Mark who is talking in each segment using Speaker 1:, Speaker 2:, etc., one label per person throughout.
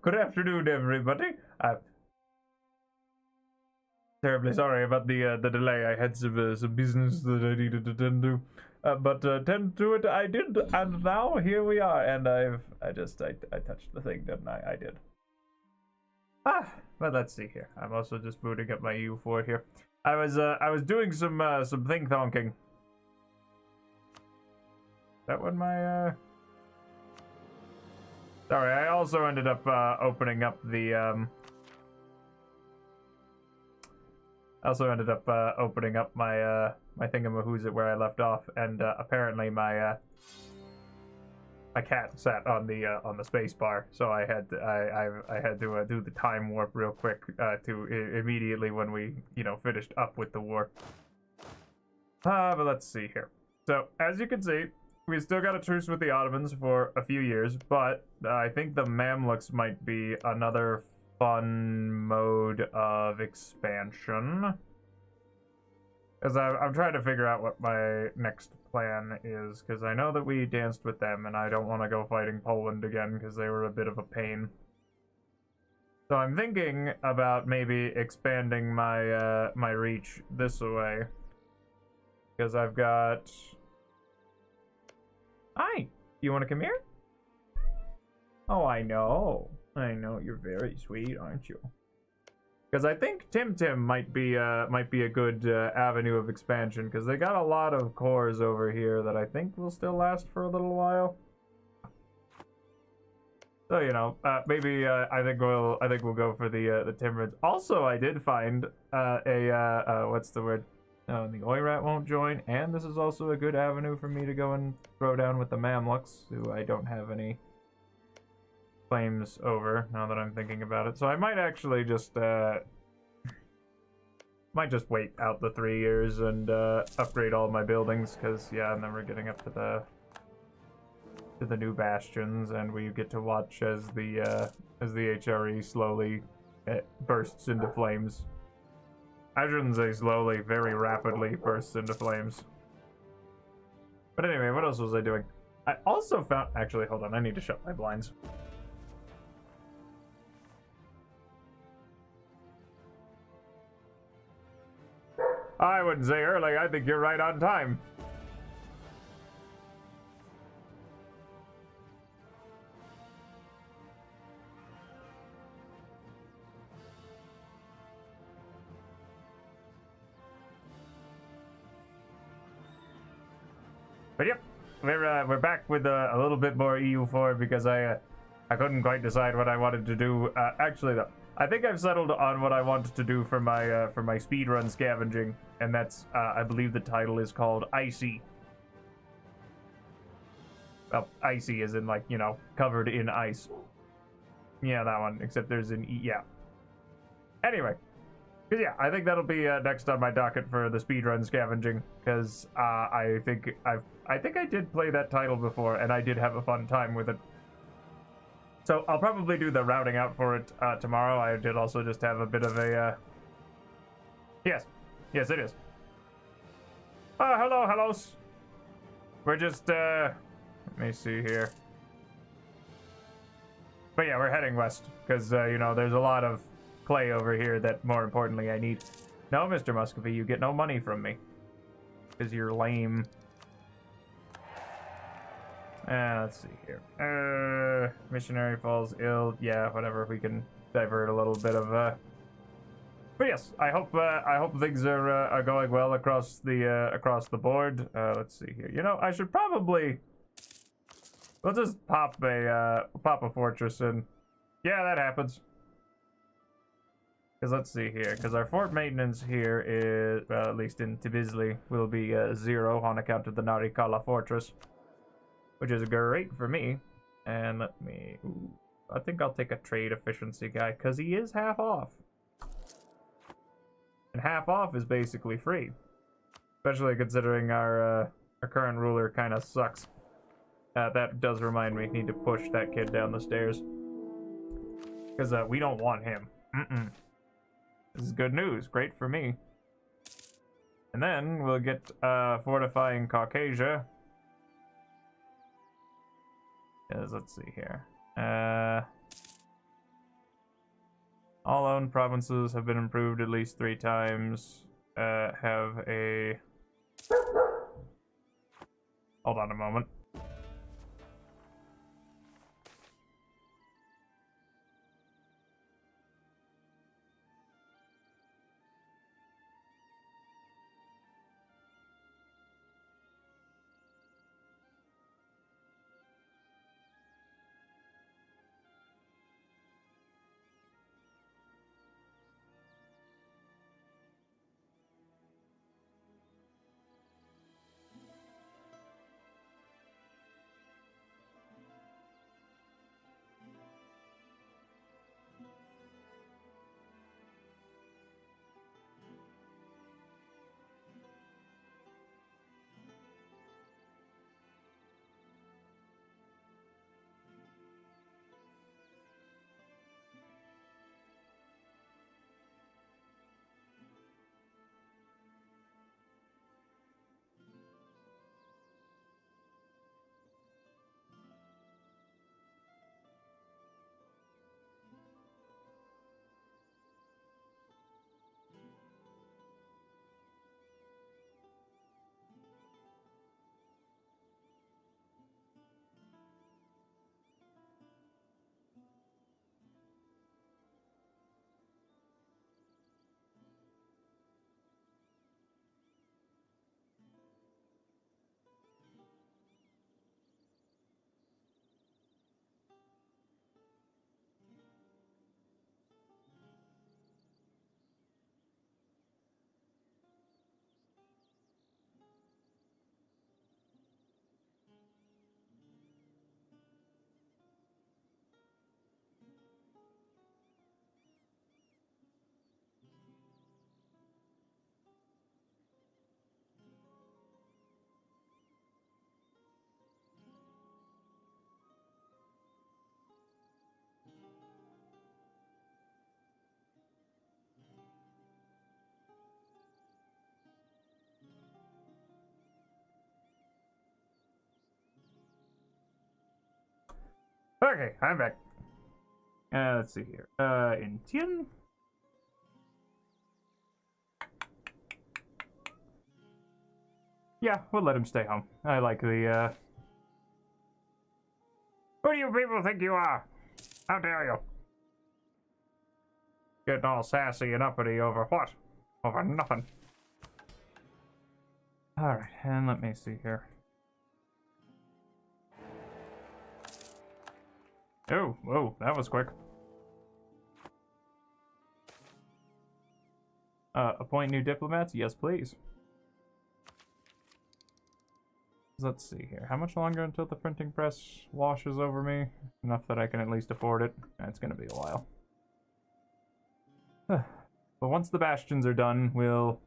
Speaker 1: Good afternoon, everybody. Terribly sorry about the delay. I had some business that I needed to tend to, but tend to it I did, and now here we are. And I touched the thing, didn't I? I did. But let's see here. I'm also just booting up my EU4 here. I was doing some thing thonking. That one my Sorry, I also ended up opening up the my my thingamahoo's where I left off, and apparently my my cat sat on the space bar, so I had to do the time warp real quick to immediately when we finished up with the war. But let's see here. So as you can see, we still got a truce with the Ottomans for a few years, but I think the Mamluks might be another fun mode of expansion. Because I'm trying to figure out what my next plan is, because I know that we danced with them, and I don't want to go fighting Poland again, because they were a bit of a pain. So I'm thinking about maybe expanding my my reach this way. Because I've got... Hi! You want to come here? Oh, I know. I know, you're very sweet, aren't you? Because I think Tim might be a good avenue of expansion, because they got a lot of cores over here that I think will still last for a little while. So maybe I think we'll go for the Timurids. Also, I did find what's the word? The Oirat won't join, and this is also a good avenue for me to go and throw down with the Mamluks, who I don't have any claims over, now that I'm thinking about it. So I might actually just wait out the 3 years and upgrade all my buildings, because yeah, and then we're getting up to the new bastions, and we get to watch as the HRE slowly bursts into flames. I shouldn't say slowly, very rapidly bursts into flames. But anyway, what else was I doing? I also found... Actually, hold on, I need to shut my blinds. I wouldn't say early, I think you're right on time. But yep, we're back with a little bit more EU4 because I couldn't quite decide what I wanted to do. Actually, though, I think I've settled on what I wanted to do for my speedrun scavenging, and that's I believe the title is called Icy. Well, icy as in like covered in ice. Yeah, that one. Except there's an yeah. Anyway. Cause yeah, I think that'll be next on my docket for the speedrun scavenging, because I think I did play that title before, and I did have a fun time with it. So I'll probably do the routing out for it tomorrow. I did also just have a bit of a yes it is. Hellos. We're just let me see here. But yeah, we're heading west because there's a lot of clay over here that, more importantly, I need. No, Mr. Muscovy, you get no money from me because you're lame. Let's see here. Missionary falls ill. Yeah, whatever. We can divert a little bit of But yes, I hope things are going well across the board. Let's see here. I should probably. We'll just pop a fortress in. Yeah, that happens. Because let's see here, because our fort maintenance here is, at least in Tbilisi, will be 0 on account of the Narikala fortress, which is great for me. And let me, I think I'll take a trade efficiency guy, because he is half off. And half off is basically free, especially considering our current ruler kind of sucks. That does remind me, I need to push that kid down the stairs, because we don't want him. This is good news. Great for me. And then we'll get fortifying Caucasia. Yes, let's see here. All owned provinces have been improved at least 3 times. Hold on a moment. Okay, I'm back. Let's see here. In Tien? Yeah, we'll let him stay home. I like the, Who do you people think you are? How dare you? Getting all sassy and uppity over what? Over nothing. Alright, and let me see here. Oh, whoa, that was quick. Appoint new diplomats? Yes, please. Let's see here. How much longer until the printing press washes over me? Enough that I can at least afford it. It's gonna be a while. But once the bastions are done, we'll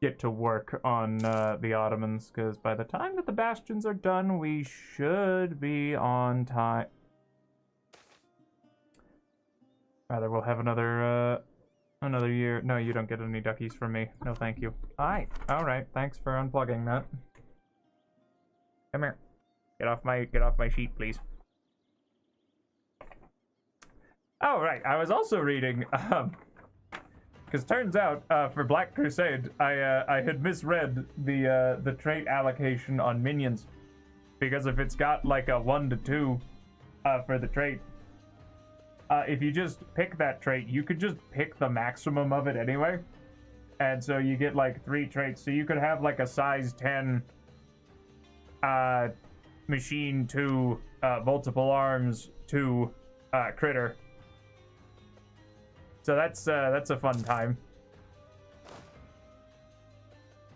Speaker 1: get to work on the Ottomans, because by the time that the bastions are done, we should be on time. Rather, we'll have another year. No, you don't get any duckies from me. No, thank you. Alright, thanks for unplugging that. Come here. Get off my sheet, please. Oh, right. I was also reading, because turns out, for Black Crusade, I had misread the trait allocation on minions. Because if it's got like a 1 to 2 for the trait, if you just pick that trait, you could just pick the maximum of it anyway. And so you get like 3 traits. So you could have like a size 10 machine 2, multiple arms 2, critter. So that's a fun time.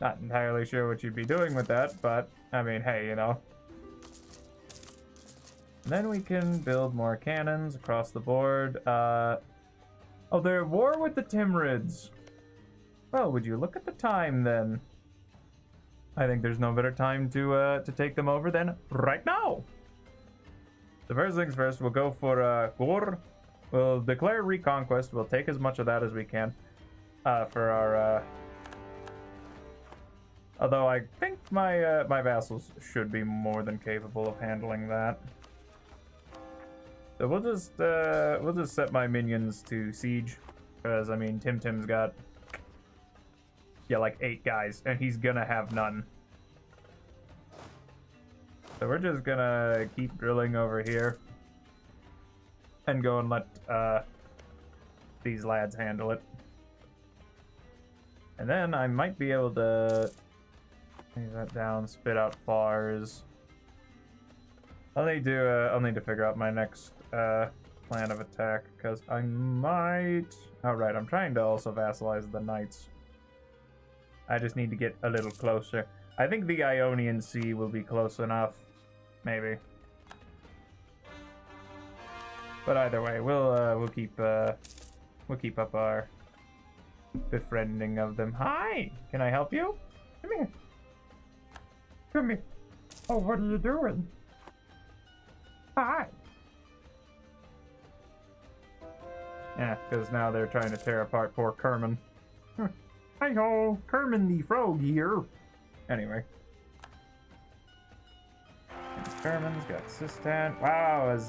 Speaker 1: Not entirely sure what you'd be doing with that, but I mean, hey, you know. And then we can build more cannons across the board. Oh, they're at war with the Timurids. Well, would you look at the time then? I think there's no better time to take them over than right now. The first things first, we'll go for Gur. We'll declare reconquest. We'll take as much of that as we can for our. Although I think my my vassals should be more than capable of handling that. So we'll just set my minions to siege, because I mean Tim's got like 8 guys, and he's gonna have none. So we're just gonna keep drilling over here, and go and let these lads handle it. And then I might be able to lay that down, spit out fars. I'll need to figure out my next plan of attack, because I might... Oh, right, I'm trying to also vassalize the knights. I just need to get a little closer. I think the Ionian Sea will be close enough. Maybe. But either way, we'll keep up our befriending of them. Hi! Can I help you? Come here. Come here. Oh, what are you doing? Hi! Yeah, because now they're trying to tear apart poor Kerman. Hi-ho! Kerman the Frog here! Anyway. Kerman's got Sistan. Wow, a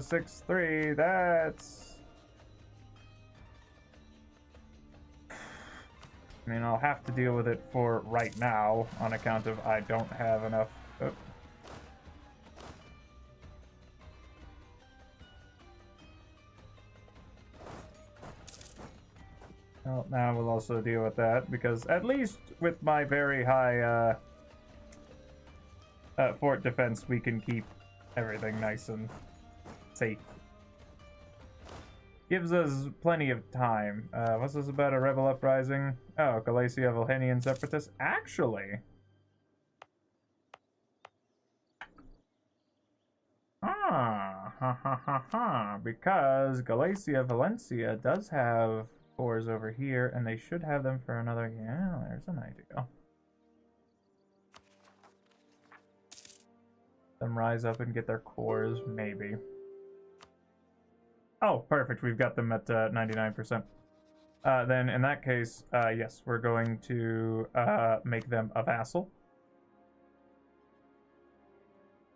Speaker 1: 063. That's... I mean, I'll have to deal with it for right now on account of I don't have enough... Oh. Well, now we'll also deal with that, because at least with my very high fort defense, we can keep everything nice and safe. Gives us plenty of time. What's this about a rebel uprising? Oh, Galatia Volhynian separatists? Actually... because Galatia Valencia does have cores over here, and they should have them for another... Yeah, there's an idea. Them rise up and get their cores, maybe. Oh, perfect. We've got them at 99%. Then in that case, yes, we're going to make them a vassal.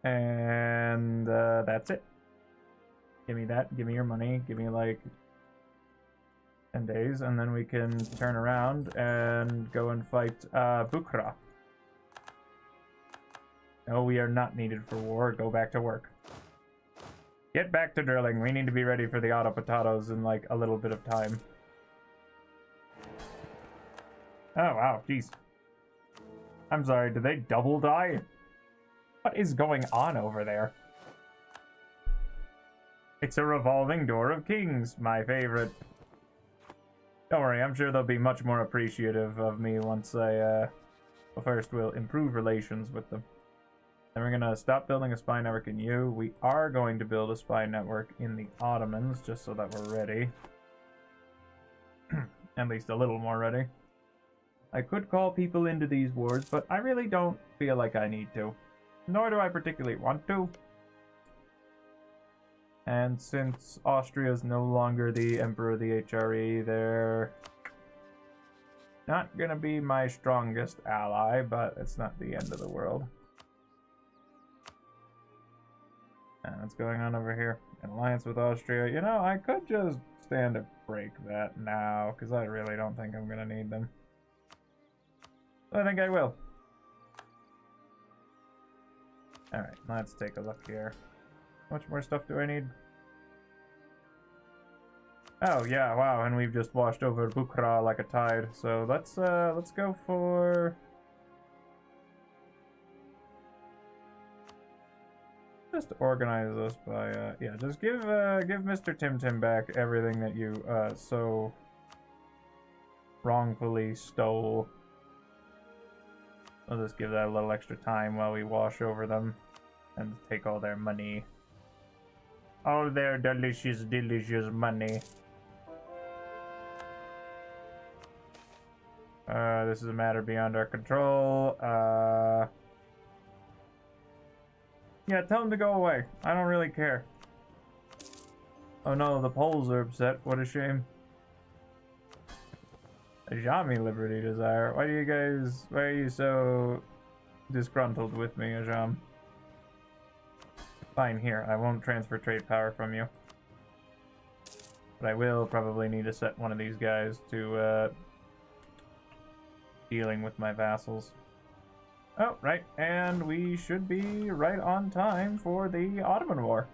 Speaker 1: And that's it. Give me that. Give me your money. Give me like 10 days, and then we can turn around and go and fight Bukhara. No, we are not needed for war. Go back to work. Get back to drilling. We need to be ready for the auto potatoes in like a little bit of time. Oh, wow. Jeez. I'm sorry. Did they double die? What is going on over there? It's a revolving door of kings. My favorite. Don't worry. I'm sure they'll be much more appreciative of me once I, well, first we'll improve relations with them. Then we're going to stop building a spy network in you. We are going to build a spy network in the Ottomans, just so that we're ready. At least a little more ready. I could call people into these wars, but I really don't feel like I need to. Nor do I particularly want to. And since Austria is no longer the Emperor of the HRE, they're not going to be my strongest ally, but it's not the end of the world. And what's going on over here? An alliance with Austria. You know, I could just stand to break that now, because I really don't think I'm going to need them. But I think I will. Alright, let's take a look here. How much more stuff do I need? Oh, yeah, wow, and we've just washed over Bukhara like a tide. So let's go for... Just organize this by, yeah, just give Mr. Tim back everything that you, so wrongfully stole. I'll just give that a little extra time while we wash over them and take all their money. All their delicious, delicious money. This is a matter beyond our control. Yeah, tell them to go away. I don't really care. Oh no, the Poles are upset. What a shame. Ajami Liberty Desire. Why are you so disgruntled with me, Ajam? Fine, here. I won't transfer trade power from you. But I will probably need to set one of these guys to dealing with my vassals. Oh, right. And we should be right on time for the Ottoman War.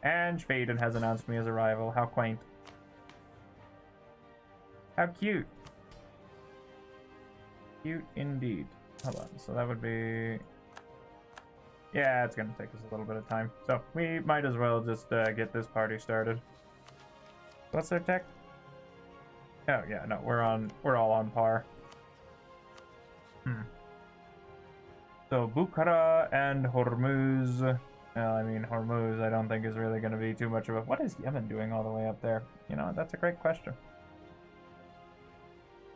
Speaker 1: And Schweden has announced me as a rival. How quaint. How cute. Cute indeed. Hold on. So that would be... Yeah, it's going to take us a little bit of time. So we might as well just get this party started. What's their tech? Oh, yeah, no, we're all on par. So Bukhara and Hormuz. Well, I mean, Hormuz I don't think is really going to be too much of a... What is Yemen doing all the way up there? You know, that's a great question.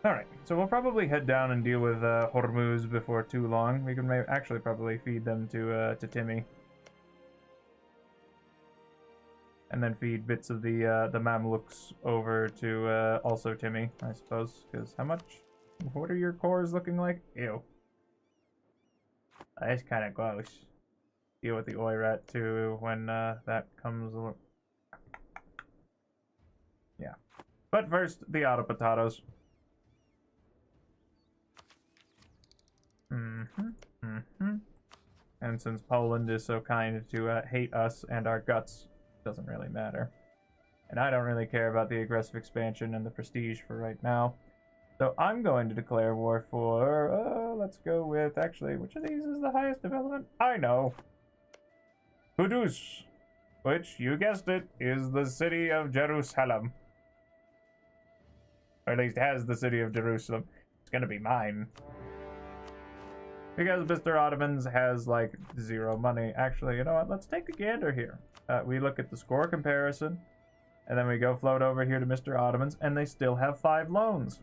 Speaker 1: Alright, so we'll probably head down and deal with Hormuz before too long. We can actually probably feed them to Timmy. And then feed bits of the Mamluks over to also Timmy, I suppose. Because how much? What are your cores looking like? Ew. That's kind of gross. Deal with the Oirat too when that comes along. Yeah. But first, the auto potatoes. And since Poland is so kind to hate us and our guts, it doesn't really matter. And I don't really care about the aggressive expansion and the prestige for right now. So I'm going to declare war for, let's go with, actually, which of these is the highest development? I know. Kudus, which, you guessed it, is the city of Jerusalem. Or at least has the city of Jerusalem. It's gonna be mine. Because Mr. Ottomans has, like, 0 money. Actually, you know what? Let's take a gander here. We look at the score comparison, and then we go float over here to Mr. Ottomans, and they still have 5 loans.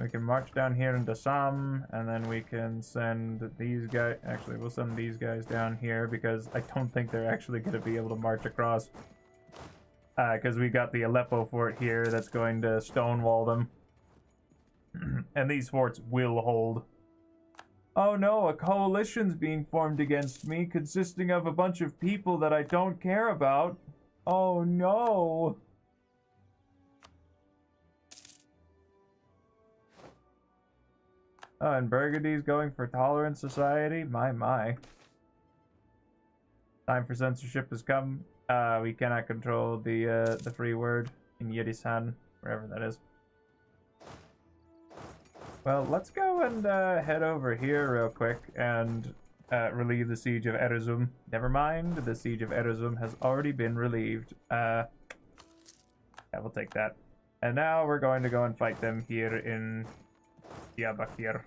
Speaker 1: We can march down here into Sam, and then we can send these guys... Actually, we'll send these guys down here, because I don't think they're actually going to be able to march across. Because we got the Aleppo fort here that's going to stonewall them. And these forts will hold. Oh no, a coalition's being formed against me, consisting of a bunch of people that I don't care about. Oh no. Oh, and Burgundy's going for tolerant society? My. Time for censorship has come. We cannot control the free word in Yidishan, wherever that is. Well, let's go and head over here real quick and relieve the siege of Erzurum. Never mind, the siege of Erzurum has already been relieved. Yeah, we'll take that. And now we're going to go and fight them here in Diyarbakir.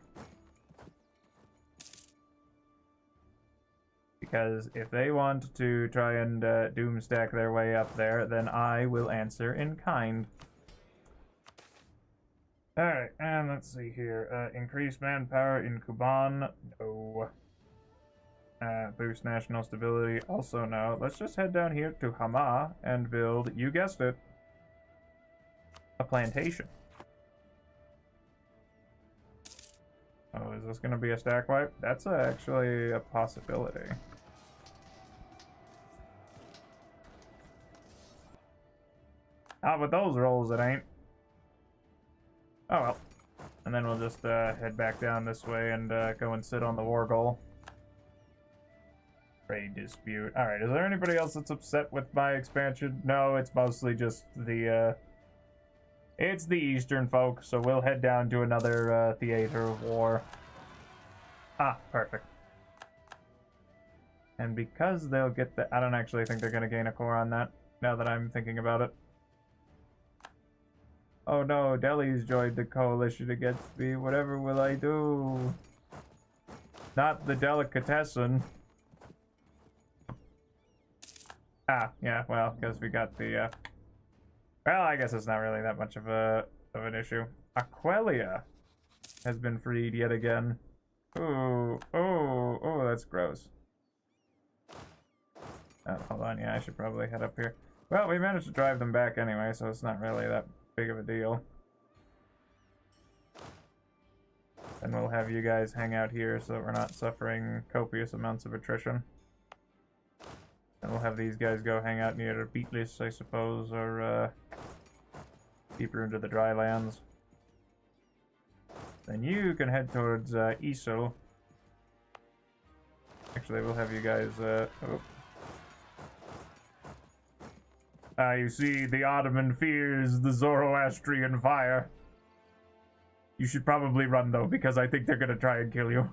Speaker 1: Because if they want to try and doomstack their way up there, then I will answer in kind. Alright, and let's see here. Increase manpower in Kuban. No. Boost national stability. Also no. Let's just head down here to Hama and build, you guessed it, a plantation. Oh, is this going to be a stack wipe? That's actually a possibility. Not with those rolls, it ain't. Oh well. And then we'll just head back down this way and go and sit on the war goal. Trade dispute. Alright, is there anybody else that's upset with my expansion? No, it's mostly just the it's the Eastern folk, so we'll head down to another theater of war. Ah, perfect. And because they'll get the... I don't actually think they're going to gain a core on that, now that I'm thinking about it. Oh no, Delhi's joined the coalition against me. Whatever will I do? Not the delicatessen. Ah, yeah, well, because we got the, well, I guess it's not really that much of an issue. Aquelia has been freed yet again. Ooh, that's gross. Oh, hold on, yeah, I should probably head up here. Well, we managed to drive them back anyway, so it's not really that big of a deal. And we'll have you guys hang out here so that we're not suffering copious amounts of attrition. And we'll have these guys go hang out near Beatless, I suppose, or deeper into the dry lands. Then you can head towards Isel. Actually, we'll have you guys. You see, the Ottoman fears the Zoroastrian fire. You should probably run, though, because I think they're gonna try and kill you.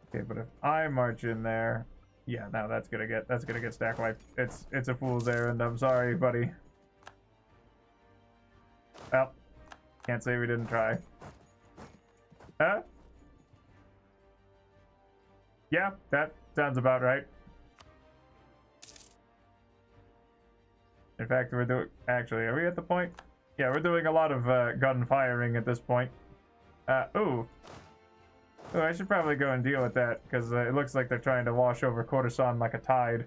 Speaker 1: Okay, but if I march in there, yeah, now that's gonna get stack wiped. It's a fool's errand. I'm sorry, buddy. Well, can't say we didn't try. Huh? Yeah, that sounds about right. In fact, we're doing... Actually, are we at the point? Yeah, we're doing a lot of gun firing at this point. Ooh, I should probably go and deal with that, because it looks like they're trying to wash over Khorasan like a tide.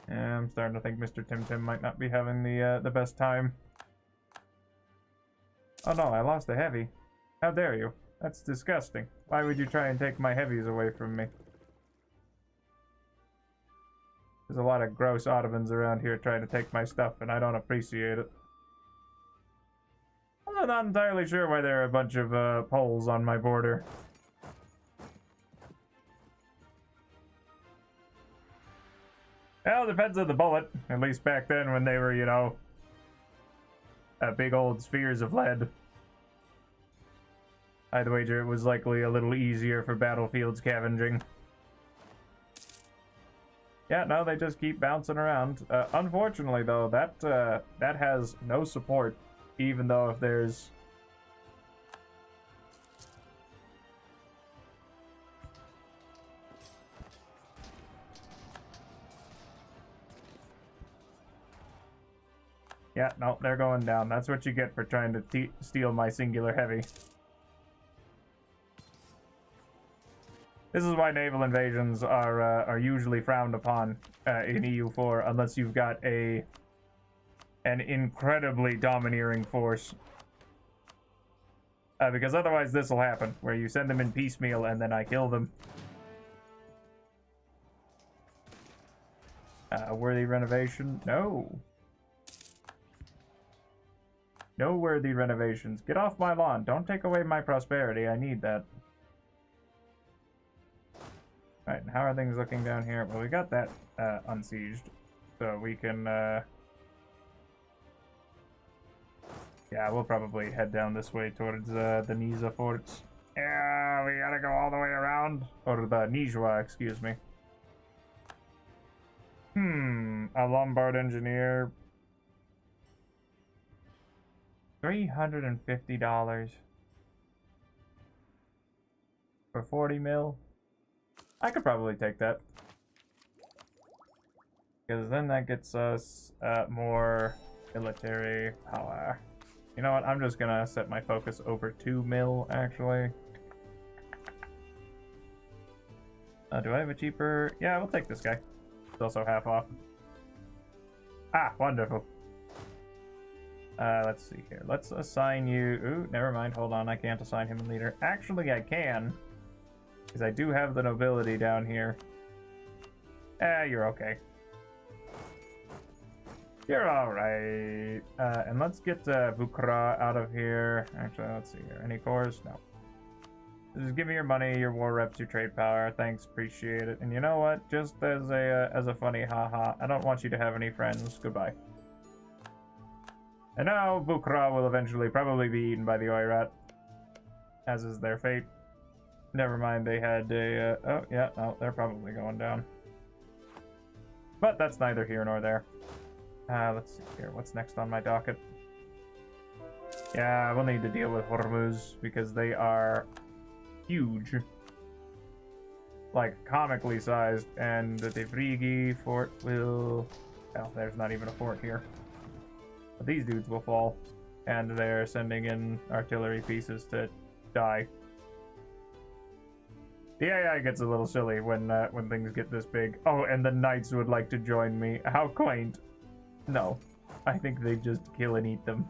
Speaker 1: Yeah, I'm starting to think Mr. Tim Tim might not be having the best time. Oh no, I lost a heavy. How dare you? That's disgusting. Why would you try and take my heavies away from me? There's a lot of gross Ottomans around here trying to take my stuff, and I don't appreciate it. I'm not entirely sure why there are a bunch of Poles on my border. Well, it depends on the bullet. At least back then when they were, you know, big old spheres of lead. I'd wager it was likely a little easier for battlefield scavenging. Yeah, no, they just keep bouncing around. Unfortunately, though, that has no support, even though if there's... Yeah, no, they're going down. That's what you get for trying to steal my singular heavy. This is why naval invasions are usually frowned upon in EU4, unless you've got an incredibly domineering force. Because otherwise this will happen, where you send them in piecemeal and then I kill them. Worthy renovation? No. No worthy renovations. Get off my lawn. Don't take away my prosperity. I need that. Alright, and how are things looking down here? Well, we got that unsieged. So we can... Yeah, we'll probably head down this way towards the Niza forts. Yeah, we gotta go all the way around. Or the Nijwa, excuse me. A Lombard engineer... $350 for 40 mil. I could probably take that, because then that gets us more military power. You know what? I'm just gonna set my focus over 2 mil actually. Do I have a cheaper? Yeah, we'll take this guy. It's also half off. Ah, wonderful. Let's see here. Let's assign you... Ooh, never mind. Hold on. I can't assign him a leader. Actually, I can. Because I do have the nobility down here. You're okay. You're alright. And let's get Bukra out of here. Actually, let's see here. Any cores? No. Just give me your money, your war reps, your trade power. Thanks, appreciate it. And you know what? Just as a funny haha, I don't want you to have any friends. Goodbye. And now Bukra will eventually probably be eaten by the Oirat, as is their fate. Never mind, they had a... oh, yeah, no, they're probably going down. But that's neither here nor there. Let's see here. What's next on my docket? Yeah, we'll need to deal with Hormuz, because they are huge. Like, comically sized. And the Tevrigi fort will... well, there's not even a fort here. But these dudes will fall. and they're sending in artillery pieces to die. The AI gets a little silly when things get this big. Oh, and the knights would like to join me. How quaint. No, I think they just kill and eat them.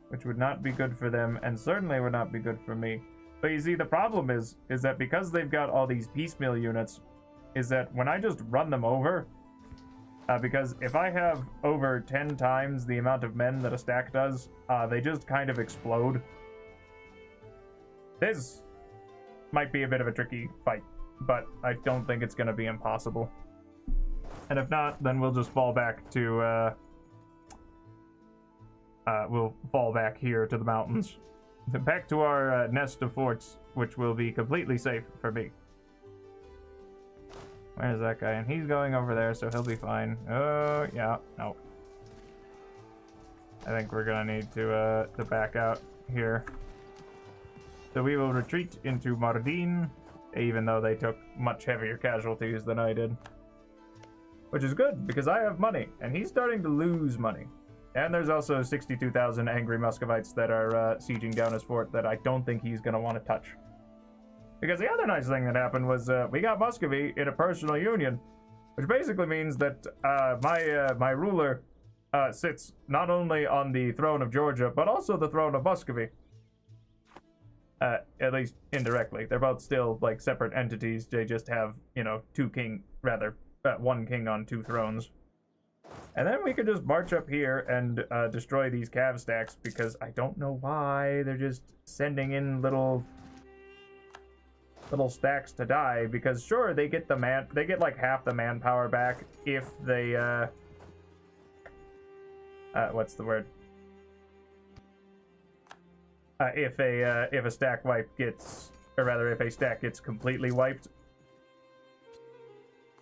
Speaker 1: Which would not be good for them, and certainly would not be good for me. But you see, the problem is that because they've got all these piecemeal units, is that when I just run them over, because if I have over 10 times the amount of men that a stack does, they just kind of explode. This might be a bit of a tricky fight, but I don't think it's going to be impossible. And if not, then we'll just fall back to, we'll fall back here to the mountains. Back to our nest of forts, which will be completely safe for me. Where's that guy? And he's going over there, so he'll be fine. Oh, yeah, no. I think we're gonna need to back out here. So we will retreat into Mardin, even though they took much heavier casualties than I did. Which is good, because I have money, and he's starting to lose money. And there's also 62,000 angry Muscovites that are sieging down his fort that I don't think he's gonna want to touch. Because the other nice thing that happened was we got Muscovy in a personal union, which basically means that my ruler sits not only on the throne of Georgia, but also the throne of Muscovy. At least indirectly. They're both still like separate entities. They just have, you know, one king on two thrones. And then we could just march up here and destroy these cav stacks, because I don't know why they're just sending in little stacks to die, because sure, they get like half the manpower back if they what's the word? If a stack wipe gets, or rather if a stack gets completely wiped,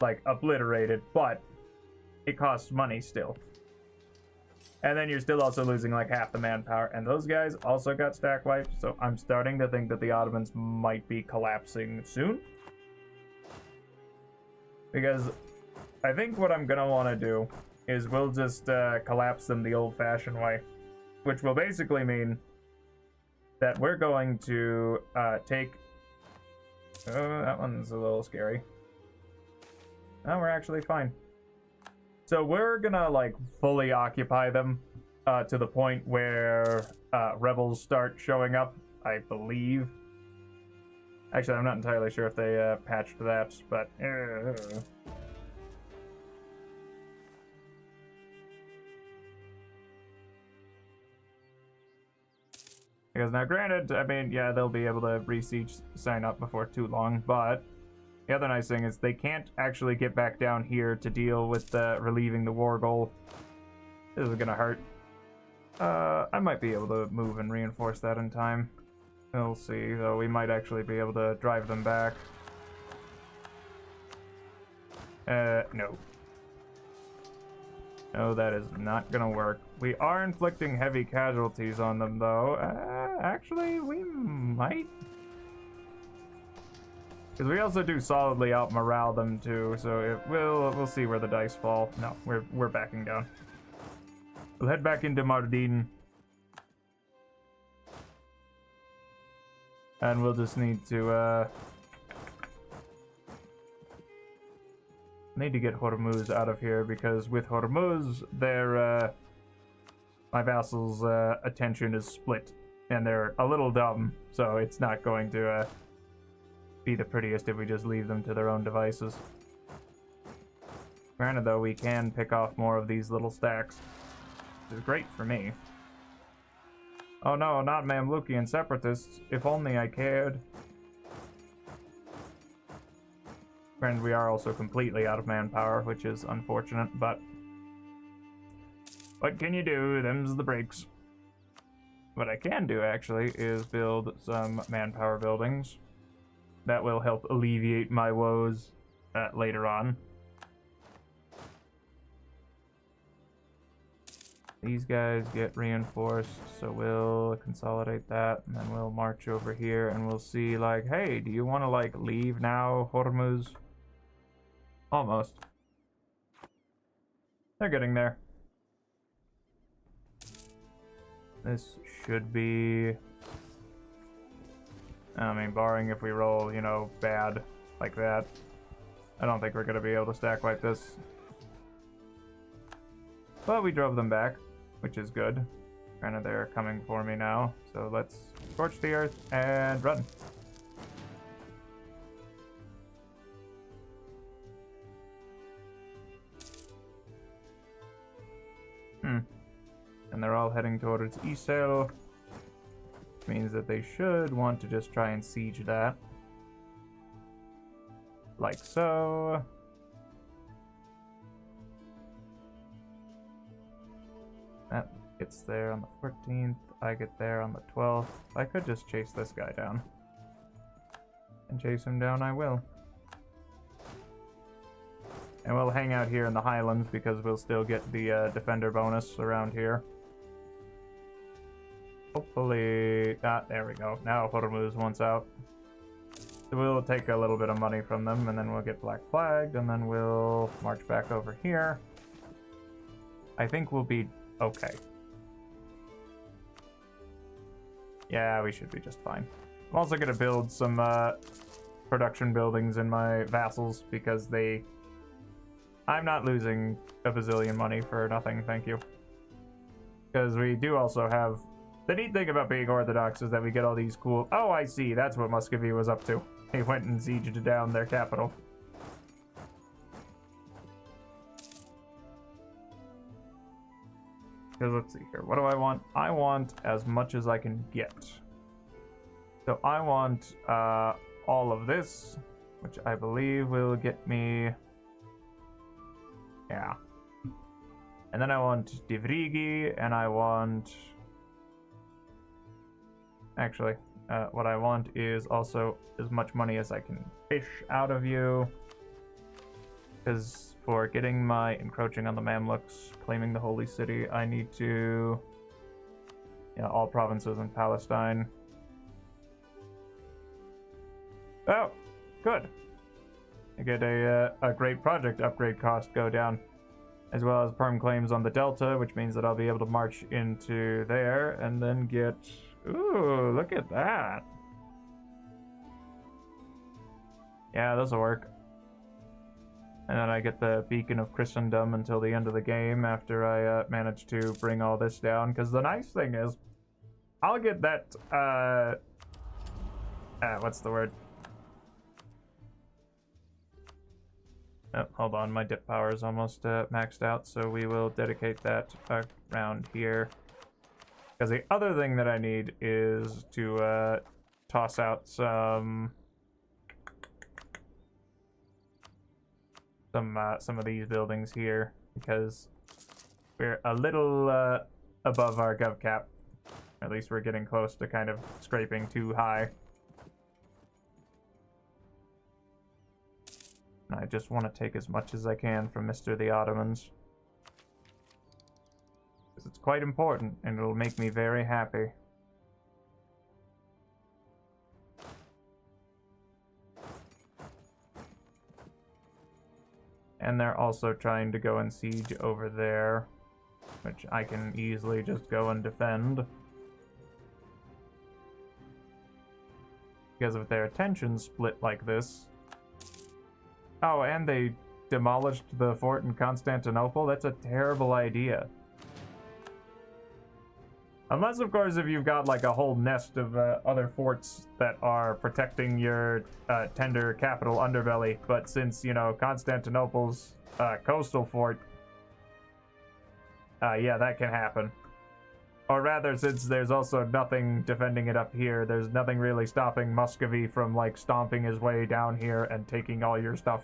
Speaker 1: like obliterated, but it costs money still. And then you're still also losing like half the manpower, and those guys also got stack wiped, so I'm starting to think that the Ottomans might be collapsing soon. Because I think what I'm gonna want to do is we'll just collapse them the old-fashioned way, which will basically mean that we're going to take... Oh, that one's a little scary. No, we're actually fine. So we're gonna like fully occupy them to the point where rebels start showing up, I believe. Actually, I'm not entirely sure if they patched that, but... Because now granted, I mean, yeah, they'll be able to re-siege sign up before too long, but the other nice thing is they can't actually get back down here to deal with relieving the war goal. This is gonna hurt. I might be able to move and reinforce that in time. We'll see, though we might actually be able to drive them back. No. No, that is not gonna work. We are inflicting heavy casualties on them, though. Actually, we might. Because we also do solidly out morale them too, so we'll see where the dice fall. No, we're backing down. We'll head back into Mardin. And we'll just need to need to get Hormuz out of here, because with Hormuz, their my vassals' attention is split, and they're a little dumb, so it's not going to be the prettiest if we just leave them to their own devices. Granted, though, we can pick off more of these little stacks, which is great for me. Oh no, not Mamlukian separatists. If only I cared. Granted, we are also completely out of manpower, which is unfortunate, but what can you do? Them's the breaks. What I can do, actually, is build some manpower buildings. That will help alleviate my woes later on. These guys get reinforced, so we'll consolidate that, and then we'll march over here, and we'll see, like, hey, do you want to, like, leave now, Hormuz? Almost. They're getting there. This should be... I mean, barring if we roll, you know, bad like that. I don't think we're going to be able to stack like this. But we drove them back, which is good. Kind of they're coming for me now. So let's scorch the earth and run. And they're all heading towards Isel. Which means that they should want to just try and siege that. Like so. That gets there on the 14th. I get there on the 12th. I could just chase this guy down. And chase him down I will. And we'll hang out here in the Highlands because we'll still get the defender bonus around here. Hopefully... there we go. Now Hormuz wants out. So we'll take a little bit of money from them, and then we'll get black flagged, and then we'll march back over here. I think we'll be okay. Yeah, we should be just fine. I'm also going to build some production buildings in my vassals, because they... I'm not losing a bazillion money for nothing, thank you. Because we do also have... The neat thing about being Orthodox is that we get all these cool... Oh, I see. That's what Muscovy was up to. He went and sieged down their capital. Because let's see here. What do I want? I want as much as I can get. So I want all of this, which I believe will get me... Yeah. And then I want Divrigi, and I want... Actually, what I want is also as much money as I can fish out of you. Because for getting my encroaching on the Mamluks, claiming the Holy City, I need to... Yeah, all provinces in Palestine. Oh, good. I get a great project upgrade cost go down. As well as perm claims on the Delta, which means that I'll be able to march into there and then get... Ooh, look at that. Yeah, this'll work. And then I get the Beacon of Christendom until the end of the game after I manage to bring all this down. Because the nice thing is, I'll get that, what's the word? Oh, hold on, my dip power is almost maxed out, so we will dedicate that around here. Because the other thing that I need is to toss out some of these buildings here, because we're a little above our gov cap. At least we're getting close to kind of scraping too high. And I just want to take as much as I can from Mr. the Ottomans. Because it's quite important, and it'll make me very happy. And they're also trying to go and siege over there, which I can easily just go and defend. Because of their attention split like this. Oh, and they demolished the fort in Constantinople? That's a terrible idea. Unless, of course, if you've got like a whole nest of other forts that are protecting your tender capital underbelly. But since, you know, Constantinople's coastal fort, yeah, that can happen. Or rather, since there's also nothing defending it up here, there's nothing really stopping Muscovy from, like, stomping his way down here and taking all your stuff.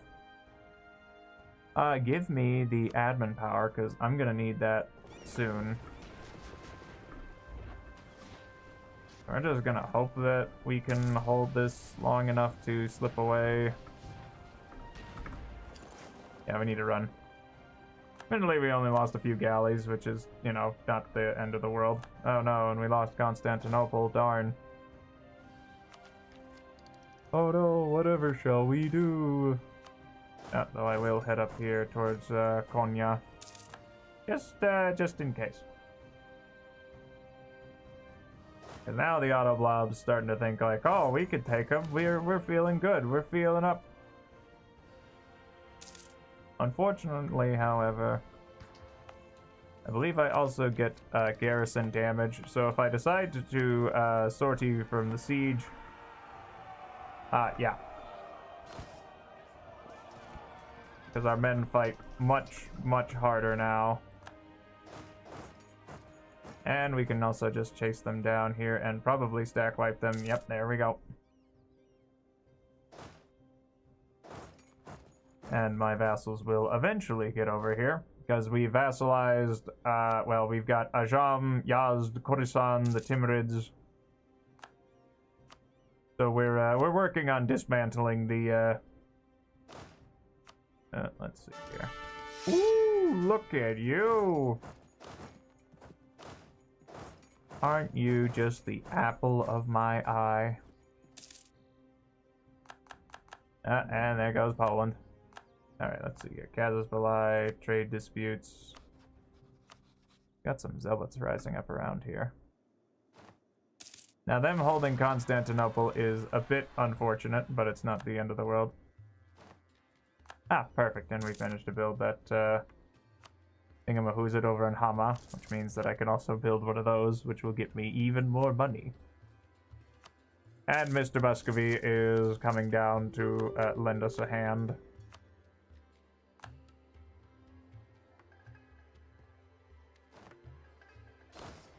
Speaker 1: Give me the admin power, because I'm gonna need that soon. We're just gonna hope that we can hold this long enough to slip away. Yeah, we need to run. Admittedly, we only lost a few galleys, which is, you know, not the end of the world. Oh no, and we lost Constantinople, darn. Oh no, whatever shall we do? Though I will head up here towards Konya. Just in case. And now the Autoblob's starting to think like, oh, we could take them. We're feeling good. We're feeling up. Unfortunately, however, I believe I also get garrison damage. So if I decide to sortie from the siege, yeah. Because our men fight much, much harder now. And we can also just chase them down here and probably stack wipe them. Yep, there we go. And my vassals will eventually get over here. Because we vassalized, well, we've got Ajam, Yazd, Khorasan, the Timurids. So we're working on dismantling the, let's see here. Ooh, look at you! Aren't you just the apple of my eye? And there goes Poland. Alright, let's see here. Kazakh, trade disputes. Got some zealots rising up around here. Now, them holding Constantinople is a bit unfortunate, but it's not the end of the world. Ah, perfect. And we managed to build that, thingamahoosit over in Hama, which means that I can also build one of those, which will get me even more money. And Mr. Muscovy is coming down to lend us a hand.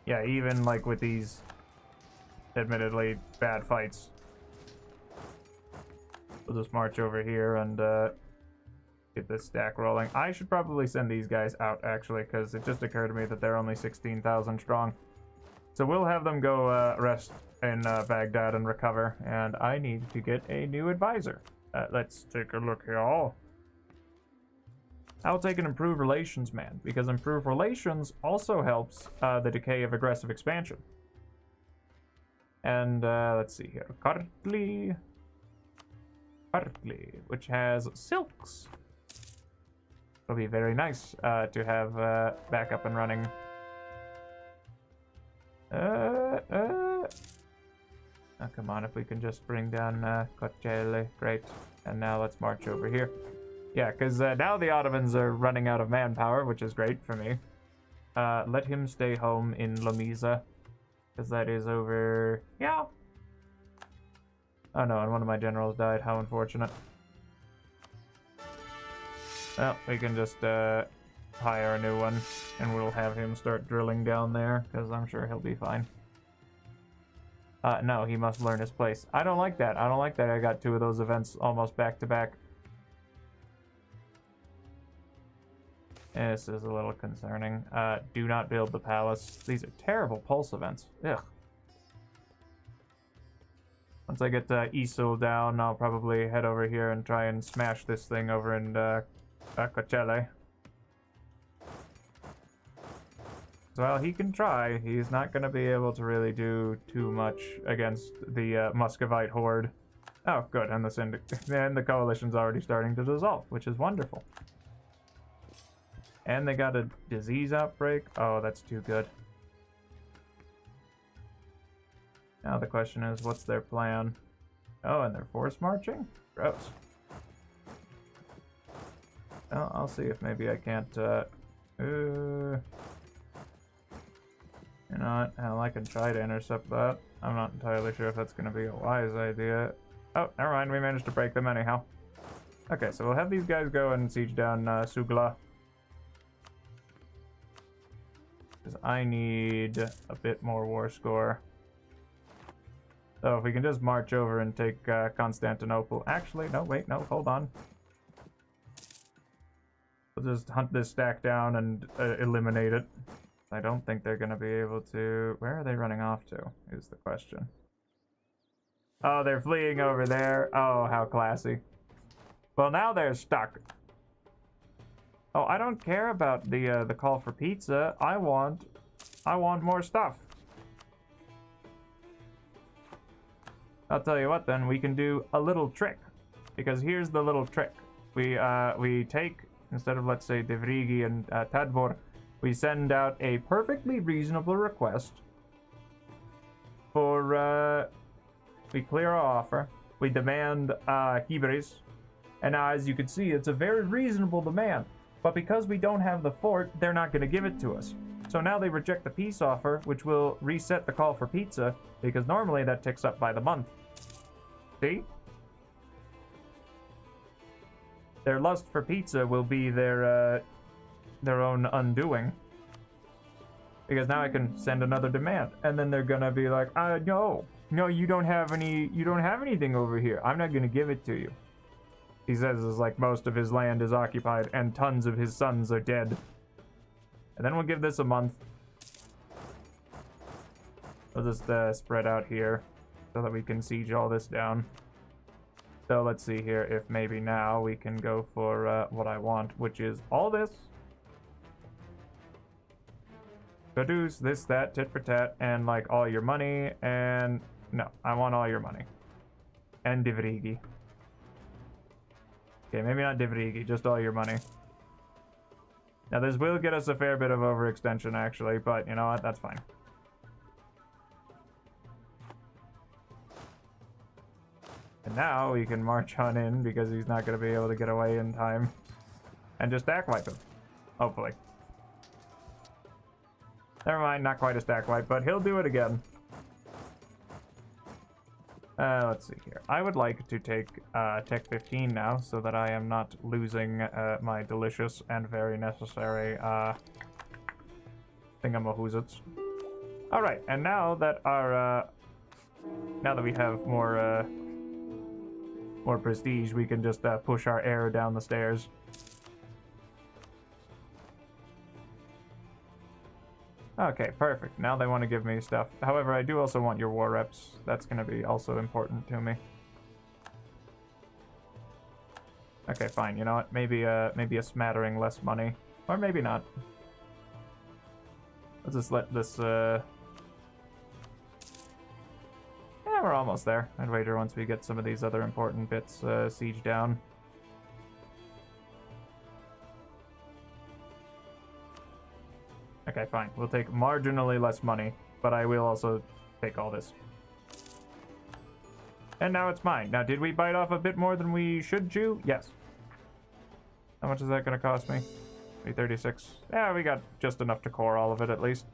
Speaker 1: Yeah, even like with these admittedly bad fights, we'll just march over here and get this stack rolling. I should probably send these guys out, actually, because it just occurred to me that they're only 16,000 strong. So we'll have them go rest in Baghdad and recover, and I need to get a new advisor. Let's take a look here. I'll take an improved relations man, because improved relations also helps the decay of aggressive expansion. And let's see here. Kartli, which has silks. It'll be very nice to have back up and running. Oh, come on, if we can just bring down Kochele. Great. And now let's march over here. Yeah, because now the Ottomans are running out of manpower, which is great for me. Let him stay home in Lomiza, because that is over... Yeah. Oh no, and one of my generals died. How unfortunate. Well, we can just hire a new one, and we'll have him start drilling down there, because I'm sure he'll be fine. No, he must learn his place. I don't like that. I don't like that I got two of those events almost back to back. This is a little concerning. Do not build the palace. These are terrible pulse events. Ugh. Once I get Isul down, I'll probably head over here and try and smash this thing over in Kochele. Well, he can try. He's not going to be able to really do too much against the Muscovite horde. Oh, good. And the coalition's already starting to dissolve, which is wonderful. And they got a disease outbreak. Oh, that's too good. Now the question is, what's their plan? Oh, and they're force marching? Gross. Well, I'll see if maybe I can't, you know what? Hell, I can try to intercept that. I'm not entirely sure if that's going to be a wise idea. Oh, never mind. We managed to break them anyhow. Okay, so we'll have these guys go and siege down Sugla. Because I need a bit more war score. So if we can just march over and take Constantinople. Actually, no, wait, no, hold on. We'll just hunt this stack down and eliminate it. I don't think they're going to be able to... Where are they running off to, is the question. Oh, they're fleeing over there. Oh, how classy. Well, now they're stuck. Oh, I don't care about the call for pizza. I want more stuff. I'll tell you what, then, we can do a little trick. Because here's the little trick. We take, instead of, let's say, Devrigi and Tadbor, we send out a perfectly reasonable request for, we clear our offer. We demand, Hibris. And now, as you can see, it's a very reasonable demand. But because we don't have the fort, they're not going to give it to us. So now they reject the peace offer, which will reset the call for pizza, because normally that ticks up by the month. See? Their lust for pizza will be their own undoing. Because now I can send another demand, and then they're gonna be like, no, you don't have anything over here. I'm not gonna give it to you. He says it's like most of his land is occupied, and tons of his sons are dead. And then we'll give this a month. We'll just spread out here so that we can siege all this down. So let's see here if maybe now we can go for what I want, which is all this. Produce this, that, tit for tat, and like all your money, and no, I want all your money. And Divrigi. Okay, maybe not Divrigi, just all your money. Now this will get us a fair bit of overextension actually, but you know what, that's fine. And now we can march on in because he's not going to be able to get away in time. And just stack wipe him. Hopefully. Never mind, not quite a stack wipe, but he'll do it again. Let's see here. I would like to take Tech 15 now so that I am not losing my delicious and very necessary thingamahoozits. Alright, and now that our now that we have more prestige, we can just push our heir down the stairs. Okay, perfect. Now they want to give me stuff. However, I do also want your war reps. That's going to be also important to me. Okay, fine. You know what? Maybe a smattering less money. Or maybe not. Let's just let this, yeah, we're almost there. I'd wager once we get some of these other important bits siege down. Okay, fine. We'll take marginally less money, but I will also take all this. And now it's mine. Now, did we bite off a bit more than we should chew? Yes. How much is that going to cost me? 336. Yeah, we got just enough to core all of it at least.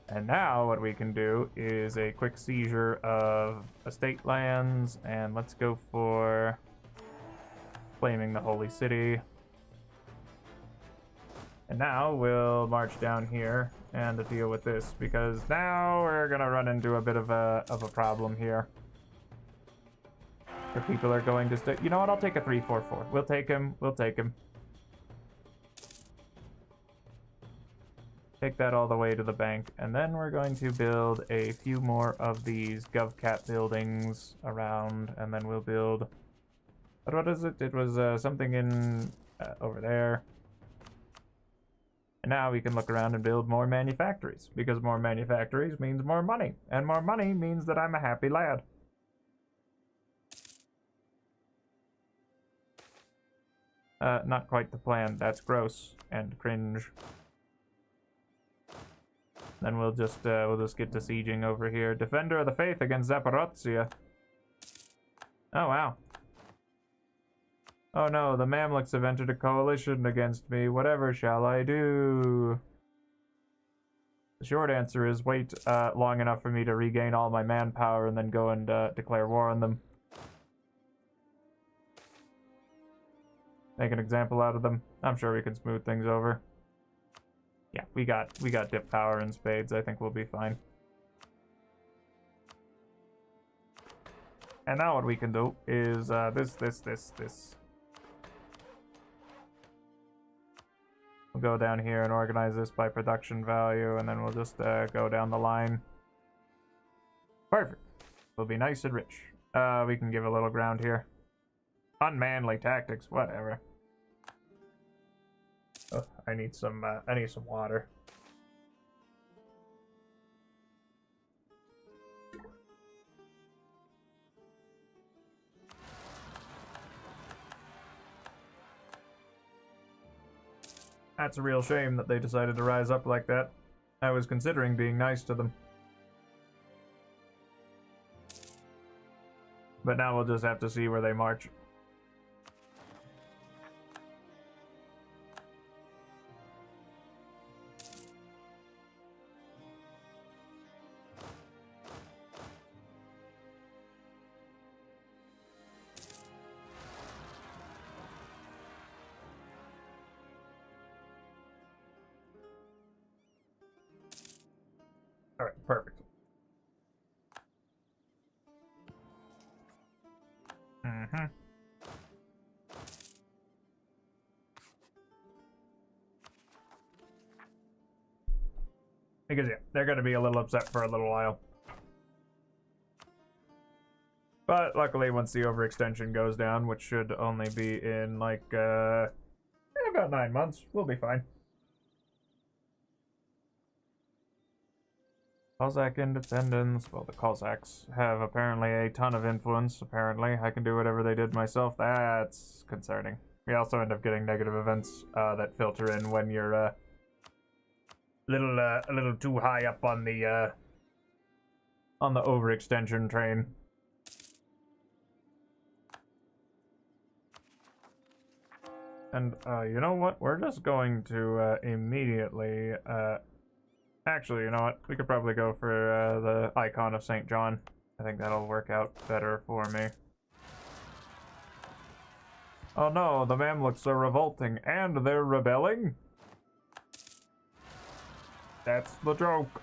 Speaker 1: And now what we can do is a quick seizure of estate lands, and let's go for claiming the Holy City. And now we'll march down here and deal with this, because now we're gonna run into a bit of a problem here. The people are going to stay. You know what? I'll take a 344. We'll take him. We'll take him. Take that all the way to the bank, and then we're going to build a few more of these GovCat buildings around, and then we'll build. What is it? It was something in over there. And now we can look around and build more manufactories, because more manufactories means more money, and more money means that I'm a happy lad. Not quite the plan. That's gross and cringe. Then we'll just get to sieging over here. Defender of the Faith against Zaporozhye. Oh wow. Oh no, the Mamluks have entered a coalition against me. Whatever shall I do? The short answer is wait long enough for me to regain all my manpower and then go and declare war on them. Make an example out of them. I'm sure we can smooth things over. Yeah, we got dip power and spades. I think we'll be fine. And now what we can do is this. We'll go down here and organize this by production value, and then we'll just go down the line. Perfect. We'll be nice and rich. We can give a little ground here. Unmanly tactics, whatever. Oh, I need some water. That's a real shame that they decided to rise up like that. I was considering being nice to them. But now we'll just have to see where they march. Alright, perfect. Mm-hmm. Because, yeah, they're going to be a little upset for a little while. But luckily, once the overextension goes down, which should only be in, like, about 9 months, we'll be fine. Cossack independence. Well, the Cossacks have apparently a ton of influence, apparently. I can do whatever they did myself. That's concerning. We also end up getting negative events that filter in when you're a little too high up on the overextension train. And you know what? We're just going to immediately actually, you know what? We could probably go for the icon of St. John. I think that'll work out better for me. Oh no, the Mamluks are revolting, and they're rebelling? That's the joke.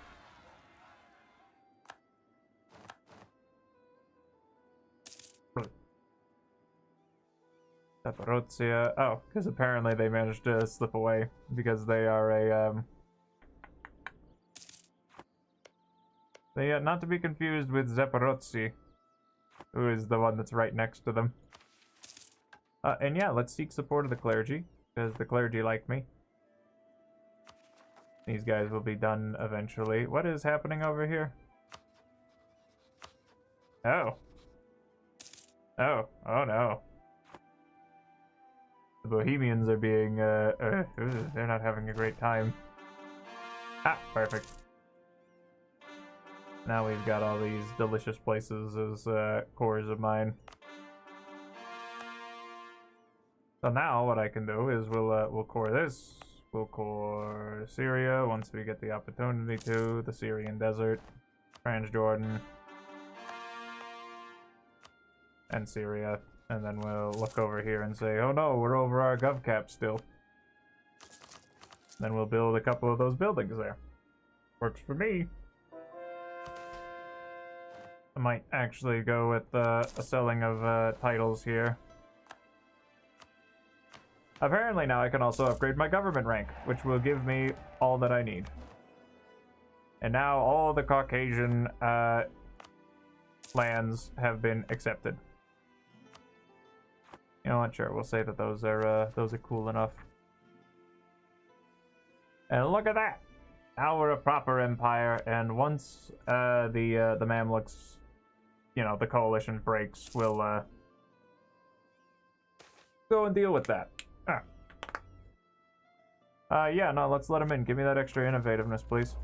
Speaker 1: Zaporozhye. Oh, because apparently they managed to slip away because they are a they not to be confused with Zaporozhye, who is the one that's right next to them. And yeah, let's seek support of the clergy, because the clergy like me. These guys will be done eventually. What is happening over here? Oh. Oh. Oh no. The Bohemians are being, they're not having a great time. Ah, perfect. Now we've got all these delicious places as cores of mine. So now what I can do is we'll core this. We'll core Syria once we get the opportunity to. The Syrian desert, Transjordan, and Syria. And then we'll look over here and say, oh no, we're over our gov cap still. Then we'll build a couple of those buildings there. Works for me. I might actually go with a selling of titles here. Apparently now I can also upgrade my government rank, which will give me all that I need. And now all the Caucasian lands have been accepted. You know what? Sure, we'll say that those are cool enough. And look at that! Now we're a proper empire, and once the Mamluks, you know, the coalition breaks, we'll go and deal with that. Yeah, no, let's let them in. Give me that extra innovativeness, please.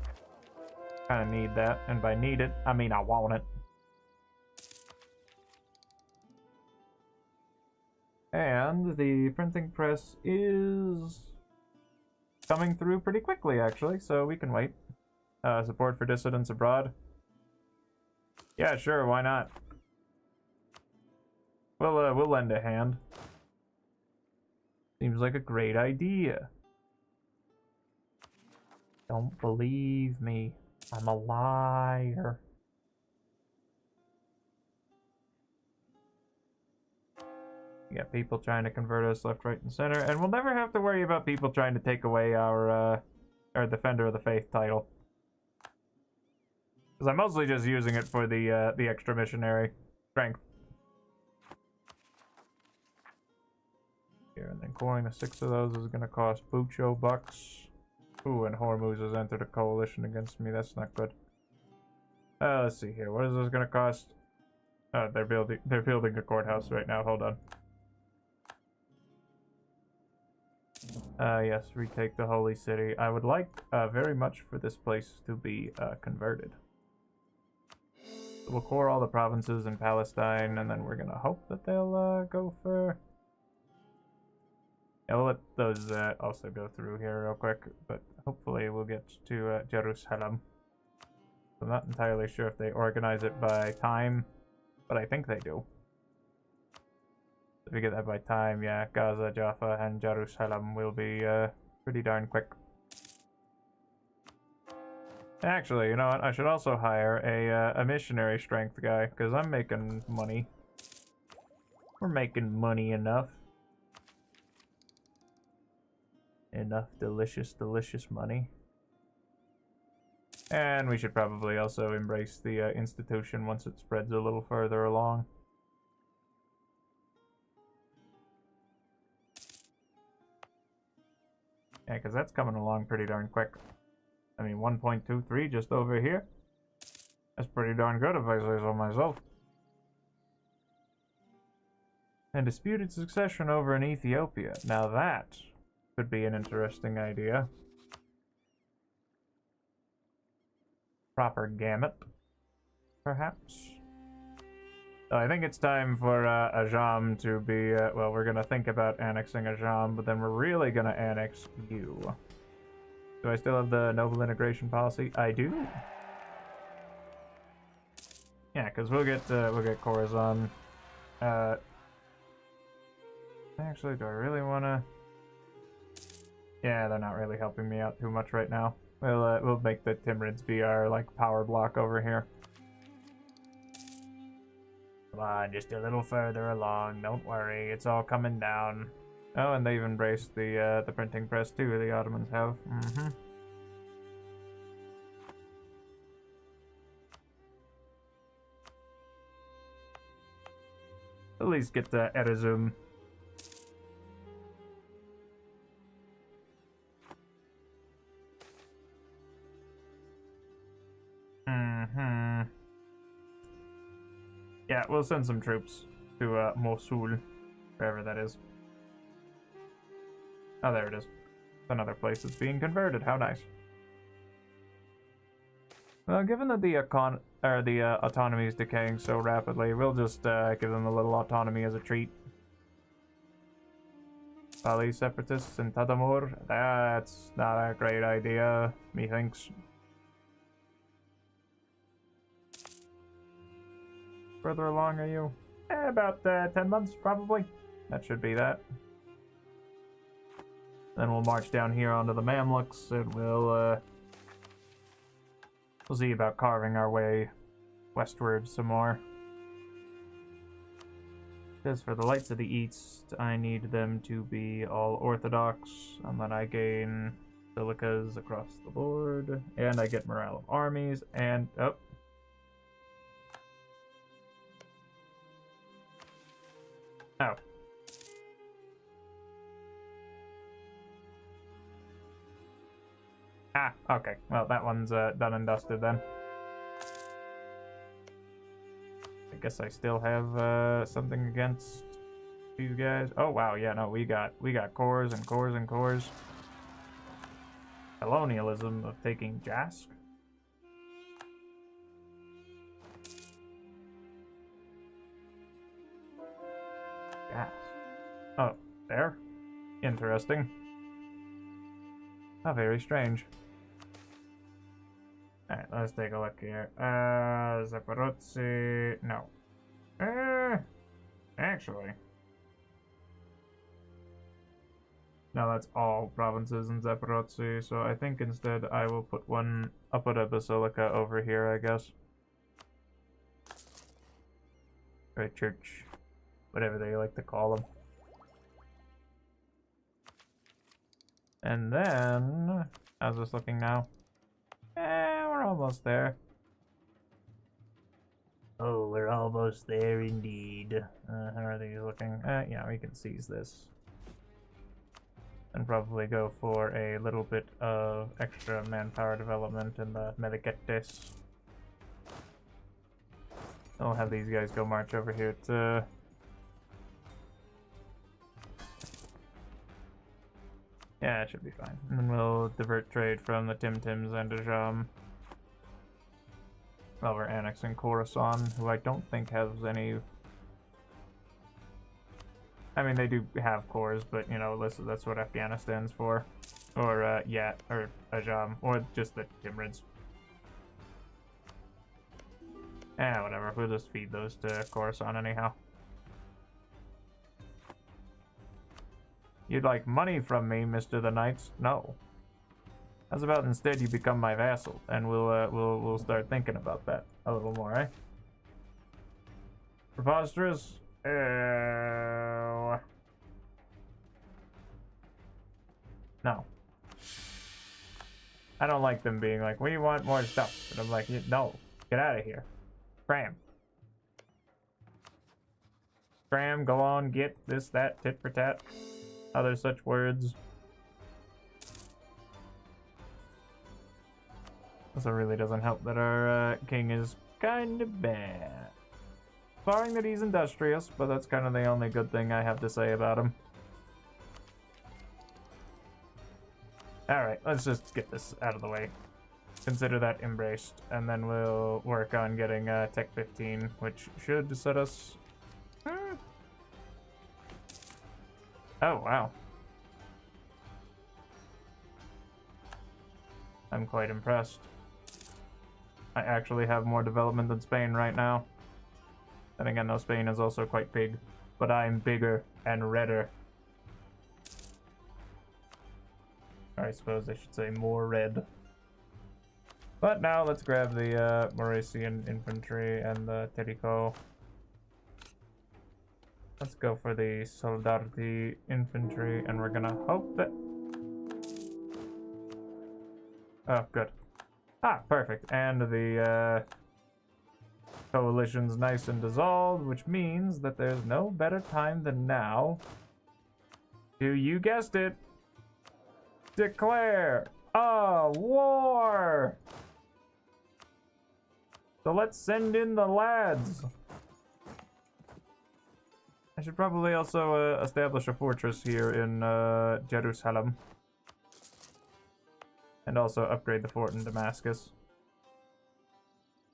Speaker 1: Kind of need that, and by need it, I mean I want it. And the printing press is coming through pretty quickly, actually, so we can wait. Support for dissidents abroad. Yeah, sure, why not? We'll lend a hand. Seems like a great idea. Don't believe me. I'm a liar. We got people trying to convert us left, right, and center, and we'll never have to worry about people trying to take away our Defender of the Faith title. Because I'm mostly just using it for the extra missionary strength. Here, and then coring the 6 of those is going to cost Bucho bucks. Ooh, and Hormuz has entered a coalition against me. That's not good. Let's see here. What is this going to cost? They're building a courthouse right now. Hold on. Yes, retake the holy city. I would like very much for this place to be converted. So we'll core all the provinces in Palestine, and then we're gonna hope that they'll go for... Yeah, we'll let those also go through here real quick, but hopefully we'll get to Jerusalem. I'm not entirely sure if they organize it by time, but I think they do. If we get that by time, yeah, Gaza, Jaffa, and Jerusalem will be pretty darn quick. Actually, you know what? I should also hire a missionary strength guy, because I'm making money. We're making money enough. Enough delicious, delicious money. And we should probably also embrace the institution once it spreads a little further along. Yeah, because that's coming along pretty darn quick. I mean, 1.23 just over here. That's pretty darn good if I say so myself. And disputed succession over in Ethiopia. Now that could be an interesting idea. Proper gamut, perhaps. So I think it's time for Ajam to be, well, we're gonna think about annexing Ajam, but then we're really gonna annex you. Do I still have the noble integration policy? I do. Yeah, because we'll get Khorasan. Actually, do I really wanna? Yeah, they're not really helping me out too much right now. We'll make the Timurids be our like power block over here. Come on, just a little further along. Don't worry, it's all coming down. Oh, and they've embraced the printing press too. The Ottomans have. Mm-hmm. At least get the Erzurum. Mm-hmm. Yeah, we'll send some troops to Mosul, wherever that is. Oh, there it is. Another place that's being converted. How nice. Well, given that the autonomy is decaying so rapidly, we'll just give them a little autonomy as a treat. Bali separatists in Tadamur? That's not a great idea, methinks. Further along are you? About 10 months, probably. That should be that. Then we'll march down here onto the Mamluks, and we'll see about carving our way westward some more. Because for the Lights of the East, I need them to be all Orthodox, and then I gain Silicas across the board, and I get morale of armies, and... oh. Oh. Ah, okay. Well, that one's done and dusted then. I guess I still have something against these guys. Oh wow, yeah, no, we got cores and cores and cores. Colonialism of taking Jask. Gas. Oh, there? Interesting. How very strange. Alright, let's take a look here. Zaporozhye... no. Actually. No, that's all provinces in Zaporozhye, so I think instead I will put I'll put a basilica over here, I guess. Or a church. Whatever they like to call them. And then, how's this looking now? We're almost there. Oh, we're almost there indeed. How are these looking? Yeah, we can seize this. And probably go for a little bit of extra manpower development in the Medicetes. I'll have these guys go march over here to... yeah, it should be fine. And then we'll divert trade from the Timtims and Ajam. Well, we're annexing Khorasan, who I don't think has any... I mean, they do have cores, but, you know, that's what Afghanistan's for. Or, yeah, or Ajam, or just the Timurids. Whatever, we'll just feed those to Khorasan anyhow. You'd like money from me, Mr. the Knights? No. How's about instead you become my vassal, and we'll start thinking about that a little more, eh? Preposterous? No. I don't like them being like, we want more stuff. But I'm like, no, get out of here. Cram. Cram, go on, get this, that, tit for tat. Other such words. Also really doesn't help that our king is kind of bad. Barring that he's industrious, but that's kind of the only good thing I have to say about him. Alright, let's just get this out of the way. Consider that embraced, and then we'll work on getting Tech 15, which should set us... Oh, wow. I'm quite impressed. I actually have more development than Spain right now. Then again, though, Spain is also quite big, but I'm bigger and redder. Or I suppose I should say more red. But now let's grab the Mauritian infantry and the Terrico. Let's go for the Solidarity infantry, and we're gonna hope that... Oh, good. Ah, perfect. And the coalition's nice and dissolved, which means that there's no better time than now to, you guessed it, declare a war! So let's send in the lads. I should probably also establish a fortress here in Jerusalem. And also upgrade the fort in Damascus.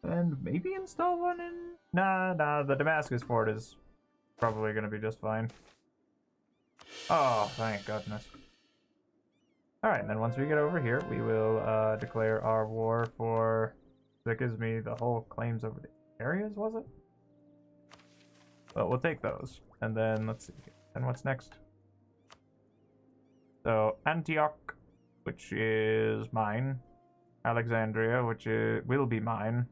Speaker 1: And maybe install one in... Nah, the Damascus fort is probably going to be just fine. Oh, thank goodness. Alright, and then once we get over here, we will declare our war for... That gives me the whole claims over the areas, was it? Well, we'll take those. And then, let's see. And what's next? So, Antioch, which is mine. Alexandria, which will be mine.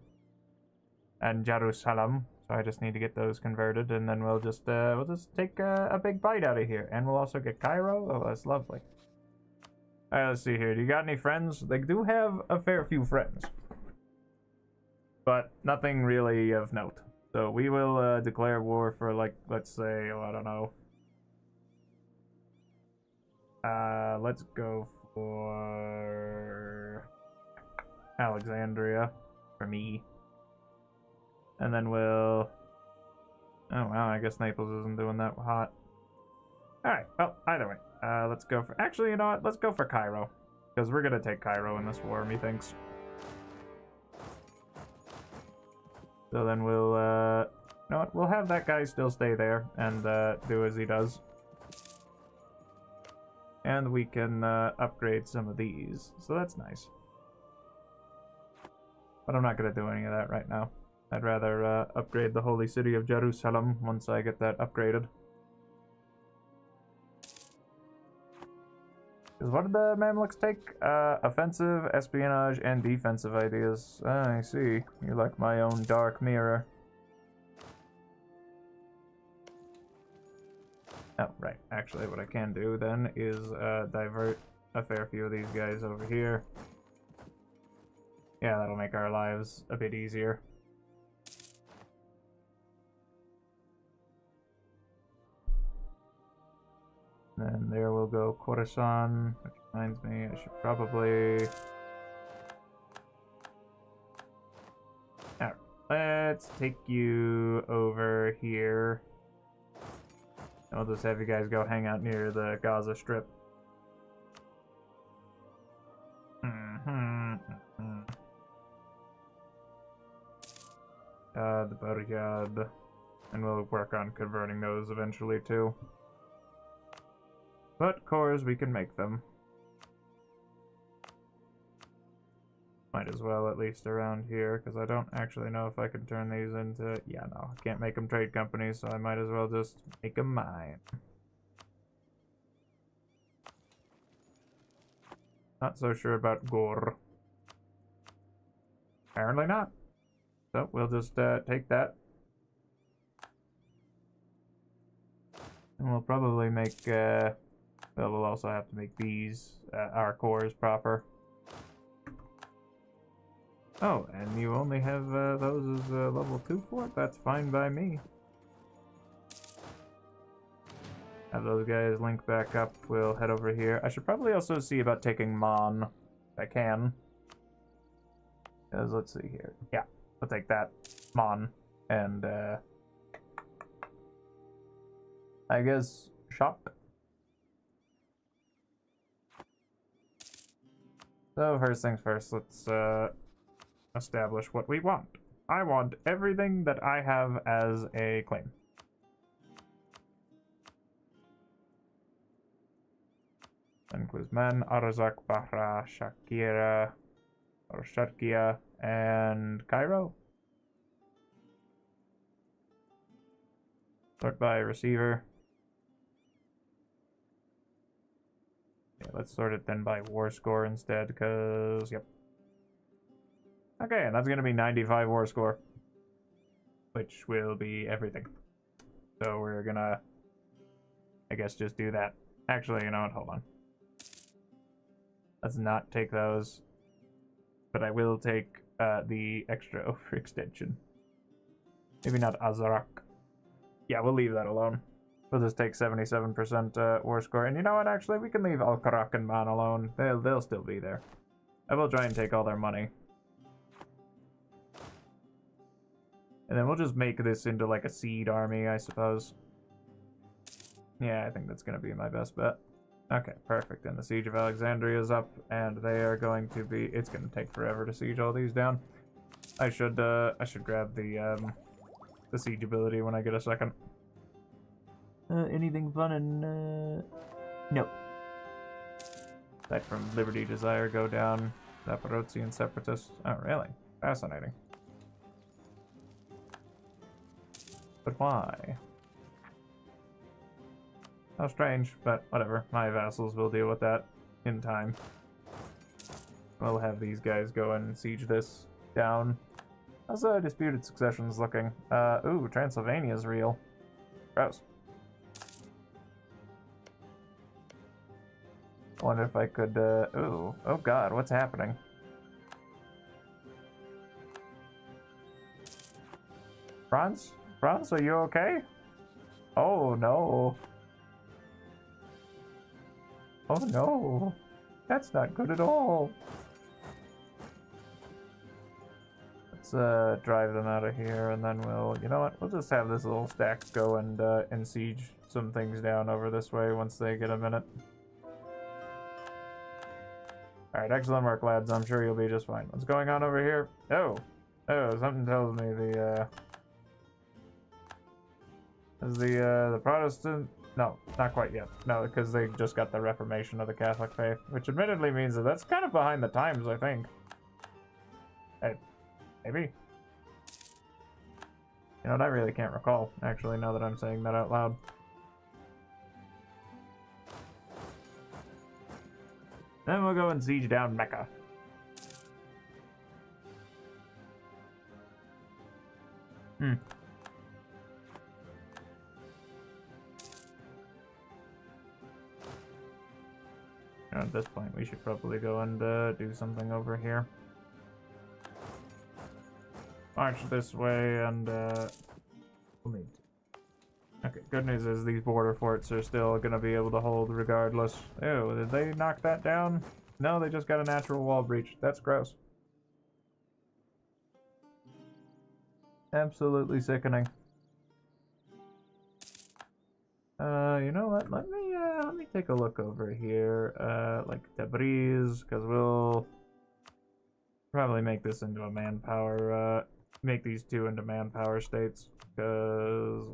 Speaker 1: And Jerusalem. So I just need to get those converted, and then we'll just take a big bite out of here. And we'll also get Cairo. Oh, that's lovely. Alright, let's see here. Do you got any friends? They do have a fair few friends. But nothing really of note. So we will declare war for, like, let's say, oh, I don't know. Let's go for Alexandria for me. And then we'll... Oh, wow, I guess Naples isn't doing that hot. Alright, well, either way. Let's go for... Actually, you know what? Let's go for Cairo. Because we're gonna take Cairo in this war, methinks. So then we'll, you know what? We'll have that guy still stay there and do as he does. And we can upgrade some of these. So that's nice. But I'm not going to do any of that right now. I'd rather upgrade the holy city of Jerusalem once I get that upgraded. Because what did the Mamluks take? Offensive, espionage, and defensive ideas. I see. You're like my own dark mirror. Oh, right. Actually, what I can do then is divert a fair few of these guys over here. Yeah, that'll make our lives a bit easier. Then there will go Khorasan, which reminds me I should probably... Alright, let's take you over here. I'll just have you guys go hang out near the Gaza Strip. the Baryad, and we'll work on converting those eventually too. But cores, we can make them. Might as well, at least around here, because I don't actually know if I can turn these into... Yeah, no, I can't make them trade companies, so I might as well just make them mine. Not so sure about Gore. Apparently not. So we'll just take that. And we'll probably make... well, we'll also have to make these, our cores proper. Oh, and you only have those as level 2 for it? That's fine by me. Have those guys link back up. We'll head over here. I should probably also see about taking Mon, if I can. Because let's see here. Yeah, I'll take that. Mon. And, I guess, shop. So, first things first, let's, establish what we want. I want everything that I have as a claim. That includes Men, Arazak, Bahra, Shakira, or Sharkia, and Cairo. Sort by receiver. Yeah, let's sort it then by war score instead, because, yep. Okay, and that's going to be 95 war score, which will be everything. So we're going to, I guess, just do that. Actually, you know what? Hold on. Let's not take those, but I will take the extra overextension. Maybe not Azarak. Yeah, we'll leave that alone. We'll just take 77% war score. And you know what? Actually, we can leave Al-Karak and Man alone. They'll still be there. I will try and take all their money. And then we'll just make this into like a seed army, I suppose. Yeah, I think that's going to be my best bet. Okay, perfect. And the Siege of Alexandria is up, and they are going to be... It's going to take forever to siege all these down. I should grab the siege ability when I get a second. Anything fun in... No. Aside from Liberty, Desire go down. Zaporozhye and Separatists. Oh, really? Fascinating. But why? How strange, but whatever. My vassals will deal with that in time. We'll have these guys go and siege this down. How's Disputed Successions looking? Ooh, Transylvania's real. Gross. I wonder if I could, ooh. Oh god, what's happening? Franz? Franz, are you okay? Oh no. Oh no. That's not good at all. Let's drive them out of here, and then we'll, you know what? We'll just have this little stack go and siege some things down over this way once they get a minute. Alright, excellent work, lads. I'm sure you'll be just fine. What's going on over here? Oh, something tells me the Protestant... No, not quite yet. No, because they just got the Reformation of the Catholic faith, which admittedly means that that's kind of behind the times, I think. Hey, maybe. You know what, I really can't recall, actually, now that I'm saying that out loud. Then we'll go and siege down Mecca. At this point, we should probably go and do something over here. March this way, and we'll need. Okay, good news is these border forts are still gonna be able to hold regardless. Ew, did they knock that down? No, they just got a natural wall breach. That's gross. Absolutely sickening. You know what? Let me take a look over here. Like Tabriz, because we'll probably make this into a manpower make these two into manpower states, because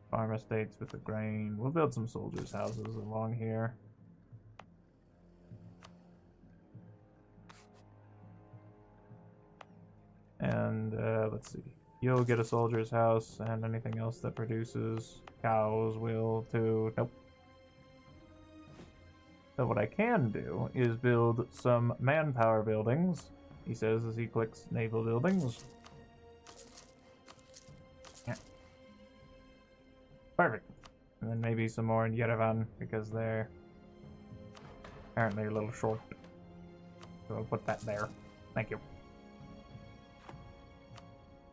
Speaker 1: farm estates with the grain. We'll build some soldiers' houses along here. And let's see. You'll get a soldier's house, and anything else that produces cows will too. Nope. So what I can do is build some manpower buildings, he says as he clicks naval buildings. Yeah. Perfect. And then maybe some more in Yerevan, because they're apparently a little short. So I'll put that there. Thank you.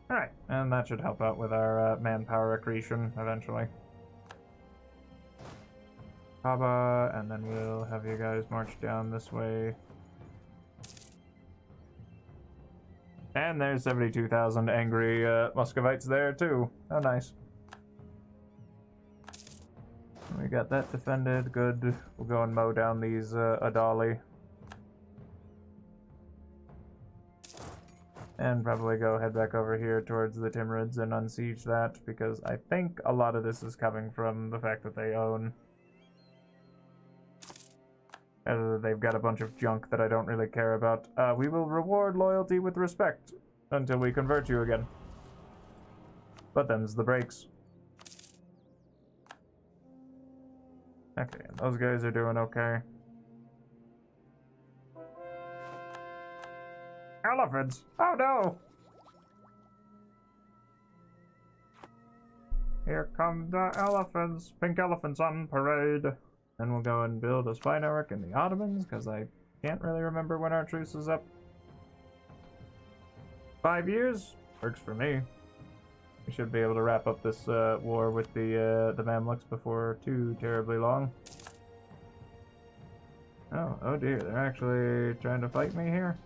Speaker 1: Alright, and that should help out with our manpower accretion eventually. Kaba, and then we'll have you guys march down this way. And there's 72,000 angry Muscovites there too. Oh, nice. We got that defended. Good. We'll go and mow down these Adali. And probably go head back over here towards the Timurids and unsiege that, because I think a lot of this is coming from the fact that they own. They've got a bunch of junk that I don't really care about. We will reward loyalty with respect until we convert you again. But them's the breaks. Okay, those guys are doing okay. Elephants! Oh no! Here come the elephants. Pink elephants on parade. Then we'll go and build a spy network in the Ottomans, because I can't really remember when our truce is up. 5 years? Works for me. We should be able to wrap up this war with the Mamluks before too terribly long. Oh dear, they're actually trying to fight me here?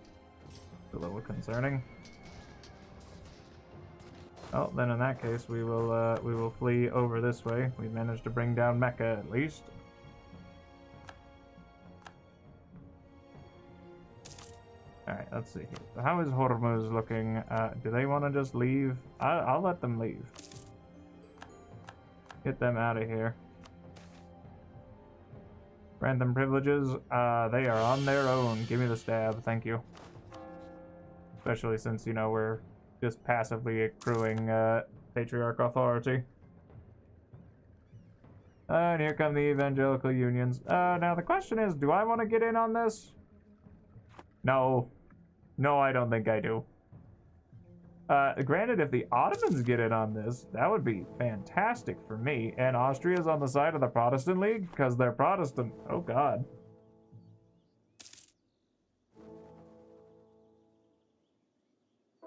Speaker 1: A little concerning. Oh, then in that case, we will flee over this way. We managed to bring down Mecca at least. All right, let's see here. So how is Hormuz looking? Do they want to just leave? I'll let them leave. Get them out of here. Random privileges. They are on their own. Give me the stab. Thank you. Especially since, you know, we're just passively accruing patriarch authority. And here come the evangelical unions. Now the question is, do I want to get in on this? No. No, I don't think I do. Granted, if the Ottomans get in on this, that would be fantastic for me. And Austria's on the side of the Protestant League, because they're Protestant. Oh, God.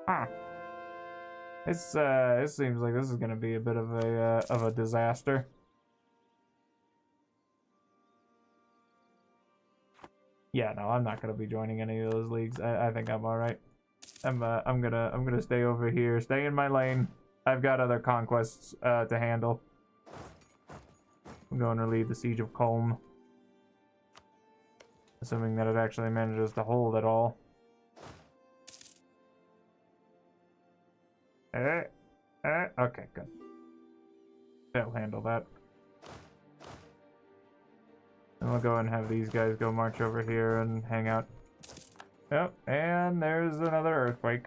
Speaker 1: Huh. This seems like this is going to be a bit of a disaster. Yeah, no, I'm not going to be joining any of those leagues. I think I'm all right. I'm gonna stay over here, stay in my lane. I've got other conquests to handle. I'm going to relieve the siege of Culm, assuming that it actually manages to hold at all. Okay, good. They'll handle that. And we'll go and have these guys go march over here and hang out. Yep, and there's another earthquake.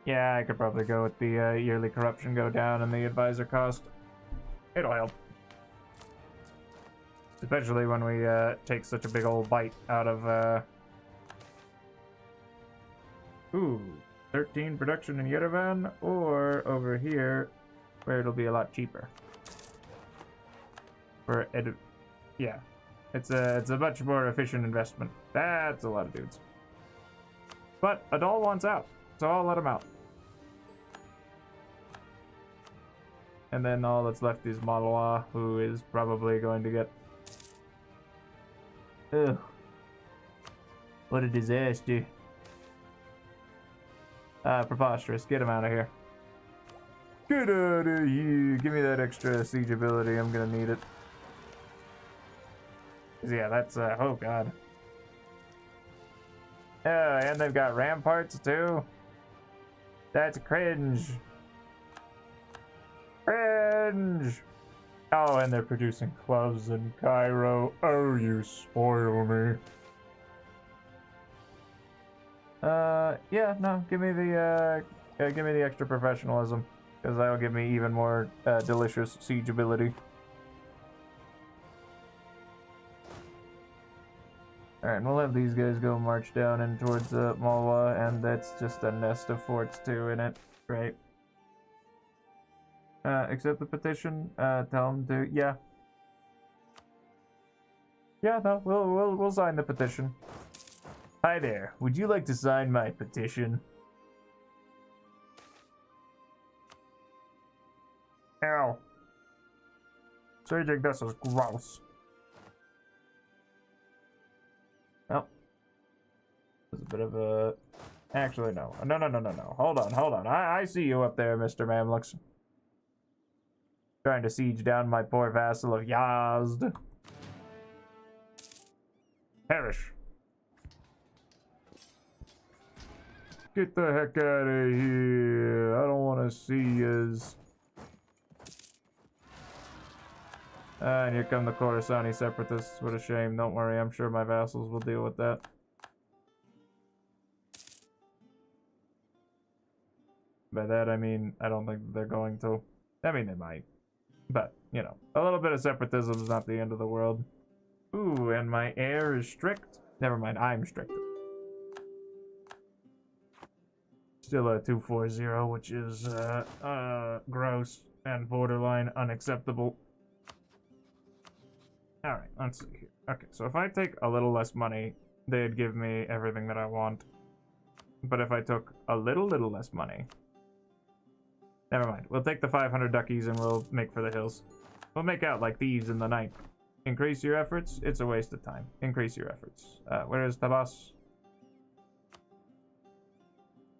Speaker 1: Yeah, I could probably go with the yearly corruption go down and the advisor cost. It'll help. Especially when we take such a big old bite out of... Ooh, 13 production in Yerevan, or over here, where it'll be a lot cheaper. Yeah, it's a much more efficient investment. That's a lot of dudes. But Adal wants out, so I'll let him out. And then all that's left is Maloa, who is probably going to get... Ugh. What a disaster. Preposterous. Get him out of here. Get out of here. Give me that extra siege ability. I'm gonna need it. Yeah, that's, oh god. And they've got ramparts too. That's cringe. Cringe. Oh, and they're producing clubs in Cairo. Oh, you spoil me. Yeah, no, give me the extra professionalism, because that'll give me even more delicious siege ability. Alright, and we'll have these guys go march down in towards Malwa, and that's just a nest of forts too in it. Great. Accept the petition. Tell them to, yeah. Yeah, no, we'll sign the petition. Hi there. Would you like to sign my petition? Ow. Sieging this is gross. Oh. There's a bit of a... Actually, no. No. Hold on. I see you up there, Mr. Mamluks. Trying to siege down my poor vassal of Yazd. Perish. Get the heck out of here. I don't want to see yous. And here come the Khorassani separatists. What a shame. Don't worry, I'm sure my vassals will deal with that. By that I mean, I don't think they're going to. I mean, they might. But, you know, a little bit of separatism is not the end of the world. Ooh, and my heir is strict. Never mind, I'm strict. Still a 240, which is gross and borderline unacceptable. Alright, let's see here. Okay, so if I take a little less money, they'd give me everything that I want. But if I took a little less money... Never mind, we'll take the 500 duckies and we'll make for the hills. We'll make out like thieves in the night. Increase your efforts? It's a waste of time. Increase your efforts. Where is Tabas?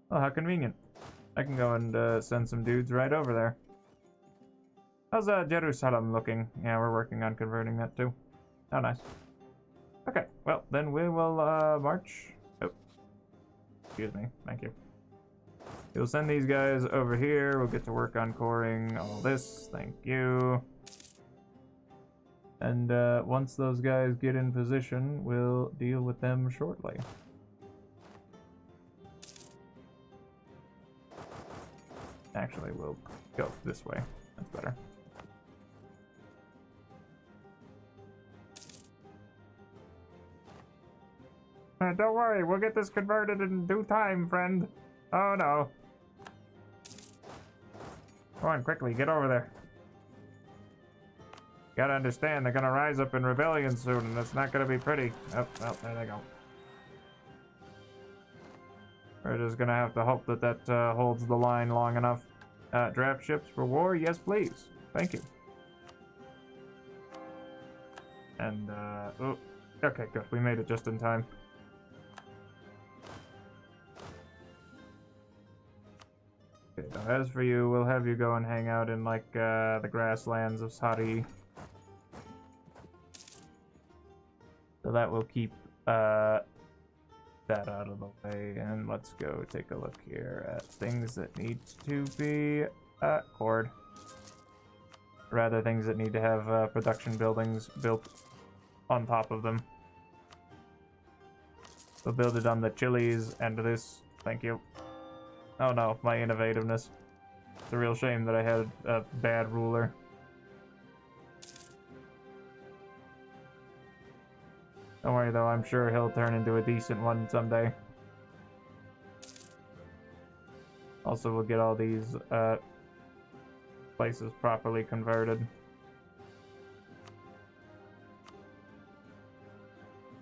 Speaker 1: Oh, how convenient. I can go and send some dudes right over there. How's Jerusalem looking? Yeah, we're working on converting that too. Oh, nice. Okay, well, then we will march. Oh, excuse me. Thank you. We'll send these guys over here. We'll get to work on coring all this. Thank you. And once those guys get in position, we'll deal with them shortly. Actually, we'll go this way. That's better. Don't worry, we'll get this converted in due time, friend. Oh no. Come on, quickly, get over there. Gotta understand, they're gonna rise up in rebellion soon, and it's not gonna be pretty. Oh, well, there they go. We're just gonna have to hope that that holds the line long enough. Draft ships for war? Yes, please. Thank you. And, oh, okay, good. We made it just in time. Okay, now as for you, we'll have you go and hang out in, like, the grasslands of Sari. So that will keep, that out of the way. And let's go take a look here at things that need to be, cored. Rather, things that need to have, production buildings built on top of them. We'll build it on the chilies and this. Thank you. Oh no, my innovativeness. It's a real shame that I had a bad ruler. Don't worry though, I'm sure he'll turn into a decent one someday. Also, we'll get all these places properly converted.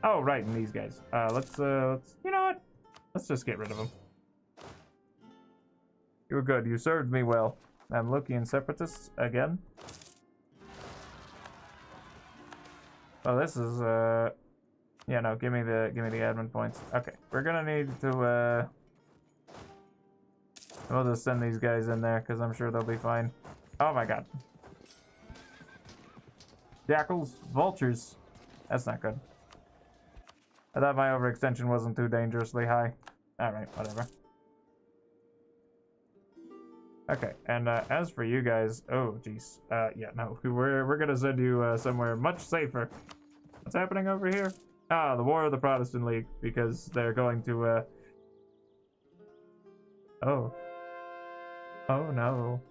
Speaker 1: Oh, right, and these guys. Let's, you know what? Let's just get rid of them. You were good. You served me well. Mamlukian separatists again. Oh, this is yeah, no, give me the admin points. Okay, we're gonna need to We'll just send these guys in there, because I'm sure they'll be fine. Oh my god. Jackals, vultures. That's not good. I thought my overextension wasn't too dangerously high. Alright, whatever. Okay, and as for you guys, oh jeez, yeah, no, we're gonna send you somewhere much safer. What's happening over here? Ah, the War of the Protestant League, because they're going to oh no.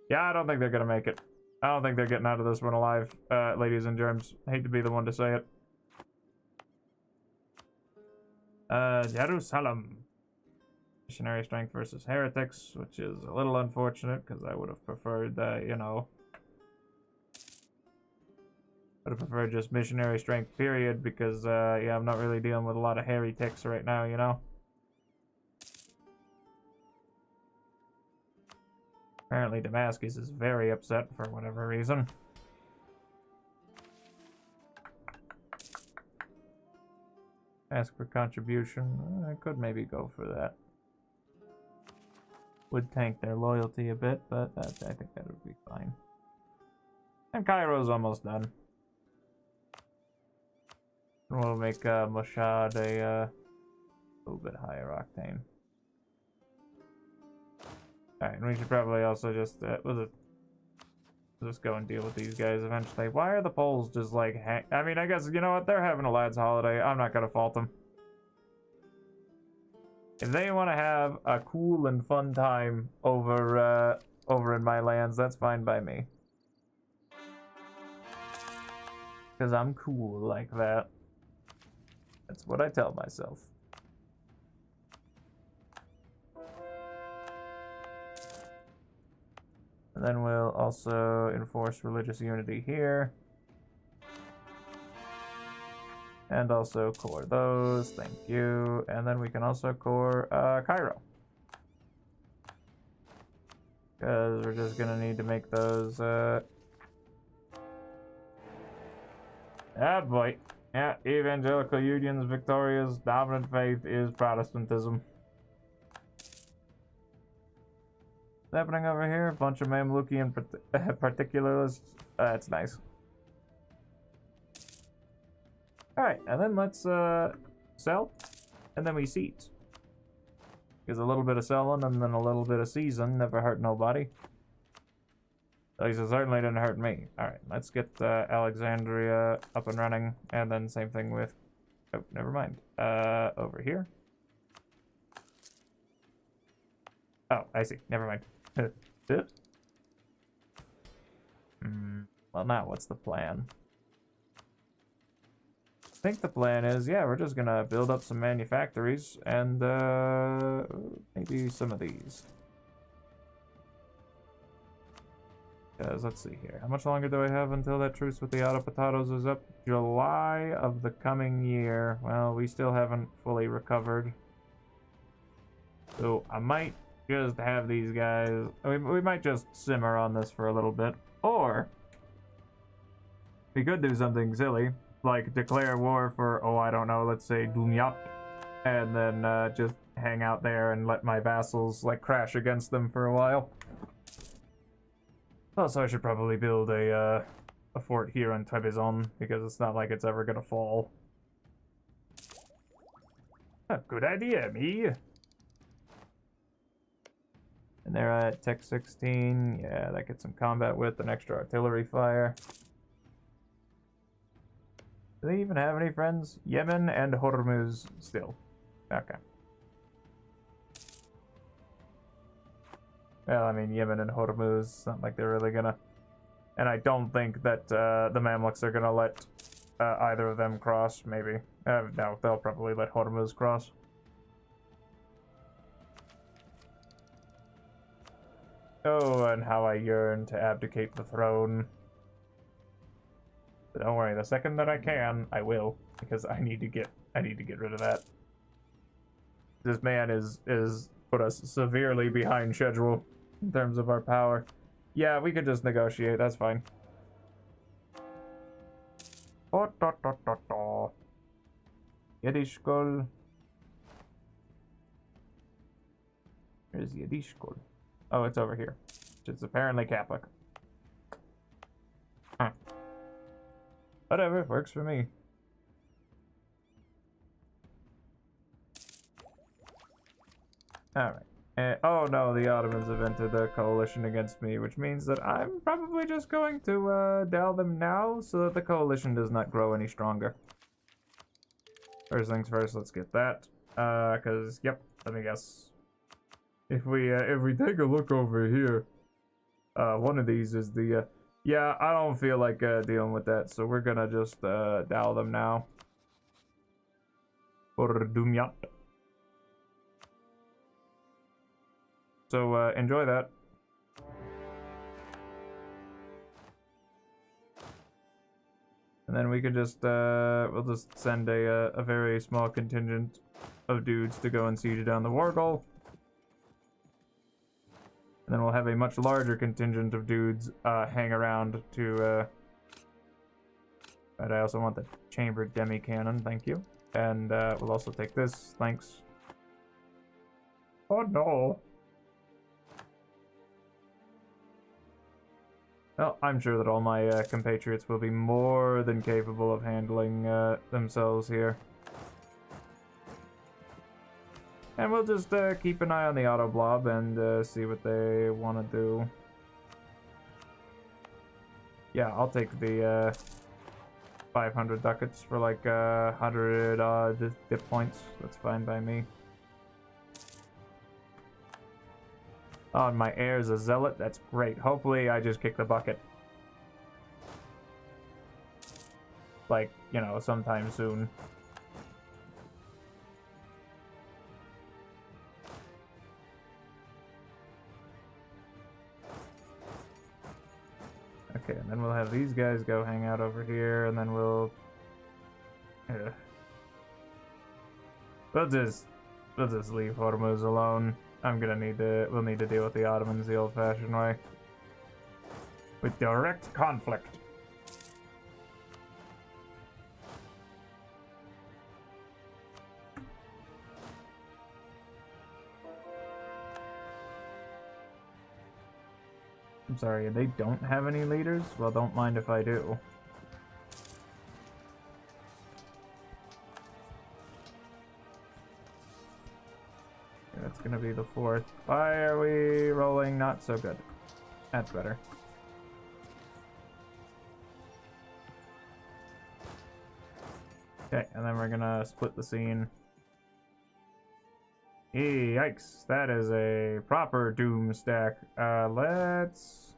Speaker 1: Yeah, I don't think they're gonna make it. I don't think they're getting out of this one alive, ladies and germs. I hate to be the one to say it. Jerusalem. Missionary strength versus heretics, which is a little unfortunate because I would have preferred, you know, would have preferred just missionary strength, period, because, yeah, I'm not really dealing with a lot of heretics right now, you know. Apparently Damascus is very upset for whatever reason. Ask for contribution. I could maybe go for that. Would tank their loyalty a bit, but I think that would be fine. And Cairo's almost done. And we'll make Mashhad a little bit higher octane. Alright, and we should probably also just just go and deal with these guys eventually. Why are the Poles just like I mean, I guess, you know what, they're having a lad's holiday. I'm not gonna fault them. If they want to have a cool and fun time over in my lands, that's fine by me. Because I'm cool like that. That's what I tell myself. And then we'll also enforce religious unity here. And also core those, thank you. And then we can also core Cairo. Because we're just gonna need to make those, ah boy. Yeah, evangelical union's victorious dominant faith is Protestantism. What's happening over here? A bunch of Mamlukian particularists. That's nice. Alright, and then let's sell, and then we siege. Because a little bit of selling and then a little bit of season never hurt nobody. At least it certainly didn't hurt me. Alright, let's get Alexandria up and running, and then same thing with... Oh, never mind. Over here. Oh, I see. Never mind. Well, now what's the plan? I think the plan is, yeah, we're just gonna build up some manufactories and maybe some of these. Because let's see here. How much longer do I have until that truce with the auto potatoes is up? July of the coming year. Well, we still haven't fully recovered. So I might just have these guys... we might just simmer on this for a little bit. Or we could do something silly. Like declare war for, oh, I don't know, let's say Dumyat, and then just hang out there and let my vassals like crash against them for a while. Also, I should probably build a fort here on Trebizond because it's not like it's ever gonna fall. Good idea, me. And they're at Tech 16. Yeah, that gets some combat width and extra artillery fire. Do they even have any friends? Yemen and Hormuz still. Okay. Well, I mean, Yemen and Hormuz, it's not like they're really gonna... And I don't think that the Mamluks are gonna let either of them cross, maybe. No, they'll probably let Hormuz cross. Oh, and how I yearn to abdicate the throne. But don't worry, the second that I can, I will, because I need to get rid of that. This man is put us severely behind schedule in terms of our power. Yeah, we could just negotiate, that's fine. Yiddish skull. Where's Yiddish-Kol? Oh, it's over here. Which is apparently Catholic. Huh. Whatever, works for me. Alright. Oh no, the Ottomans have entered the coalition against me, which means that I'm probably just going to dowl them now so that the coalition does not grow any stronger. First things first, let's get that. Cause yep, let me guess. If we take a look over here, one of these is the yeah, I don't feel like dealing with that, so we're gonna just dowl them now. Dumyat. So enjoy that. And then we could just we'll just send a very small contingent of dudes to go and siege down the war goal. And then we'll have a much larger contingent of dudes hang around to but I also want the chambered demi cannon, thank you. And we'll also take this, thanks. Oh no. Well, I'm sure that all my compatriots will be more than capable of handling themselves here. And we'll just keep an eye on the auto blob and see what they want to do. Yeah, I'll take the 500 ducats for like 100 odd dip points. That's fine by me. Oh, and my heir's a zealot. That's great. Hopefully I just kick the bucket. Like, you know, sometime soon. Okay, and then we'll have these guys go hang out over here, and then we'll just leave Hormuz alone. We'll need to deal with the Ottomans the old-fashioned way. With direct conflict. I'm sorry, they don't have any leaders? Well, don't mind if I do. That's gonna be the 4th. Why are we rolling not so good? That's better. Okay, and then we're gonna split the scene. Yikes, that is a proper doom stack. Let's...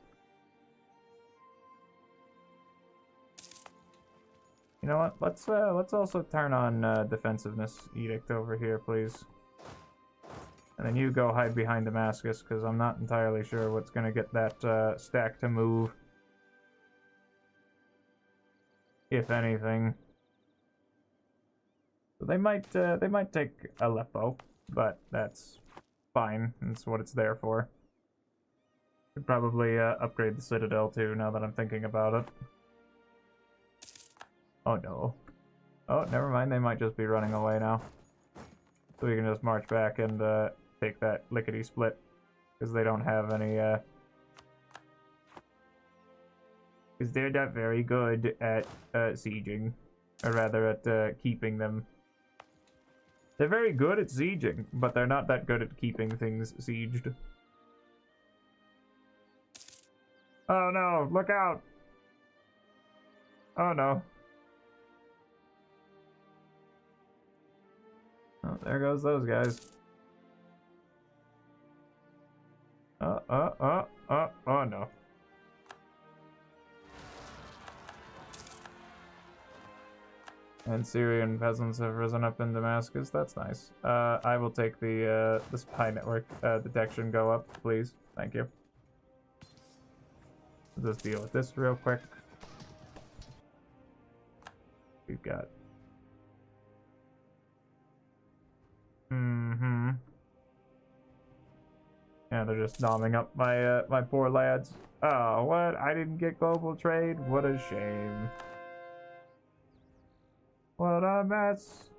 Speaker 1: You know what? Let's also turn on defensiveness edict over here, please. And then you go hide behind Damascus, because I'm not entirely sure what's going to get that stack to move. If anything. So they might take Aleppo, but that's fine. That's what it's there for. Could probably upgrade the Citadel too, now that I'm thinking about it. Oh no. Oh, never mind, they might just be running away now. So we can just march back and take that lickety-split, because they don't have any, because they're not very good at sieging, or rather at keeping them. They're very good at sieging, but they're not that good at keeping things sieged. Oh no, look out! Oh no. Oh, there goes those guys. Oh no. And Syrian peasants have risen up in Damascus. That's nice. I will take the spy network detection go up, please. Thank you. Let's just deal with this real quick. We've got... Yeah, they're just nomming up my my poor lads. Oh, what? I didn't get global trade? What a shame. What a mess.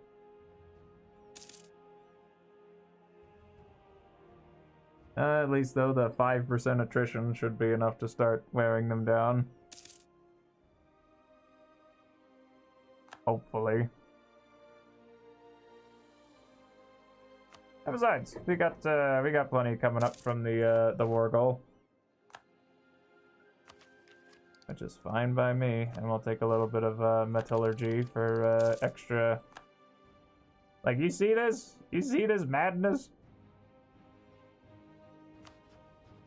Speaker 1: At least though, the 5% attrition should be enough to start wearing them down. Hopefully. And besides, we got plenty coming up from the war goal, which is fine by me. And we'll take a little bit of metallurgy for extra. Like, you see this? You see this madness?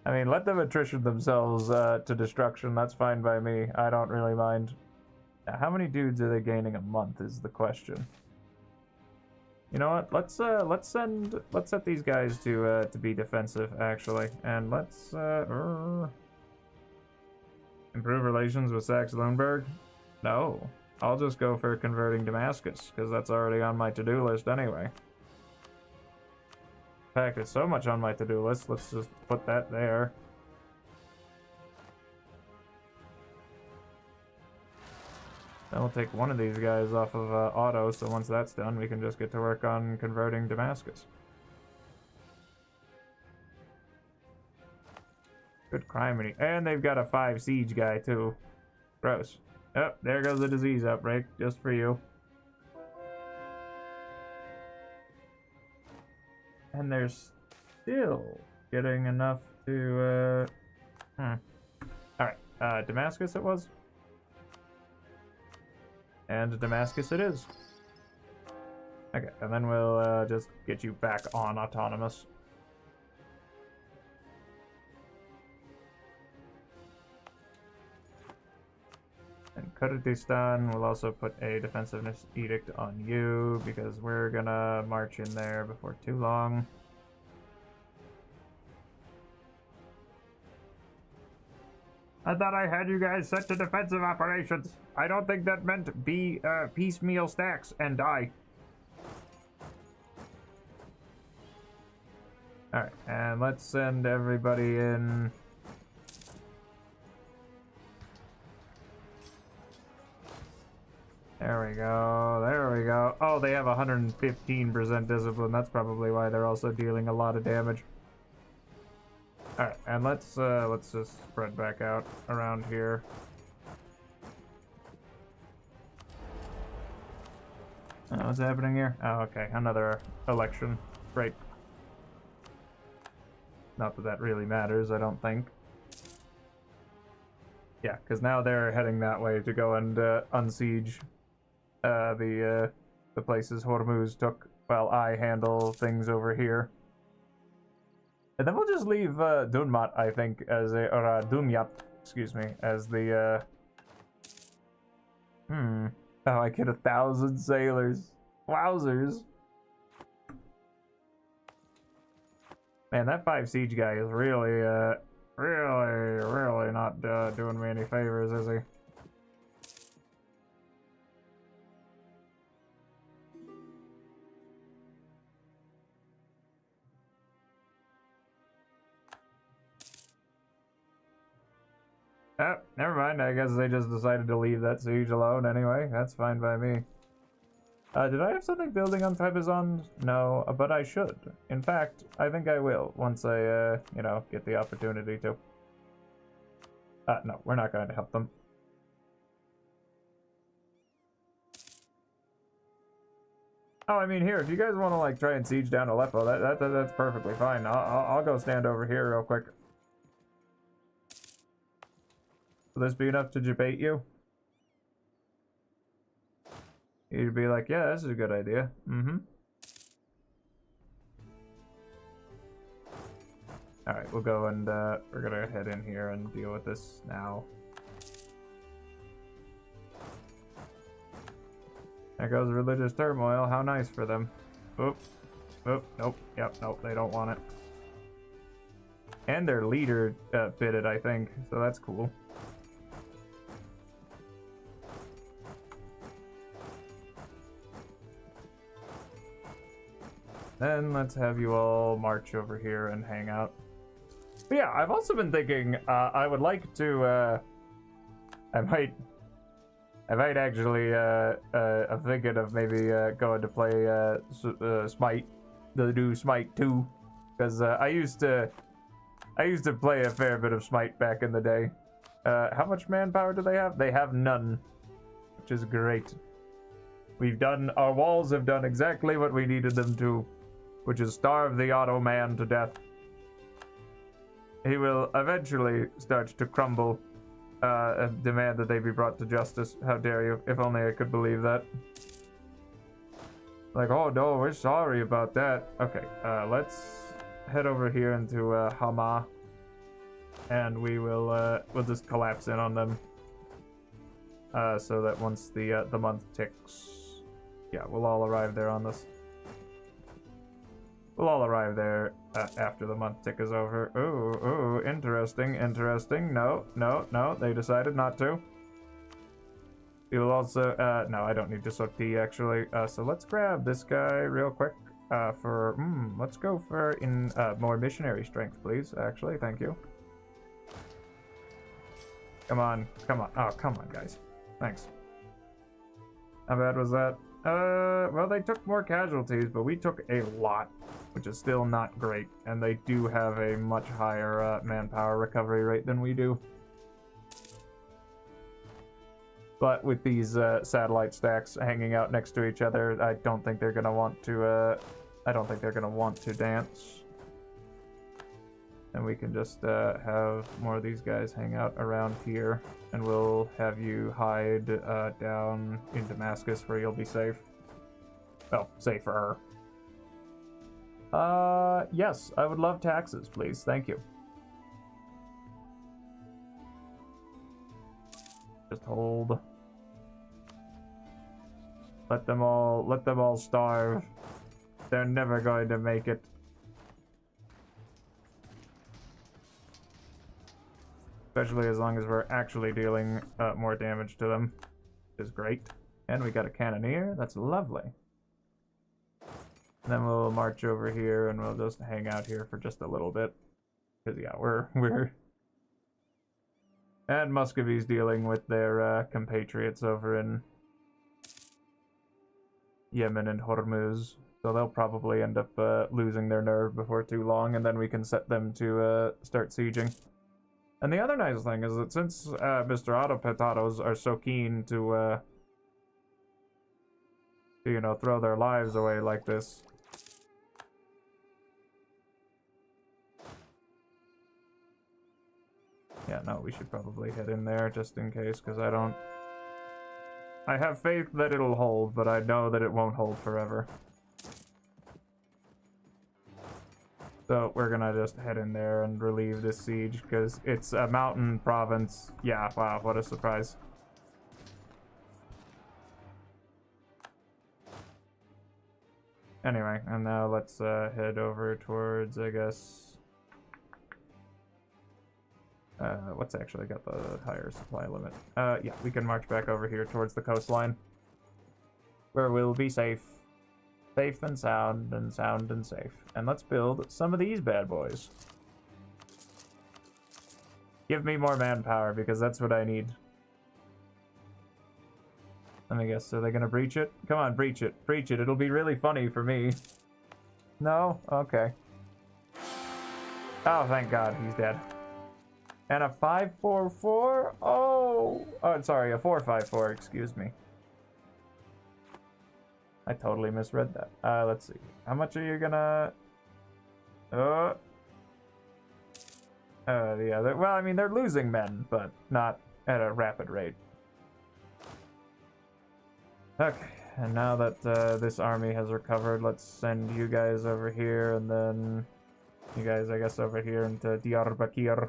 Speaker 1: I mean, let them attrition themselves to destruction. That's fine by me. I don't really mind. Now, how many dudes are they gaining a month is the question. You know what? Let's set these guys to be defensive actually, and let's improve relations with Saxe-Lauenburg. No, I'll just go for converting Damascus because that's already on my to-do list anyway. In fact, it's so much on my to-do list, let's just put that there. Then we'll take one of these guys off of Otto, so once that's done, we can just get to work on converting Damascus. Good crime. And they've got a 5 siege guy, too. Gross. Oh, there goes the disease outbreak, just for you. And they're still getting enough to, Alright, Damascus it was? And Damascus it is. Okay, and then we'll just get you back on autonomous. And Kurdistan will also put a defensiveness edict on you because we're gonna march in there before too long. I thought I had you guys set to defensive operations. I don't think that meant be piecemeal stacks and die. Alright, and let's send everybody in. There we go, there we go. Oh, they have 115% discipline. That's probably why they're also dealing a lot of damage. Alright, and let's just spread back out around here. What's happening here? Oh, okay, another election. Great. Not that that really matters, I don't think. Yeah, because now they're heading that way to go and unsiege the places Hormuz took while I handle things over here. And then we'll just leave Dunmat, I think, as a, or Dumyat, excuse me, as the, Oh, I get 1,000 sailors. Wowzers. Man, that 5 siege guy is really, really not doing me any favors, is he? Oh, never mind. I guess they just decided to leave that siege alone anyway. That's fine by me. Did I have something building on Trebizond? No, but I should. In fact, I think I will once I, you know, get the opportunity to. No, we're not going to help them. Oh, I mean, here, if you guys want to, like, try and siege down Aleppo, that's perfectly fine. I'll go stand over here real quick. Will this be enough to debate you? You'd be like, yeah, this is a good idea. Alright, we'll go and, we're gonna head in here and deal with this now. There goes religious turmoil. How nice for them. Oop. Oop. Nope. Yep. Nope. They don't want it. And their leader bid it, I think. So that's cool. Then let's have you all march over here and hang out. But yeah, I've also been thinking I would like to I might actually I'm thinking of maybe going to play Smite, the new Smite 2, because I used to I used to play a fair bit of Smite back in the day. How much manpower do they have? They have none, which is great. Our walls have done exactly what we needed them to, which is starve the Ottoman to death. He will eventually start to crumble and demand that they be brought to justice. How dare you? If only I could believe that. Like, oh no, we're sorry about that. Okay, let's head over here into Hama, and we'll just collapse in on them, so that once the month ticks, yeah, we'll all arrive there on this. We'll all arrive there after the month tick is over. Ooh, interesting. No, they decided not to. We will also, no, I don't need to soak tea, actually. So let's grab this guy real quick let's go for more missionary strength, please, actually. Thank you. Come on. Oh, come on, guys. Thanks. How bad was that? Well, they took more casualties, but we took a lot, which is still not great. And they do have a much higher manpower recovery rate than we do. But with these satellite stacks hanging out next to each other, I don't think they're gonna want to. I don't think they're gonna want to dance. And we can just have more of these guys hang out around here, and we'll have you hide down in Damascus where you'll be safe. Well, safer. Yes, I would love taxes, please. Thank you. Just hold. Let them all starve. They're never going to make it. Especially as long as we're actually dealing more damage to them, which is great. And we got a cannoneer. That's lovely. And then we'll march over here and we'll just hang out here for just a little bit. Because yeah, we're and Muscovy's dealing with their compatriots over in Yemen and Hormuz, so they'll probably end up losing their nerve before too long, and then we can set them to start sieging. And the other nice thing is that since Mr. Autopotatos are so keen to you know, throw their lives away like this, yeah, no, we should probably head in there just in case, because I have faith that it'll hold, but I know that it won't hold forever. So we're gonna just head in there and relieve this siege, because it's a mountain province. Yeah, wow, what a surprise. Anyway, and now let's head over towards, I guess... what's actually got the higher supply limit? Yeah, we can march back over here towards the coastline, where we'll be safe. Safe and sound and sound and safe. And let's build some of these bad boys. Give me more manpower, because that's what I need. Let me guess, are they gonna breach it? Come on, breach it. Breach it. It'll be really funny for me. No? Okay. Oh, thank God, he's dead. And a 544? Oh, sorry, a 454, excuse me. I totally misread that. Let's see. How much are you gonna... yeah, well, I mean, they're losing men, but not at a rapid rate. Okay, and now that this army has recovered, let's send you guys over here, and then you guys, I guess, over here into Diyarbakir.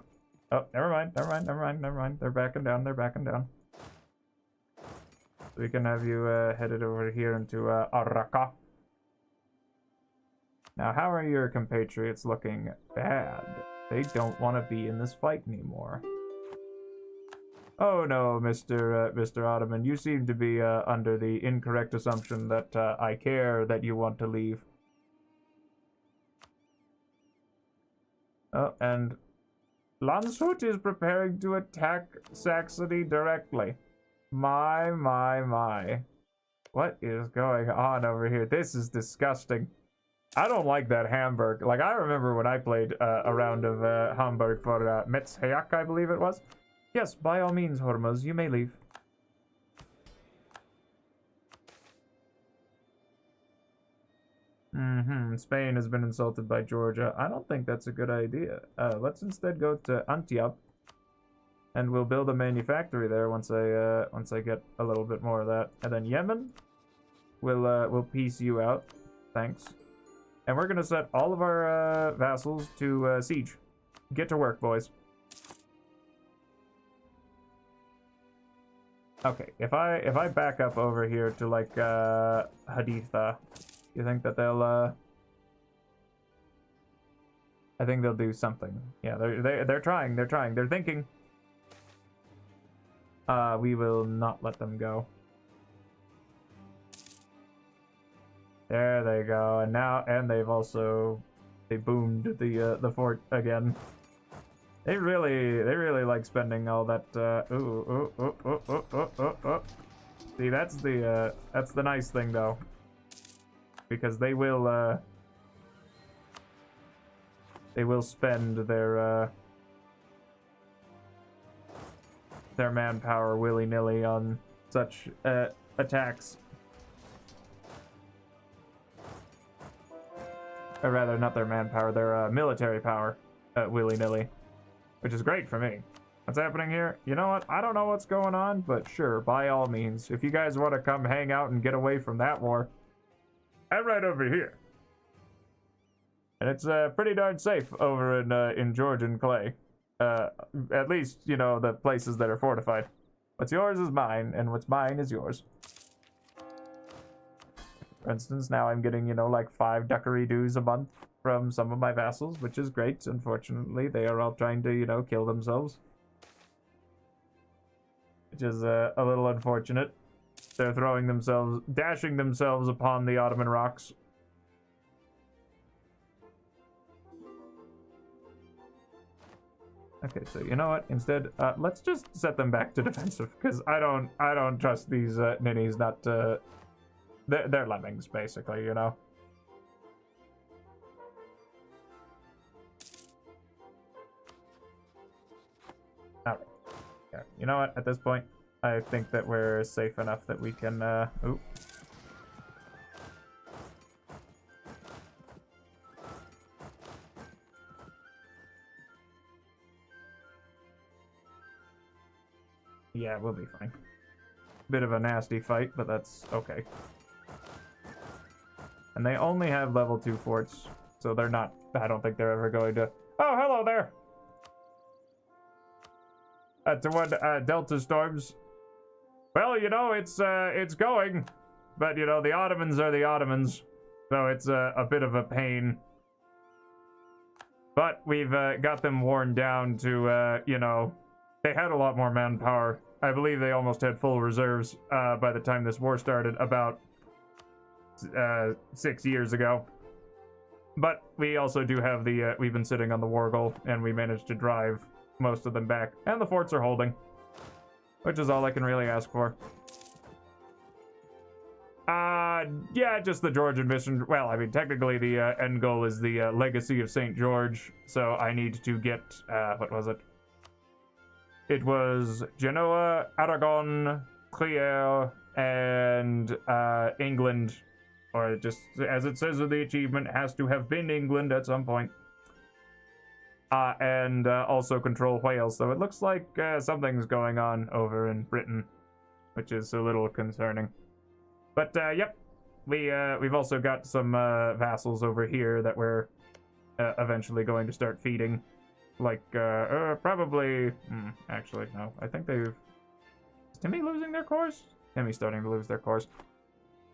Speaker 1: Oh, never mind. They're backing down. We can have you headed over here into Arraka. Now, how are your compatriots looking? Bad. They don't want to be in this fight anymore. Oh no, Mr. Ottoman, you seem to be under the incorrect assumption that I care that you want to leave. Oh, and Landshut is preparing to attack Saxony directly. My. What is going on over here? This is disgusting. I don't like that Hamburg. Like, I remember when I played a round of Hamburg for Metzhayak, I believe it was. Yes, by all means, Hormuz, you may leave. Spain has been insulted by Georgia. I don't think that's a good idea. Let's instead go to Antioch, and we'll build a manufactory there once I get a little bit more of that. And then Yemen, we'll piece you out. Thanks. And we're gonna set all of our vassals to siege. Get to work, boys. Okay, if I back up over here to like Haditha, you think that they'll I think they'll do something. Yeah, they're trying. They're thinking. We will not let them go. There they go, and now, and they've also, they boomed the fort again. They really like spending all that. See, that's the nice thing though, because they will spend their manpower willy-nilly on such attacks. Or rather, not their manpower, their military power, willy-nilly. Which is great for me. What's happening here? You know what? I don't know what's going on, but sure, by all means. If you guys want to come hang out and get away from that war, I'm right over here. And it's pretty darn safe over in Georgian clay. At least, you know, the places that are fortified. What's yours is mine, and what's mine is yours. For instance, now I'm getting, you know, like 5 duckery dues a month from some of my vassals, which is great. Unfortunately, they are all trying to, you know, kill themselves. Which is a little unfortunate. They're dashing themselves upon the Ottoman rocks. Okay, so you know what? Instead, let's just set them back to defensive, because I don't trust these ninnies not to... They're lemmings, basically, you know? Alright. Yeah, you know what? At this point, I think that we're safe enough that we can, Ooh. Yeah, we'll be fine. Bit of a nasty fight, but that's okay. And they only have level 2 forts, so they're not... I don't think they're ever going to... Oh, hello there! To what, Delta Storms? Well, you know, it's going. But, you know, the Ottomans are the Ottomans. So it's a bit of a pain. But we've got them worn down to, you know... They had a lot more manpower. I believe they almost had full reserves by the time this war started, about 6 years ago. But we also do have the, we've been sitting on the war goal, and we managed to drive most of them back. And the forts are holding, which is all I can really ask for. Yeah, just the Georgian mission. Well, I mean, technically the end goal is the legacy of St. George, so I need to get, what was it? It was Genoa, Aragon, Trier, and England, or just as it says in the achievement, has to have been England at some point. And also control Wales, so it looks like something's going on over in Britain, which is a little concerning. But yep, we've also got some vassals over here that we're eventually going to start feeding. Like, probably... actually, no. I think they've... Is Timmy losing their cores? Timmy's starting to lose their cores.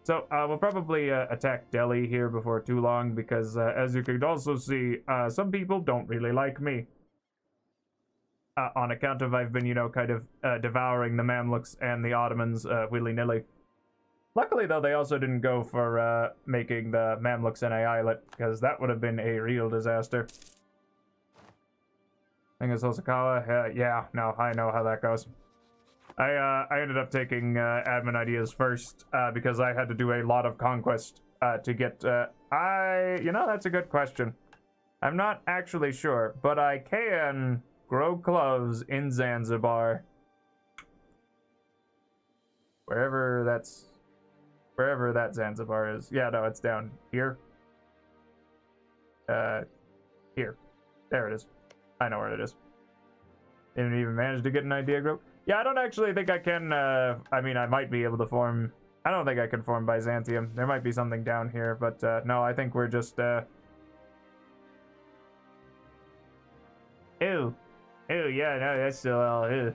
Speaker 1: So, we'll probably attack Delhi here before too long, because, as you can also see, some people don't really like me. On account of I've been, you know, kind of devouring the Mamluks and the Ottomans willy-nilly. Luckily, though, they also didn't go for making the Mamluks an islet, because that would have been a real disaster. I think it's Osakawa. Yeah, no, I know how that goes. I ended up taking admin ideas first because I had to do a lot of conquest to get, you know, that's a good question. I'm not actually sure, but I can grow cloves in Zanzibar. Wherever that Zanzibar is. Yeah, no, it's down here. Here. There it is. I know where it is. Didn't even manage to get an idea group. Yeah, I don't actually think I can, I mean, I might be able to form, I don't think I can form Byzantium. There might be something down here, but, no, I think we're just, Ew, yeah, no, that's still, ew.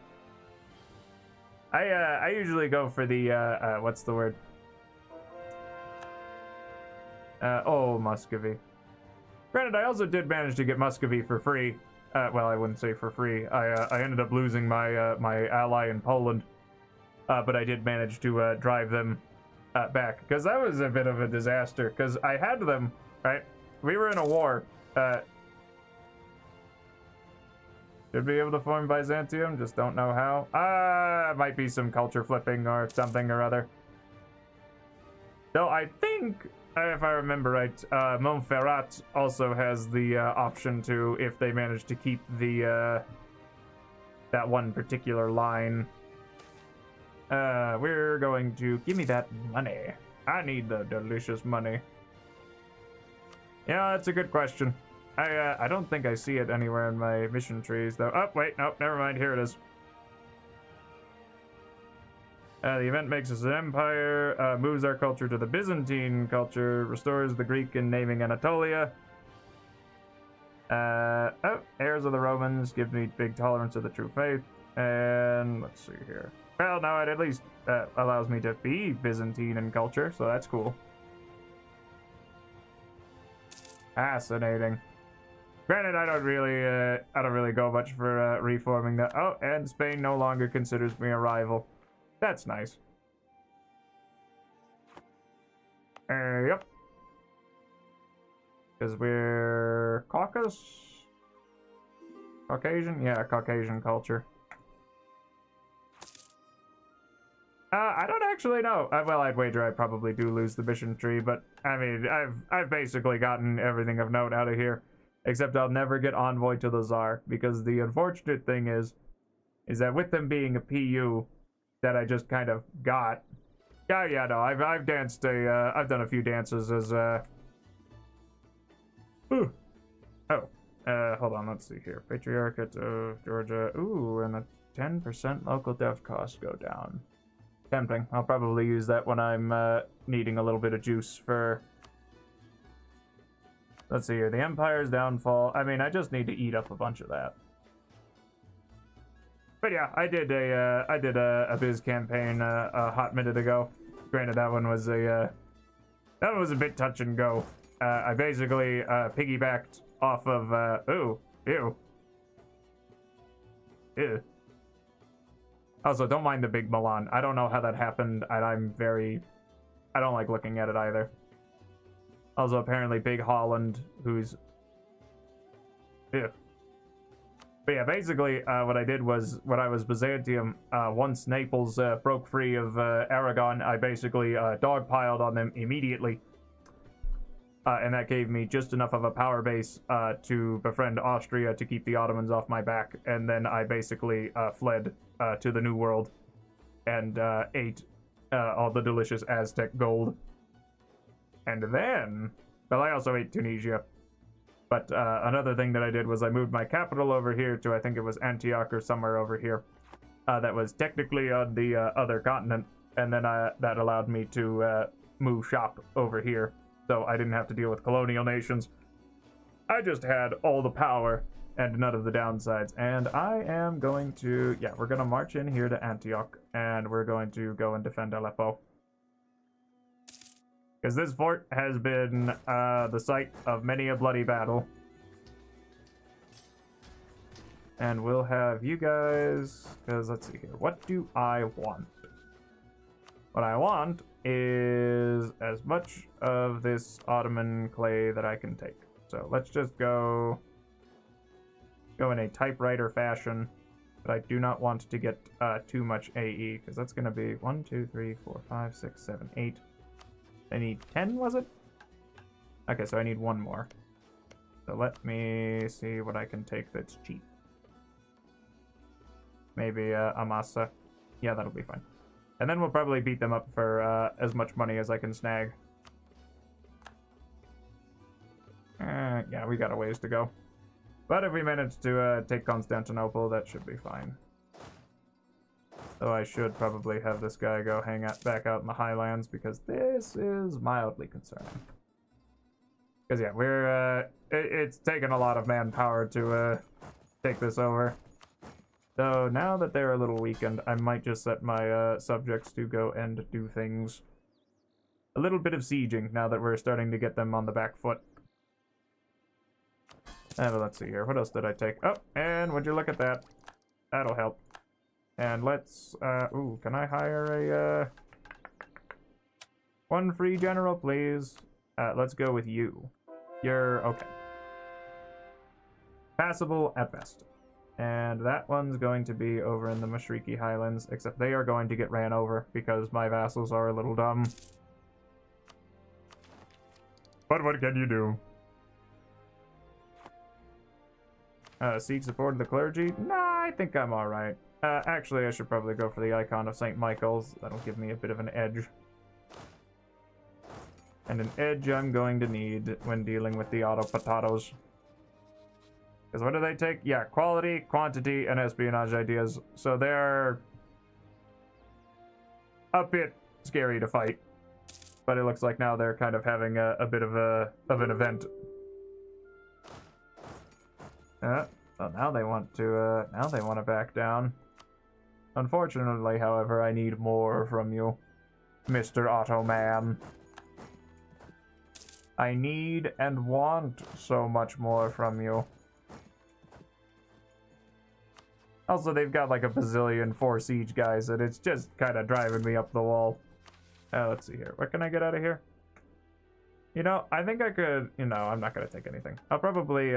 Speaker 1: I usually go for the, what's the word? Oh, Muscovy. Granted, I also did manage to get Muscovy for free. Well, I wouldn't say for free. I ended up losing my my ally in Poland, but I did manage to drive them back, because that was a bit of a disaster. Because I had them, right? We were in a war. Should be able to form Byzantium, just don't know how. Might be some culture flipping or something or other. Though I think, if I remember right, Montferrat also has the option to, if they manage to keep the that one particular line. We're going to give me that money. I need the delicious money. Yeah, that's a good question. I don't think I see it anywhere in my mission trees, though. Oh, wait, nope, never mind. Here it is. The event makes us an empire, moves our culture to the Byzantine culture, restores the Greek in naming Anatolia. Heirs of the Romans give me big tolerance of the true faith. And let's see here. Well, no, it at least allows me to be Byzantine in culture, so that's cool. Fascinating. Granted, I don't really go much for reforming that. Oh, and Spain no longer considers me a rival. That's nice. Yep. Because we're Caucasian? Yeah, Caucasian culture. I don't actually know. Well, I'd wager I probably do lose the mission tree, but I mean, I've basically gotten everything of note out of here. Except I'll never get envoy to the Tsar, because the unfortunate thing is that with them being a PU that I just kind of got. Yeah, no, I've danced I've done a few dances as ooh. Oh, hold on, let's see here. Patriarchate of Georgia. Ooh, and a 10% local dev costs go down. Tempting. I'll probably use that when I'm needing a little bit of juice for. Let's see here, the Empire's downfall. I mean, I just need to eat up a bunch of that. But yeah, I did a biz campaign a hot minute ago. Granted, that one was a bit touch and go. I basically piggybacked off of ooh, ew. Ew. Also, don't mind the big Milan. I don't know how that happened, and I don't like looking at it either. Also, apparently, Big Holland, who's... Ew. But yeah, basically, what I did was, when I was Byzantium, once Naples broke free of Aragon, I basically dogpiled on them immediately. And that gave me just enough of a power base to befriend Austria to keep the Ottomans off my back. And then I basically fled to the New World and ate all the delicious Aztec gold. And then, well, I also ate Tunisia. But another thing that I did was I moved my capital over here to, I think it was Antioch or somewhere over here. That was technically on the other continent. And then that allowed me to move shop over here. So I didn't have to deal with colonial nations. I just had all the power and none of the downsides. And I am going to, yeah, we're going to march in here to Antioch. And we're going to go and defend Aleppo. Because this fort has been the site of many a bloody battle. And we'll have you guys, because let's see here. What do I want? What I want is as much of this Ottoman clay that I can take. So let's just go in a typewriter fashion. But I do not want to get too much AE, because that's going to be 1, 2, 3, 4, 5, 6, 7, 8. I need 10, was it? Okay, so I need one more. So let me see what I can take that's cheap. Maybe Amasa. Yeah, that'll be fine. And then we'll probably beat them up for as much money as I can snag. Yeah, we got a ways to go. But if we manage to take Constantinople, that should be fine. So I should probably have this guy go hang out back out in the highlands, because this is mildly concerning. Because yeah, we're it's taken a lot of manpower to take this over. So now that they're a little weakened, I might just set my subjects to go and do things. A little bit of sieging now that we're starting to get them on the back foot. Let's see here. What else did I take? Oh, and would you look at that? That'll help. And let's, ooh, can I hire a, one free general, please? Let's go with you. You're, okay. Passable at best. And that one's going to be over in the Mashriki Highlands, except they are going to get ran over because my vassals are a little dumb. But what can you do? Seek support of the clergy? Nah, I think I'm alright. Actually, I should probably go for the icon of St. Michael's. That'll give me a bit of an edge. And an edge I'm going to need when dealing with the auto potatoes. Because what do they take? Yeah, quality, quantity, and espionage ideas. So they're a bit scary to fight. But it looks like now they're kind of having a bit of an event. So now they want to back down. Unfortunately, however, I need more from you, Mr. Ottoman. I need and want so much more from you. Also, they've got like a bazillion 4 siege guys, and it's just kind of driving me up the wall. Let's see here. What can I get out of here? You know, I think I could, you know, I'm not going to take anything. I'll probably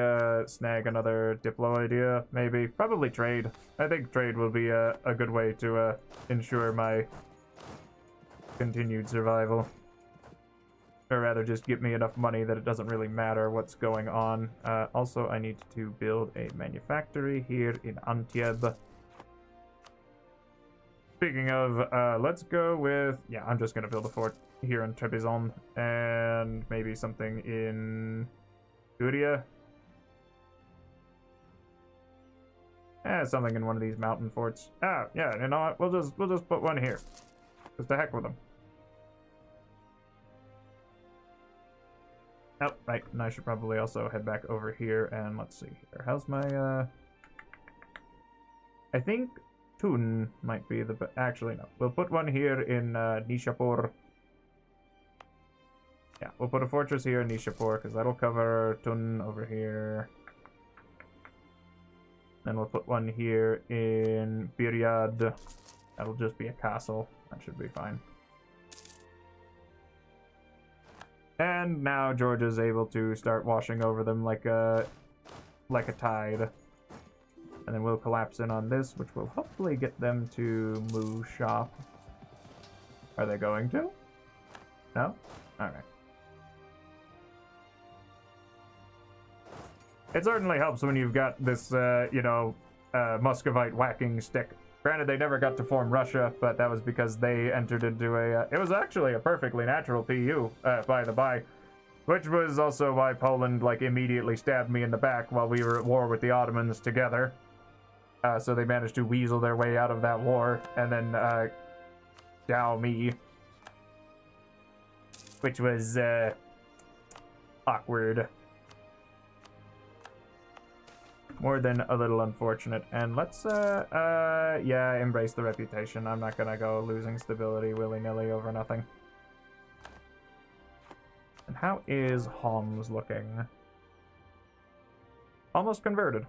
Speaker 1: snag another Diplo idea, maybe. Probably trade. I think trade will be a good way to ensure my continued survival. Or rather, just give me enough money that it doesn't really matter what's going on. Also, I need to build a manufactory here in Antibes. Speaking of, let's go with... Yeah, I'm just going to build a fort here in Trebizond. And maybe something in... Guria. Something in one of these mountain forts. Ah, yeah, you know what? We'll just put one here. Just to heck with them. Oh, right, and I should probably also head back over here, and let's see here. How's my, I think Tun might be the actually, no. We'll put one here in, Nishapur. Yeah, we'll put a fortress here in Nishapur, because that'll cover Tun over here. Then we'll put one here in Biryad. That'll just be a castle. That should be fine. And now Georgia's able to start washing over them like a tide. And then we'll collapse in on this, which will hopefully get them to move shop. Are they going to? No? Alright. It certainly helps when you've got this, you know, Muscovite whacking stick. Granted, they never got to form Russia, but that was because they entered into a... it was actually a perfectly natural PU, by the by. Which was also why Poland, like, immediately stabbed me in the back while we were at war with the Ottomans together. So they managed to weasel their way out of that war, and then, dow me. Which was, awkward. More than a little unfortunate. And let's, yeah, embrace the reputation. I'm not gonna go losing stability willy-nilly over nothing. And how is Homs looking? Almost converted.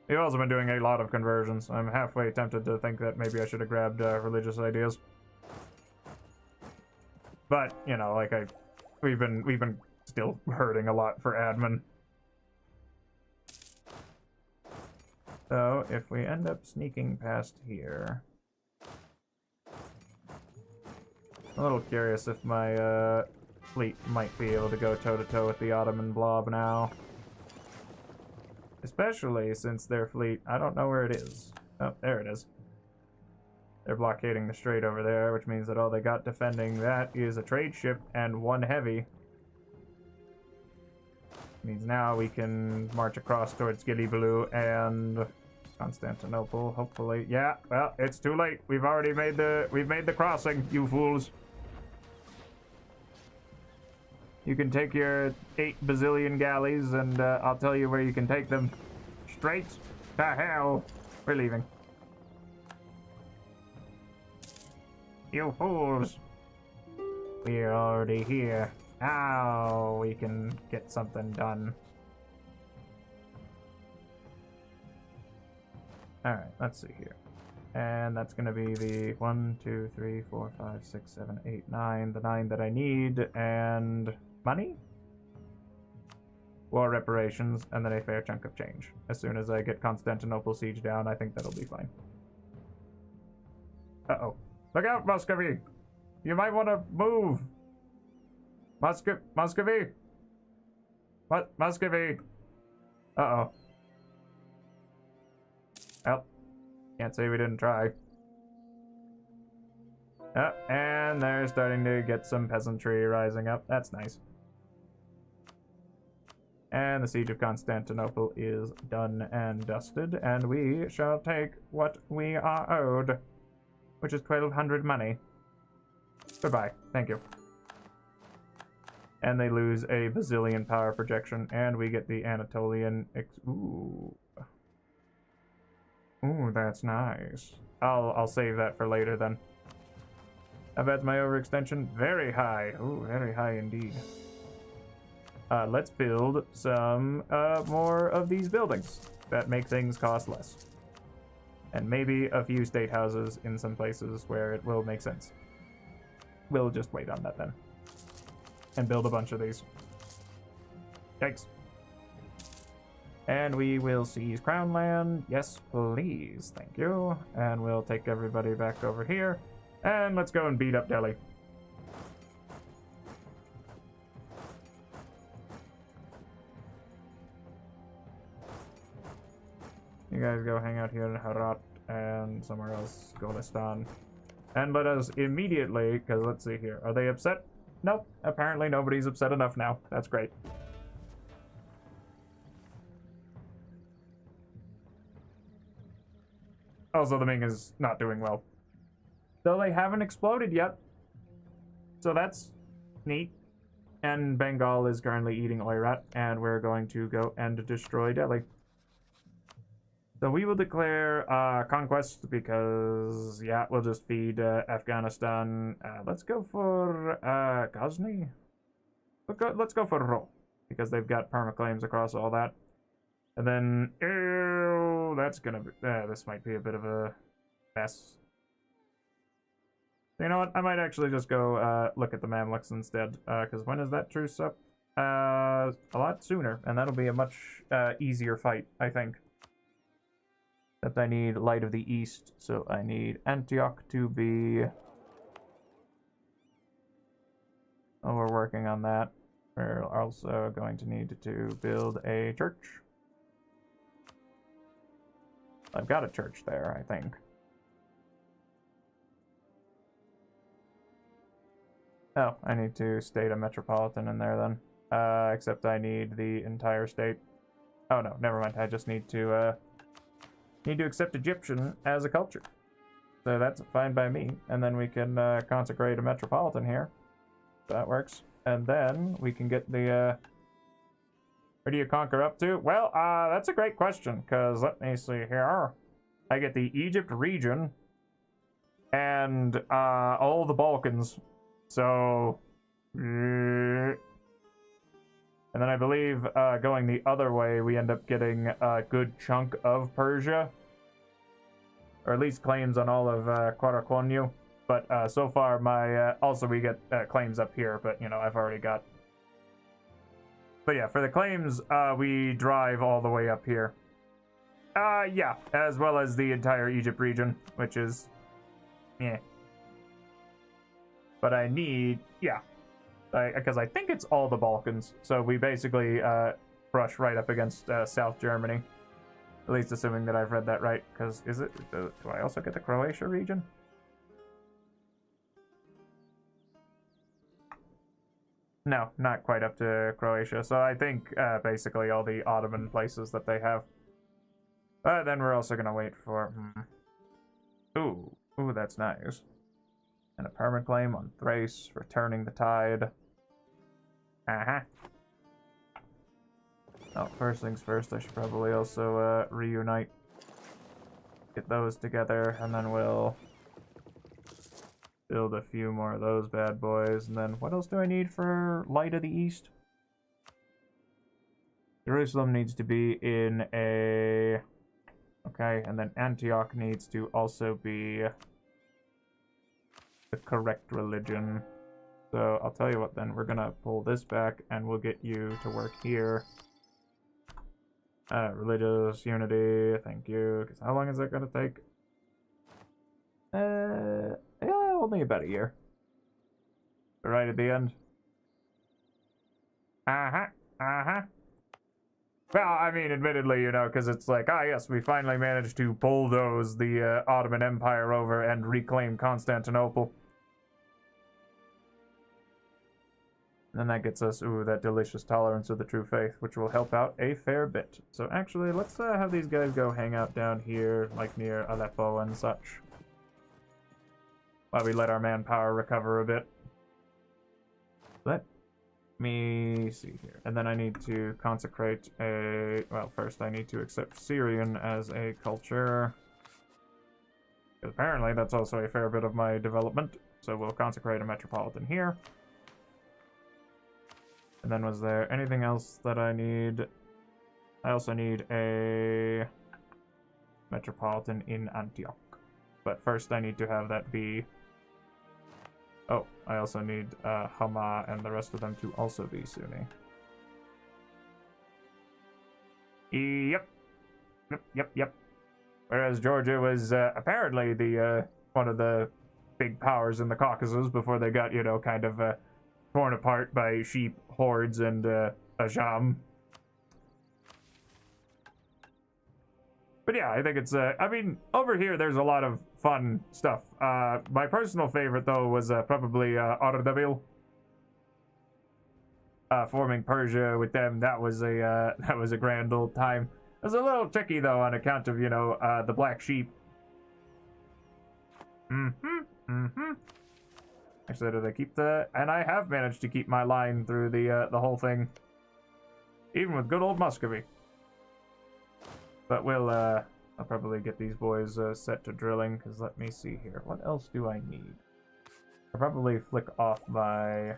Speaker 1: You've also been doing a lot of conversions. I'm halfway tempted to think that maybe I should have grabbed religious ideas. But, you know, like we've been still hurting a lot for admin. So, if we end up sneaking past here... I'm a little curious if my fleet might be able to go toe-to-toe with the Ottoman blob now. Especially since their fleet, I don't know where it is. Oh, there it is. They're blockading the strait over there, which means that all they got defending that is a trade ship and one heavy. Means now we can march across towards Gilibelu and Constantinople, hopefully. Yeah, well, it's too late. We've made the crossing, you fools. You can take your 8 bazillion galleys, and I'll tell you where you can take them. Straight to hell. We're leaving. You fools. We're already here. Now we can get something done. Alright, let's see here. And that's going to be the 1, 2, 3, 4, 5, 6, 7, 8, 9. The 9 that I need. And money? War reparations, and then a fair chunk of change. As soon as I get Constantinople siege down, I think that'll be fine. Uh-oh. Look out, Muscovy! You might want to move! Muscovy? What? Muscovy? Uh-oh. Well, can't say we didn't try. And they're starting to get some peasantry rising up. That's nice. And the siege of Constantinople is done and dusted, and we shall take what we are owed, which is 1,200 money. Goodbye. Thank you. And they lose a bazillion power projection, and we get the Anatolian. Ooh. Ooh, that's nice. I'll save that for later then. How bad's my overextension? Very high. Ooh, very high indeed. Let's build some more of these buildings that make things cost less. And maybe a few state houses in some places where it will make sense. We'll just wait on that then. And build a bunch of these. Yikes. And we will seize Crown Land. Yes, please. Thank you. And we'll take everybody back over here. And let's go and beat up Delhi. You guys go hang out here in Herat and somewhere else, Golistan. And let us immediately, because let's see here. Are they upset? Nope. Apparently nobody's upset enough now. That's great. Also, the Ming is not doing well. Though they haven't exploded yet. So that's neat. And Bengal is currently eating Oirat, and we're going to go and destroy Delhi. So we will declare conquest because, yeah, we'll just feed Afghanistan. Let's go for Ghazni. Let's go for Ro, because they've got permaclaims across all that. And then, ew, that's gonna be, this might be a bit of a mess. You know what, I might actually just go look at the Mamluks instead, because when is that truce up? A lot sooner, and that'll be a much easier fight, I think. Except I need Light of the East, so I need Antioch to be... Oh, we're working on that. We're also going to need to build a church. I've got a church there, I think. Oh, I need to state a metropolitan in there then. Except I need the entire state. Oh no, never mind. I just need to accept Egyptian as a culture. So that's fine by me. And then we can consecrate a metropolitan here. That works. And then we can get the... where do you conquer up to? Well, that's a great question, because let me see here. I get the Egypt region and all the Balkans. So... and then I believe going the other way, we end up getting a good chunk of Persia. Or at least claims on all of Karakonya. But so far, my also we get claims up here, but you know, I've already got. But yeah, for the claims, we drive all the way up here. Yeah, as well as the entire Egypt region, which is, yeah. But I need, yeah. Because I think it's all the Balkans. So we basically brush right up against South Germany. At least assuming that I've read that right. Because is it? Do I also get the Croatia region? No, not quite up to Croatia. So I think basically all the Ottoman places that they have. Then we're also gonna wait for. Ooh, that's nice. And a permit claim on Thrace for turning the tide. Oh, first things first, I should probably also reunite. Get those together, and then we'll build a few more of those bad boys. And then what else do I need for Light of the East? Jerusalem needs to be in a... Okay, and then Antioch needs to also be the correct religion. So I'll tell you what then, we're gonna pull this back and we'll get you to work here. Religious unity, thank you. Because how long is that gonna take? Yeah, only about a year. Right at the end. Well, I mean, admittedly, you know, because it's like, yes, we finally managed to bulldoze the Ottoman Empire over and reclaim Constantinople. And then that gets us, that delicious tolerance of the true faith, which will help out a fair bit. So actually, let's have these guys go hang out down here, like near Aleppo and such. While we let our manpower recover a bit. Let me see here. And then I need to consecrate a... Well, first I need to accept Syrian as a culture. Apparently, that's also a fair bit of my development. So we'll consecrate a metropolitan here. And then was there anything else that I need? I also need a metropolitan in Antioch. But first I need to have that be... Oh, I also need Hama and the rest of them to also be Sunni. Yep. Whereas Georgia was apparently the one of the big powers in the Caucasus before they got, you know, kind of torn apart by sheep hordes and Ajam. But yeah, I think it's, I mean, over here there's a lot of fun stuff. My personal favorite, though, was probably Ardabil. Forming Persia with them, that was a grand old time. It was a little tricky, though, on account of, you know, the black sheep. Actually, did I keep the... And I have managed to keep my line through the whole thing. Even with good old Muscovy. But we'll, I'll probably get these boys set to drilling, because let me see here. What else do I need? I'll probably flick off my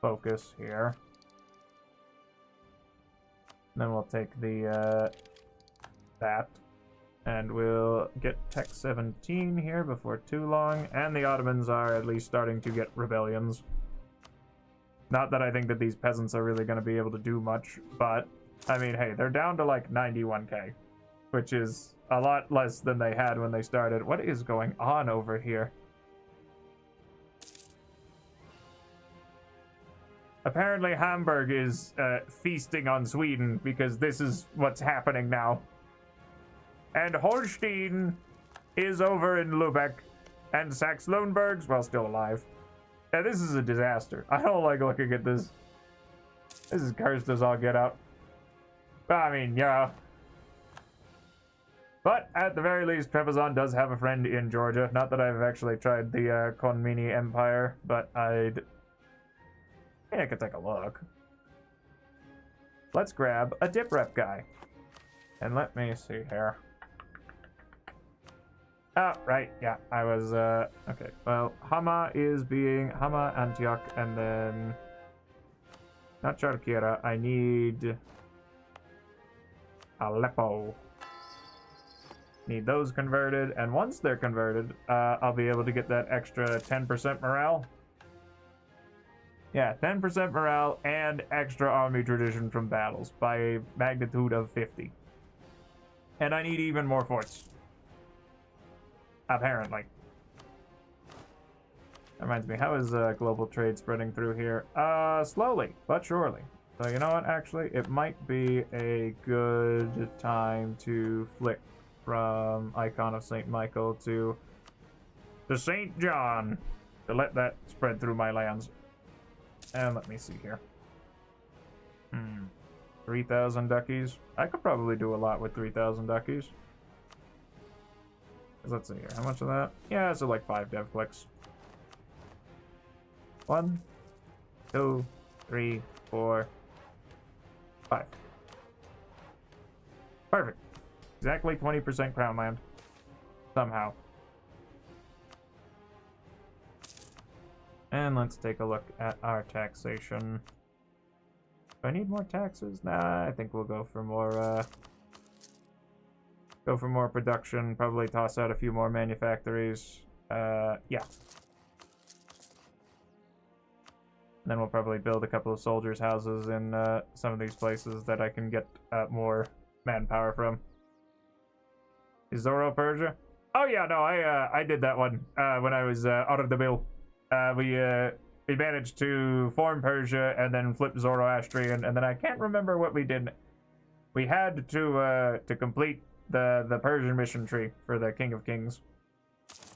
Speaker 1: focus here. And then we'll take the, that. And we'll get Tech 17 here before too long. And the Ottomans are at least starting to get rebellions. Not that I think that these peasants are really going to be able to do much, but... I mean, hey, they're down to like 91k, which is a lot less than they had when they started. What is going on over here? Apparently Hamburg is feasting on Sweden because this is what's happening now. And Holstein is over in Lubeck, and Saxe-Lauenburg's, well, still alive. Yeah, this is a disaster. I don't like looking at this. This is cursed as all get out. I mean, yeah. But at the very least, Trebizond does have a friend in Georgia. Not that I've actually tried the Konmini Empire, but I could take a look. Let's grab a dip rep guy. And let me see here. Oh, right, yeah, I was, okay. Well, Hama is being Hama, Antioch, and then... Not Charkira, I need... Aleppo. Need those converted, and once they're converted, I'll be able to get that extra 10% morale. Yeah, 10% morale and extra army tradition from battles by a magnitude of 50. And I need even more forts. Apparently. That reminds me, how is global trade spreading through here? Slowly, but surely. So you know what, actually, it might be a good time to flick from Icon of St. Michael to St. John to let that spread through my lands. And let me see here. 3,000 duckies. I could probably do a lot with 3,000 duckies. Let's see here. How much of that? Yeah, so like 5 dev clicks. 1, 2, 3, 4, 5. Perfect. Exactly 20% crown land. Somehow. And let's take a look at our taxation. Do I need more taxes? Nah, I think we'll go for more, production. Probably toss out a few more manufactories. Yeah. And then we'll probably build a couple of soldiers' houses in some of these places that I can get more manpower from. Is Zoro Persia? Oh yeah, no, I did that one when I was out of the bill. We managed to form Persia and then flip Zoroastrian, and then I can't remember what we did. We had to complete the Persian mission tree for the King of Kings.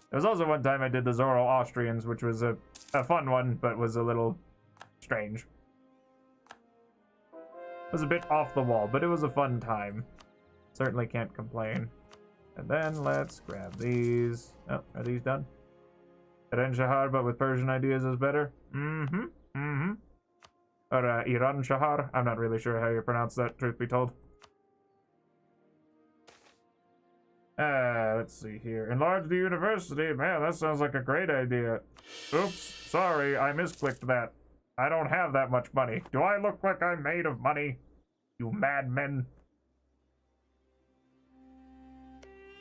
Speaker 1: There was also one time I did the Zoroastrians, which was a fun one, but was a little strange. It was a bit off the wall, but it was a fun time. Certainly can't complain. And then let's grab these. Oh, are these done? Iran Shahar, but with Persian ideas is better? Or Iran Shahar? I'm not really sure how you pronounce that, truth be told. Let's see here. Enlarge the university? Man, that sounds like a great idea. Oops, sorry, I misclicked that. I don't have that much money. Do I look like I'm made of money? You madmen.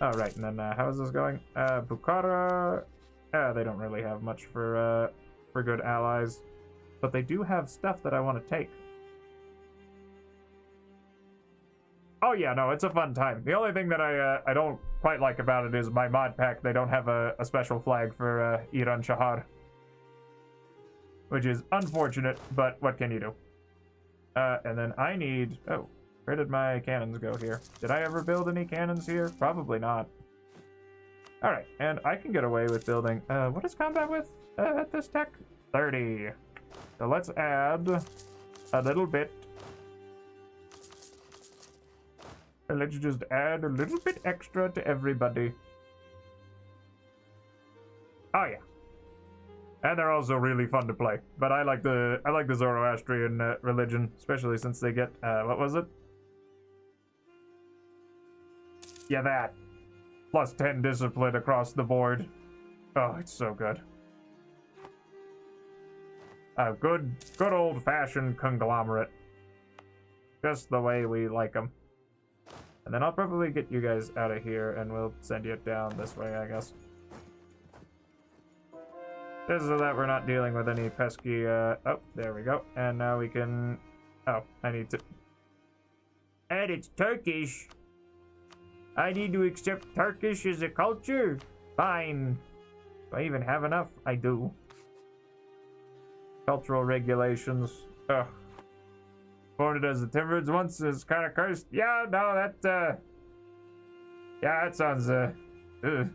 Speaker 1: Alright, and then how is this going? Bukhara... they don't really have much for good allies. But they do have stuff that I want to take. Oh yeah, no, it's a fun time. The only thing that I don't quite like about it is my mod pack, they don't have a special flag for Iran Shahar. Which is unfortunate, but what can you do? And then I need... Oh, where did my cannons go here? Did I ever build any cannons here? Probably not. Alright, and I can get away with building... what is combat with at this tech? 30. So let's add a little bit. And let's just add a little bit extra to everybody. Oh yeah. And they're also really fun to play. But I like the Zoroastrian religion, especially since they get what was it? Yeah, that. Plus 10 discipline across the board. Oh, it's so good. A good old-fashioned conglomerate. Just the way we like them. And then I'll probably get you guys out of here, and we'll send you down this way, I guess. Just so that we're not dealing with any pesky, oh, there we go. And now we can... Oh, I need to... And it's Turkish! I need to accept Turkish as a culture? Fine. Do I even have enough? I do. Cultural regulations. Ugh. Quoted as the Timurids once is kind of cursed. Yeah, no, that, yeah, that sounds, ugh.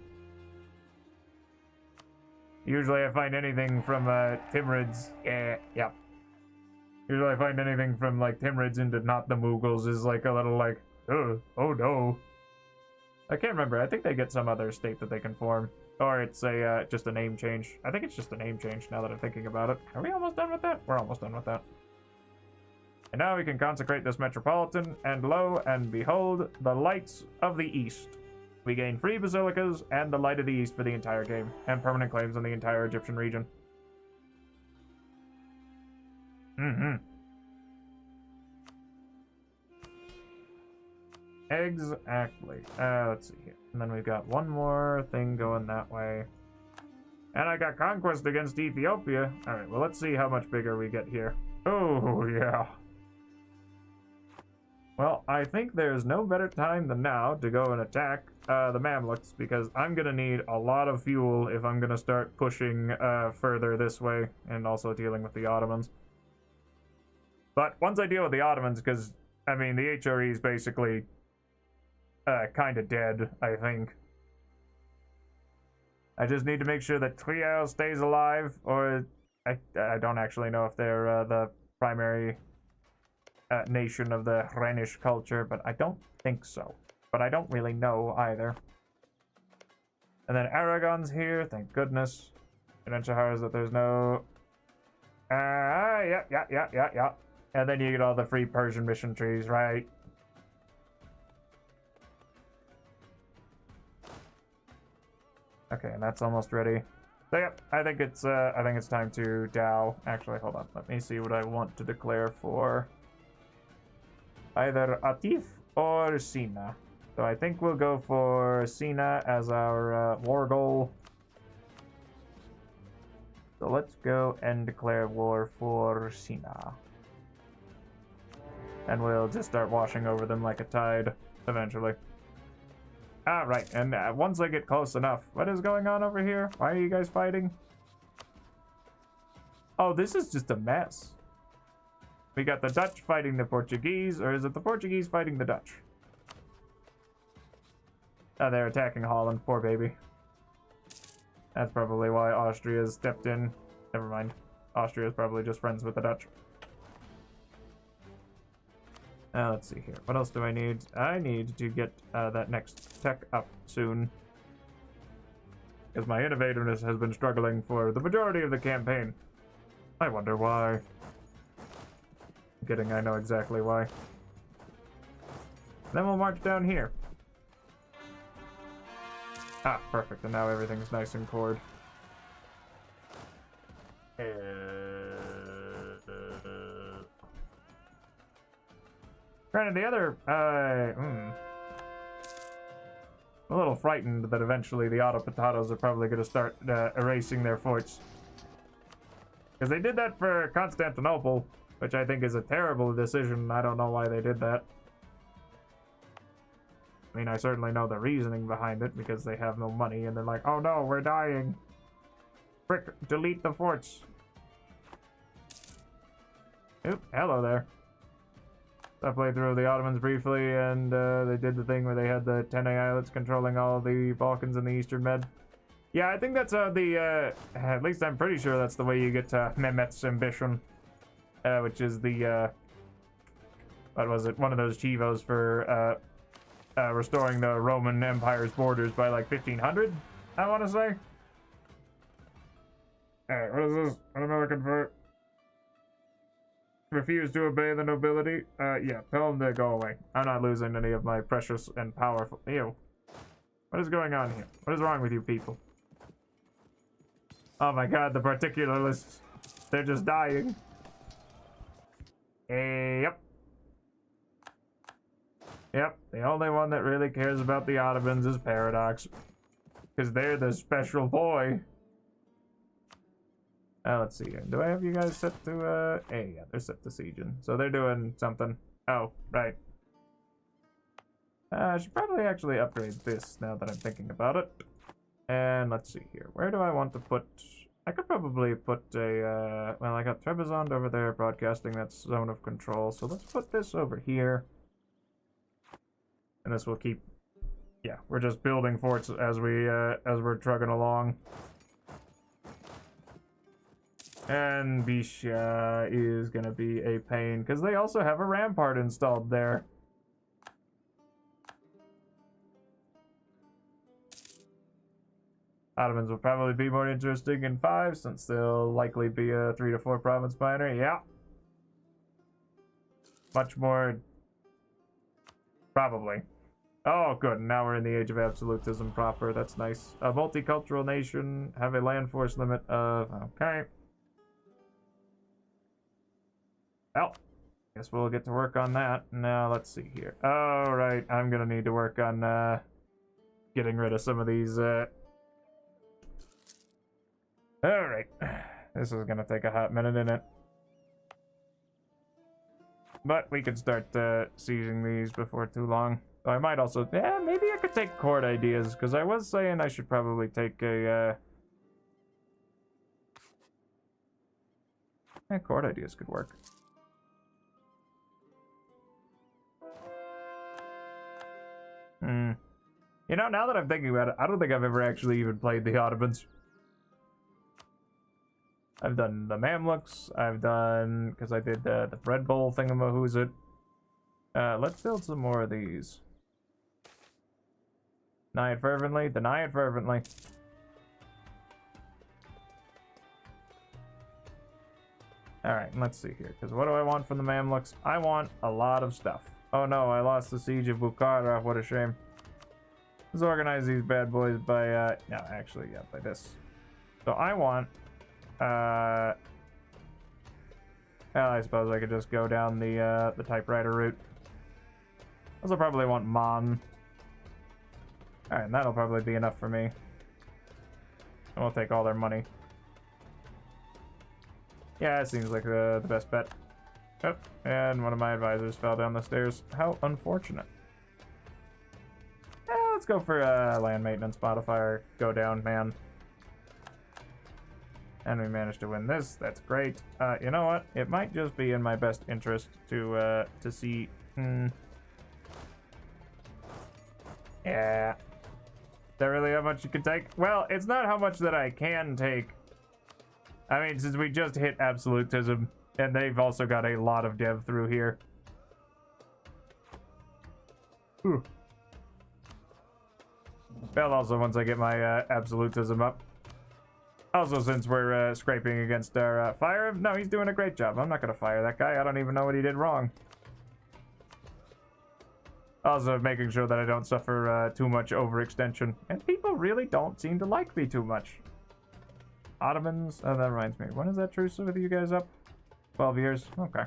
Speaker 1: Usually I find anything from, Timurids. Yeah. Usually I find anything from, like, Timurids into not the Mughals is, like, a little, like, oh no. I can't remember. I think they get some other state that they can form. Or it's a, just a name change. I think it's just a name change now that I'm thinking about it. Are we almost done with that? We're almost done with that. And now we can consecrate this metropolitan, and lo and behold, the lights of the East. We gain free basilicas and the light of the East for the entire game, and permanent claims on the entire Egyptian region. Exactly. Let's see here. And then we've got one more thing going that way. And I got conquest against Ethiopia. Alright, well, let's see how much bigger we get here. Oh, yeah. Well, I think there's no better time than now to go and attack the Mamluks, because I'm gonna need a lot of fuel if I'm gonna start pushing further this way, and also dealing with the Ottomans. But once I deal with the Ottomans, because, I mean, the HRE is basically kind of dead, I think. I just need to make sure that Triel stays alive, or I don't actually know if they're the primary nation of the Rhenish culture, but I don't think so. But I don't really know either. And then Aragon's here, thank goodness. It ensures that there's no... yeah. And then you get all the free Persian mission trees, right? Okay, and that's almost ready. So yep, I think it's time to Dow. Actually, hold on. Let me see what I want to declare for either Atif or Sina. So I think we'll go for Sina as our war goal. So let's go and declare war for Sina. And we'll just start washing over them like a tide eventually. Ah, right, and once I get close enough... What is going on over here? Why are you guys fighting? Oh, this is just a mess. We got the Dutch fighting the Portuguese, or is it the Portuguese fighting the Dutch? Oh, they're attacking Holland, poor baby. That's probably why Austria stepped in. Never mind. Austria is probably just friends with the Dutch. Let's see here. What else do I need? I need to get that next tech up soon. Because my innovativeness has been struggling for the majority of the campaign. I wonder why. I'm kidding, I know exactly why. Then we'll march down here. Ah, perfect. And now everything's nice and cored. Granted, the other, I'm a little frightened that eventually the Otto Potatoes are probably going to start erasing their forts. Because they did that for Constantinople, which I think is a terrible decision. I don't know why they did that. I mean, I certainly know the reasoning behind it, because they have no money, and they're like, oh no, we're dying. Frick, delete the forts. Oop, hello there. I played through the Ottomans briefly, and they did the thing where they had the 10 islets controlling all the Balkans and the Eastern Med. Yeah, I think that's at least I'm pretty sure that's the way you get to Mehmet's ambition, which is the, what was it, one of those chivos for restoring the Roman Empire's borders by like 1500, I want to say. Alright, what is this? What am I looking for? Refuse to obey the nobility? Yeah, tell them to go away. I'm not losing any of my precious and powerful... Ew. What is going on here? What is wrong with you people? Oh my god, the particularists. They're just dying. Yep. Yep, the only one that really cares about the Ottomans is Paradox. Because they're the special boy. Let's see here. Do I have you guys set to, hey, yeah, they're set to sieging. So they're doing something. Oh, right. I should probably actually upgrade this now that I'm thinking about it. And let's see here. Where do I want to put... I could probably put a, well, I got Trebizond over there broadcasting. That's zone of control. So let's put this over here. And this will keep... Yeah, we're just building forts as we're trugging along. And Bisha is gonna be a pain, because they also have a rampart installed there. Ottomans will probably be more interesting in 5, since they'll likely be a 3 to 4 province binary. Yeah. Much more... Probably. Oh, good. Now we're in the age of absolutism proper. That's nice. A multicultural nation, have a land force limit of... Okay. Well, guess we'll get to work on that. Now, let's see here. Oh, right. I'm gonna need to work on, getting rid of some of these, Alright. This is gonna take a hot minute, isn't it? But we could start seizing these before too long. So I might also... Yeah, maybe I could take court ideas, because I was saying I should probably take a... Yeah, court ideas could work. You know, now that I'm thinking about it, I don't think I've ever actually even played the Ottomans. I've done the Mamluks, I've done... because I did the bread bowl thingamahoosit. Let's build some more of these. Deny it fervently, deny it fervently. Alright, let's see here, because what do I want from the Mamluks? I want a lot of stuff. Oh no, I lost the siege of Bukhara, what a shame. Let's organize these bad boys by, no, actually, yeah, by this. So I want, well, I suppose I could just go down the typewriter route. Also probably want Mon. Alright, and that'll probably be enough for me. And we'll take all their money. Yeah, it seems like the best bet. Oh, and one of my advisors fell down the stairs. How unfortunate. Yeah, let's go for land maintenance modifier. Go down, man. And we managed to win this. That's great. You know what? It might just be in my best interest to see... Yeah. Is that really how much you can take? Well, it's not how much that I can take. I mean, since we just hit absolutism, and they've also got a lot of dev through here. Ooh. Well, also, once I get my absolutism up. Also, since we're scraping against our fire, no, he's doing a great job. I'm not going to fire that guy. I don't even know what he did wrong. Also, making sure that I don't suffer too much overextension. And people really don't seem to like me too much. Ottomans? Oh, that reminds me. When is that truce with you guys up? 12 years? Okay.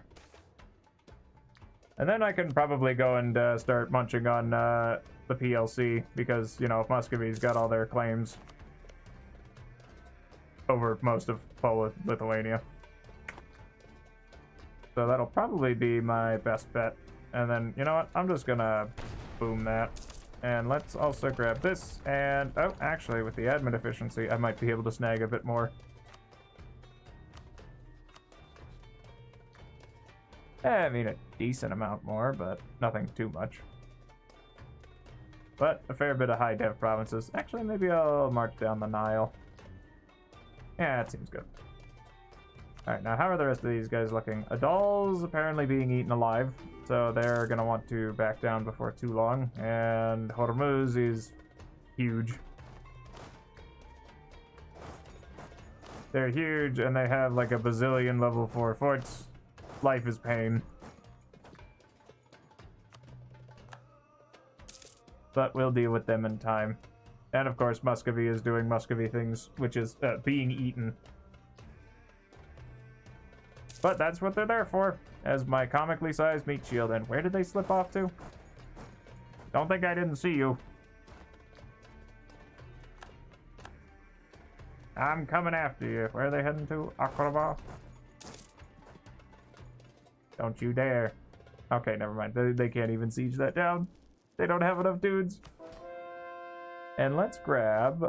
Speaker 1: And then I can probably go and start munching on the PLC, because, you know, Muscovy's got all their claims over most of Lithuania. So that'll probably be my best bet. And then, you know what? I'm just gonna boom that. And let's also grab this. And, oh, actually, with the admin efficiency, I might be able to snag a bit more. I mean, a decent amount more, but nothing too much. But a fair bit of high dev provinces. Actually, maybe I'll march down the Nile. Yeah, it seems good. Alright, now how are the rest of these guys looking? Adal's apparently being eaten alive, so they're gonna want to back down before too long. And Hormuz is huge. They're huge, and they have like a bazillion level 4 forts. Life is pain. But we'll deal with them in time. And of course, Muscovy is doing Muscovy things, which is being eaten. But that's what they're there for, as my comically sized meat shield. And where did they slip off to? Don't think I didn't see you. I'm coming after you. Where are they heading to? Akraba? Don't you dare. Okay, never mind. They can't even siege that down. They don't have enough dudes. And let's grab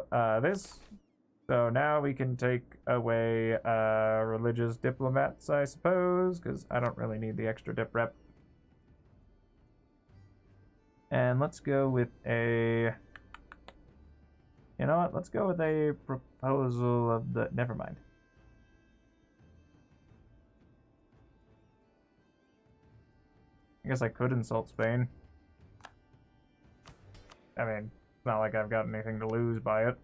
Speaker 1: this. So now we can take away religious diplomats, I suppose, because I don't really need the extra dip rep. And let's go with a... You know what? Let's go with a proposal of the... Never mind. I guess I could insult Spain. I mean, it's not like I've got anything to lose by it.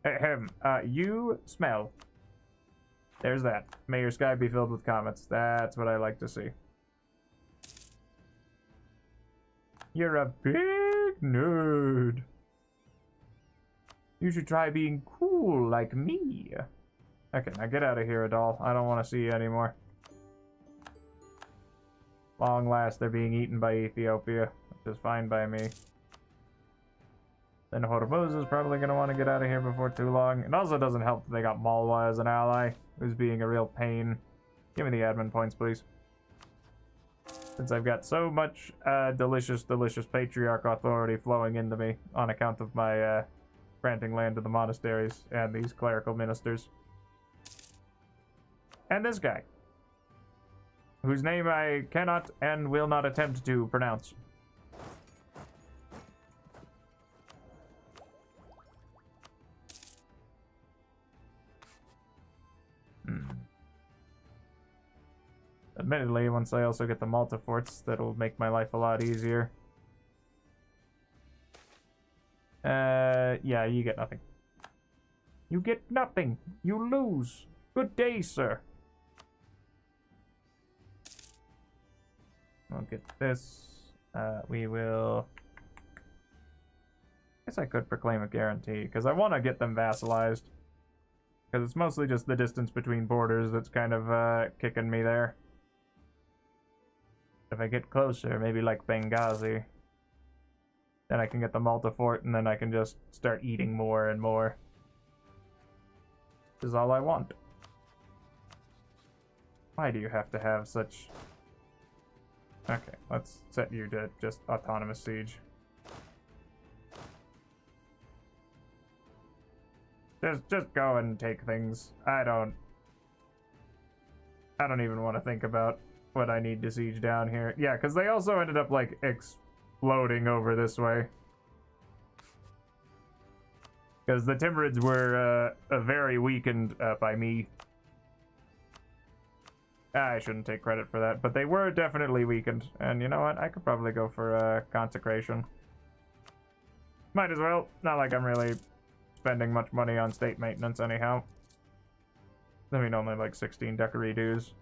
Speaker 1: Ahem. You smell. There's that. May your sky be filled with comets. That's what I like to see. You're a big nerd. You should try being cool like me. Okay, now get out of here, Adal. I don't want to see you anymore. Long last, they're being eaten by Ethiopia, which is fine by me. Then Hormuz is probably going to want to get out of here before too long. It also doesn't help that they got Malwa as an ally, who's being a real pain. Give me the admin points, please. Since I've got so much delicious, delicious patriarch authority flowing into me on account of my granting land to the monasteries and these clerical ministers. And this guy, whose name I cannot and will not attempt to pronounce. Admittedly, once I also get the Malta forts, that'll make my life a lot easier. Yeah, you get nothing. You get nothing. You lose. Good day, sir. I'll get this. We will... I guess I could proclaim a guarantee, because I want to get them vassalized. Because it's mostly just the distance between borders that's kind of kicking me there. If I get closer, maybe like Benghazi, then I can get the Malta fort, and then I can just start eating more and more. This is all I want. Why do you have to have such... Okay, let's set you to just autonomous siege. Just go and take things. I don't even want to think about what I need to siege down here. Yeah, because they also ended up, like, exploding over this way. Because the Timurids were very weakened by me. I shouldn't take credit for that, but they were definitely weakened. And you know what? I could probably go for consecration. Might as well. Not like I'm really spending much money on state maintenance anyhow. I mean, only like 16 decory dues.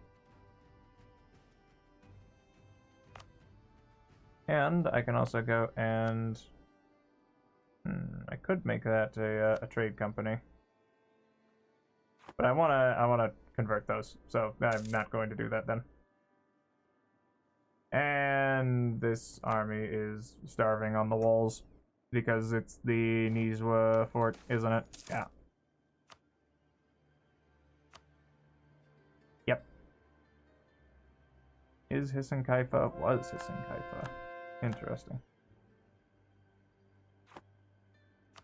Speaker 1: And I can also go and... I could make that a trade company. But I wanna convert those, so I'm not going to do that then. And this army is starving on the walls because it's the Nizwa fort, isn't it? Yeah. Yep. Is Hissen Kaifa? Was Hissen Kaifa? Interesting.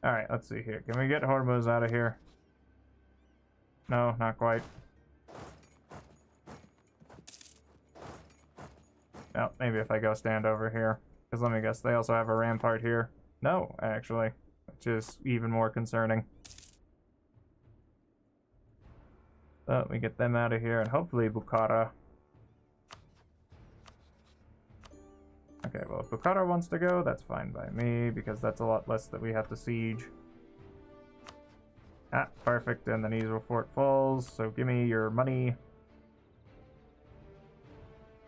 Speaker 1: Alright, let's see here. Can we get Hormuz out of here? No, not quite. No, maybe if I go stand over here. Because let me guess, they also have a rampart here. No, actually. Which is even more concerning. So we get them out of here, and hopefully Bukhara. Okay, well, if Bukhara wants to go, that's fine by me, because that's a lot less that we have to siege. Ah, perfect, and the Nizwa fort falls, so give me your money.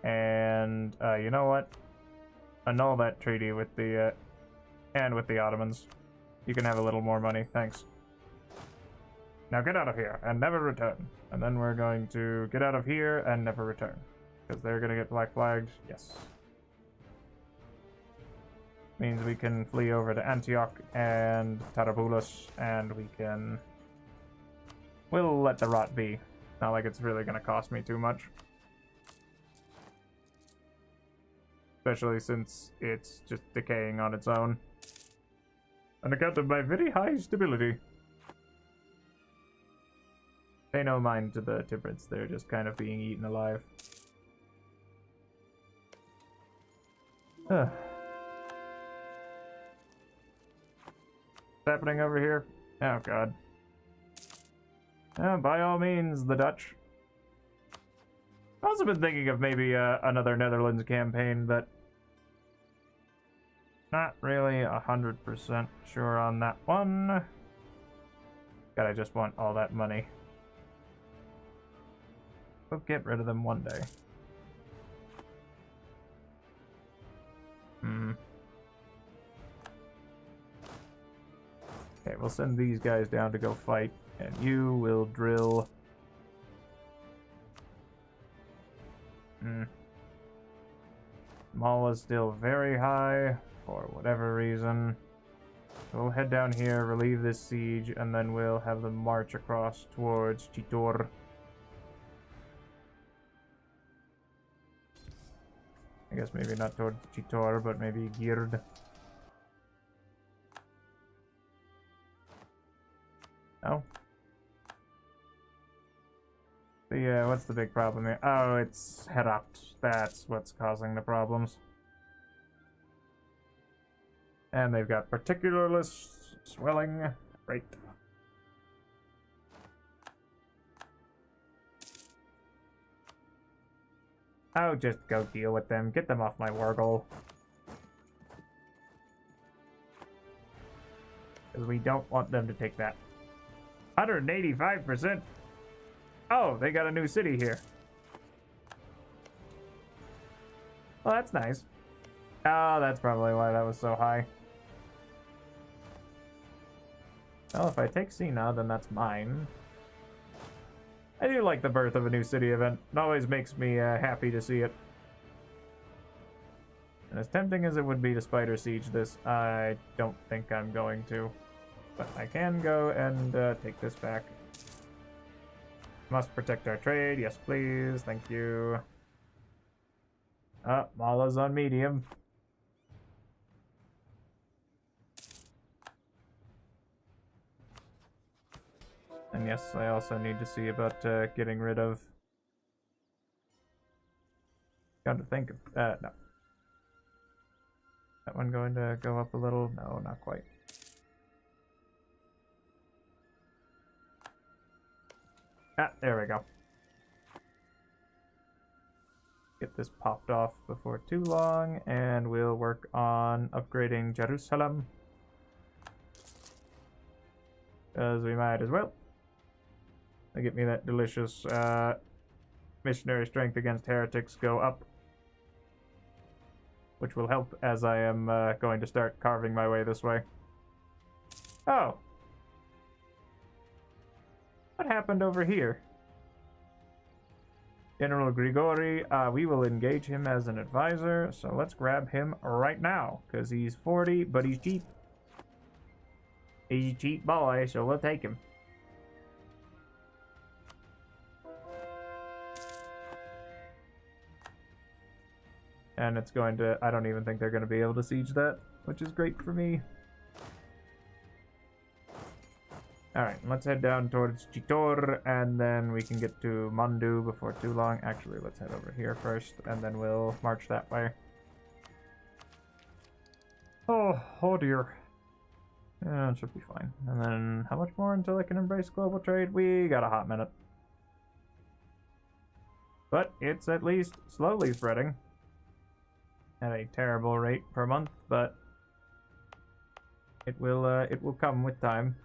Speaker 1: And, you know what? Annul that treaty with the, and with the Ottomans. You can have a little more money, thanks. Now get out of here, and never return. And then we're going to get out of here and never return. Because they're gonna get black flagged, yes. Means we can flee over to Antioch and Tarabulus, and we can... We'll let the rot be. Not like it's really gonna cost me too much. Especially since it's just decaying on its own. On account of my very high stability. Pay no mind to the Timurids, they're just kind of being eaten alive. What's happening over here? Oh god. By all means, the Dutch. I've also been thinking of maybe another Netherlands campaign, but not really 100% sure on that one. God, I just want all that money. We'll get rid of them one day. Okay, we'll send these guys down to go fight, and you will drill. Mall is still very high, for whatever reason. So we'll head down here, relieve this siege, and then we'll have them march across towards Chitor. I guess maybe not towards Chitor, but maybe Gird. No? So yeah, what's the big problem here? Oh, it's Herat. That's what's causing the problems. And they've got particularless swelling. Great. Oh, just go deal with them. Get them off my wargle. Because we don't want them to take that. 185%? Oh, they got a new city here. Well, that's nice. Oh, that's probably why that was so high. Well, if I take Sina, then that's mine. I do like the birth of a new city event. It always makes me happy to see it. And as tempting as it would be to spider siege this, I don't think I'm going to. But I can go and take this back. Must protect our trade. Yes, please. Thank you. Mala's on medium. And yes, I also need to see about getting rid of... Got to think of... no. That one going to go up a little? No, not quite. Ah, there we go. Get this popped off before too long, and we'll work on upgrading Jerusalem. Because we might as well. They get me that delicious missionary strength against heretics go up. Which will help as I am going to start carving my way this way. Oh. What happened over here? General Grigori, we will engage him as an advisor, so let's grab him right now, because he's 40, but he's cheap. He's a cheap boy, so we'll take him. And it's going to... I don't even think they're going to be able to siege that, which is great for me. Alright, let's head down towards Chitor, and then we can get to Mandu before too long. Actually, let's head over here first, and then we'll march that way. Oh dear. Yeah, it should be fine. And then, how much more until I can embrace global trade? We got a hot minute. But it's at least slowly spreading. At a terrible rate per month, but it will come with time.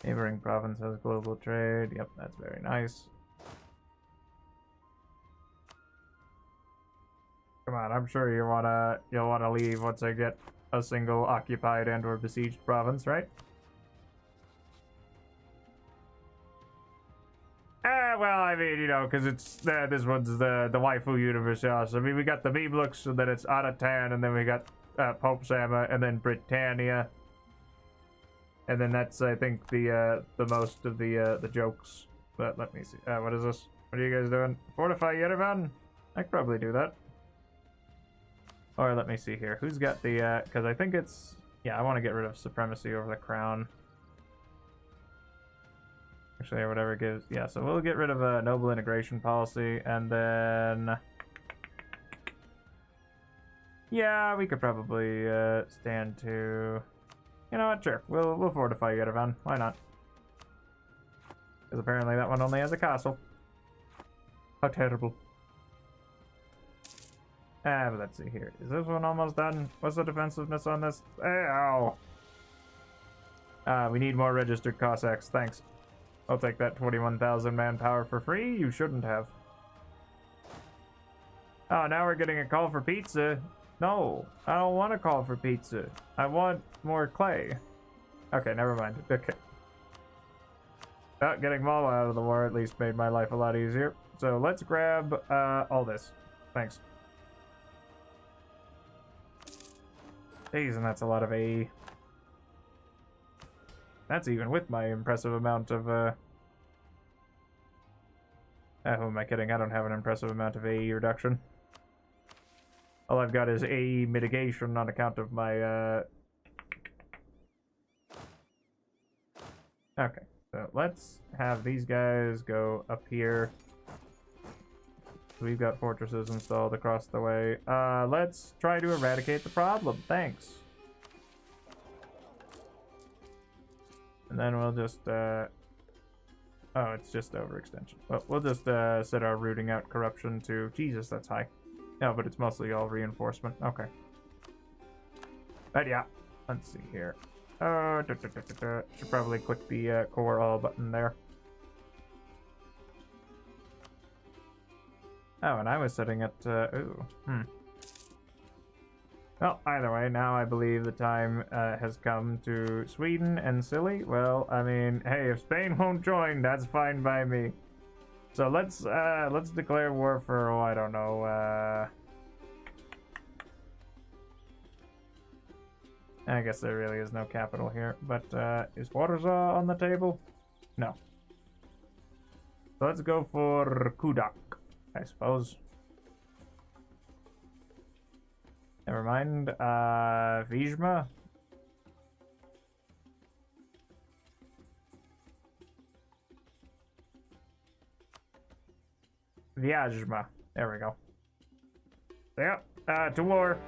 Speaker 1: Neighboring province has global trade. Yep, that's very nice. Come on, I'm sure you'll wanna leave once I get a single occupied and or besieged province, right? Well, I mean, you know, because it's this one's the waifu universe. Yeah. So I mean, we got the Meeblux, and then it's Ottoman, and then we got Pope Sama, and then Britannia. And then that's, I think, the most of the jokes. But let me see. What is this? What are you guys doing? Fortify Yerevan? I could probably do that. Or let me see here. Who's got the... because I think it's... Yeah, I want to get rid of supremacy over the crown. Actually, or whatever it gives. Yeah, so we'll get rid of a noble integration policy. And then... Yeah, we could probably stand to... You know what? Sure. We'll fortify Yerevan. Why not? Because apparently that one only has a castle. How terrible. But let's see here. Is this one almost done? What's the defensiveness on this? Ow! We need more registered Cossacks. Thanks. I'll take that 21,000 manpower for free. You shouldn't have. Oh, now we're getting a call for pizza. No, I don't want to call for pizza. I want more clay. Okay, never mind. Okay. Getting Mala out of the war at least made my life a lot easier. So let's grab all this. Thanks. Jeez, and that's a lot of A. That's even with my impressive amount of Who am I kidding? I don't have an impressive amount of AE reduction. All I've got is AE mitigation on account of my, Okay, so let's have these guys go up here. We've got fortresses installed across the way. Let's try to eradicate the problem. Thanks. And then we'll just, oh, it's just overextension. Well, we'll just set our rooting out corruption to, Jesus, that's high. No, but it's mostly all reinforcement. Okay. But yeah, let's see here. Should probably click the core all button there. Oh, and I was setting it, Well, either way, now I believe the time has come to Sweden and Silly. Well, I mean, hey, if Spain won't join, that's fine by me. So let's declare war for, oh, I don't know, I guess there really is no capital here, but is Warsaw on the table? No. So let's go for Kudak, I suppose. Never mind. Vizma. Vyazma. There we go. Yep. To war.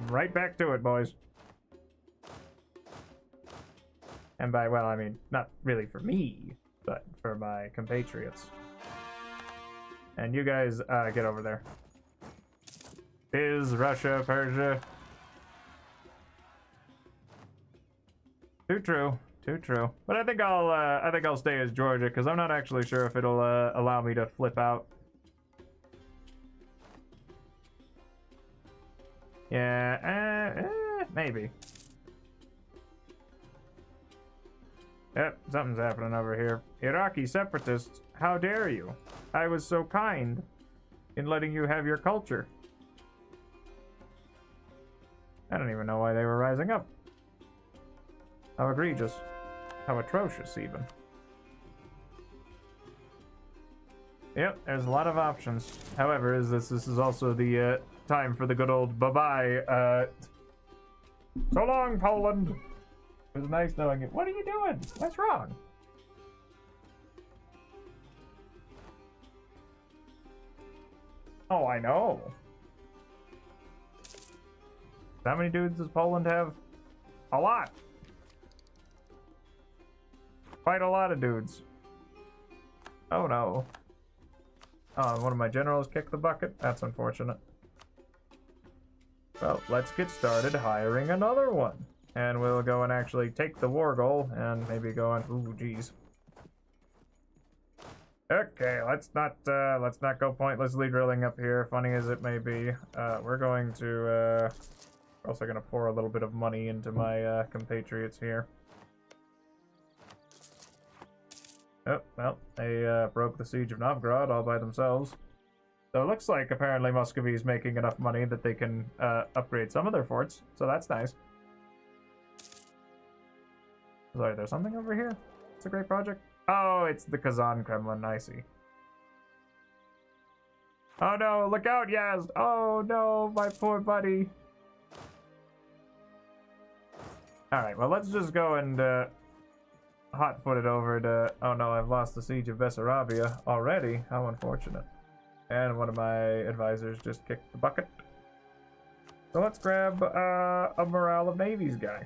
Speaker 1: Right back to it, boys. And by, well, I mean, not really for me, but for my compatriots. And you guys, get over there. Is Russia, Persia. Too true. Too true. But I think I'll stay as Georgia, because I'm not actually sure if it'll, allow me to flip out. Yeah, maybe. Yep, something's happening over here. Iraqi separatists, how dare you? I was so kind in letting you have your culture. I don't even know why they were rising up. How egregious. How atrocious, even. Yep, there's a lot of options. However, this is also the time for the good old bye-bye. So long, Poland! It was nice knowing you. What are you doing? What's wrong? Oh, I know. How many dudes does Poland have? A lot. Quite a lot of dudes. Oh no. Oh, one of my generals kicked the bucket? That's unfortunate. Well, let's get started hiring another one. And we'll go and actually take the war goal and maybe go on. Ooh, geez. Okay, let's not go pointlessly drilling up here, funny as it may be. We're going to, we're also gonna pour a little bit of money into my, compatriots here. Oh, well, they, broke the siege of Novgorod all by themselves. So it looks like apparently Muscovy is making enough money that they can, upgrade some of their forts, so that's nice. Sorry, there's something over here? It's a great project. Oh, it's the Kazan Kremlin, I see. Oh no, look out, Yazd! Oh no, my poor buddy. Alright, well let's just go and hot-foot it over to... Oh no, I've lost the siege of Bessarabia already. How unfortunate. And one of my advisors just kicked the bucket. So let's grab a morale of navies guy.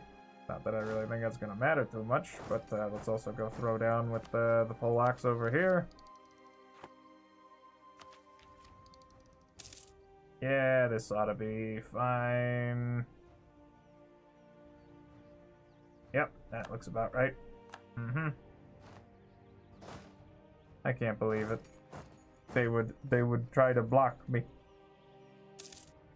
Speaker 1: Not that I really think that's going to matter too much, but let's also go throw down with the Polacks over here. Yeah, this ought to be fine. Yep, that looks about right. Mm-hmm. I can't believe it. They would try to block me.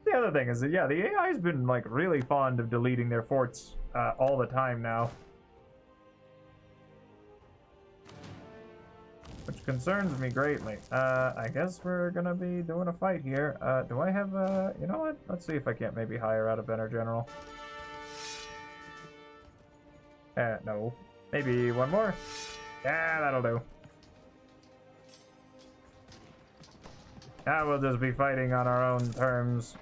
Speaker 1: The other thing is that, yeah, the AI's been, like, really fond of deleting their forts all the time now. Which concerns me greatly. I guess we're gonna be doing a fight here. Do I have, you know what? Let's see if I can't maybe hire out a better general. No. Maybe one more? Yeah, that'll do. We'll just be fighting on our own terms.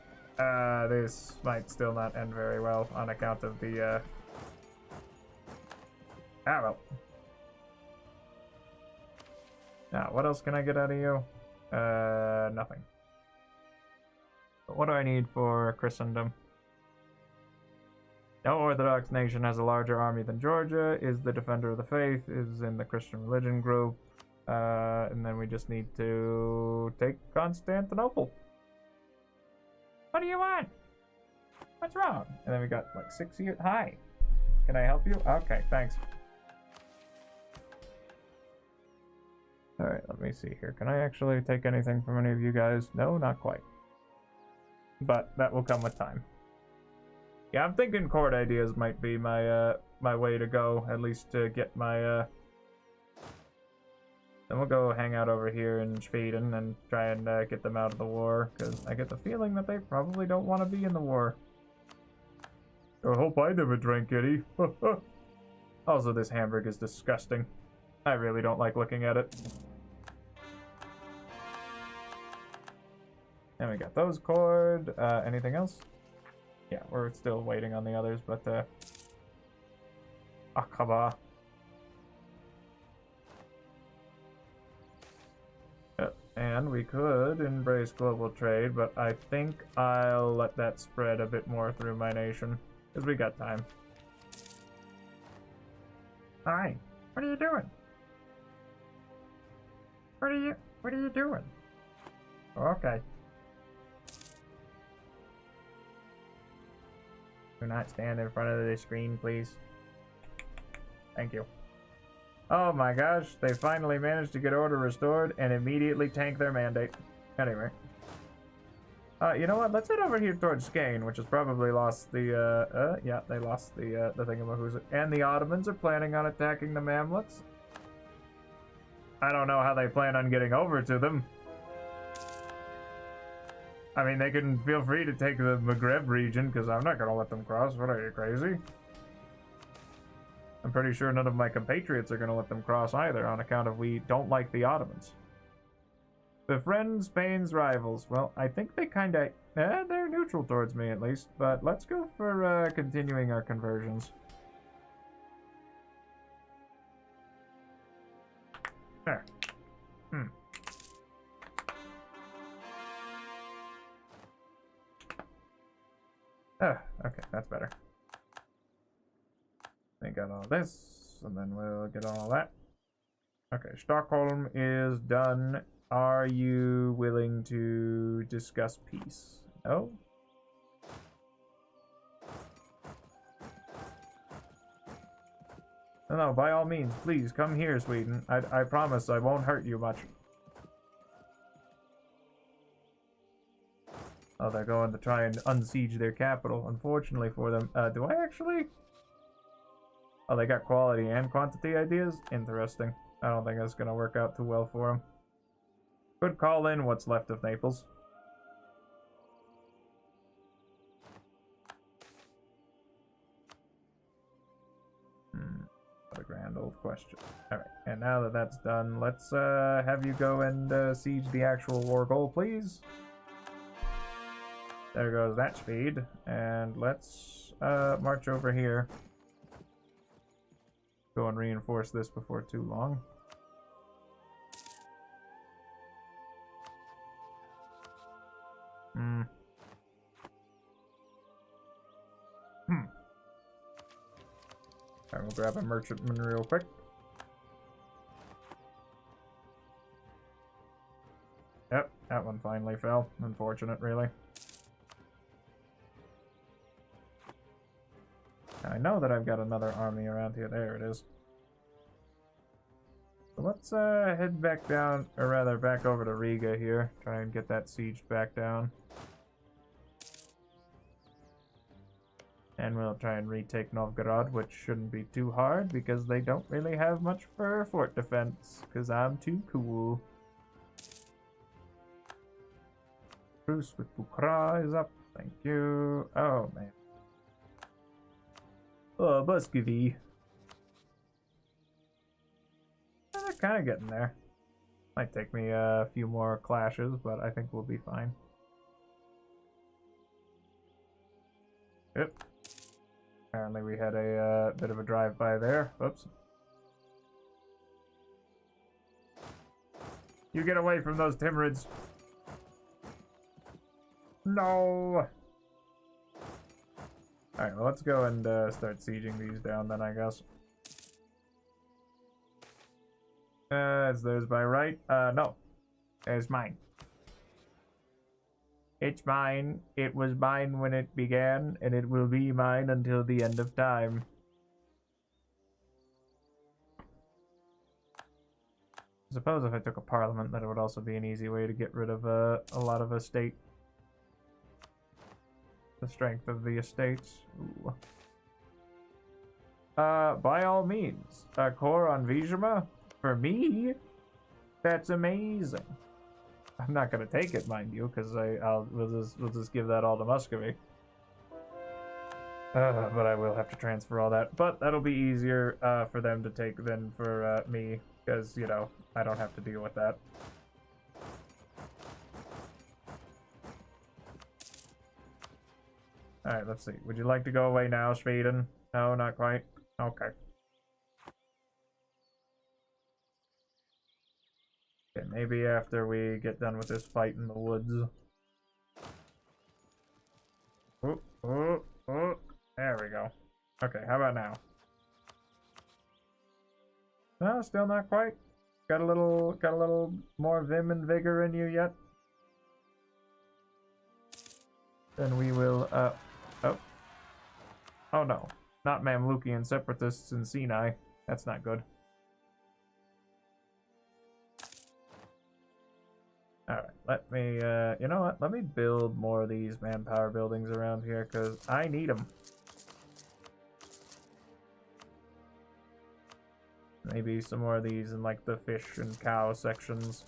Speaker 1: This might still not end very well on account of the, well. Now, what else can I get out of you? Nothing. But what do I need for Christendom? No Orthodox nation has a larger army than Georgia, is the defender of the faith, is in the Christian religion group, and then we just need to take Constantinople. What do you want? What's wrong? And then we got like 6 years. Hi. Can I help you? Okay, thanks. Alright, let me see here. Can I actually take anything from any of you guys? No, not quite. But that will come with time. Yeah, I'm thinking court ideas might be my my way to go, at least to get my Then we'll go hang out over here in Schweden and try and get them out of the war, because I get the feeling that they probably don't want to be in the war. I hope I never drank any. Also, this hamburger is disgusting. I really don't like looking at it. And we got those cord. Anything else? Yeah, we're still waiting on the others, but Akaba. And we could embrace global trade, but I think I'll let that spread a bit more through my nation, because we got time. Hi, what are you doing? What are you doing? Okay. Do not stand in front of the screen, please. Thank you. Oh my gosh, they finally managed to get order restored and immediately tank their mandate. Anyway. You know what? Let's head over here towards Skane, which has probably lost the, yeah, they lost the thingamahoo's. And the Ottomans are planning on attacking the Mamluks. I don't know how they plan on getting over to them. I mean, they can feel free to take the Maghreb region, because I'm not going to let them cross. What are you, crazy? I'm pretty sure none of my compatriots are going to let them cross either, on account of we don't like the Ottomans. Befriend Spain's rivals. Well, I think they kind of... they're neutral towards me, at least. But let's go for continuing our conversions. There. Okay, that's better. We got all this, and then we'll get all that. Okay, Stockholm is done. Are you willing to discuss peace? No? No, by all means, please, come here, Sweden. I promise I won't hurt you much. Oh, they're going to try and unsiege their capital, unfortunately for them. Do I actually... Oh, they got quality and quantity ideas? Interesting. I don't think that's going to work out too well for them. Could call in what's left of Naples. What a grand old question. Alright, and now that that's done, let's have you go and siege the actual war goal, please. There goes that speed. And let's march over here. Go and reinforce this before too long. Alright, we'll grab a merchantman real quick. Yep, that one finally fell. Unfortunate, really. I know that I've got another army around here. There it is. So let's head back down, or rather back over to Riga here. Try and get that siege back down. And we'll try and retake Novgorod, which shouldn't be too hard, because they don't really have much for fort defense, because I'm too cool. Truce with Bukhara is up. Thank you. Oh, man. Oh, Muscovy. They're kind of getting there. Might take me a few more clashes, but I think we'll be fine. Yep. Apparently we had a bit of a drive-by there. Oops. You get away from those Timurids. No! Alright, well, let's go and start sieging these down then, I guess. It's theirs by right. No. It's mine. It's mine. It was mine when it began, and it will be mine until the end of time. I suppose if I took a parliament, that it would also be an easy way to get rid of a lot of estate. The strength of the estates. Ooh. By all means, a core on Vizima? For me? That's amazing. I'm not gonna take it, mind you, because we'll just give that all to Muscovy. But I will have to transfer all that. But that'll be easier for them to take than for me, because, you know, I don't have to deal with that. Alright, let's see. Would you like to go away now, Sweden? No, not quite. Okay. Okay, maybe after we get done with this fight in the woods. Oh, oh, oh. There we go. Okay, how about now? No, still not quite. Got a little more vim and vigor in you yet? Then we will, oh. Oh no. Not Mamlukian separatists in Sinai. That's not good. Alright, let me, you know what? Let me build more of these manpower buildings around here, because I need them. Maybe some more of these in, like, the fish and cow sections.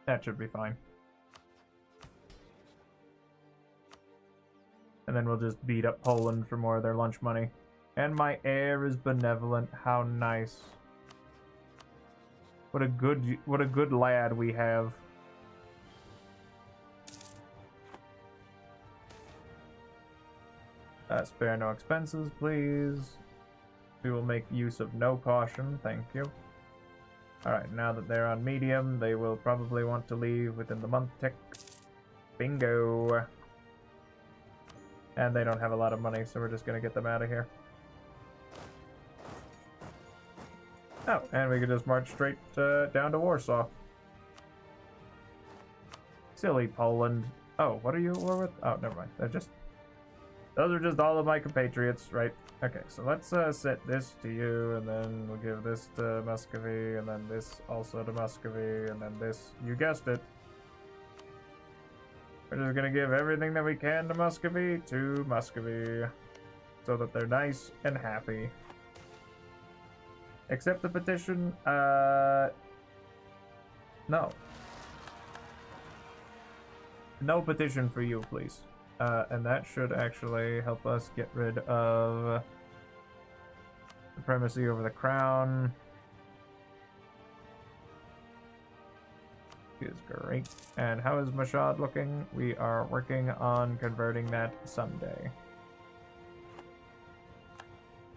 Speaker 1: That should be fine. And then we'll just beat up Poland for more of their lunch money. And my heir is benevolent. How nice. What a good lad we have. Spare no expenses, please. We will make use of no caution, thank you. Alright, now that they're on medium, they will probably want to leave within the month tick. Bingo! And they don't have a lot of money, so we're just gonna get them out of here. Oh, and we could just march straight down to Warsaw. Silly Poland. Oh, what are you war with? Oh, never mind. Those are just all of my compatriots, right? Okay, so let's set this to you, and then we'll give this to Muscovy, and then this also to Muscovy, and then this, you guessed it. We're just gonna give everything that we can to Muscovy, so that they're nice and happy. Accept the petition, no. No petition for you, please. And that should actually help us get rid of supremacy over the crown. Is great. And how is Mashhad looking? We are working on converting that someday.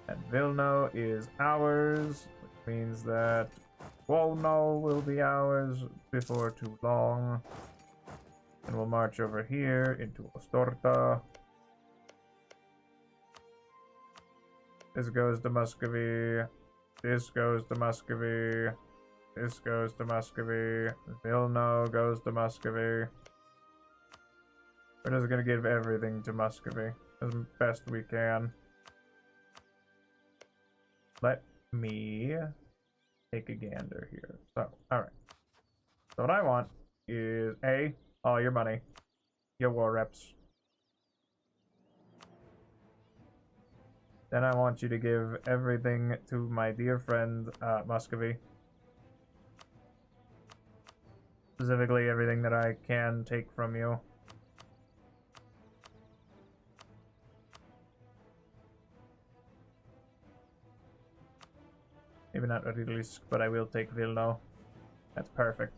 Speaker 1: And Vilno is ours, which means that Wolno will be ours before too long. And we'll march over here into Ostorta. This goes to Muscovy. This goes to Muscovy. This goes to Muscovy. Vilno goes to Muscovy. We're just gonna give everything to Muscovy as best we can. Let me take a gander here. So, alright. So what I want is A, all your money. Your war reps. Then I want you to give everything to my dear friend, Muscovy. Specifically, everything that I can take from you. Even maybe not Rilsk, but I will take Vilno. That's perfect.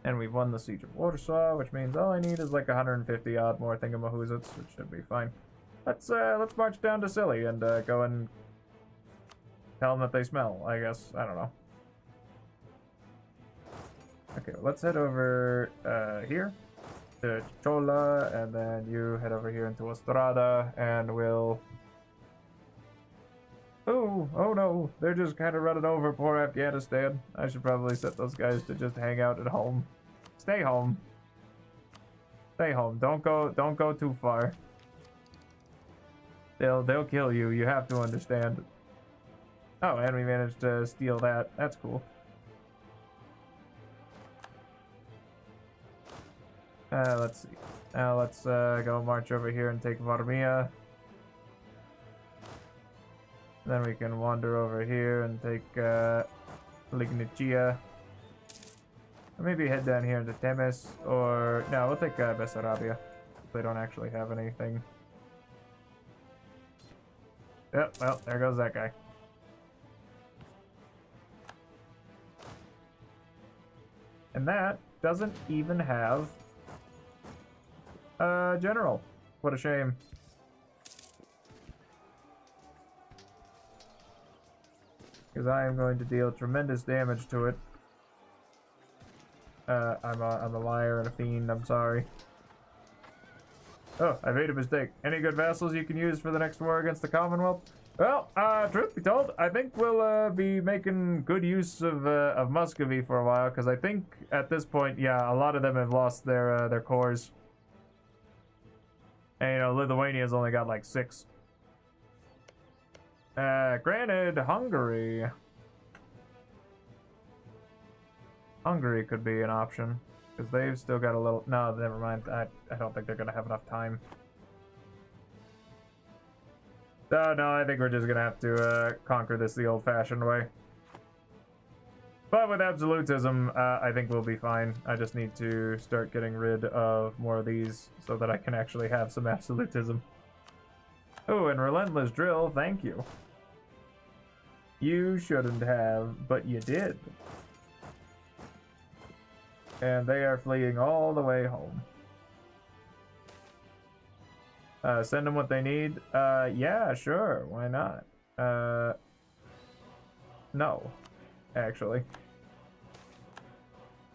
Speaker 1: And we've won the Siege of Warsaw, which means all I need is like 150 odd more thingamahoozits, which should be fine. Let's march down to Silly and go and tell them that they smell, I guess. I don't know. Okay, let's head over here to Chola, and then you head over here into Estrada, and we'll... Oh no, they're just kind of running over poor Afghanistan. I should probably set those guys to just hang out at home. Stay home. Stay home. Don't go too far. They'll kill you. You have to understand. Oh, and we managed to steal that. That's cool. Let's see. Now let's go march over here and take Varmia. Then we can wander over here and take Lignicia. Or maybe head down here into Temis, or... No, we'll take Bessarabia. They don't actually have anything. Yep, well, there goes that guy. And that doesn't even have a general. What a shame. Because I am going to deal tremendous damage to it. I'm a liar and a fiend, I'm sorry. Oh, I made a mistake. Any good vassals you can use for the next war against the Commonwealth? Well, truth be told, I think we'll be making good use of Muscovy for a while, because I think at this point, yeah, a lot of them have lost their cores. And, you know, Lithuania's only got like 6. Granted, Hungary could be an option, because they've still got a little... No, never mind. I don't think they're going to have enough time. So, no, I think we're just going to have to conquer this the old-fashioned way. But with absolutism, I think we'll be fine. I just need to start getting rid of more of these so that I can actually have some absolutism. Oh, and Relentless Drill, thank you. You shouldn't have, but you did. And they are fleeing all the way home. Send them what they need? Yeah, sure, why not? No, actually.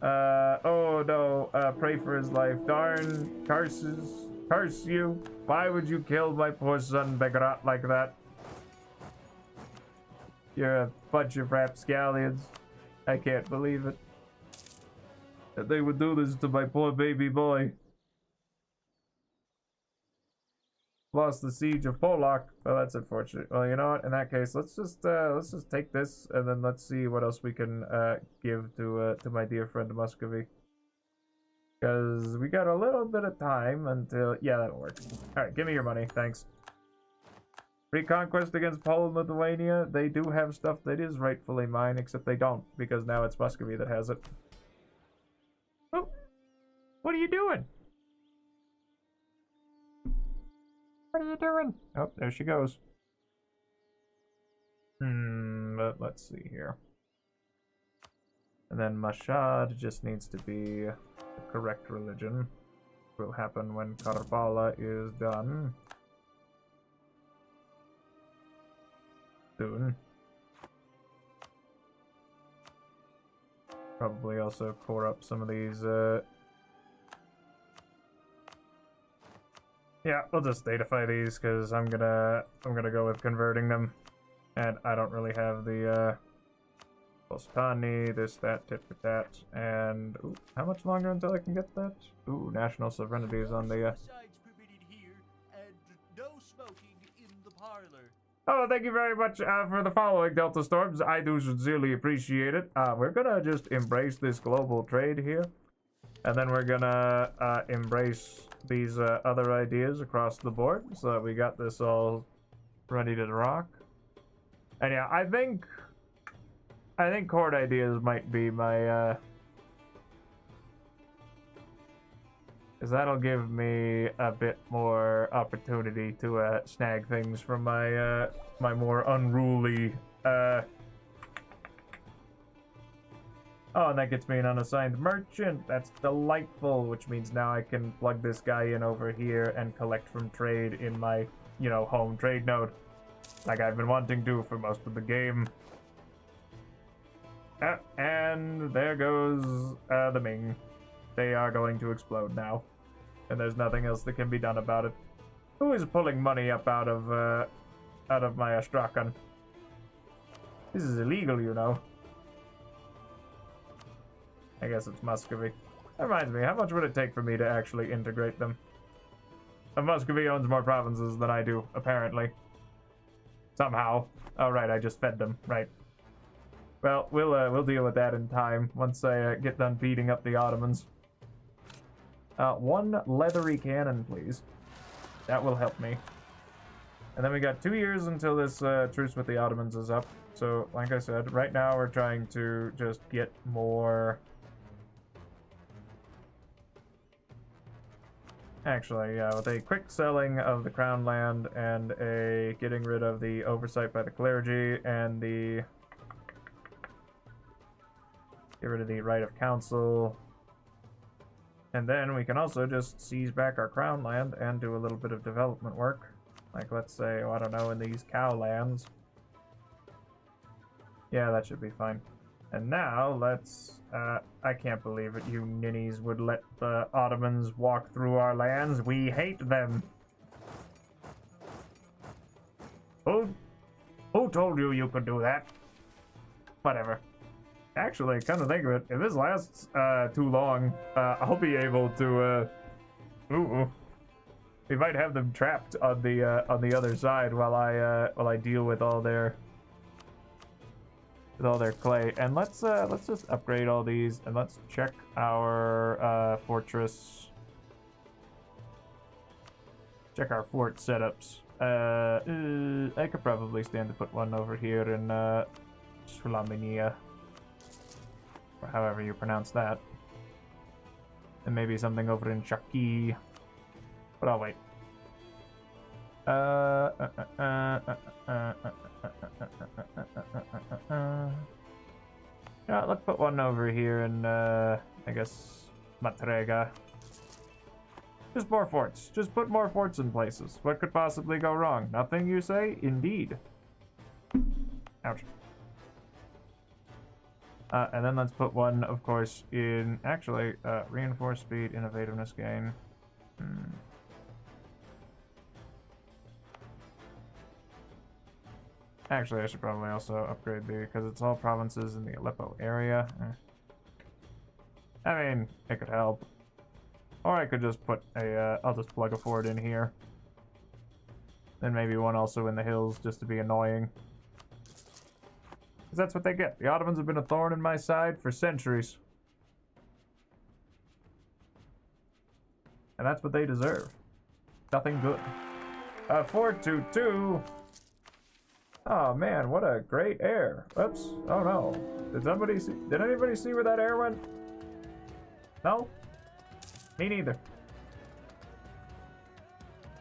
Speaker 1: Oh no, pray for his life. Darn, curse you. Why would you kill my poor son Begrat like that? You're a bunch of rapscallions. I can't believe it. That they would do this to my poor baby boy. Lost the siege of Polak. Oh, that's unfortunate. Well, you know what? In that case, let's just take this, and then let's see what else we can give to my dear friend Muscovy. Because we got a little bit of time until... Yeah, that'll work. Alright, give me your money. Thanks. Reconquest against Poland, Lithuania. They do have stuff that is rightfully mine, except they don't, because now it's Muscovy that has it. Oh! What are you doing? What are you doing? Oh, there she goes. But let's see here. And then Mashad just needs to be the correct religion. Will happen when Karbala is done. Soon. Probably also core up some of these, Yeah, we'll just datify these, because I'm gonna go with converting them. And I don't really have the, Postani, this, that, tit for tat, and... Ooh, how much longer until I can get that? Ooh, national sovereignty is on the, Oh, thank you very much for the following, Delta Storms. I do sincerely appreciate it. We're gonna just embrace this global trade here. And then we're gonna embrace these other ideas across the board, so that we got this all ready to rock. And yeah, I think court ideas might be my Because that'll give me a bit more opportunity to snag things from my my more unruly. Oh, and that gets me an unassigned merchant. That's delightful, which means now I can plug this guy in over here and collect from trade in my, you know, home trade node, like I've been wanting to for most of the game. And there goes the Ming. They are going to explode now, and there's nothing else that can be done about it. Who is pulling money up out of my Astrakhan? This is illegal, you know. I guess it's Muscovy. That reminds me, how much would it take for me to actually integrate them? Muscovy owns more provinces than I do, apparently. Somehow. Oh, right, I just fed them, right. Well, we'll deal with that in time, once I get done beating up the Ottomans. One leathery cannon, please. That will help me. And then we got 2 years until this truce with the Ottomans is up. So, like I said, right now we're trying to just get more... Actually, yeah, with a quick selling of the crown land and a getting rid of the oversight by the clergy and the... Get rid of the right of council. And then we can also just seize back our crown land and do a little bit of development work. Like, let's say, oh, I don't know, in these cow lands. Yeah, that should be fine. And now, let's... I can't believe it, you ninnies would let the Ottomans walk through our lands. We hate them. Who told you you could do that? Whatever. Actually, come to think of it, if this lasts too long, I'll be able to, we might have them trapped on the other side while I deal with all their clay. And let's just upgrade all these, and let's check our fortress. Check our fort setups. I could probably stand to put one over here in Slaminia, or however you pronounce that, and maybe something over in Shaki. But I'll wait. Yeah, let's put one over here in, I guess, Matrega. Just more forts. Just put more forts in places. What could possibly go wrong? Nothing, you say? Indeed. Ouch. And then let's put one, of course, in, actually, reinforced speed, innovativeness gain. Actually, I should probably also upgrade because it's all provinces in the Aleppo area. I mean, it could help. Or I could just put a, I'll just plug a fort in here. Then maybe one also in the hills, just to be annoying. Because that's what they get. The Ottomans have been a thorn in my side for centuries. And that's what they deserve. Nothing good. 422. Oh man, what a great air. Oops. Oh no. Did anybody see where that air went? No? Me neither.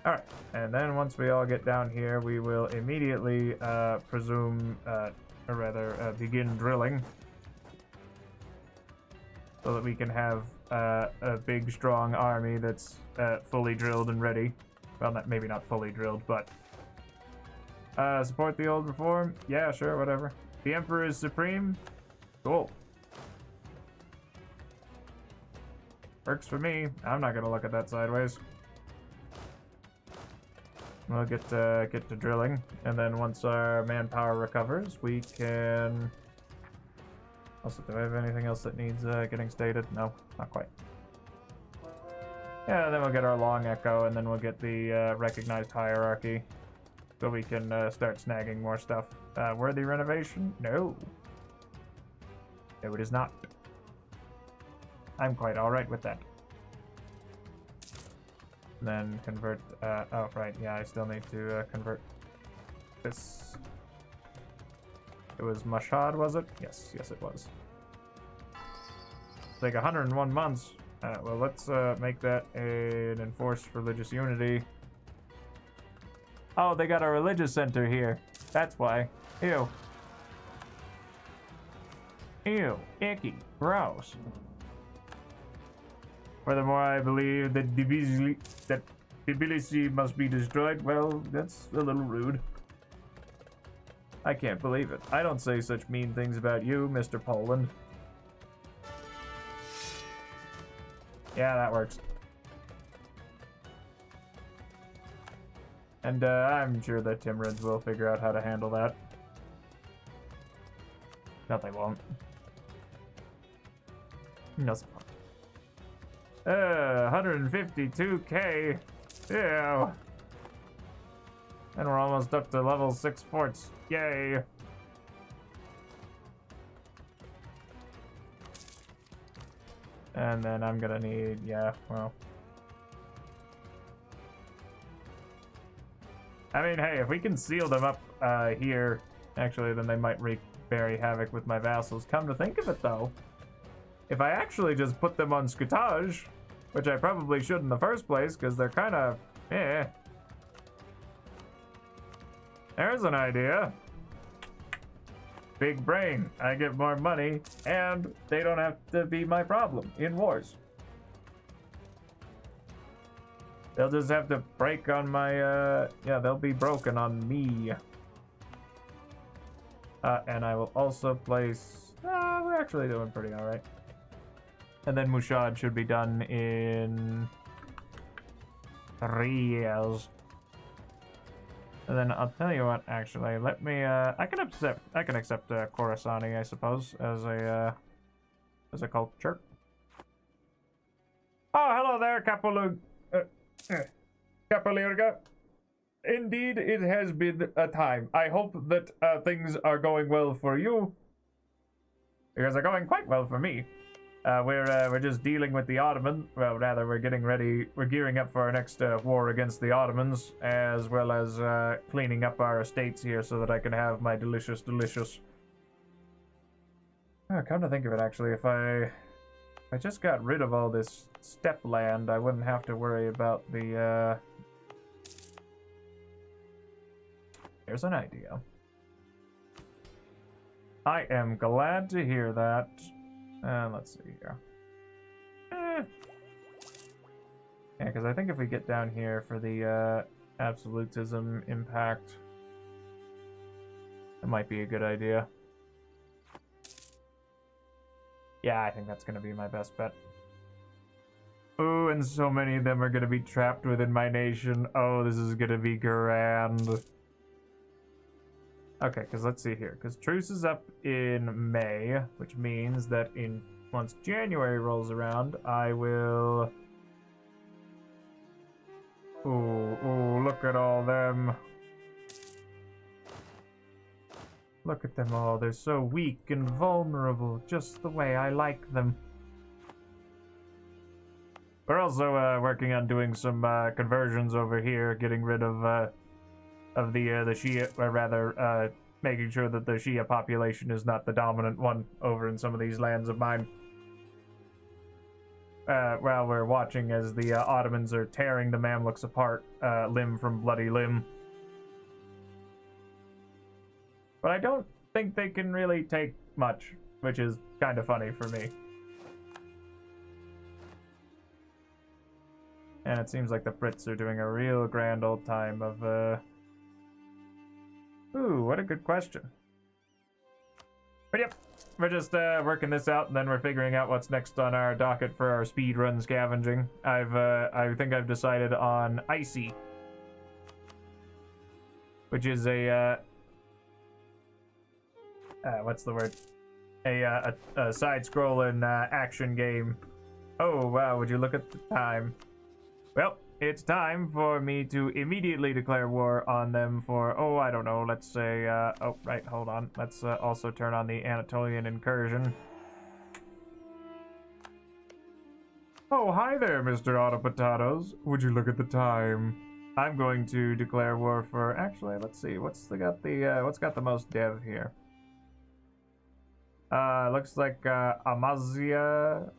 Speaker 1: Alright, and then once we all get down here, we will immediately begin drilling. So that we can have a big, strong army that's fully drilled and ready. Well, maybe not fully drilled, but... support the old reform? Yeah, sure, whatever. The Emperor is supreme? Cool. Works for me. I'm not gonna look at that sideways. We'll get to drilling, and then once our manpower recovers, we can... Also, do I have anything else that needs getting stated? No, not quite. Yeah, then we'll get our long echo, and then we'll get the recognized hierarchy, so we can start snagging more stuff. Worthy renovation? No. No, it is not. I'm quite alright with that. Then convert, oh right, yeah, I still need to convert this. It was Mashhad, was it? Yes, yes it was. It's like 101 months. Well, let's make that an enforced religious unity. Oh, they got a religious center here. That's why. Ew. Ew. Icky. Gross. Furthermore, I believe that Tbilisi must be destroyed. Well, that's a little rude. I can't believe it. I don't say such mean things about you, Mr. Poland. Yeah, that works. And I'm sure that Timurids will figure out how to handle that. No, they won't. No. 152k. Ew. And we're almost up to level 6 forts. Yay. And then I'm gonna need, yeah, well. I mean, hey, if we can seal them up here, actually, then they might wreak very havoc with my vassals. Come to think of it, though, if I actually just put them on scutage, which I probably should in the first place, because they're kind of, eh. There's an idea. Big brain. I get more money, and they don't have to be my problem in wars. They'll just have to break on my, yeah, they'll be broken on me. And I will also place, we're actually doing pretty alright. And then Mushad should be done in 3 years. And then I'll tell you what, actually, let me, I can accept Khorasani, I suppose, as a culture. Oh, hello there, Capolirga. Indeed, it has been a time. I hope that things are going well for you, because they're going quite well for me. We're just dealing with the Ottoman. Well, rather, we're getting ready. We're gearing up for our next war against the Ottomans, as well as cleaning up our estates here so that I can have my delicious. Come to think of it, actually, if I just got rid of all this steppe land, I wouldn't have to worry about the. Here's an idea. I am glad to hear that. Let's see here. Yeah, because I think if we get down here for the absolutism impact, it might be a good idea. Yeah, I think that's going to be my best bet. Oh, and so many of them are going to be trapped within my nation. Oh, this is going to be grand. Okay, because let's see here. Because truce is up in May, which means that once January rolls around, I will... Ooh, look at all them. Look at them all. They're so weak and vulnerable, just the way I like them. We're also working on doing some conversions over here, getting rid of the Shia, or rather, making sure that the Shia population is not the dominant one over in some of these lands of mine. While we're watching as the Ottomans are tearing the Mamluks apart, limb from bloody limb. But I don't think they can really take much, which is kind of funny for me. And it seems like the Brits are doing a real grand old time of, Ooh, what a good question. But yep, we're just working this out, and then we're figuring out what's next on our docket for our speedrun scavenging. I think I've decided on Icy, which is a, what's the word? A side-scrolling action game. Oh, wow, would you look at the time? Well, it's time for me to immediately declare war on them for, oh, I don't know, let's say, oh, right, hold on. Let's also turn on the Anatolian incursion. Oh, hi there, Mr. Auto Potatoes. Would you look at the time? I'm going to declare war for, actually, let's see, what's got the most dev here? Looks like Amazia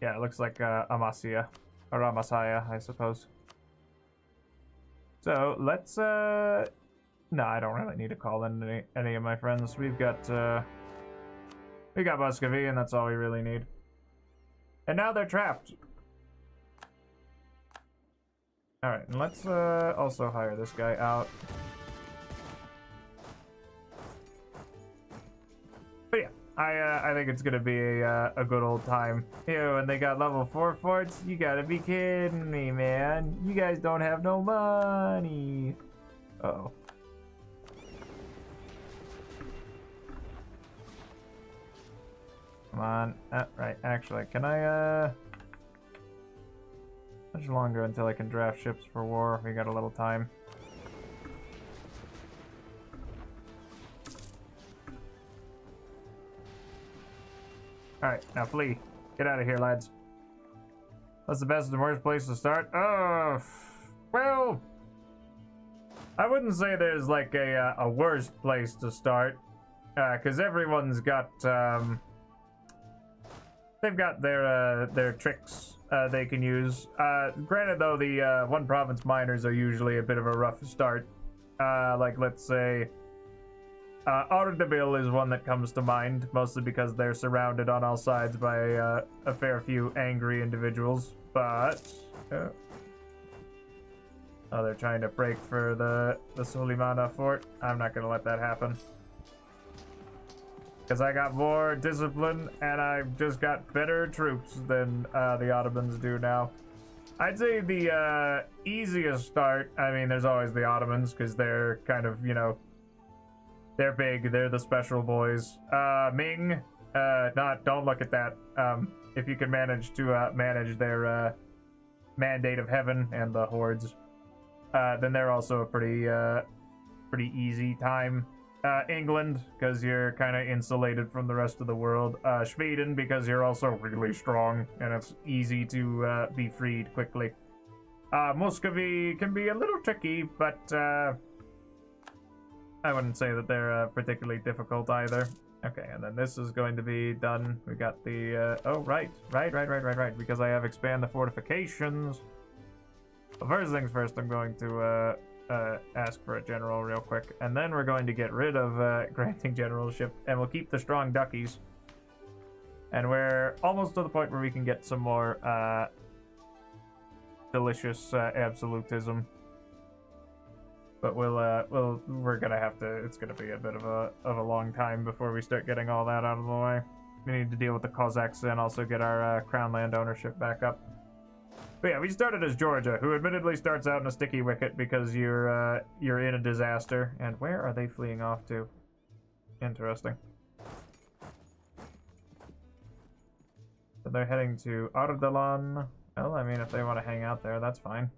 Speaker 1: Yeah, it looks like Amasya. Or Amasaya, I suppose. So, let's, no, I don't really need to call in any of my friends. We got Muscovy, and that's all we really need. And now they're trapped. Alright, and let's, also hire this guy out. But yeah, I think it's gonna be a good old time. Ew, and they got level 4 forts? You gotta be kidding me, man. You guys don't have no money. Uh-oh. Come on. Right, actually, can I, how much longer until I can draft ships for war? We got a little time. Alright, now flee. Get out of here, lads. What's the best and worst place to start? Well, I wouldn't say there's like a worst place to start, because everyone's got, they've got their tricks they can use. Granted, though, the one province miners are usually a bit of a rough start. Like, let's say, Ardabil is one that comes to mind, mostly because they're surrounded on all sides by a fair few angry individuals, but... oh, they're trying to break for the Sulimana fort. I'm not gonna let that happen. Because I got more discipline, and I've just got better troops than the Ottomans do now. I'd say the easiest start, I mean, there's always the Ottomans, because they're kind of, you know, they're big, they're the special boys. Ming, don't look at that. If you can manage to manage their Mandate of Heaven and the Hordes, then they're also a pretty easy time. England, because you're kind of insulated from the rest of the world. Sweden, because you're also really strong, and it's easy to be freed quickly. Muscovy can be a little tricky, but I wouldn't say that they're particularly difficult either. Okay, and then this is going to be done. We got the, oh, right, because I have expand the fortifications. Well, first things first, I'm going to, ask for a general real quick, and then we're going to get rid of, granting generalship, and we'll keep the strong duckies. And we're almost to the point where we can get some more, delicious, absolutism. But we're gonna have to, it's gonna be a bit of a long time before we start getting all that out of the way. We need to deal with the Cossacks and also get our crown land ownership back up. But yeah, we started as Georgia, who admittedly starts out in a sticky wicket because you're in a disaster. And where are they fleeing off to? Interesting. So they're heading to Ardalan. Well, I mean, if they want to hang out there, that's fine.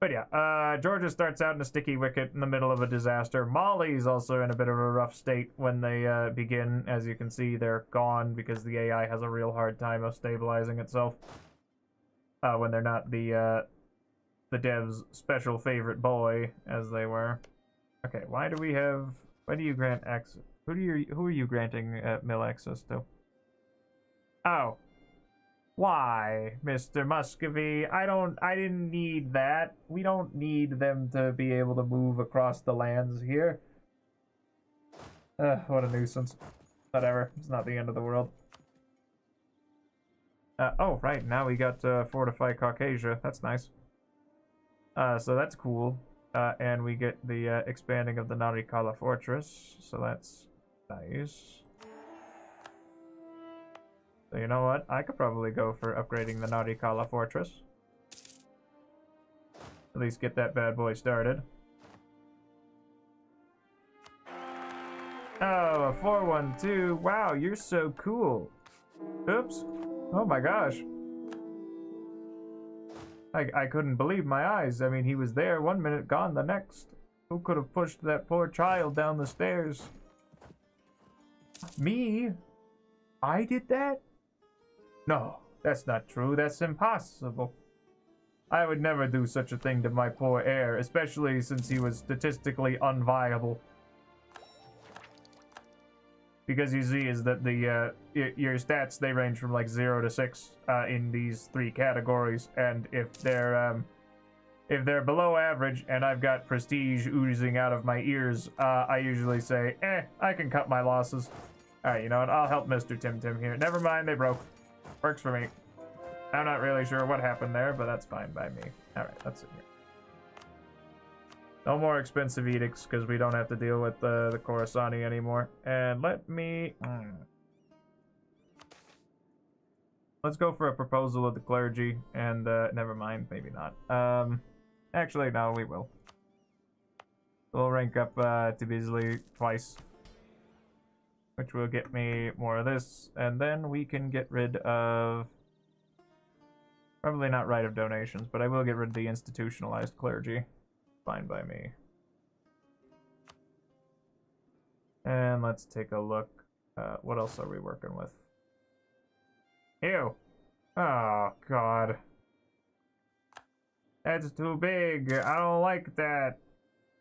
Speaker 1: But yeah, Georgia starts out in a sticky wicket in the middle of a disaster. Mali's also in a bit of a rough state when they begin. As you can see, they're gone because the AI has a real hard time of stabilizing itself. When they're not the dev's special favorite boy, as they were. Okay, why do you grant access? Who are you granting mill access to? Oh. Why, Mr. Muscovy? I didn't need that. We don't need them to be able to move across the lands here. What a nuisance. Whatever, it's not the end of the world. Oh, right, now we got Fortify Caucasia. That's nice. So that's cool. And we get the expanding of the Narikala Fortress. So that's nice. So you know what? I could probably go for upgrading the Narikala Fortress. At least get that bad boy started. Oh, a 412. Wow, you're so cool. Oops. Oh my gosh. I couldn't believe my eyes. I mean, he was there one minute, gone the next. Who could have pushed that poor child down the stairs? Me? I did that? No, that's not true. That's impossible. I would never do such a thing to my poor heir, especially since he was statistically unviable. because you see is that the your stats, they range from like 0 to 6 in these 3 categories, and if they're below average and I've got prestige oozing out of my ears, I usually say, I can cut my losses. Alright, you know what, I'll help Mr. Tim Tim here. Never mind, they broke. Works for me. I'm not really sure what happened there, but that's fine by me. Alright, let's see here. No more expensive edicts, because we don't have to deal with the Khorassani anymore. And let me... Let's go for a proposal of the clergy, and never mind, maybe not. Actually, no, we will. We'll rank up to Beasley twice, which will get me more of this, and then we can get rid of... Probably not right of donations, but I will get rid of the institutionalized clergy. Fine by me. And let's take a look. What else are we working with? Ew. Oh, God. That's too big. I don't like that.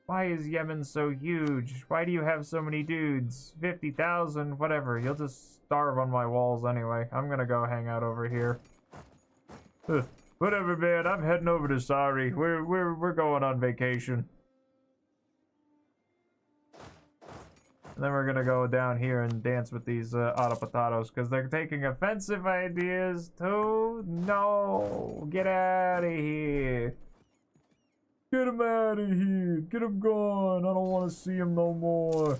Speaker 1: Why is Yemen so huge? Why do you have so many dudes? 50,000? Whatever. You'll just starve on my walls anyway. I'm gonna go hang out over here. Ugh. Whatever, man. I'm heading over to Sari. We're going on vacation. And then we're gonna go down here and dance with these Ottopotatos because they're taking offensive ideas too. No, get out of here. Get him out of here. Get him gone. I don't want to see him no more.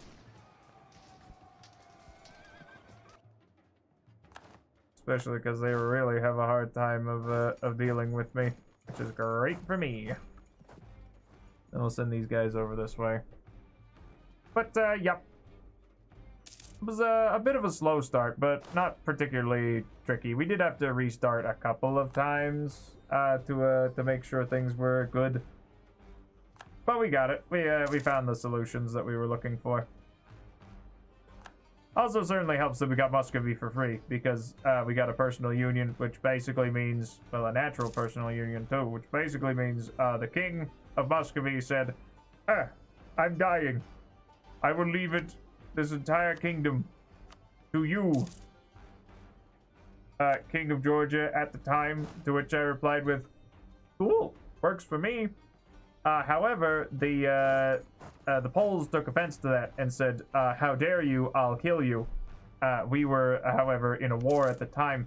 Speaker 1: Especially because they really have a hard time of dealing with me, which is great for me. Then we'll send these guys over this way. But, yep. It was a bit of a slow start, but not particularly tricky. We did have to restart a couple of times to make sure things were good. But we got it. We found the solutions that we were looking for. Also certainly helps that we got Muscovy for free, because we got a personal union, which basically means, well, a natural personal union too, which basically means the king of Muscovy said, I'm dying. I will leave it, this entire kingdom, to you, King of Georgia at the time, to which I replied with, cool, works for me. However, the Poles took offense to that and said, how dare you, I'll kill you. We were, however, in a war at the time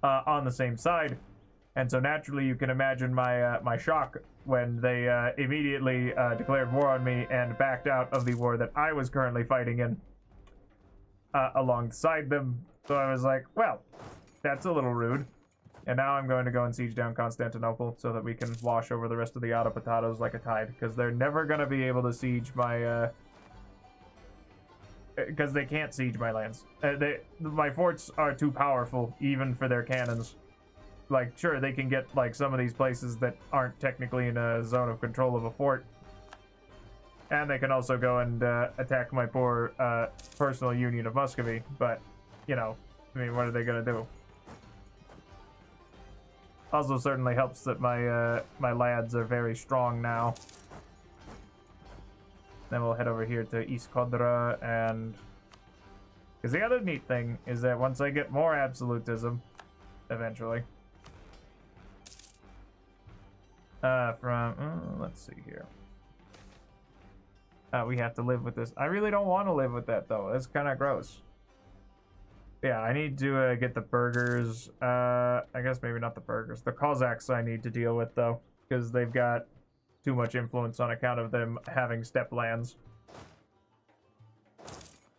Speaker 1: on the same side. And so naturally you can imagine my shock when they immediately declared war on me and backed out of the war that I was currently fighting in alongside them. So I was like, well, that's a little rude. And now I'm going to go and siege down Constantinople so that we can wash over the rest of the Ottopotatos like a tide, because they're never going to be able to siege my... because they can't siege my lands. My forts are too powerful, even for their cannons. Like, sure, they can get, like, some of these places that aren't technically in a zone of control of a fort. And they can also go and attack my poor personal union of Muscovy. But, you know, I mean, what are they going to do? Also certainly helps that my my lads are very strong now. Then we'll head over here to East Kodra, and... because the other neat thing is that once I get more absolutism, eventually... let's see here. We have to live with this. I really don't want to live with that, though. It's kind of gross. Yeah, I need to get the burghers. I guess maybe not the burghers. The Cossacks I need to deal with, though, because they've got too much influence on account of them having steppe lands.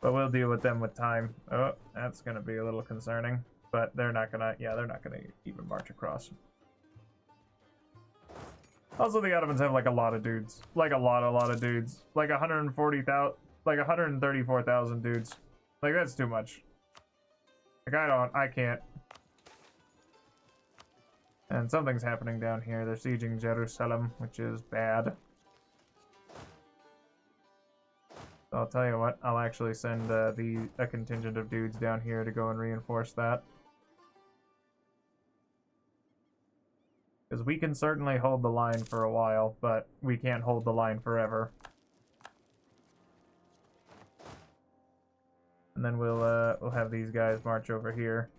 Speaker 1: But we'll deal with them with time. Oh, that's going to be a little concerning. But they're not going to, yeah, they're not going to even march across. Also, the Ottomans have, like, a lot of dudes. Like, a lot of dudes. Like, 140,000, like, 134,000 dudes. Like, that's too much. Like, I can't. And something's happening down here. They're sieging Jerusalem, which is bad. So I'll tell you what, I'll actually send a contingent of dudes down here to go and reinforce that. Because we can certainly hold the line for a while, but we can't hold the line forever. And then we'll have these guys march over here.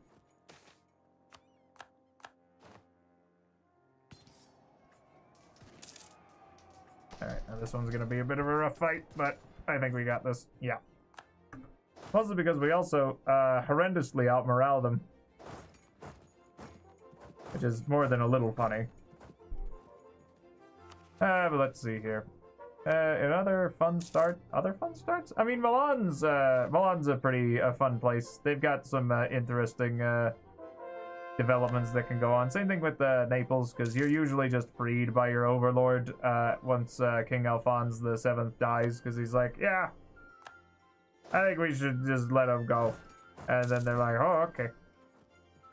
Speaker 1: Alright, now this one's gonna be a bit of a rough fight, but I think we got this. Yeah. Mostly because we also horrendously out-morale them. Which is more than a little funny. But let's see here. Other fun starts? I mean, Milan's a pretty fun place. They've got some interesting developments that can go on. Same thing with Naples, because you're usually just freed by your overlord once King Alphonse VII dies, because he's like, yeah, I think we should just let him go. And then they're like, oh, okay.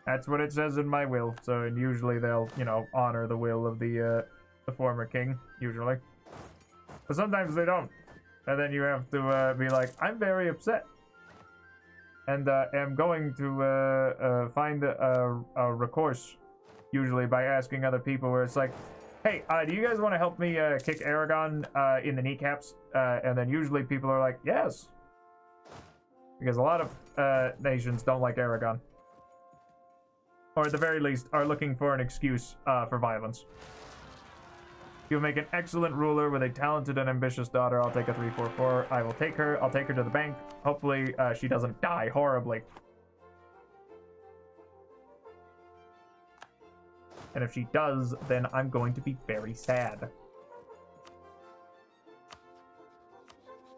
Speaker 1: That's what it says in my will. So, and usually they'll, you know, honor the will of the former king, usually. But sometimes they don't. And then you have to be like, I'm very upset. And am going to find a recourse, usually by asking other people, where it's like, hey, do you guys want to help me kick Aragon in the kneecaps? And then usually people are like, yes. Because a lot of nations don't like Aragon. Or at the very least, are looking for an excuse for violence. You'll make an excellent ruler with a talented and ambitious daughter. I'll take a 3-4-4. I will take her. I'll take her to the bank. Hopefully, she doesn't die horribly. And if she does, then I'm going to be very sad.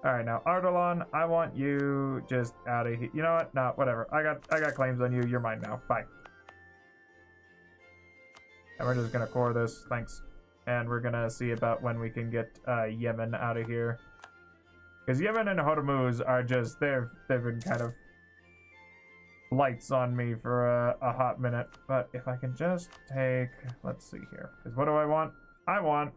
Speaker 1: Alright, now, Ardalan, I want you just out of here. You know what? No, whatever. I got claims on you. You're mine now. Bye. And we're just gonna core this. Thanks. And we're gonna see about when we can get Yemen out of here. Because Yemen and Hormuz are just, they've been kind of lights on me for a hot minute. But if I can just take, let's see here. Because what do I want? I want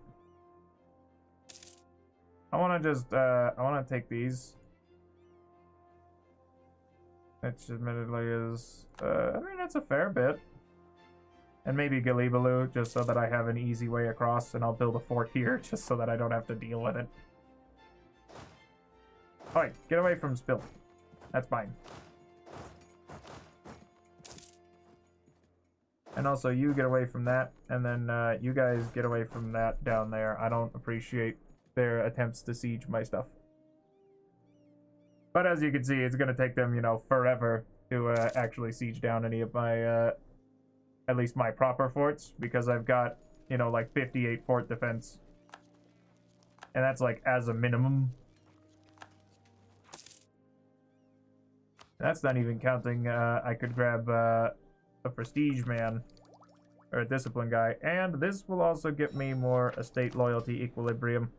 Speaker 1: to just, I want to take these. Which admittedly is, I mean, it's a fair bit. And maybe Galibalu, just so that I have an easy way across, and I'll build a fort here, just so that I don't have to deal with it. Alright, get away from Spill. That's mine. And also, you get away from that, and then you guys get away from that down there. I don't appreciate their attempts to siege my stuff. But as you can see, it's going to take them, you know, forever to actually siege down any of my... at least my proper forts, because I've got, you know, like 58 fort defense. And that's like as a minimum. That's not even counting, I could grab a prestige man, or a discipline guy. And this will also get me more estate loyalty equilibrium.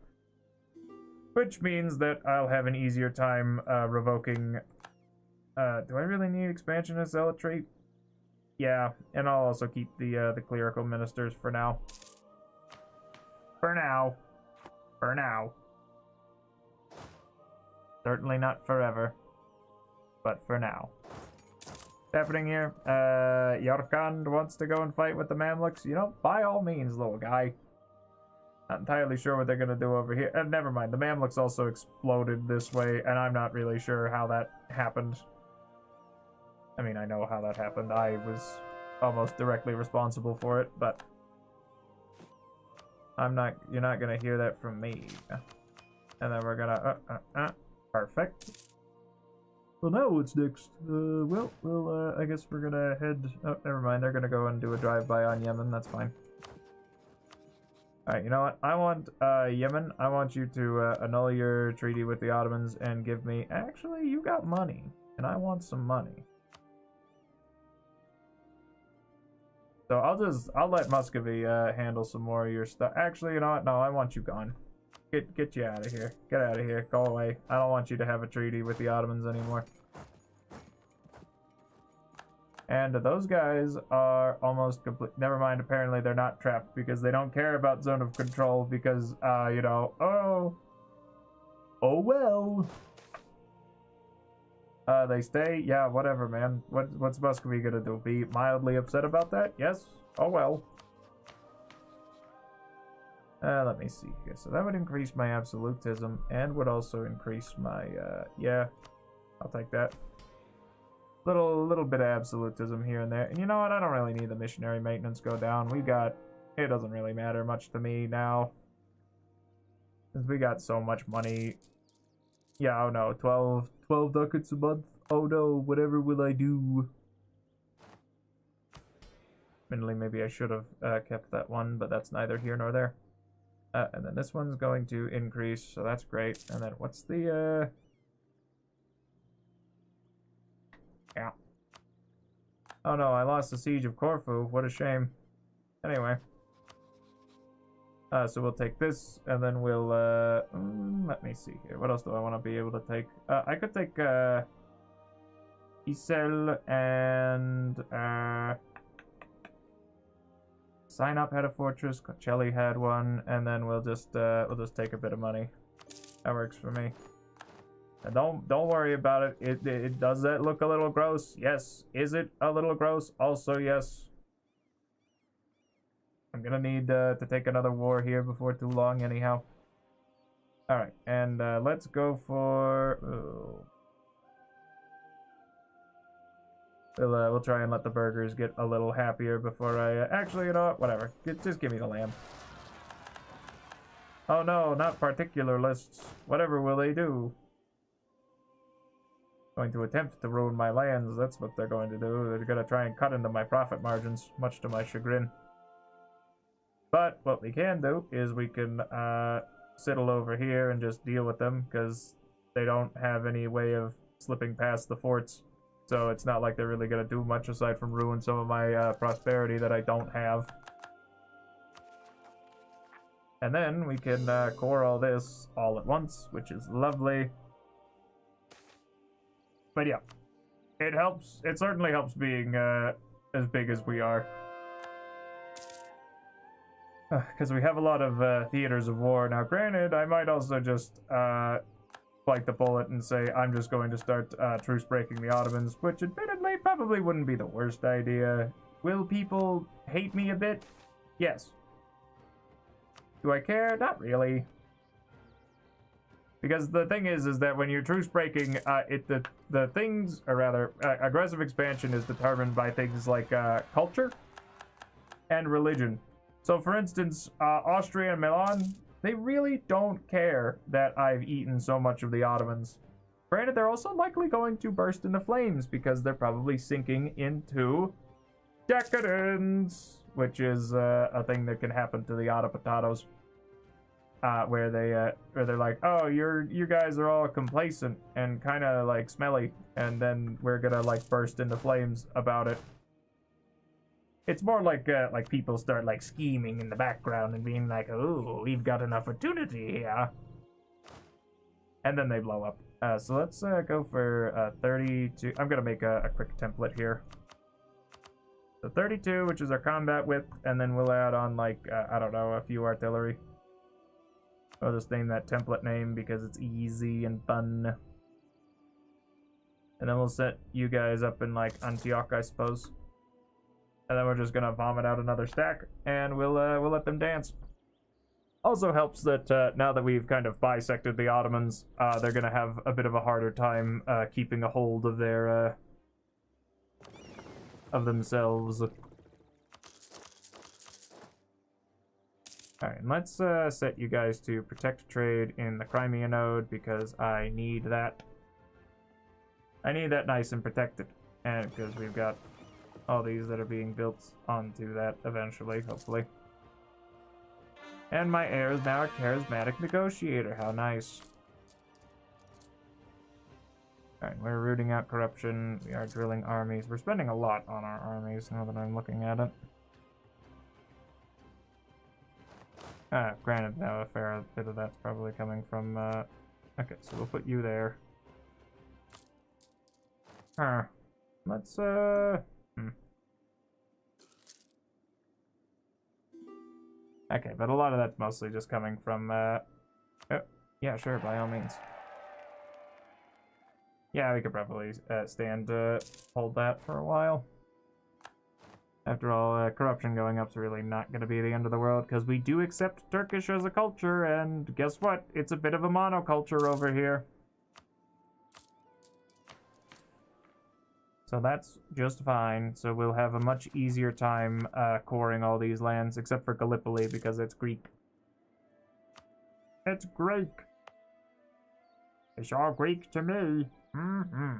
Speaker 1: Which means that I'll have an easier time revoking... do I really need expansion as zealotry? Yeah, and I'll also keep the clerical ministers for now. For now. For now. Certainly not forever. But for now. What's happening here? Yarkand wants to go and fight with the Mamluks. You know, by all means, little guy. Not entirely sure what they're going to do over here. Never mind, the Mamluks also exploded this way, and I'm not really sure how that happened. I mean, I know how that happened. I was almost directly responsible for it, but I'm not. You're not gonna hear that from me. And then we're gonna. Perfect. Well, now what's next? Well, I guess we're gonna head. Oh, never mind. They're gonna go and do a drive-by on Yemen. That's fine. All right. You know what? I want Yemen. I want you to annul your treaty with the Ottomans and give me. Actually, you got money, and I want some money. So I'll let Muscovy handle some more of your stuff. Actually, you know what? No, I want you gone. Get you out of here. Get out of here. Go away. I don't want you to have a treaty with the Ottomans anymore. And those guys are almost complete. Never mind. Apparently, they're not trapped because they don't care about zone of control because, you know, oh well. They stay? Yeah, whatever, man. What's Muscovy gonna do? Be mildly upset about that? Yes? Oh, well. Let me see here. So that would increase my absolutism and would also increase my, yeah. I'll take that. little bit of absolutism here and there. And you know what? I don't really need the missionary maintenance go down. We got, it doesn't really matter much to me now. Since we got so much money. Yeah, oh no, 12 ducats a month. Oh no, whatever will I do? Admittedly, maybe I should have kept that one, but that's neither here nor there. And then this one's going to increase, so that's great. And then what's the, yeah. Oh no, I lost the siege of Corfu. What a shame. Anyway. So we'll take this, and then we'll, let me see here. What else do I want to be able to take? I could take, Isel and, Sinop had a fortress, Cocelli had one, and then we'll just take a bit of money. That works for me. And don't worry about it. It does that look a little gross? Yes. Is it a little gross? Also yes. I'm gonna need to take another war here before too long anyhow. Alright, and let's go for... Oh. We'll try and let the burgers get a little happier before I... actually, you know what? Whatever. Just give me the lamb. Oh no, not particular lists. Whatever will they do? Going to attempt to ruin my lands. That's what they're going to do. They're going to try and cut into my profit margins, much to my chagrin. But what we can do is we can settle over here and just deal with them, because they don't have any way of slipping past the forts. So it's not like they're really going to do much aside from ruin some of my prosperity that I don't have. And then we can core all this all at once, which is lovely. But yeah, it helps. It certainly helps being as big as we are. Because we have a lot of theaters of war. Now, granted, I might also just bite the bullet and say I'm just going to start truce breaking the Ottomans, which admittedly probably wouldn't be the worst idea. Will people hate me a bit? Yes. Do I care? Not really. Because the thing is that when you're truce breaking, the things, or rather, aggressive expansion is determined by things like culture and religion. So, for instance, Austria and Milan, they really don't care that I've eaten so much of the Ottomans. Granted, they're also likely going to burst into flames because they're probably sinking into decadence, which is a thing that can happen to the Ottopatatos, where they're like, oh, you guys are all complacent and kind of like smelly, and then we're gonna like burst into flames about it. It's more like people start like scheming in the background and being like, oh, we've got an opportunity here. And then they blow up. So let's go for 32. I'm going to make a quick template here. So 32, which is our combat width, and then we'll add on like, I don't know, a few artillery. I'll just name that template name because it's easy and fun. And then we'll set you guys up in like Antioch, I suppose. And then we're just gonna vomit out another stack, and we'll let them dance. Also helps that now that we've kind of bisected the Ottomans, they're gonna have a bit of a harder time keeping a hold of their of themselves. All right, and let's set you guys to protect trade in the Crimea node because I need that. I need that nice and protected, and because we've got all these that are being built onto that eventually, hopefully. And my heir is now a charismatic negotiator. How nice. Alright, we're rooting out corruption. We are drilling armies. We're spending a lot on our armies now that I'm looking at it. Granted, now a fair bit of that's probably coming from, okay, so we'll put you there. Let's, Okay, but a lot of that's mostly just coming from, oh, yeah, sure, by all means. Yeah, we could probably stand to hold that for a while. After all, corruption going up's really not going to be the end of the world, because we do accept Turkish as a culture, and guess what? It's a bit of a monoculture over here. So that's just fine. So we'll have a much easier time coring all these lands, except for Gallipoli, because it's Greek. It's Greek. It's all Greek to me. Mm-hmm.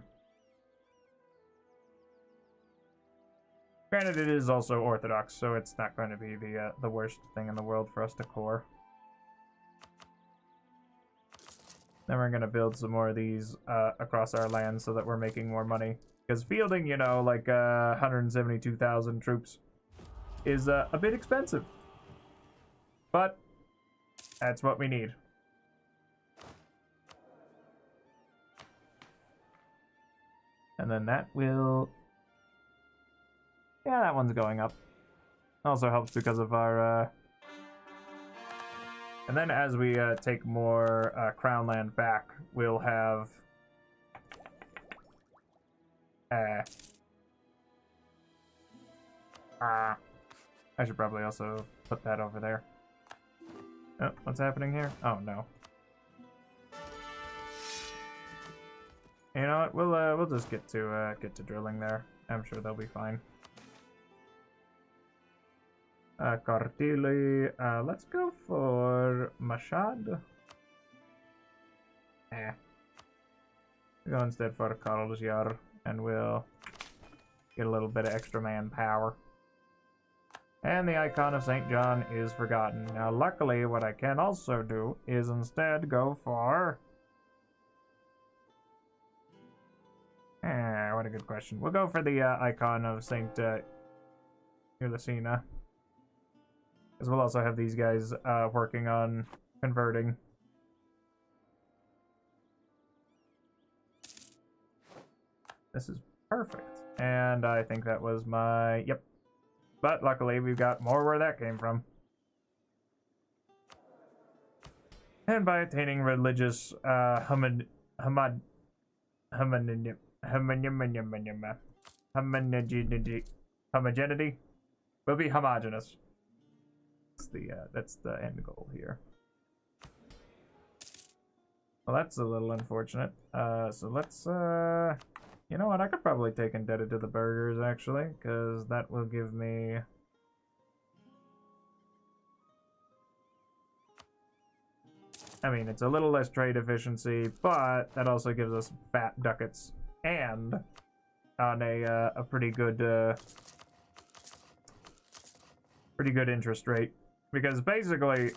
Speaker 1: Granted, it is also Orthodox, so it's not going to be the worst thing in the world for us to core. Then we're going to build some more of these across our land so that we're making more money. Because fielding, you know, like 172,000 troops is a bit expensive. But that's what we need. And then that will... Yeah, that one's going up. Also helps because of our... And then as we take more crown land back, we'll have... I should probably also put that over there. Oh, what's happening here? Oh, no. You know what? We'll just get to drilling there. I'm sure they'll be fine. Kartili, let's go for Mashad. We'll go instead for Karlsjar, and we'll get a little bit of extra manpower. And the icon of St. John is forgotten. Now, luckily, what I can also do is instead go for... what a good question. We'll go for the icon of St. Ulyssina. Because we'll also have these guys working on converting. This is perfect. And I think that was my... Yep. But luckily, we've got more where that came from. And by attaining religious homogeneity, we'll be homogeneous. That's the end goal here. Well, that's a little unfortunate. So let's you know what? I could probably take indebted to the burghers, actually, because that will give me... I mean, it's a little less trade efficiency, but that also gives us fat ducats and on a pretty good interest rate. Because basically,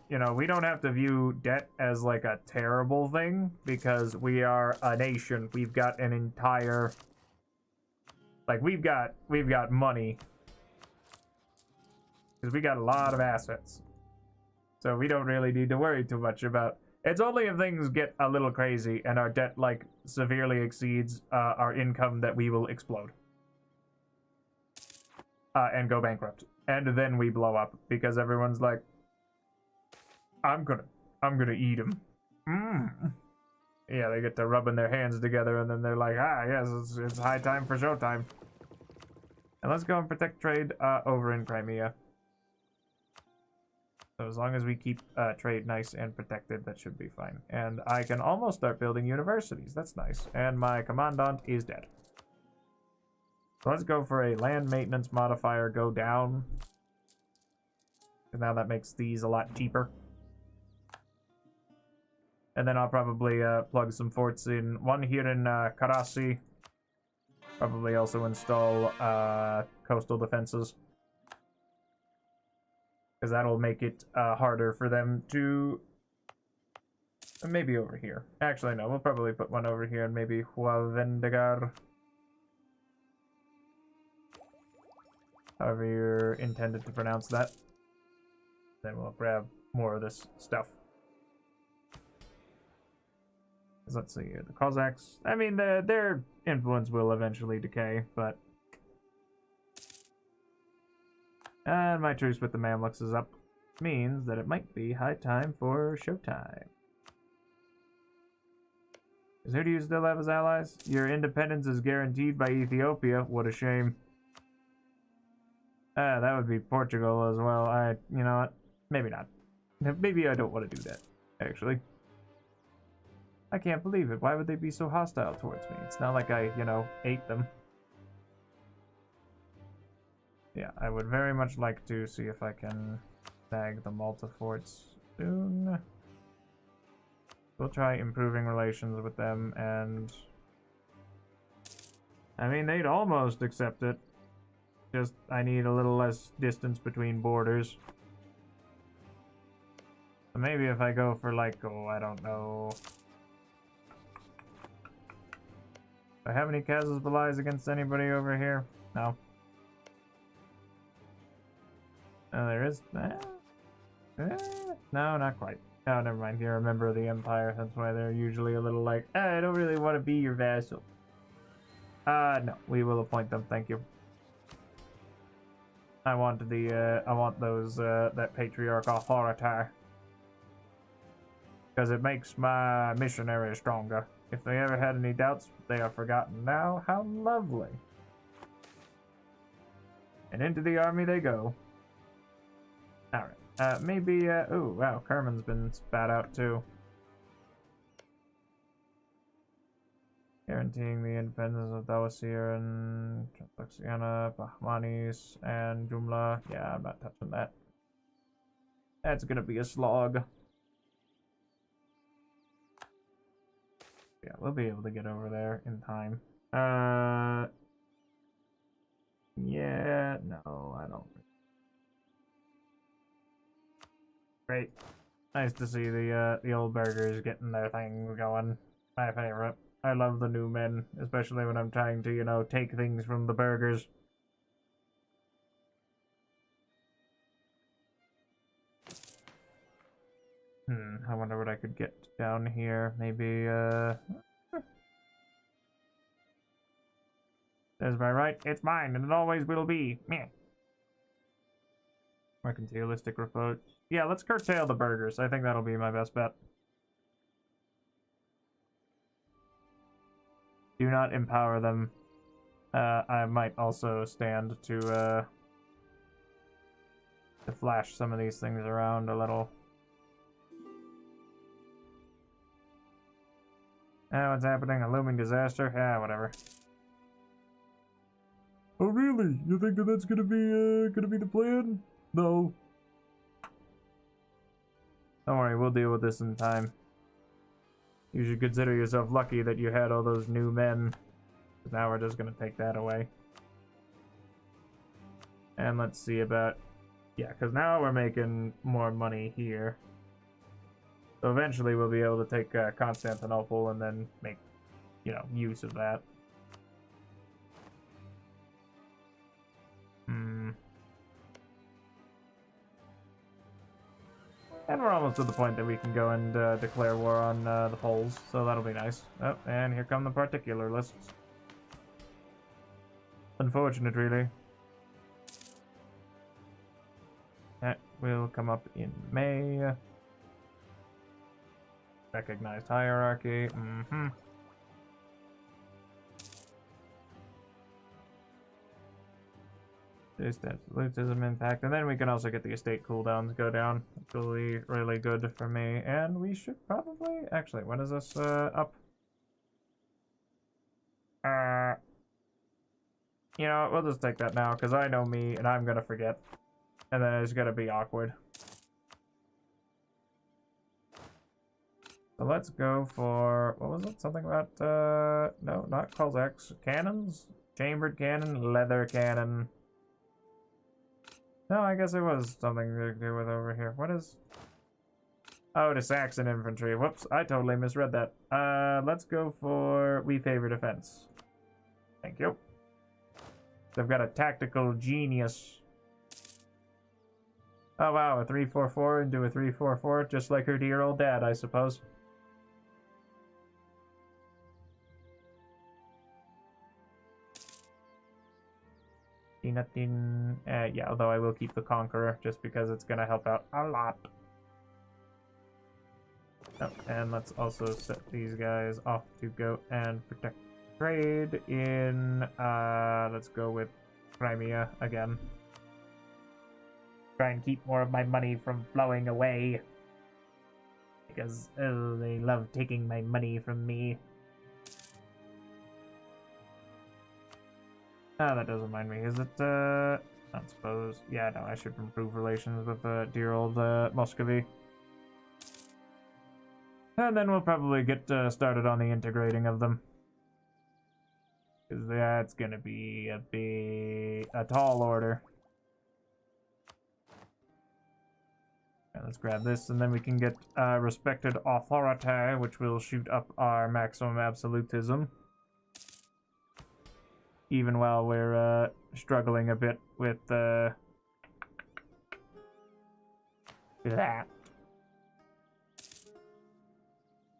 Speaker 1: you know, we don't have to view debt as like a terrible thing because we are a nation. We've got an entire, like, we've got money because we got a lot of assets. So we don't really need to worry too much about. It's only if things get a little crazy and our debt like severely exceeds our income that we will explode and go bankrupt. And then we blow up because everyone's like, I'm gonna eat him. Yeah, they get to rubbing their hands together and then they're like, yes, it's high time for showtime. And let's go and protect trade over in Crimea. So as long as we keep trade nice and protected, that should be fine. And I can almost start building universities. That's nice. And my commandant is dead. So let's go for a land maintenance modifier go down. And now that makes these a lot cheaper. And then I'll probably plug some forts in. One here in Karasi. Probably also install coastal defenses. Because that'll make it harder for them to... Maybe over here. Actually, no. We'll probably put one over here and maybe Huavendegar. However you're intended to pronounce that. Then we'll grab more of this stuff. Let's see here. The Cossacks. I mean, their influence will eventually decay, but... And my truce with the Mamluks is up. Means that it might be high time for showtime. Because who do you still have as allies? Your independence is guaranteed by Ethiopia. What a shame. That would be Portugal as well. You know what? Maybe not. Maybe I don't want to do that, actually. I can't believe it. Why would they be so hostile towards me? It's not like I, you know, ate them. Yeah, I would very much like to see if I can snag the Malta forts soon. We'll try improving relations with them, and I mean, they'd almost accept it. Just, I need a little less distance between borders. So maybe if I go for like, oh, I don't know. Do I have any casus bellis against anybody over here? No. Oh, there is. No, not quite. Oh, never mind. You're a member of the Empire. That's why they're usually a little like, I don't really want to be your vassal. No, we will appoint them. Thank you. I want those, that patriarch authority. Because it makes my missionaries stronger. If they ever had any doubts, they are forgotten now. How lovely. And into the army they go. Alright. Maybe, oh, wow, Kerman's been spat out too. Guaranteeing the independence of Dawasir and Transaxiana, Bahmanis, and Jumla. Yeah, I'm not touching that. That's gonna be a slog. Yeah, we'll be able to get over there in time. Yeah, no, I don't. Great. Nice to see the old burgers getting their thing going. My favorite. I love the new men, especially when I'm trying to, you know, take things from the burgers. I wonder what I could get down here. Maybe, There's my right. It's mine, and it always will be. Meh. Mercantilistic reproach. Yeah, let's curtail the burgers. I think that'll be my best bet. Do not empower them. I might also stand to flash some of these things around a little. What's happening? A looming disaster? Yeah, whatever. Oh, really? You think that that's gonna be the plan? No. Don't worry, we'll deal with this in time. You should consider yourself lucky that you had all those new men. Now we're just gonna take that away. And let's see about... Yeah, because now we're making more money here. So eventually we'll be able to take Constantinople and then make, you know, use of that. And we're almost to the point that we can go and declare war on the Poles, so that'll be nice. Oh, and here come the particular lists. Unfortunate, really. That will come up in May. Recognized hierarchy. Just absolutism impact, and then we can also get the estate cooldowns go down. It's really, really good for me. And we should probably actually, when is this up? You know, we'll just take that now because I know me and I'm gonna forget, and then it's gonna be awkward. So let's go for, what was it? Something about no, not Cossacks. Cannons, chambered cannon, leather cannon. No, I guess it was something to do with over here. What is... Oh, the Saxon infantry. Whoops, I totally misread that. Let's go for we favor defense. Thank you. They've got a tactical genius. Oh wow, a 3-4-4 into a 3-4-4, just like her dear old dad, I suppose. Nothing. Yeah, although I will keep the Conqueror just because it's gonna help out a lot. Oh, and let's also set these guys off to go and protect trade in. Let's go with Crimea again. Try and keep more of my money from flowing away because oh, they love taking my money from me. Ah, that doesn't mind me. Is it, I suppose. Yeah, no, I should improve relations with dear old Muscovy. And then we'll probably get started on the integrating of them. Because that's gonna be a tall order. Okay, let's grab this, and then we can get respected authority, which will shoot up our maximum absolutism. Even while we're struggling a bit with that.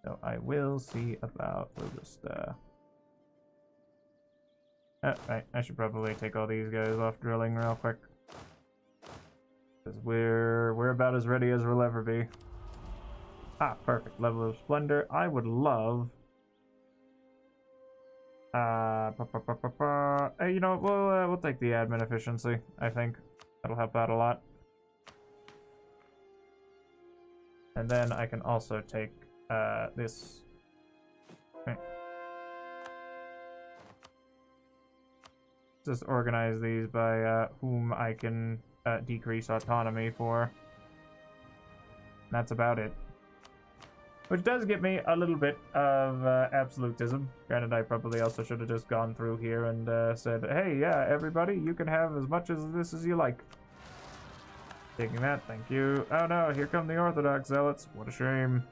Speaker 1: So I will see about, we'll just, right, I should probably take all these guys off drilling real quick. Because we're about as ready as we'll ever be. Ah, perfect. Level of Splendor. I would love... you know, we'll take the admin efficiency, I think. That'll help out a lot. And then I can also take this. Okay. Just organize these by whom I can decrease autonomy for. And that's about it. Which does get me a little bit of absolutism. Granted, I probably also should have just gone through here and said, hey, yeah, everybody, you can have as much of this as you like. Taking that, thank you. Oh no, here come the Orthodox zealots. What a shame.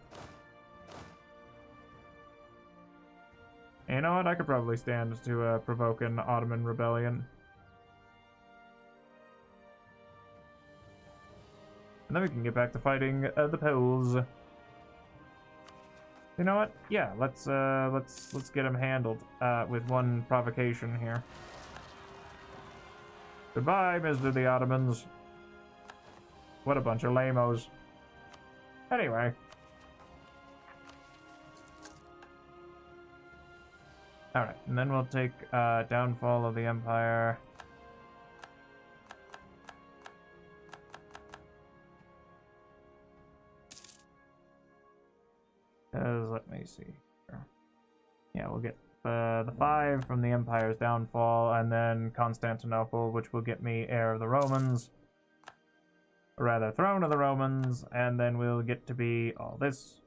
Speaker 1: You know what? I could probably stand to provoke an Ottoman rebellion. And then we can get back to fighting the Poles. You know what? Yeah, let's get them handled with one provocation here. Goodbye, Mr. the Ottomans. What a bunch of lamos. Anyway. Alright, and then we'll take downfall of the Empire. Let me see. Yeah, we'll get the 5 from the Empire's downfall, and then Constantinople, which will get me heir of the Romans. Or rather, throne of the Romans, and then we'll get to be all this.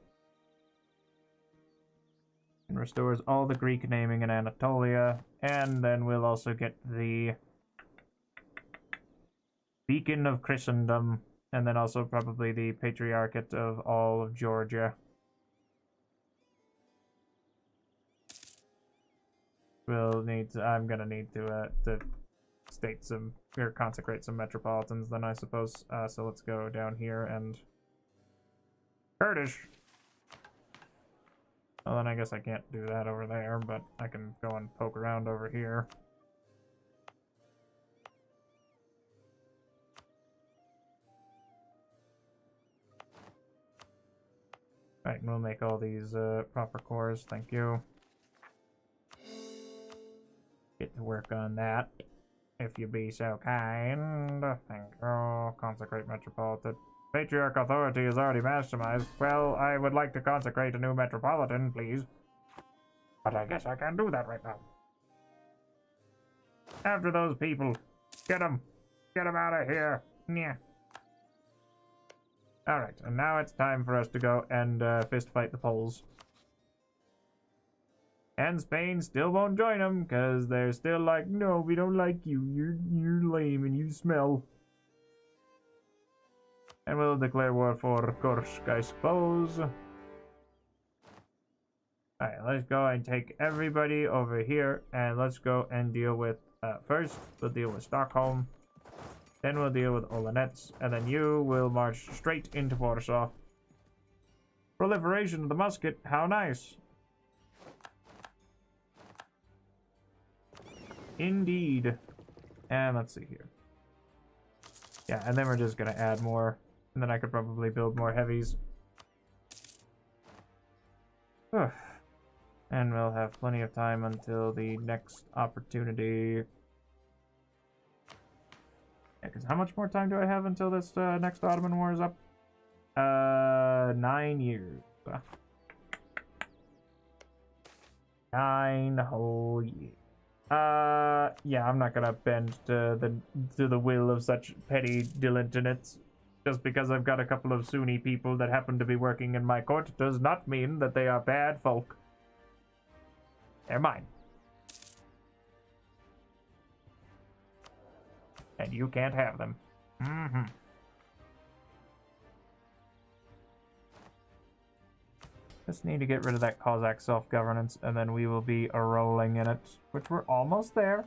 Speaker 1: And restores all the Greek naming in Anatolia, and then we'll also get the Beacon of Christendom, and then also probably the Patriarchate of all of Georgia. I'm gonna need to state some, or consecrate some metropolitans then, I suppose. So let's go down here and Kurdish. Well, then I guess I can't do that over there, but I can go and poke around over here. Right, and we'll make all these proper cores, thank you. Get to work on that, if you be so kind. Thank you. Consecrate Metropolitan. Patriarch authority is already maximized. Well, I would like to consecrate a new Metropolitan, please. But I guess I can't do that right now. After those people. Get them. Get them out of here. Yeah. Alright, and now it's time for us to go and fist fight the Poles. And Spain still won't join them, because they're still like, no, we don't like you. You're lame and you smell. And we'll declare war for Kursk, I suppose. Alright, let's go and take everybody over here, and let's go and deal with, first, we'll deal with Stockholm. Then we'll deal with Olonets, and then you will march straight into Warsaw. Proliferation of the musket, how nice. Indeed. And let's see here. Yeah, and then we're just gonna add more. And then I could probably build more heavies. Ugh. And we'll have plenty of time until the next opportunity. Yeah, because how much more time do I have until this next Ottoman War is up? 9 years. 9 whole years. Yeah, I'm not gonna bend to the will of such petty diligence. Just because I've got a couple of Sunni people that happen to be working in my court does not mean that they are bad folk. They're mine. And you can't have them. Mm-hmm. Just need to get rid of that Cossack self-governance, and then we will be rolling in it, which we're almost there.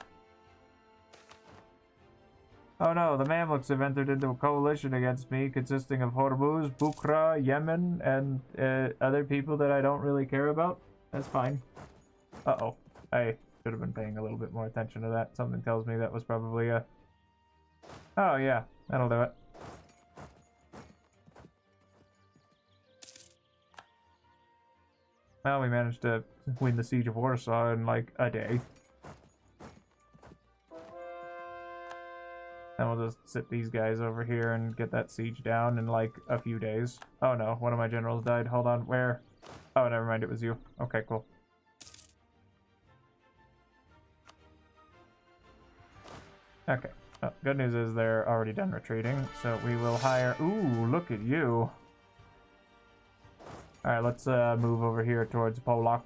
Speaker 1: Oh no, the Mamluks have entered into a coalition against me, consisting of Hormuz, Bukhara, Yemen, and other people that I don't really care about. That's fine. Uh-oh. I should have been paying a little bit more attention to that. Something tells me that was probably a... Oh yeah, that'll do it. Well, we managed to win the Siege of Warsaw in like a day. And we'll just sit these guys over here and get that siege down in like a few days. Oh no, one of my generals died. Hold on, where? Oh, never mind, it was you. Okay, cool. Okay. Oh, good news is they're already done retreating, so we will hire... Ooh, look at you. Alright, let's move over here towards Polak.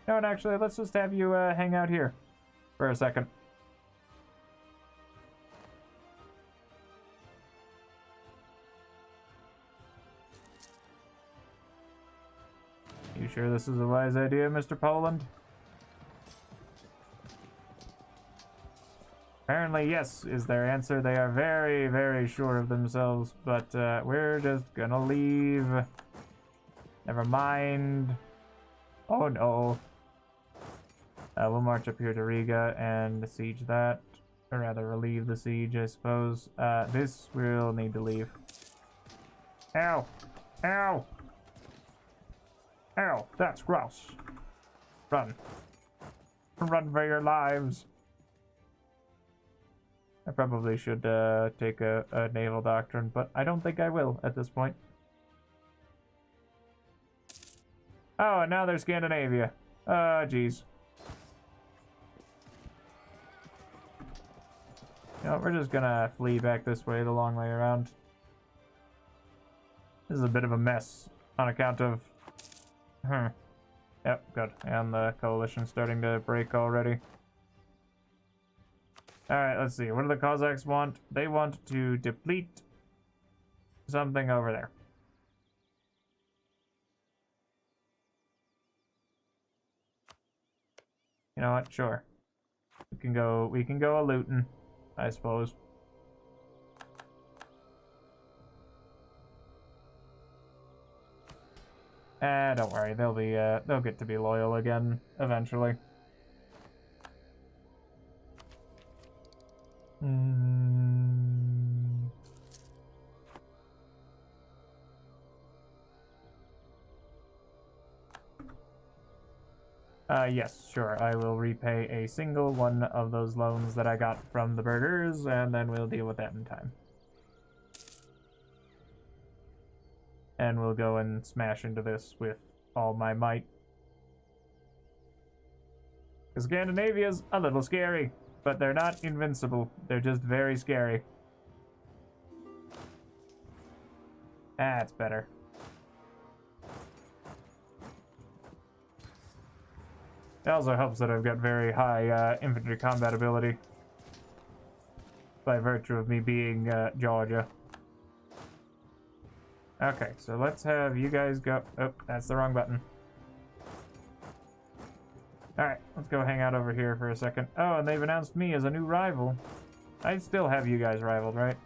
Speaker 1: No, and actually, let's just have you hang out here for a second. You sure this is a wise idea, Mr. Poland? Apparently, yes, is their answer. They are very, very sure of themselves, but we're just gonna leave. Never mind. Oh no. We'll march up here to Riga and siege that. Or rather, relieve the siege, I suppose. This we'll need to leave. Ow! Ow! Ow! That's gross. Run. Run for your lives. I probably should take a naval doctrine, but I don't think I will at this point. Oh, and now they're Scandinavia. Oh, jeez. You know, we're just gonna flee back this way, the long way around. This is a bit of a mess on account of... Yep, good. And the coalition's starting to break already. Alright, let's see. What do the Cossacks want? They want to deplete something over there. You know what? Sure. We can go a looting, I suppose. Don't worry. They'll get to be loyal again eventually. Yes, sure. I will repay a single one of those loans that I got from the burghers, and then we'll deal with that in time. And we'll go and smash into this with all my might. Because Scandinavia's a little scary, but they're not invincible. They're just very scary. That's better. It also helps that I've got very high infantry combat ability by virtue of me being Georgia. Okay, so let's have you guys go... Oh, that's the wrong button. Alright, let's go hang out over here for a second. Oh, and they've announced me as a new rival. I still have you guys rivaled, right?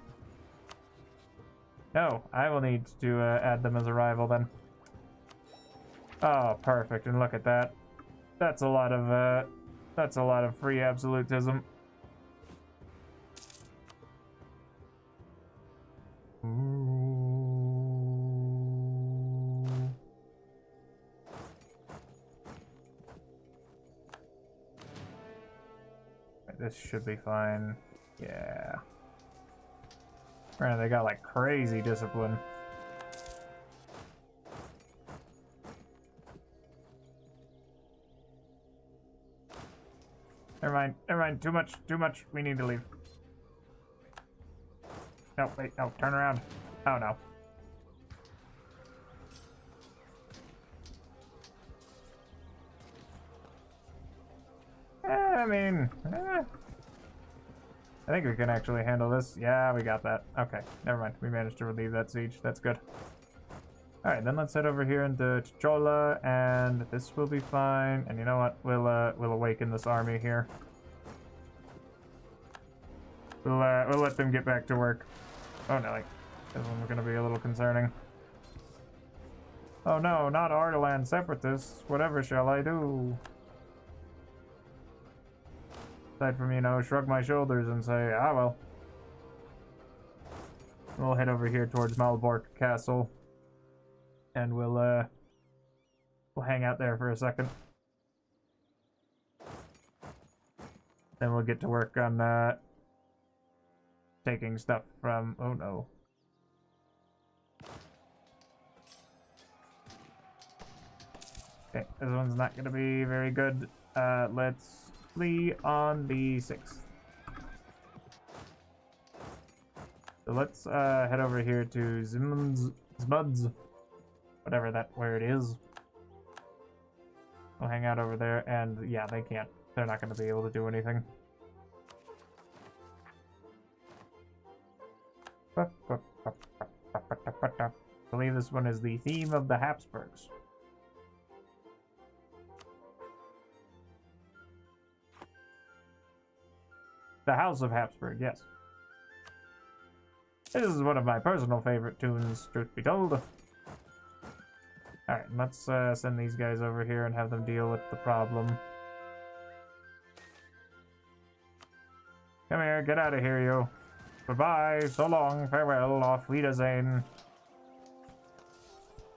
Speaker 1: No, I will need to add them as a rival then. Oh, perfect, and look at that. That's a lot of free absolutism. This should be fine. Yeah. Granted, they got like crazy discipline. Never mind. Never mind. Too much. Too much. We need to leave. No, wait. No, turn around. Oh, no. I mean, I think we can actually handle this. Yeah, we got that. Okay, never mind. We managed to relieve that siege. That's good. Alright, then let's head over here into Chola, and this will be fine. And you know what? We'll awaken this army here. We'll let them get back to work. Oh no, like, this one's gonna be a little concerning. Oh no, not Ardalan separatists. Whatever shall I do? Aside from, you know, shrug my shoulders and say, ah well. We'll head over here towards Malbork Castle. And we'll hang out there for a second. Then we'll get to work on taking stuff from, oh no. Okay, this one's not gonna be very good. Let's flee on the 6th. So let's head over here to Zmuds, whatever that word is. We'll hang out over there, and yeah, they can't. They're not going to be able to do anything. I believe this one is the theme of the Habsburgs. The House of Habsburg, yes. This is one of my personal favorite tunes, truth be told. Alright, let's send these guys over here and have them deal with the problem. Come here, get out of here, you. Goodbye, so long, farewell, auf Wiedersehen.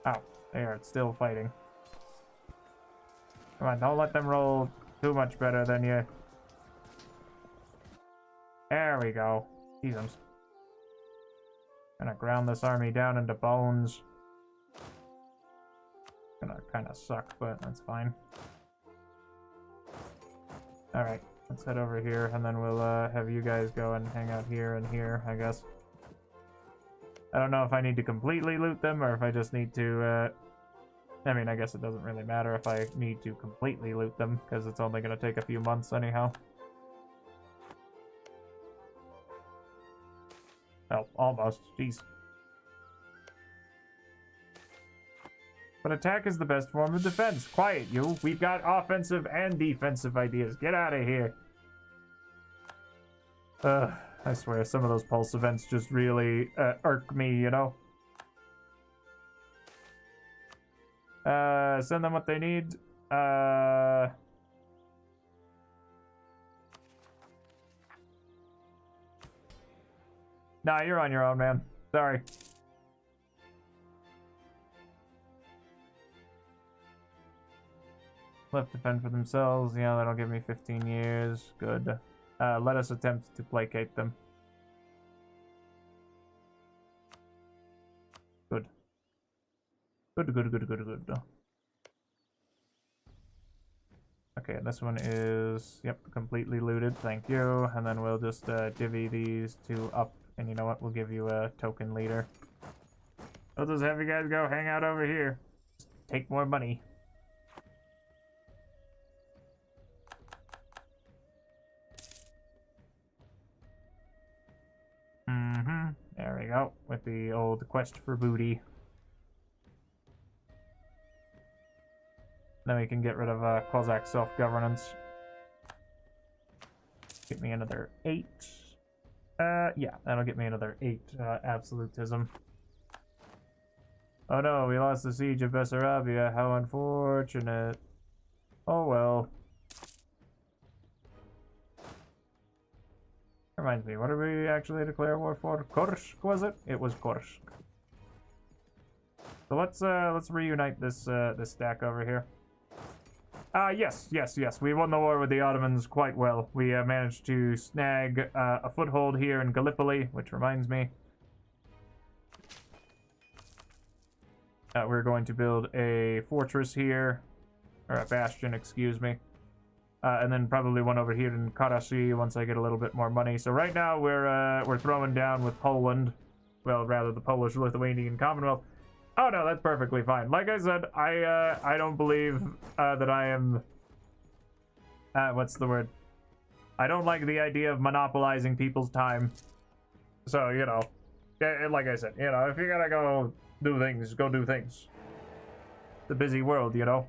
Speaker 1: Oh, they are still fighting. Come on, don't let them roll too much better than you. There we go. Jesus. Gonna ground this army down into bones. Gonna kind of suck, but that's fine. Alright, let's head over here, and then we'll have you guys go and hang out here and here, I guess. I don't know if I need to completely loot them, or if I just need to, I mean, I guess it doesn't really matter if I need to completely loot them, because it's only gonna take a few months anyhow. Oh, almost. Jeez. But attack is the best form of defense. Quiet, you. We've got offensive and defensive ideas. Get out of here. I swear, some of those pulse events just really irk me, you know? Send them what they need. Nah, you're on your own, man. Sorry. Left to fend for themselves. Yeah, that'll give me 15 years. Good. Let us attempt to placate them. Good. Good. Okay, this one is, yep, completely looted. Thank you. And then we'll just divvy these two up. And you know what? We'll give you a token leader. I'll just have you guys go hang out over here. Just take more money. There we go. With the old quest for booty. Then we can get rid of Kozak self-governance. Get me another 8. Yeah, that'll get me another 8 absolutism. Oh no, we lost the siege of Bessarabia. How unfortunate. Oh well. Reminds me, what did we actually declare war for? Kursk, was it? It was Kursk. So let's reunite this this stack over here. Yes. We won the war with the Ottomans quite well. We managed to snag a foothold here in Gallipoli, which reminds me. We're going to build a fortress here, or a bastion, excuse me. And then probably one over here in Karachi once I get a little bit more money. So right now we're throwing down with Poland. Well, rather the Polish-Lithuanian Commonwealth. Oh no, that's perfectly fine. Like I said, I don't believe that I am. What's the word? I don't like the idea of monopolizing people's time. So you know, like I said, you know, if you gotta go do things, go do things. It's a busy world, you know.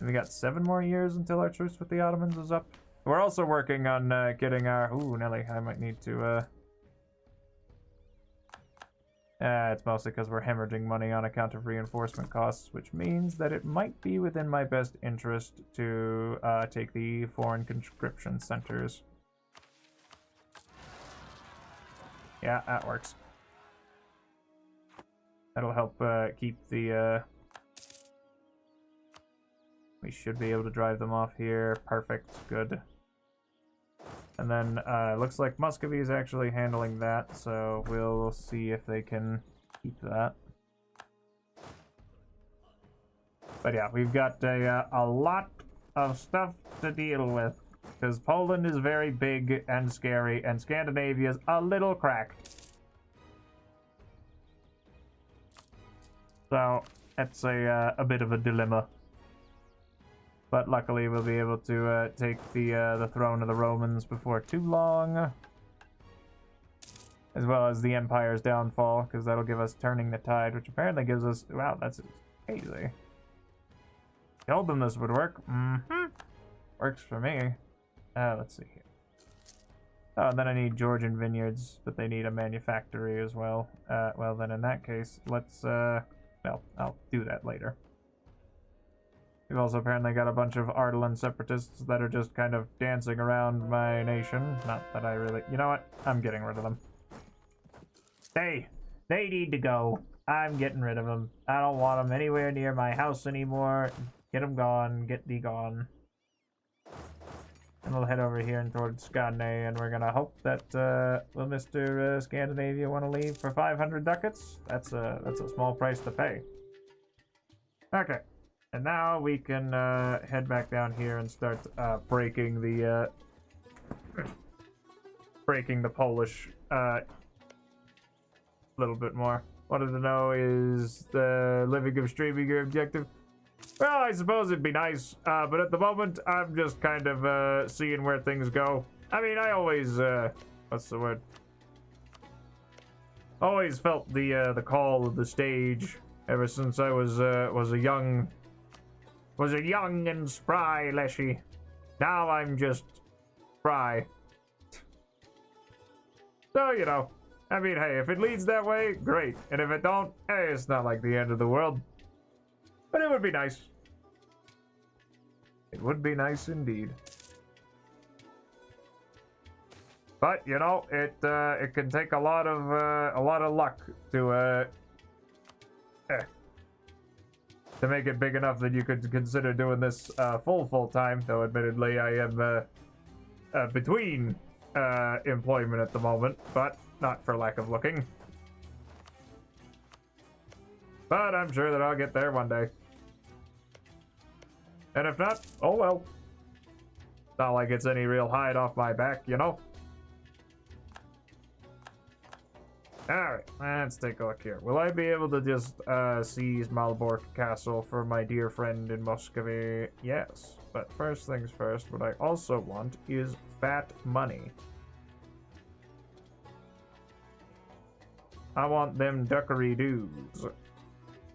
Speaker 1: And we got 7 more years until our truce with the Ottomans is up. We're also working on getting our... Ooh, Nelly, I might need to... it's mostly because we're hemorrhaging money on account of reinforcement costs, which means that it might be within my best interest to take the foreign conscription centers. Yeah, that works. That'll help keep the... We should be able to drive them off here. Perfect. Good. And then looks like Muscovy is actually handling that, so we'll see if they can keep that. But yeah, we've got a lot of stuff to deal with, because Poland is very big and scary, and Scandinavia is a little cracked. So it's a bit of a dilemma. But luckily we'll be able to take the throne of the Romans before too long. As well as the Empire's downfall, because that'll give us turning the tide, which apparently gives us... Wow, that's crazy. Told them this would work. Works for me. Let's see here. Oh, and then I need Georgian vineyards, but they need a manufactory as well. Well, then in that case, let's... Well, I'll do that later. We've also apparently got a bunch of Ardalan separatists that are just kind of dancing around my nation. Not that I really... You know what? I'm getting rid of them. They need to go. I'm getting rid of them. I don't want them anywhere near my house anymore. Get them gone. Get thee gone. And we'll head over here and towards Skane, and we're gonna hope that will Mr. Scandinavia want to leave for 500 ducats? That's a small price to pay. Okay. And now we can head back down here and start breaking the Polish a little bit more. Wanted to know, is the living of streaming your objective? Well, I suppose it'd be nice, but at the moment I'm just kind of seeing where things go. I mean, I always what's the word? Always felt the call of the stage ever since I was a young and spry Leshy. Now I'm just spry. So, you know, I mean, hey, if it leads that way, great. And if it don't, hey, it's not like the end of the world. But it would be nice. It would be nice indeed. But, you know, it can take a lot of luck to make it big enough that you could consider doing this full time, though admittedly I am between employment at the moment, but not for lack of looking. But I'm sure that I'll get there one day. And if not, oh well. Not like it's any real hide off my back, you know? Alright, let's take a look here. Will I be able to just seize Malbork Castle for my dear friend in Muscovy? Yes, but first things first, what I also want is fat money. I want them duckery dues.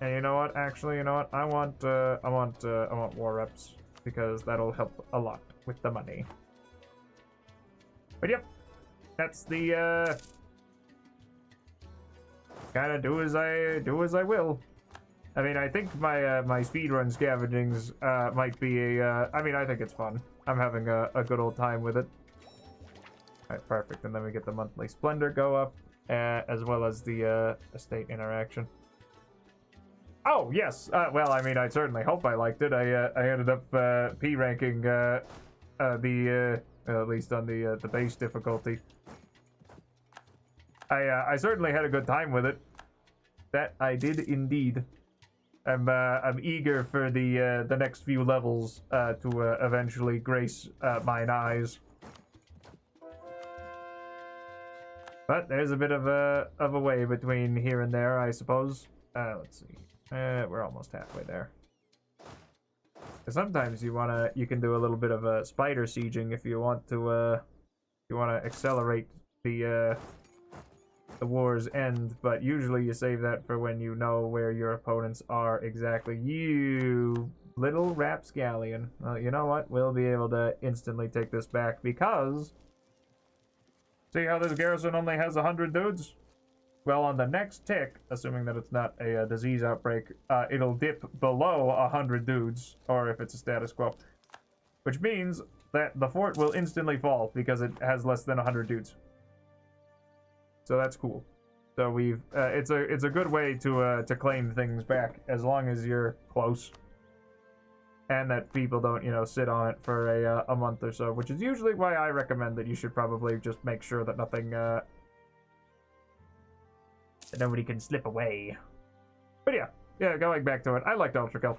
Speaker 1: And you know what? Actually, you know what? I want war reps, because that'll help a lot with the money. But yep, that's the kind of do as I will. I mean, I think my my speedrun scavengings might be a I mean, I think it's fun. I'm having a good old time with it. Alright, perfect. And then we get the monthly splendor go up, as well as the estate interaction. Oh yes. Well, I mean, I certainly hope I liked it. I ended up P ranking at least on the base difficulty. I certainly had a good time with it. That I did indeed. I'm eager for the next few levels to eventually grace mine eyes. But there's a bit of a way between here and there, I suppose. Let's see. We're almost halfway there. Sometimes you can do a little bit of spider sieging if you want to accelerate the war's end, but usually you save that for when you know where your opponents are exactly. You little rapscallion. Well, you know what? We'll be able to instantly take this back because see how this garrison only has 100 dudes? Well, on the next tick, assuming that it's not a disease outbreak, it'll dip below 100 dudes, or if it's a status quo. Which means that the fort will instantly fall because it has less than 100 dudes. So that's cool. So we've it's a good way to claim things back as long as you're close, and that people don't sit on it for a month or so, which is usually why I recommend that you should probably just make sure that nothing that nobody can slip away. But yeah, going back to it, I liked Ultra Kill.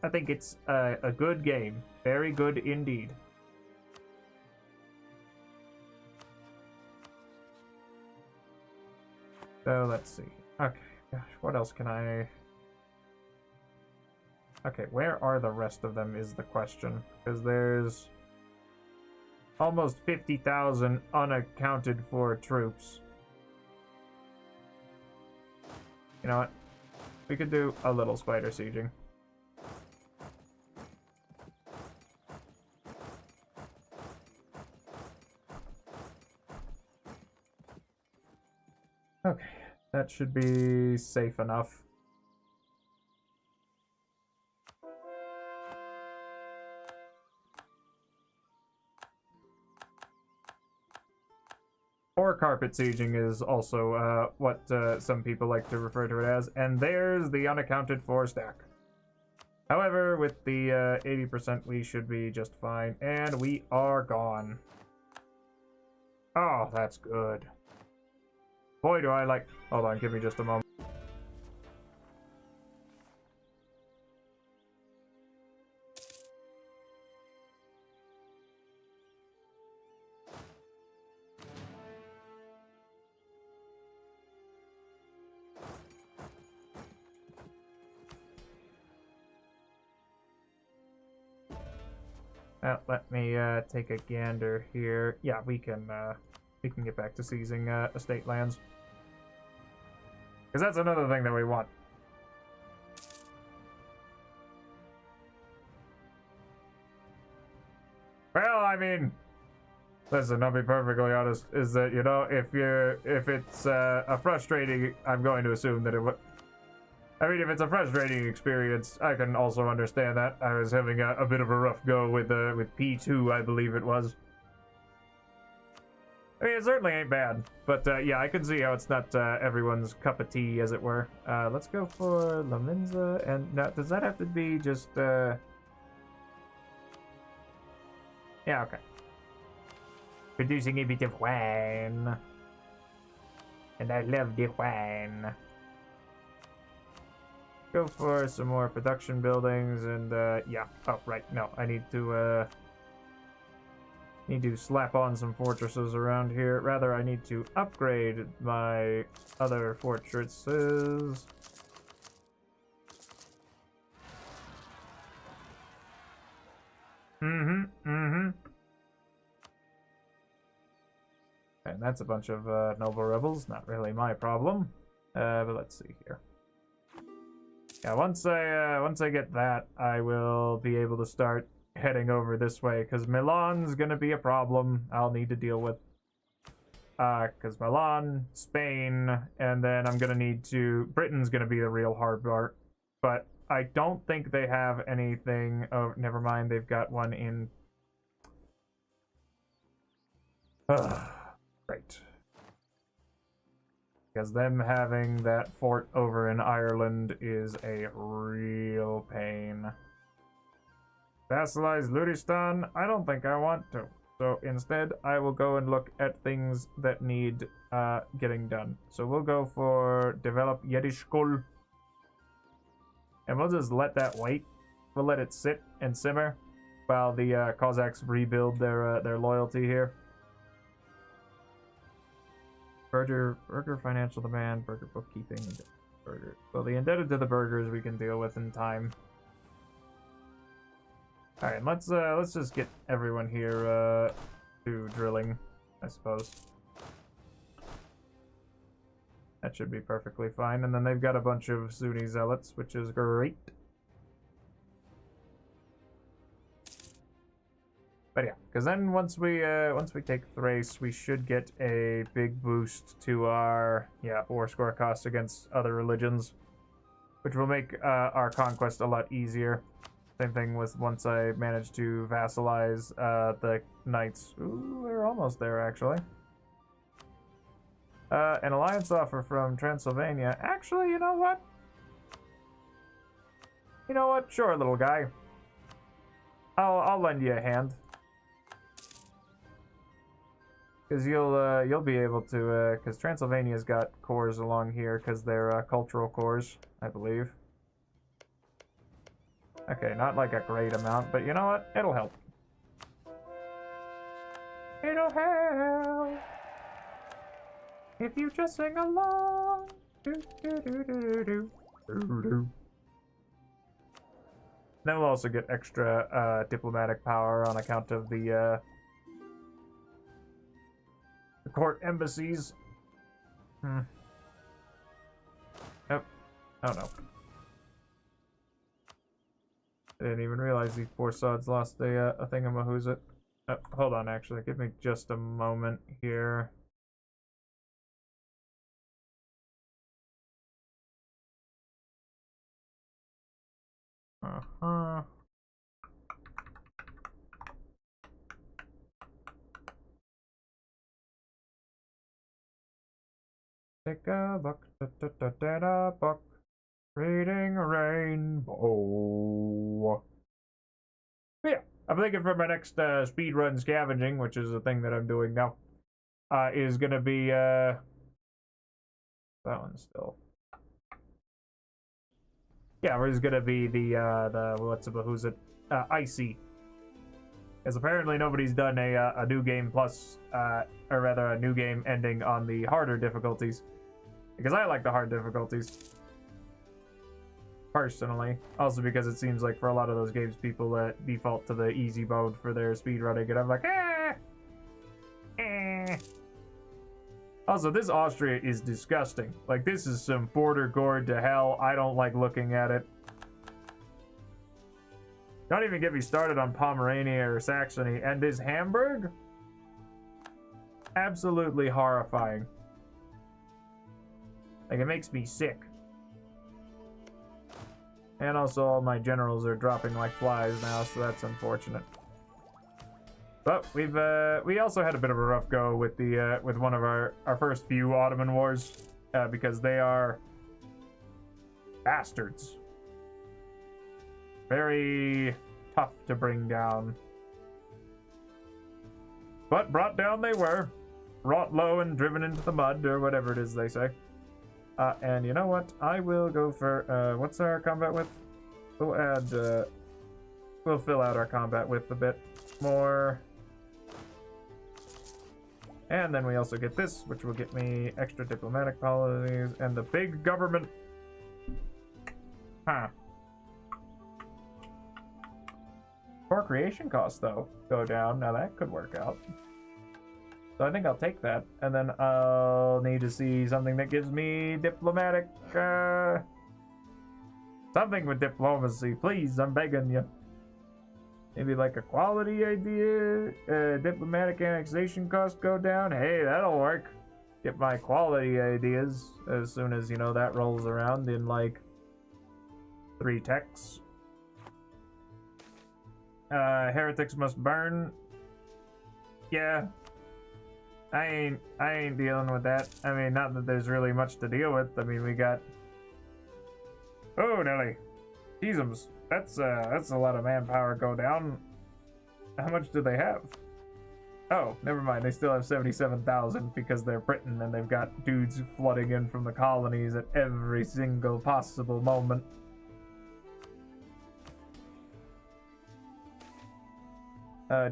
Speaker 1: I think it's a good game, very good indeed. So let's see. Okay, gosh, what else can I... Okay, where are the rest of them is the question. Because there's almost 50,000 unaccounted for troops. You know what? We could do a little spider sieging. Okay, that should be safe enough. Or carpet sieging is also what some people like to refer to it as, and there's the unaccounted for stack. However, with the 80%, we should be just fine, and we are gone. Oh, that's good. Boy, do I like... Hold on, give me just a moment. Let me take a gander here. Yeah, we can get back to seizing estate lands. Because that's another thing that we want. Well, I mean, listen, I'll be perfectly honest, is that, if it's a frustrating, I'm going to assume that it would... I mean, if it's a frustrating experience, I can also understand that. I was having a bit of a rough go with P2, I believe it was. I mean, it certainly ain't bad, but yeah, I can see how it's not everyone's cup of tea, as it were. Let's go for La Minza, and now, does that have to be just, Yeah, okay. Producing a bit of wine. And I love the wine. Go for some more production buildings, and, yeah. Oh, right, no, I need to slap on some fortresses around here. Rather, I need to upgrade my other fortresses. And that's a bunch of noble rebels. Not really my problem. But let's see here. Yeah, once I get that, I will be able to start heading over this way, because Milan's gonna be a problem I'll need to deal with. Because Milan, Spain, and then I'm gonna need to... Britain's gonna be the real hard part. But I don't think they have anything... Oh, never mind, they've got one in... Great. Because them having that fort over in Ireland is a real pain. Vassalize Luristan? I don't think I want to. So instead, I will go and look at things that need getting done. So we'll go for develop Yediskul. And we'll just let that wait. We'll let it sit and simmer while the Cossacks rebuild their loyalty here. Burger financial demand, burger bookkeeping, burger. Well, the indebted to the burgers we can deal with in time. All right, let's just get everyone here to drilling, I suppose. That should be perfectly fine. And then they've got a bunch of Sunni zealots, which is great. But yeah, because then once we take Thrace, we should get a big boost to our war score cost against other religions, which will make our conquest a lot easier. Same thing with once I manage to vassalize the knights. Ooh, we're almost there actually. An alliance offer from Transylvania. Actually, you know what? You know what? Sure, little guy. I'll lend you a hand. Because you'll be able to, because Transylvania's got cores along here, because they're cultural cores, I believe. Okay, not like a great amount, but you know what? It'll help. It'll help if you just sing along. Do, do, do, do, do, do, do. Then we'll also get extra diplomatic power on account of the court embassies. Nope. Oh no. I didn't even realize these poor sods lost a thingamahooza. Oh, hold on, actually. Give me just a moment here. Uh-huh. Take a look, da book, reading a rainbow. But yeah, I'm thinking for my next speedrun scavenging, which is a thing that I'm doing now, is gonna be that one still. Yeah, it's gonna be who's it? Icy. Because apparently nobody's done a new game plus, or rather a new game ending on the harder difficulties. Because I like the hard difficulties. Personally. Also because it seems like for a lot of those games, people default to the easy mode for their speedrunning, and I'm like, Also, this Austria is disgusting. Like, this is some border gourd to hell. I don't like looking at it. Don't even get me started on Pomerania or Saxony. And this Hamburg? Absolutely horrifying. Like, it makes me sick. And also all my generals are dropping like flies now, so that's unfortunate. But we also had a bit of a rough go with the with one of our first few Ottoman wars, because they are bastards. Very tough to bring down. But brought down they were. Wrought low and driven into the mud, or whatever it is they say. And you know what? I will go for, what's our combat width? We'll add, we'll fill out our combat width a bit more. And then we also get this, which will get me extra diplomatic policies and the big government. Huh. Core creation costs, though, go down. Now that could work out. So I think I'll take that, and then I'll need to see something that gives me diplomatic, something with diplomacy, please, I'm begging you. Maybe like a quality idea, diplomatic annexation costs go down. Hey, that'll work. Get my quality ideas as soon as, you know, that rolls around in like 3 techs. Heretics must burn. Yeah. I ain't dealing with that. I mean, not that there's really much to deal with. I mean, we got... Oh, Nelly. Jeezums. That's a lot of manpower go down. How much do they have? Oh, never mind. They still have 77,000 because they're Britain and they've got dudes flooding in from the colonies at every single possible moment.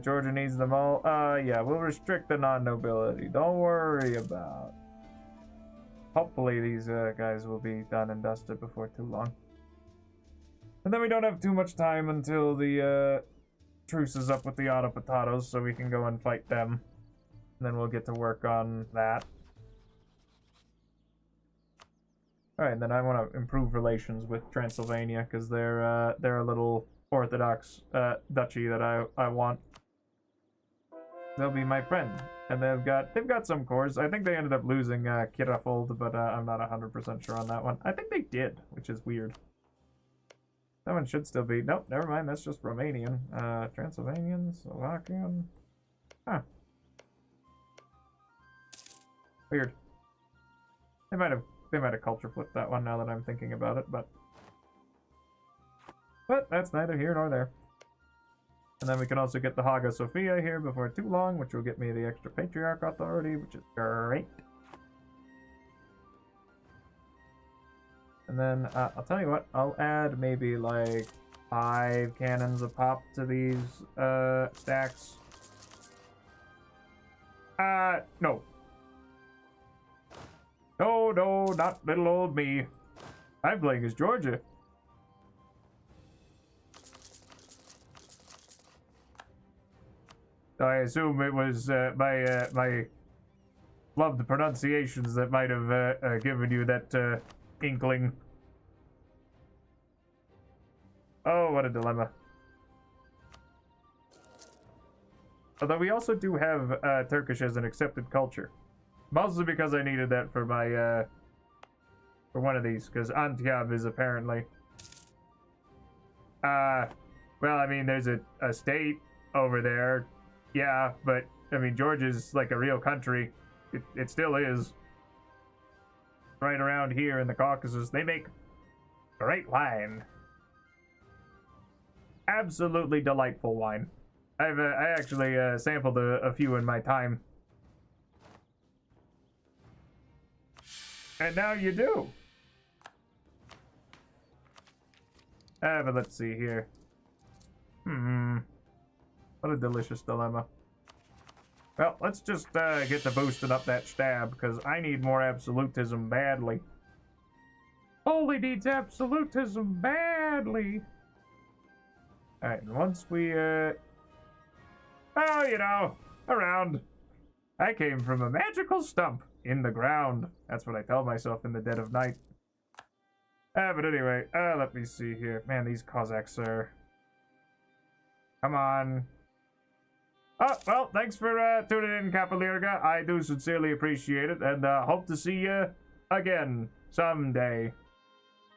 Speaker 1: Georgia needs them all. Yeah, we'll restrict the non-nobility. Don't worry about. Hopefully these guys will be done and dusted before too long. And then we don't have too much time until the truce is up with the Ottomans, so we can go and fight them. And then we'll get to work on that. Alright, then I want to improve relations with Transylvania, because they're a little Orthodox duchy that I want. They'll be my friend. And they've got some cores. I think they ended up losing Kirafold, but I'm not 100% sure on that one. I think they did, which is weird. That one should still be... Nope, never mind. That's just Romanian. Transylvanian, Slovakian... Huh. Weird. They might have culture flipped that one now that I'm thinking about it, but that's neither here nor there. And then we can also get the Hagia Sophia here before too long, which will get me the extra Patriarch authority, which is great. And then, I'll tell you what, I'll add maybe like 5 cannons a pop to these, stacks. No. No, not little old me. I'm playing as Georgia. I assume it was, my loved pronunciations that might have, given you that, inkling. Oh, what a dilemma. Although we also do have Turkish as an accepted culture. Mostly because I needed that for my, for one of these, because Antyab is apparently... well, I mean, there's a state over there, yeah, but, I mean, Georgia's like a real country. It still is. Right around here in the Caucasus, they make great wine. Absolutely delightful wine. I actually sampled a few in my time. And now you do. But let's see here. What a delicious dilemma. Well, let's just get to boosting up that stab, because I need more absolutism badly. Holy needs absolutism badly. Alright, and once we, oh, you know, around. I came from a magical stump in the ground. That's what I tell myself in the dead of night. But anyway, let me see here. Man, these Cossacks are... Come on. Oh, well, thanks for tuning in, Kapalirga. I do sincerely appreciate it, and hope to see you again someday.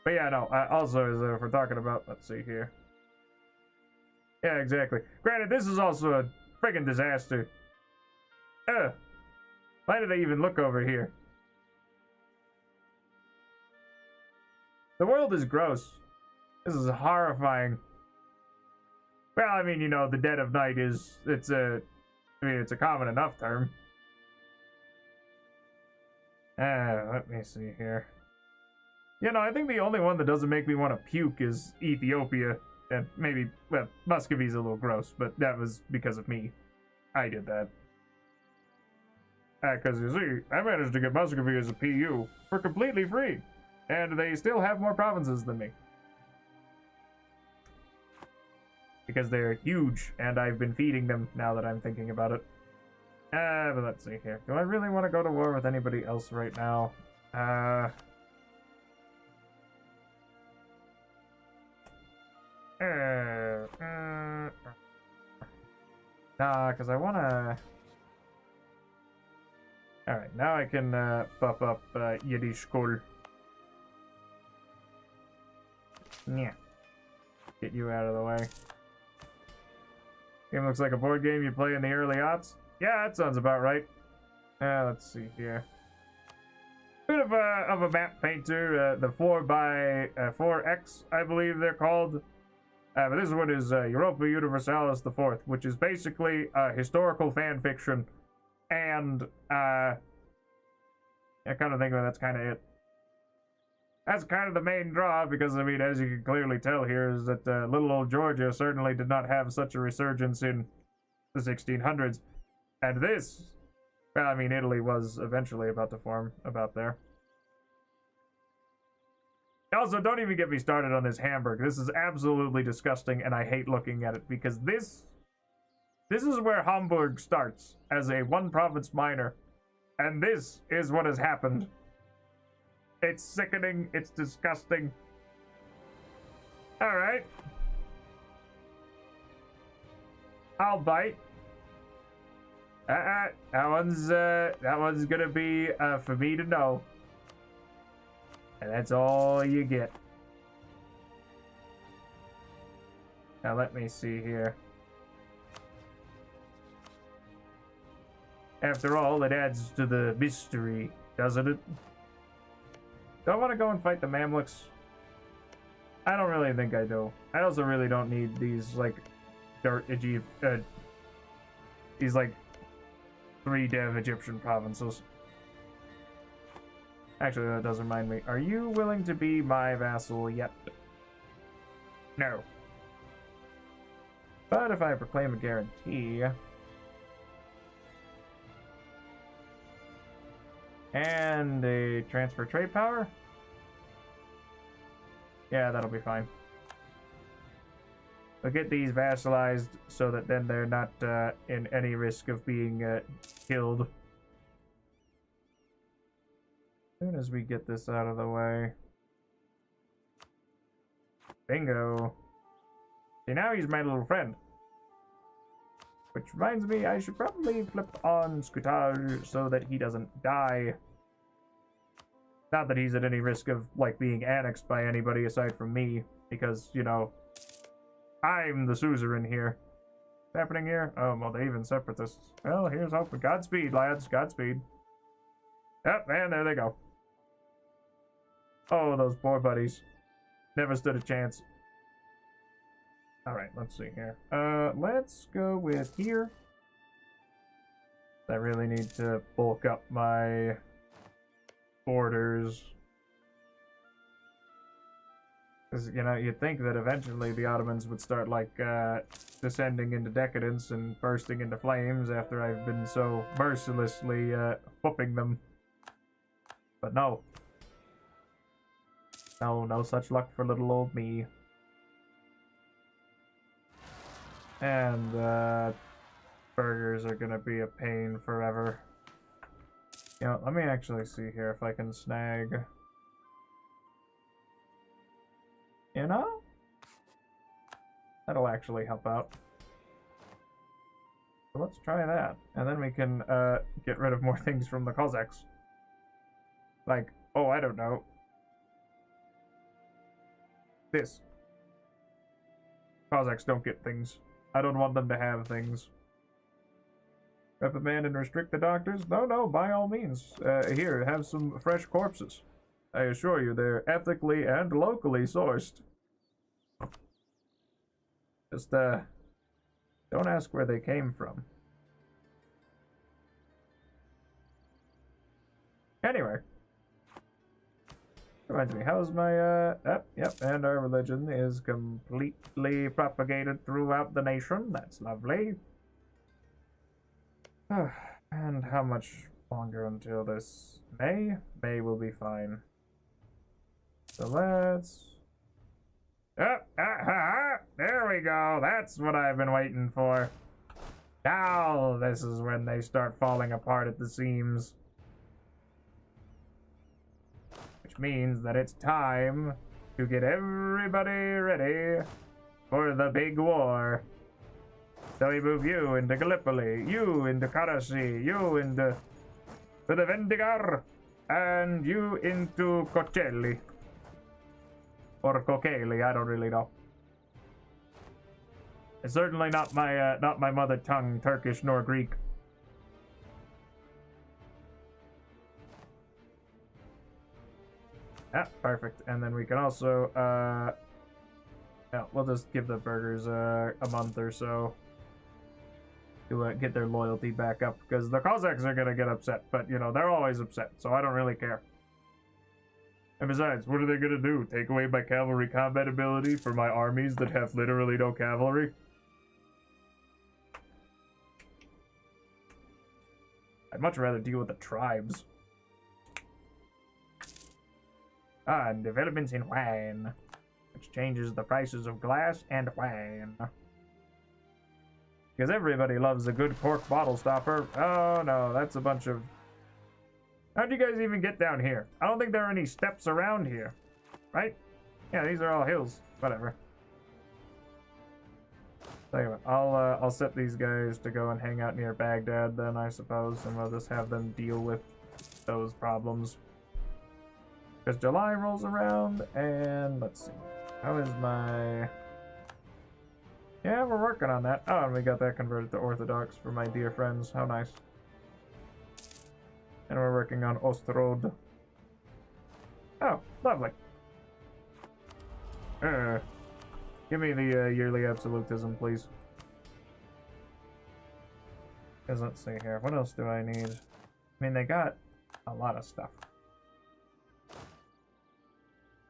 Speaker 1: But yeah, no, also, as if we're talking about, let's see here. Yeah, exactly. Granted, this is also a friggin' disaster. Why did I even look over here? The world is gross. This is horrifying. Well, I mean, you know, the dead of night is, it's a common enough term. Let me see here. You know, I think the only one that doesn't make me want to puke is Ethiopia. And maybe, well, Muscovy's a little gross, but that was because of me. I did that. Because, you see, I managed to get Muscovy as a PU for completely free. And they still have more provinces than me. Because they're huge, and I've been feeding them now that I'm thinking about it. But let's see here. Do I really want to go to war with anybody else right now? Nah, because I want to... Alright, now I can buff up Yiddish school. Yeah. Get you out of the way. Game looks like a board game you play in the early aughts. Yeah, that sounds about right. Let's see here. Bit of a map painter. The 4x4X, I believe they're called. But this one is Europa Universalis IV, which is basically historical fan fiction, and I kind of think that's kind of it. That's kind of the main draw, because, I mean, as you can clearly tell here, is that little old Georgia certainly did not have such a resurgence in the 1600s. And this, well, I mean, Italy was eventually about to form about there. Also, don't even get me started on this Hamburg. This is absolutely disgusting, and I hate looking at it, because this is where Hamburg starts, as a one-province minor. And this is what has happened. It's sickening. It's disgusting. All right. I'll bite. That one's gonna be for me to know, and that's all you get. Now let me see here. After all, it adds to the mystery, doesn't it? Do I want to go and fight the Mamluks? I don't really think I do. I also really don't need these, like, these, like, 3 dev Egyptian provinces. Actually, that does remind me. Are you willing to be my vassal yet? No. But if I proclaim a guarantee... and a transfer trade power? Yeah, that'll be fine. We'll get these vassalized so that then they're not in any risk of being killed. As soon as we get this out of the way. Bingo. See, now he's my little friend. Which reminds me, I should probably flip on Scutard so that he doesn't die. Not that he's at any risk of, like, being annexed by anybody aside from me, because, you know, I'm the suzerain here. What's happening here? Oh, well, they even separatists. Well, here's hope. Godspeed, lads. Godspeed. Yep, and there they go. Oh, those poor buddies. Never stood a chance. Alright, let's see here. Let's go with here. I really need to bulk up my borders. Because, you know, you'd think that eventually the Ottomans would start, like, descending into decadence and bursting into flames after I've been so mercilessly, whooping them. But no. No such luck for little old me. And, burgers are gonna be a pain forever. You know, let me actually see here if I can snag... You know? That'll actually help out. So let's try that. And then we can, get rid of more things from the Cossacks. Like, oh, I don't know. This. Cossacks don't get things. I don't want them to have things. Reprimand and restrict the doctors? No, by all means. Here, have some fresh corpses. I assure you, they're ethically and locally sourced. Just, don't ask where they came from. Anyway. Reminds me, how's my, yep, and our religion is completely propagated throughout the nation. That's lovely. And how much longer until this? May? May will be fine. So let's... there we go. That's what I've been waiting for. Now this is when they start falling apart at the seams. Which means that it's time to get everybody ready for the big war. So we move you into Gallipoli, you into Karasi, you into the Vendigar, and you into Kocelli. Or Kokeli, I don't really know. It's certainly not my mother tongue, Turkish nor Greek. Yeah, perfect. And then we can also Yeah, we'll just give the burgers a month or so to get their loyalty back up, because the Cossacks are gonna get upset, but you know, they're always upset, so I don't really care. And besides, what are they gonna do? Take away my cavalry combat ability for my armies that have literally no cavalry? I'd much rather deal with the tribes. And developments in wine, which changes the prices of glass and wine. Because everybody loves a good cork bottle stopper. Oh no, that's a bunch of... How'd you guys even get down here? I don't think there are any steps around here. Right? Yeah, these are all hills. Whatever. Tell you what, I'll set these guys to go and hang out near Baghdad then, I suppose, and we'll just have them deal with those problems. Because July rolls around, and let's see. How is my... Yeah, we're working on that. Oh, and we got that converted to Orthodox for my dear friends. How nice. And we're working on Ostrod. Oh, lovely. Give me the yearly absolutism, please. Because let's see here. What else do I need? I mean, they got a lot of stuff.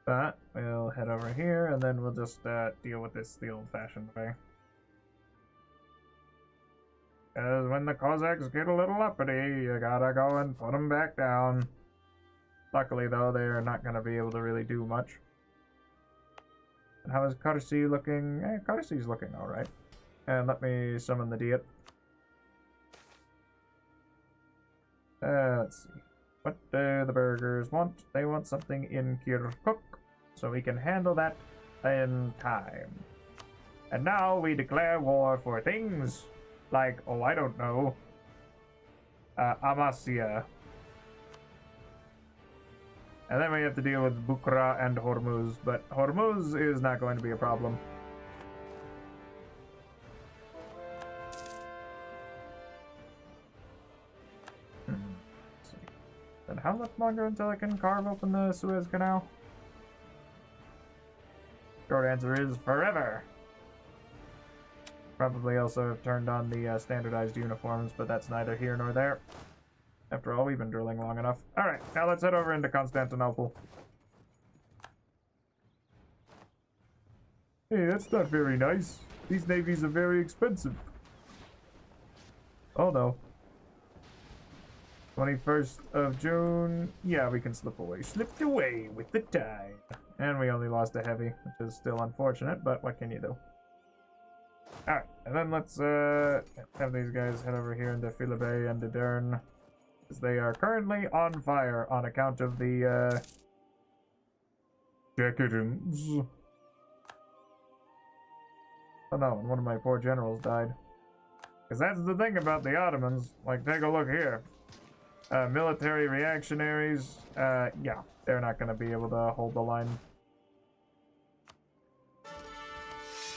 Speaker 1: But we'll head over here, and then we'll just deal with this the old-fashioned way. Because when the Cossacks get a little uppity, you gotta go and put them back down. Luckily, though, they're not gonna be able to really do much. And how is Karsi looking? Karsi's looking alright. And let me summon the Diet. Let's see. What do the burgers want? They want something in Kirkuk, so we can handle that in time. And now we declare war for things like, oh, I don't know, Amasya. And then we have to deal with Bukhara and Hormuz, but Hormuz is not going to be a problem. And how much longer until I can carve open the Suez Canal? Short answer is forever. Probably also have turned on the standardized uniforms, but that's neither here nor there. After all, we've been drilling long enough. Alright, now let's head over into Constantinople. Hey, that's not very nice. These navies are very expensive. Oh no. 21st of June. Yeah, we can slip away. Slipped away with the tide. And we only lost a heavy, which is still unfortunate, but what can you do? Alright, and then let's have these guys head over here into Philibay and Dern. Because they are currently on fire on account of the decadence. Oh no, and one of my poor generals died. Because that's the thing about the Ottomans. Like, take a look here. Military reactionaries, yeah, they're not going to be able to hold the line.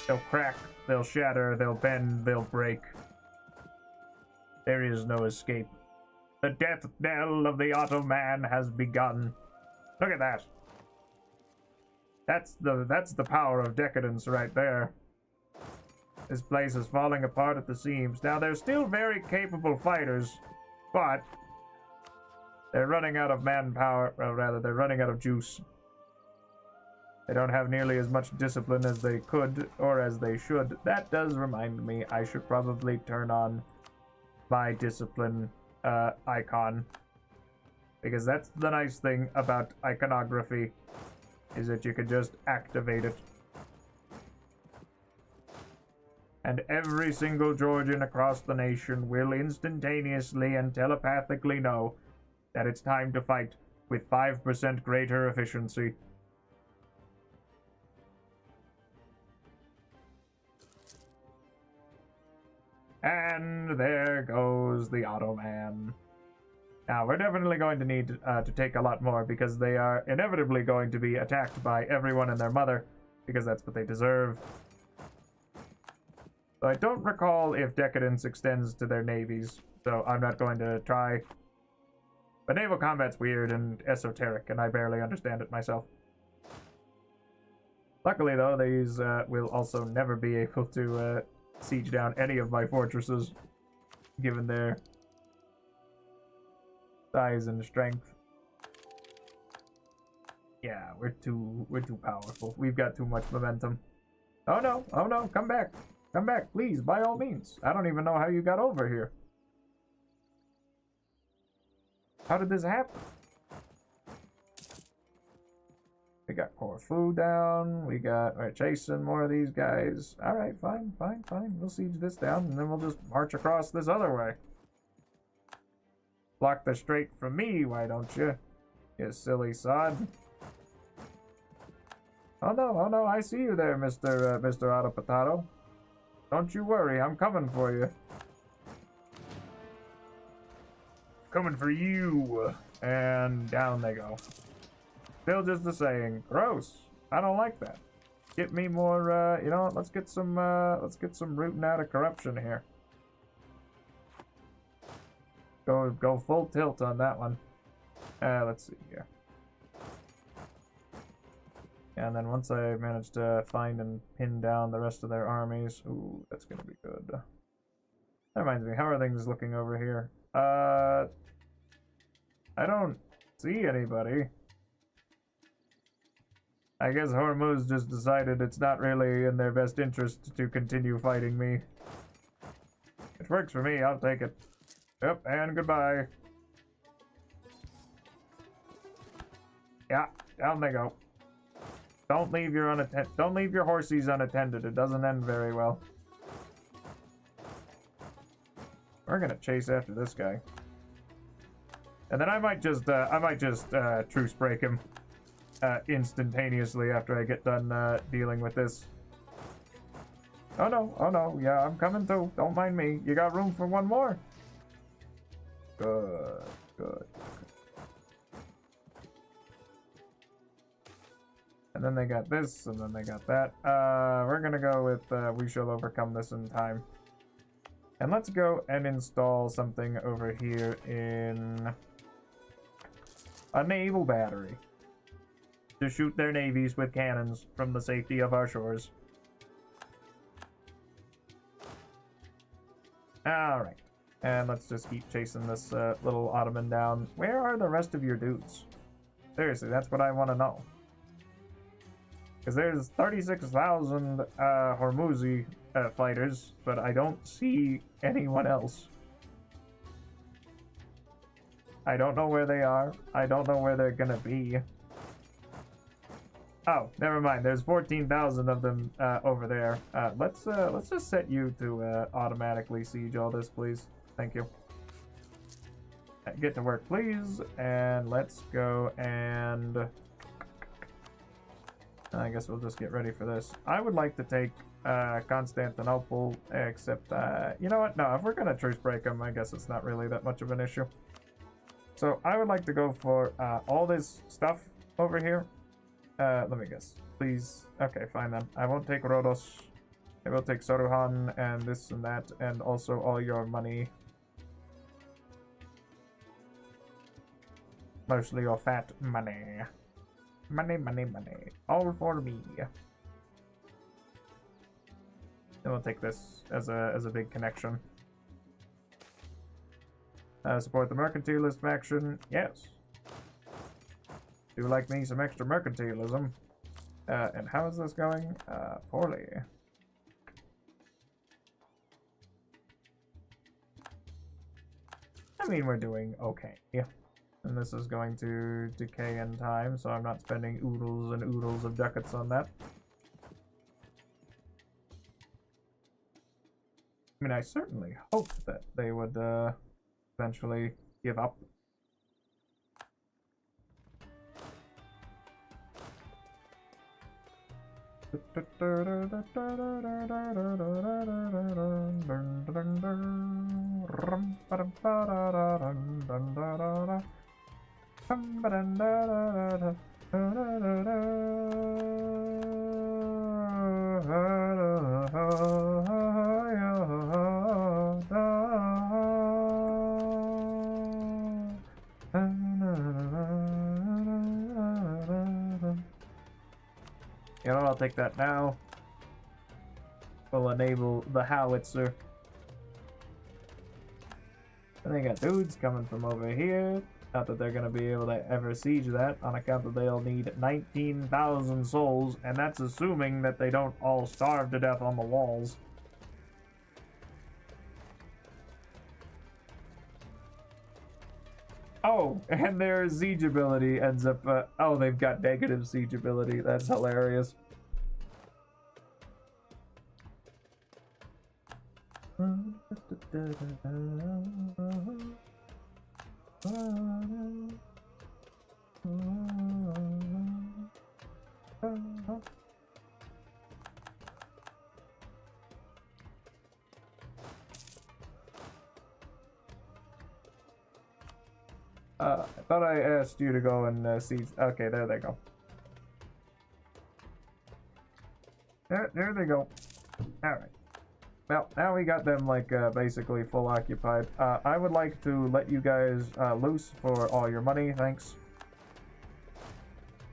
Speaker 1: They'll crack, they'll shatter, they'll bend, they'll break. There is no escape. The death knell of the Ottoman has begun. Look at that. That's the power of decadence right there. This place is falling apart at the seams. Now, they're still very capable fighters, but they're running out of manpower. Well, rather, they're running out of juice. They don't have nearly as much discipline as they could, or as they should. That does remind me, I should probably turn on my discipline icon. Because that's the nice thing about iconography, is that you can just activate it. And every single Georgian across the nation will instantaneously and telepathically know that it's time to fight with 5% greater efficiency. And there goes the Ottoman. Now, we're definitely going to need to take a lot more, because they are inevitably going to be attacked by everyone and their mother, because that's what they deserve. So I don't recall if decadence extends to their navies, so I'm not going to try. But naval combat's weird and esoteric, and I barely understand it myself. Luckily, though, these will also never be able to siege down any of my fortresses, given their size and strength. Yeah, we're too powerful. We've got too much momentum. Oh no, come back. Come back, please, by all means. I don't even know how you got over here. How did this happen? We got Corfu down. We're chasing more of these guys. Alright, fine. We'll siege this down, and then we'll just march across this other way. Block the strait from me, why don't you? You silly sod. Oh no, I see you there, Mr. Otto Potato. Don't you worry, I'm coming for you. Coming for you. And down they go. Still just a saying. Gross. I don't like that. Get me more, you know what, let's get some rooting out of corruption here. Go full tilt on that one. Let's see here. And then once I manage to find and pin down the rest of their armies, ooh, that's gonna be good. That reminds me, how are things looking over here? I don't see anybody. I guess Hormuz just decided it's not really in their best interest to continue fighting me. It works for me, I'll take it. Yep, and goodbye. Yeah, down they go. Don't leave your horsies unattended. It doesn't end very well. We're gonna chase after this guy. And then I might just truce break him instantaneously after I get done dealing with this. Oh no, yeah, I'm coming too. Don't mind me. You got room for one more? Good. And then they got this, and then they got that. We're gonna go with we shall overcome this in time. And let's go and install something over here in a naval battery to shoot their navies with cannons from the safety of our shores. Alright. And let's just keep chasing this little Ottoman down. Where are the rest of your dudes? Seriously, that's what I want to know. Because there's 36,000 Hormuzi fighters, but I don't see anyone else. I don't know where they are. I don't know where they're gonna be. Oh, never mind. There's 14,000 of them over there. Let's just set you to automatically siege all this, please. Thank you. Get to work, please, and let's go and I guess we'll just get ready for this. I would like to take Constantinople, except, you know what? No, if we're gonna truce break them, I guess it's not really that much of an issue. So I would like to go for all this stuff over here. Let me guess. Please. Okay, fine then. I won't take Rhodos. I will take Saruhan and this and that, and also all your money. Mostly your fat money. Money. All for me. And we'll take this as a big connection. Support the mercantilist faction. Yes. Do like me some extra mercantilism. And how is this going? Poorly. I mean, we're doing okay. And this is going to decay in time, so I'm not spending oodles and oodles of ducats on that. I mean, I certainly hope that they would eventually give up. You know, I'll take that now. We'll enable the howitzer. And they got dudes coming from over here. Not that they're going to be able to ever siege that, on account that they'll need 19,000 souls, and that's assuming that they don't all starve to death on the walls. Oh, and their siege ability ends up... oh, they've got negative siege ability. That's hilarious. I thought I asked you to go and see. Okay, there they go. There they go. Alright. Well, now we got them, like, basically full occupied. I would like to let you guys loose for all your money, thanks.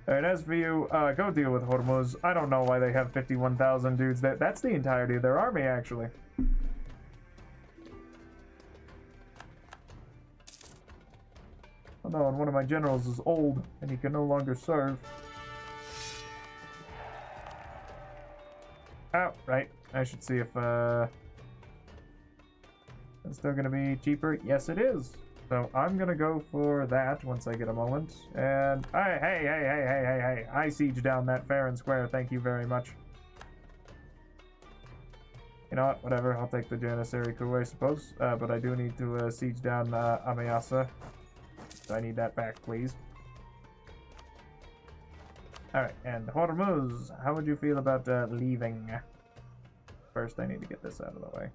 Speaker 1: And as for you, go deal with Hormuz. I don't know why they have 51,000 dudes. That's the entirety of their army, actually. Oh no, and one of my generals is old, and he can no longer serve. Oh, right. I should see if, it's still gonna be cheaper. Yes, it is. So I'm gonna go for that once I get a moment. And, hey, I siege down that fair and square. Thank you very much. You know what? Whatever. I'll take the Janissary coup, I suppose. But I do need to siege down Amayasa. So I need that back, please. Alright, and Hormuz, how would you feel about leaving? First, I need to get this out of the way.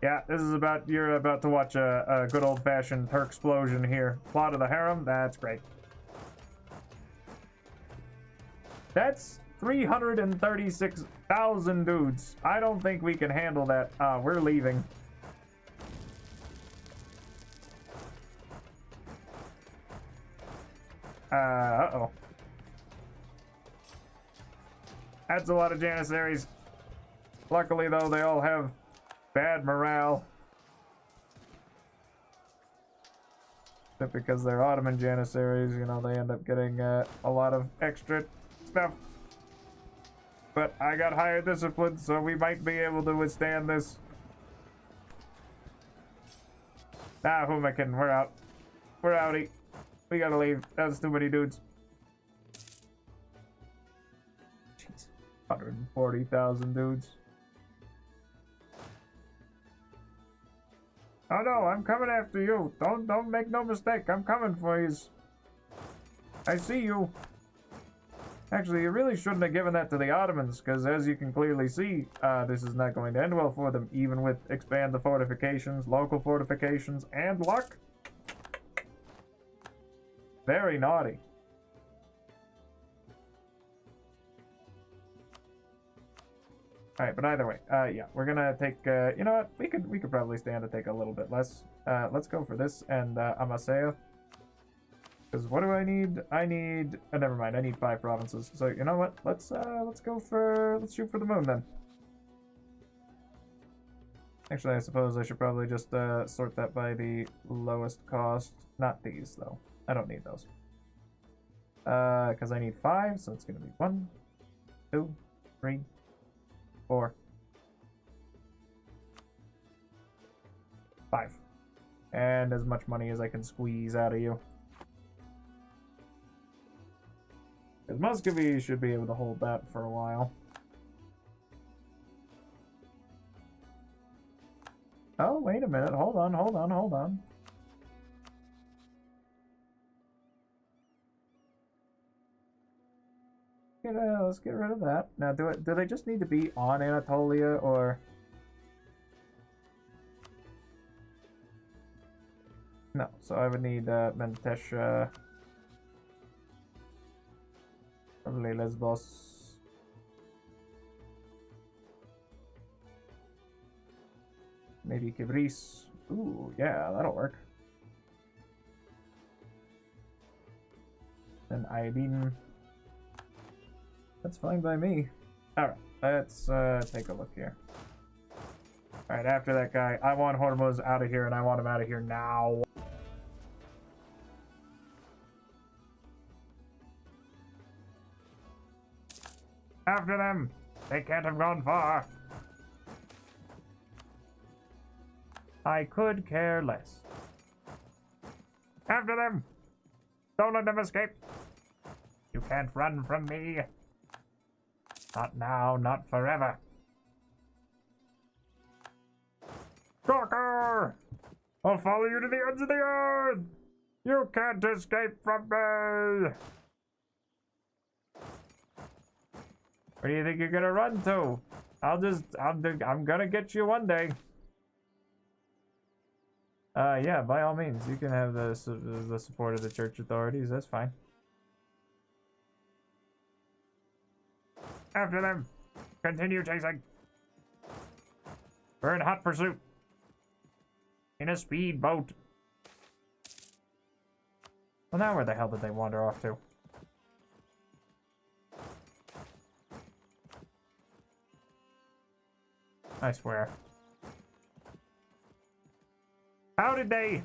Speaker 1: Yeah, this is about, you're about to watch a good old-fashioned Turk explosion here. Plot of the harem, that's great. That's 336,000 dudes. I don't think we can handle that. We're leaving. Uh-oh. That's a lot of Janissaries. Luckily, though, they all have bad morale. Except because they're Ottoman Janissaries, you know, they end up getting a lot of extra stuff. But I got higher discipline, so we might be able to withstand this. Nah, who am I kidding? We're out. We're outie. We gotta leave. That's too many dudes. Jeez. 140,000 dudes. Oh no, I'm coming after you. Don't make no mistake. I'm coming for you. I see you. Actually, you really shouldn't have given that to the Ottomans, because as you can clearly see, this is not going to end well for them, even with expand the fortifications, local fortifications, and luck. Very naughty. Alright, but either way, yeah, we're gonna take, you know what, we could probably stand to take a little bit less. Let's go for this and, Amasea. Because what do I need? I need, never mind, I need 5 provinces. So, you know what, let's shoot for the moon then. Actually, I suppose I should probably just, sort that by the lowest cost. Not these, though. I don't need those. Because I need 5, so it's gonna be 1, 2, 3, 4, 5. And as much money as I can squeeze out of you. Because Muscovy should be able to hold that for a while. Oh, wait a minute. Hold on. Let's get rid of that. Now, do they just need to be on Anatolia, or... No, so I would need Mentesh, probably Lesbos. Maybe Kibris. Ooh, yeah, that'll work. And Aydin. That's fine by me. Alright, let's take a look here. Alright, after that guy, I want Hormuz out of here, and I want him out of here now. After them! They can't have gone far. I could care less. After them! Don't let them escape! You can't run from me. Not now, not forever. Stalker! I'll follow you to the ends of the earth! You can't escape from me! Where do you think you're gonna run to? I'm gonna get you one day. Yeah, by all means, you can have the support of the church authorities, that's fine. After them! Continue chasing! We're in hot pursuit! In a speedboat! Well, now where the hell did they wander off to? I swear. How did they?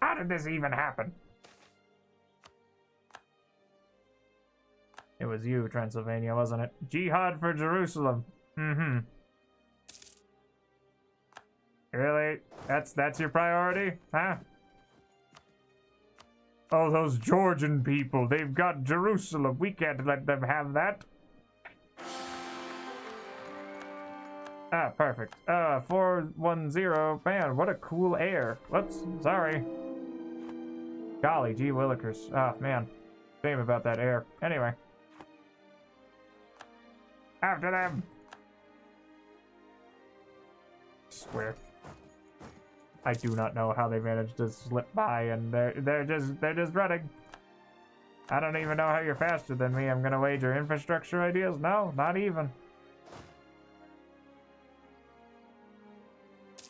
Speaker 1: How did this even happen? It was you, Transylvania, wasn't it? Jihad for Jerusalem. Mm-hmm. Really? That's your priority? Huh? Oh, those Georgian people. They've got Jerusalem. We can't let them have that. Ah, perfect. 410. Man, what a cool air. Whoops, sorry. Golly, gee willikers. Ah, man. Shame about that air. Anyway. After them! Swear. I do not know how they managed to slip by, and they're just running. I don't even know how you're faster than me. I'm gonna wager infrastructure ideas? No, not even.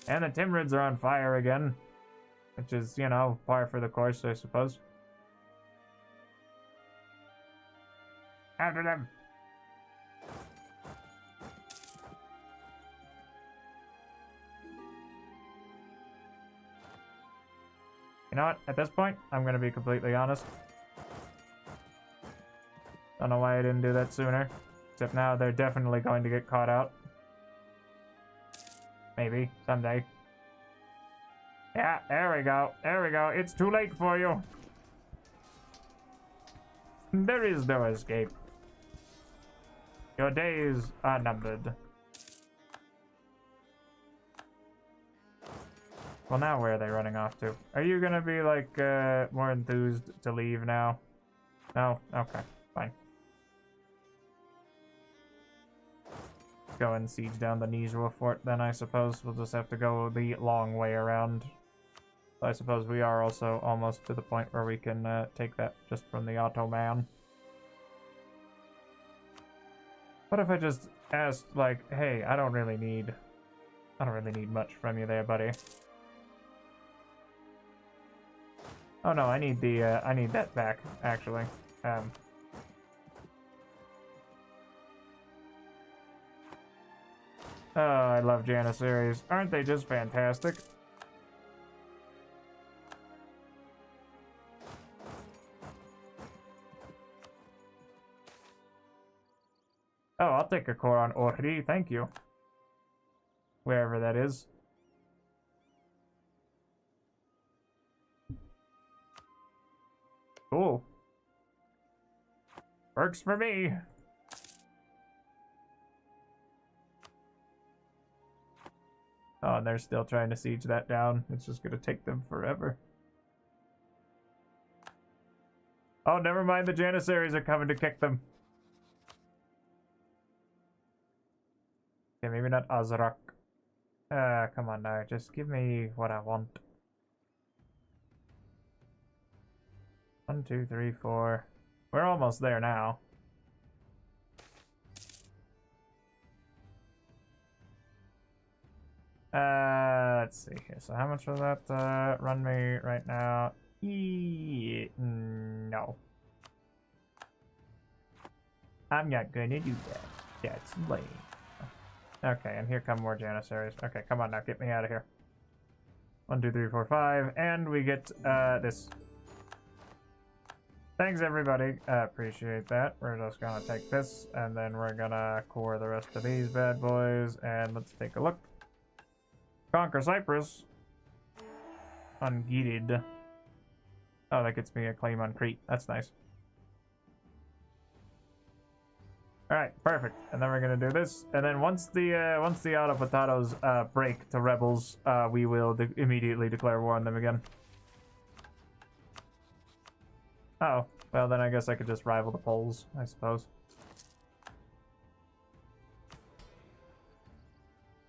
Speaker 1: And the Timurids are on fire again, which is, you know, par for the course, I suppose. After them! You know what? At this point, I'm gonna be completely honest. Don't know why I didn't do that sooner. Except now they're definitely going to get caught out. Maybe, someday. Yeah, there we go. There we go. It's too late for you. There is no escape. Your days are numbered. Well, now where are they running off to? Are you gonna be, like, more enthused to leave now? No? Okay, fine. Go and siege down the Nizhwa fort, then I suppose. We'll just have to go the long way around. I suppose we are also almost to the point where we can take that just from the Ottoman. What if I just asked, like, hey, I don't really need much from you there, buddy. Oh no, I need that back, actually. Oh, I love Janissaries. Aren't they just fantastic? Oh, I'll take a core on Ohri, thank you. Wherever that is. Cool. Works for me. Oh, and they're still trying to siege that down. It's just gonna take them forever. Oh, never mind. The Janissaries are coming to kick them. Okay, maybe not Azrak. Come on now. Just give me what I want. 1, 2, 3, 4. We're almost there now. Let's see here. So how much will that run me right now? Yeah, no. I'm not gonna do that. That's lame. Okay, and here come more Janissaries. Okay, come on now, get me out of here. 1, 2, 3, 4, 5, and we get this. Thanks everybody, appreciate that. We're just gonna take this, and then we're gonna core the rest of these bad boys, and let's take a look. Conquer Cyprus. Ungated. Oh, that gets me a claim on Crete. That's nice. Alright, perfect. And then we're gonna do this. And then once the auto potatoes break to rebels, we will immediately declare war on them again. Oh, well then I guess I could just rival the Poles, I suppose.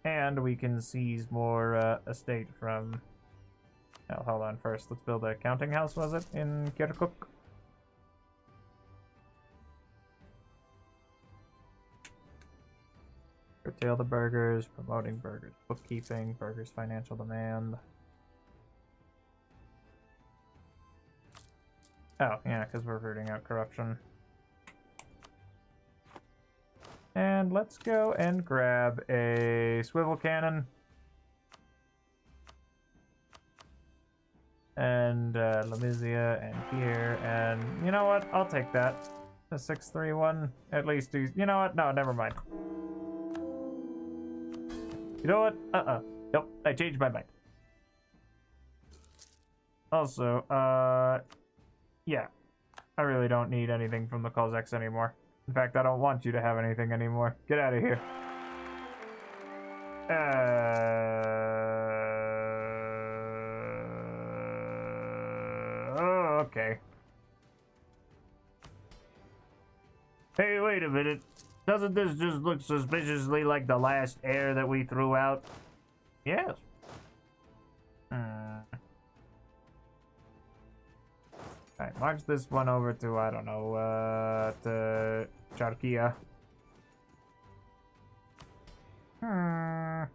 Speaker 1: And we can seize more estate from... Oh, hold on first. Let's build a counting house, was it? In Kirkuk? Curtail the burghers, promoting burghers, bookkeeping, burghers financial demand. Oh, yeah, because we're rooting out corruption. And let's go and grab a swivel cannon. And Lamizia and here, and you know what? I'll take that. The 631, at least he's, you know what? No, never mind. You know what? Nope, I changed my mind. Also, yeah. I really don't need anything from the Cossacks anymore. In fact, I don't want you to have anything anymore. Get out of here. Oh, okay. Hey, wait a minute. Doesn't this just look suspiciously like the last heir that we threw out? Yes. Alright, march this one over to, I don't know, to Charkia. I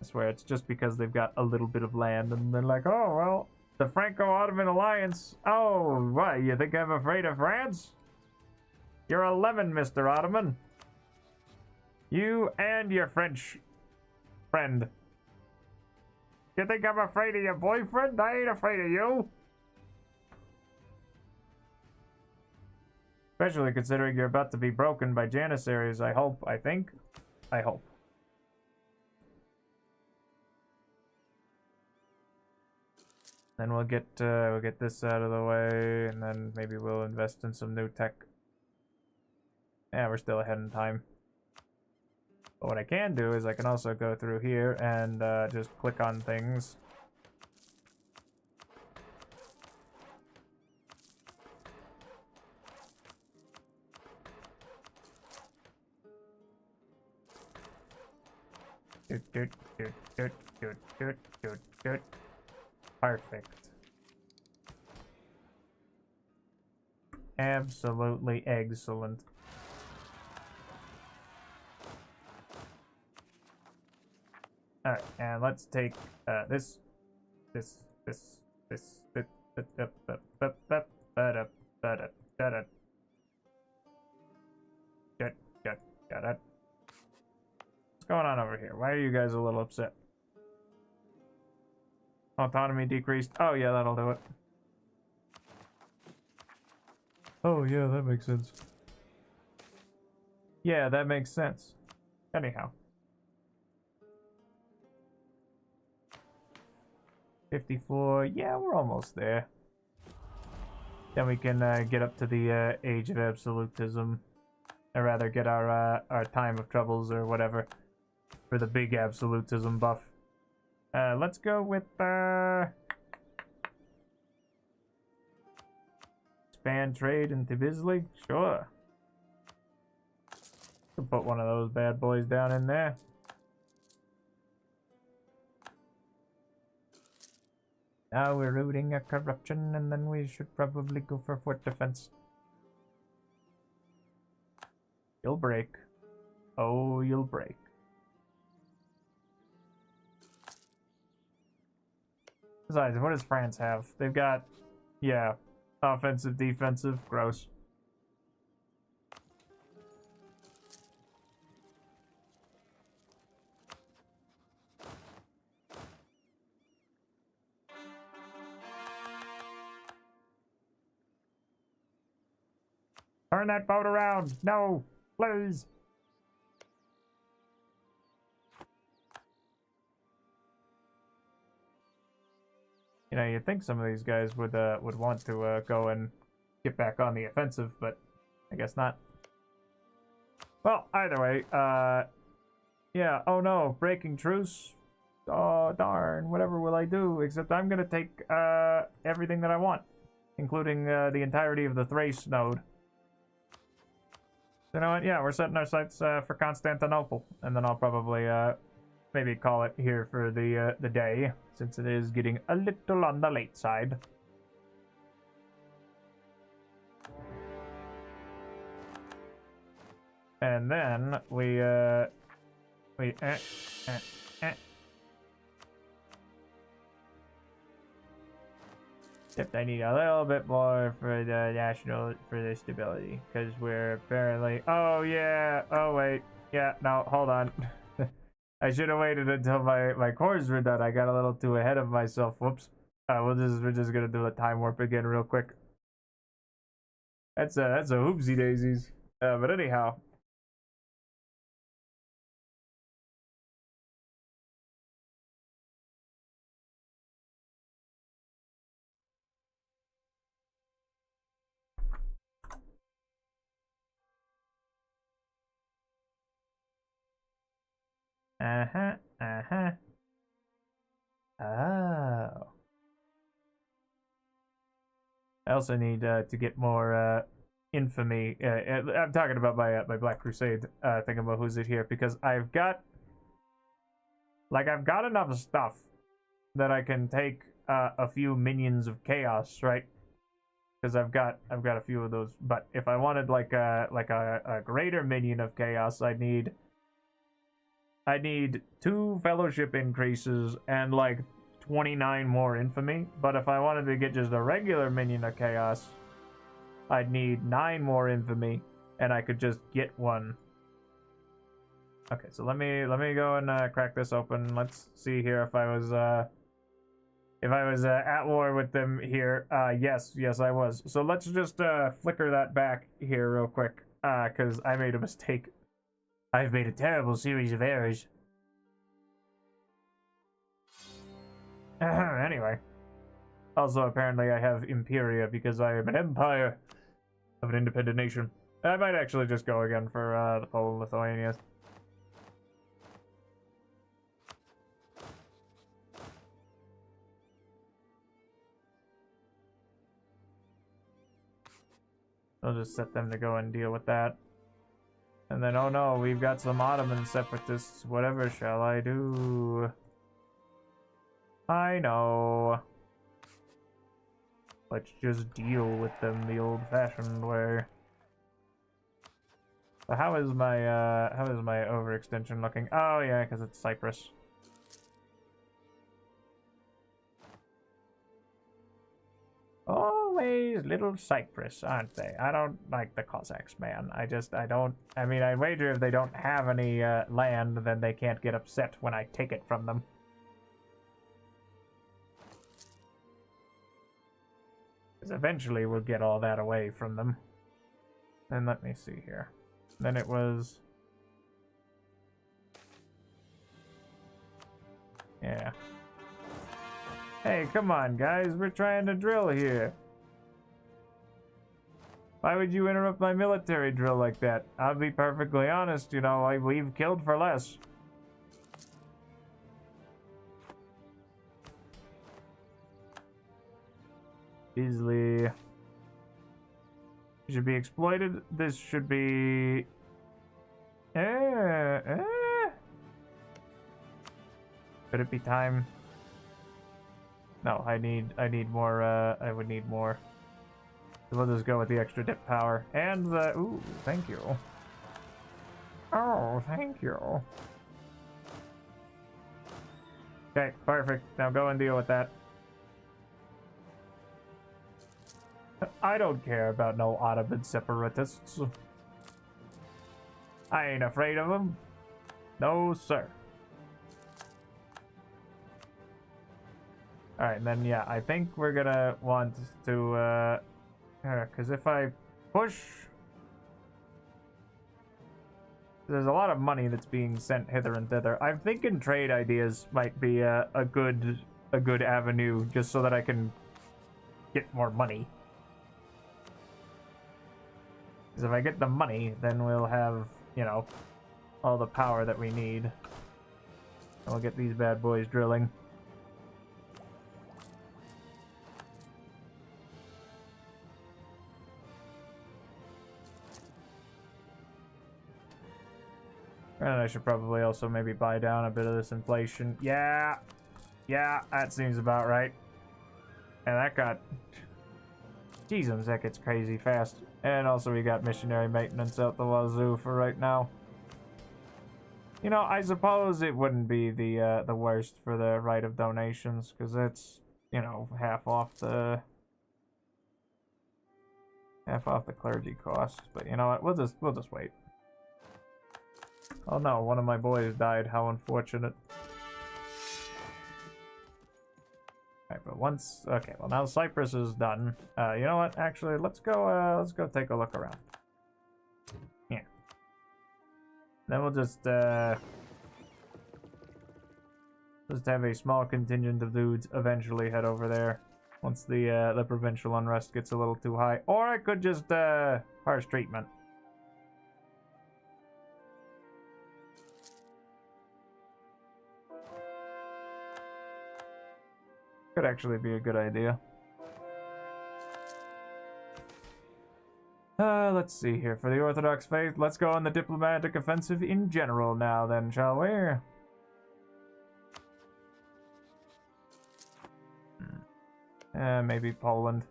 Speaker 1: swear, it's just because they've got a little bit of land and they're like, oh, well, the Franco-Ottoman alliance. Oh, what, you think I'm afraid of France? You're a lemon, Mr. Ottoman. You and your French friend. You think I'm afraid of your boyfriend? I ain't afraid of you. Especially considering you're about to be broken by Janissaries, I hope, I think. I hope. Then we'll get this out of the way, and then maybe we'll invest in some new tech. Yeah, we're still ahead in time. But what I can do is I can also go through here and just click on things. Perfect. Absolutely excellent. Alright, and let's take this. Got it. What's going on over here? Why are you guys a little upset? Autonomy decreased. Oh yeah, that'll do it. Oh yeah, that makes sense. Yeah, that makes sense. Anyhow. 54. Yeah, we're almost there. Then we can get up to the age of absolutism. Or rather, get our time of troubles or whatever for the big absolutism buff. Let's go with expand trade into Bisley. Sure. Could put one of those bad boys down in there. Now we're rooting at corruption, and then we should probably go for fort defense. You'll break. Oh, you'll break. Besides, what does France have? They've got, yeah, offensive, defensive, gross. Turn that boat around! No! Please! You know, you'd think some of these guys would want to go and get back on the offensive, but I guess not. Well, either way, yeah, oh no, breaking truce. Oh darn, whatever will I do? Except I'm gonna take everything that I want, including the entirety of the Thrace node. You know what? Yeah, we're setting our sights for Constantinople, and then I'll probably maybe call it here for the day, since it is getting a little on the late side. And then we except I need a little bit more for the for the stability, because we're apparently, oh yeah, oh wait, yeah, no, hold on. I should have waited until my cores were done. I got a little too ahead of myself. Whoops. We're just gonna do a time warp again real quick. That's a hoopsie daisies. But anyhow. Oh. I also need to get more infamy. I'm talking about my Black Crusade thingamaboboo's who's it here, because I've got enough stuff that I can take a few minions of chaos, right? Because I've got a few of those. But if I wanted like a greater minion of chaos, I need 2 fellowship increases and like 29 more infamy. But if I wanted to get just a regular minion of chaos, I'd need 9 more infamy, and I could just get one. Okay, so let me go and crack this open. Let's see here if I was at war with them here. Yes, I was. So let's just flicker that back here real quick, because I made a mistake. I've made a terrible series of errors. Anyway. Also, apparently I have Imperia because I am an empire of an independent nation. I might actually just go again for the Poland-Lithuania. I'll just set them to go and deal with that. And then, oh no, we've got some Ottoman separatists. Whatever shall I do? I know. Let's just deal with them the old-fashioned way. So how is my overextension looking? Oh yeah, because it's Cyprus. Always little Cyprus, aren't they? I don't like the Cossacks, man. I mean, I wager if they don't have any land, then they can't get upset when I take it from them. Because eventually we'll get all that away from them. Then let me see here. Then it was... yeah. Hey, come on, guys. We're trying to drill here. Why would you interrupt my military drill like that? I'll be perfectly honest, you know, we've killed for less. Easily. Should be exploited. This should be... Could it be time? No, I need more, I would need more. So we'll just go with the extra dip power. And the, ooh, thank you. Oh, thank you. Okay, perfect. Now go and deal with that. I don't care about no Ottoman separatists. I ain't afraid of them. No, sir. Alright, and then, yeah, I think we're gonna want to, because if I push... There's a lot of money that's being sent hither and thither. I'm thinking trade ideas might be a good avenue, just so that I can get more money. Because if I get the money, then we'll have, you know, all the power that we need. And we'll get these bad boys drilling. And I should probably also maybe buy down a bit of this inflation. Yeah, that seems about right. And that got... Jesus, that gets crazy fast. And also we got missionary maintenance out the wazoo for right now. You know, I suppose it wouldn't be the worst for the right of donations, because it's, you know, half off the clergy cost. But you know what? We'll just wait. Oh no, one of my boys died. How unfortunate. Alright, but once... Okay, well now Cyprus is done. You know what? Actually, let's go take a look around. Yeah. Then we'll just have a small contingent of dudes eventually head over there. Once the provincial unrest gets a little too high. Or I could just, harsh treatment. Could actually be a good idea. Let's see here. For the Orthodox faith, let's go on the diplomatic offensive in general now then, shall we? Maybe Poland.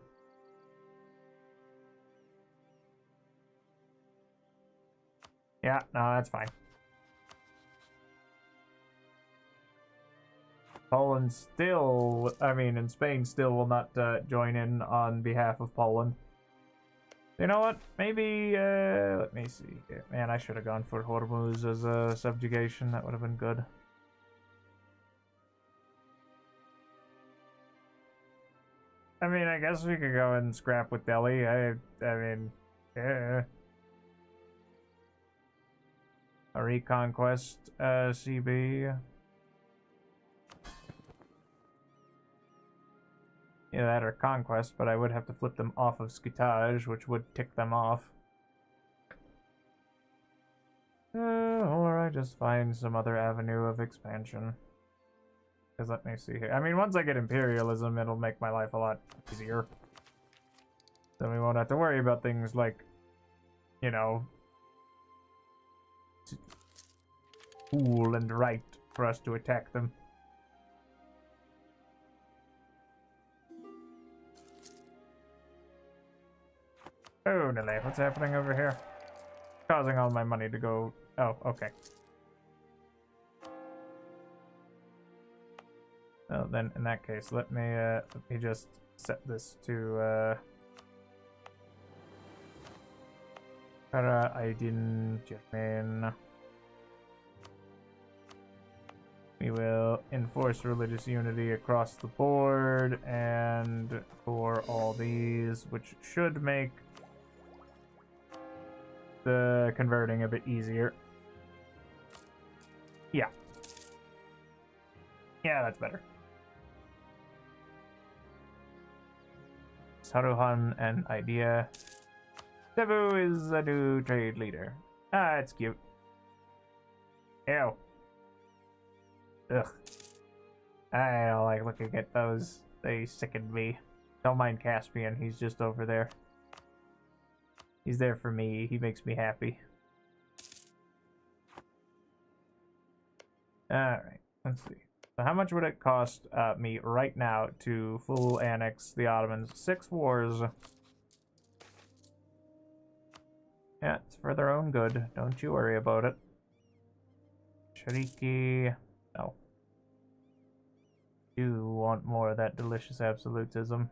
Speaker 1: Yeah, no, that's fine. Poland still, I mean, and Spain still will not join in on behalf of Poland. You know what? Maybe, let me see here. Man, I should have gone for Hormuz as a subjugation. That would have been good. I mean, I guess we could go and scrap with Delhi. I mean, yeah. A reconquest, CB. Yeah, that or conquest, but I would have to flip them off of scutage, which would tick them off. Or I just find some other avenue of expansion. Because let me see here. I mean, once I get imperialism, it'll make my life a lot easier. Then we won't have to worry about things like, you know, cool and right for us to attack them. Oh, Nile, what's happening over here? Causing all my money to go... Oh, okay. Well, then, in that case, let me just set this to, Para Aydin Jermain. We will enforce religious unity across the board, and for all these, which should make the converting a bit easier. Yeah. Yeah, that's better. Saruhan and Idea. Cebu is a new trade leader. Ah, it's cute. Ew. Ugh. I don't like looking at those. They sicken me. Don't mind Caspian, he's just over there. He's there for me. He makes me happy. Alright, let's see. So how much would it cost me right now to full annex the Ottomans? 6 wars. Yeah, it's for their own good. Don't you worry about it. Shariki. No. You want more of that delicious absolutism.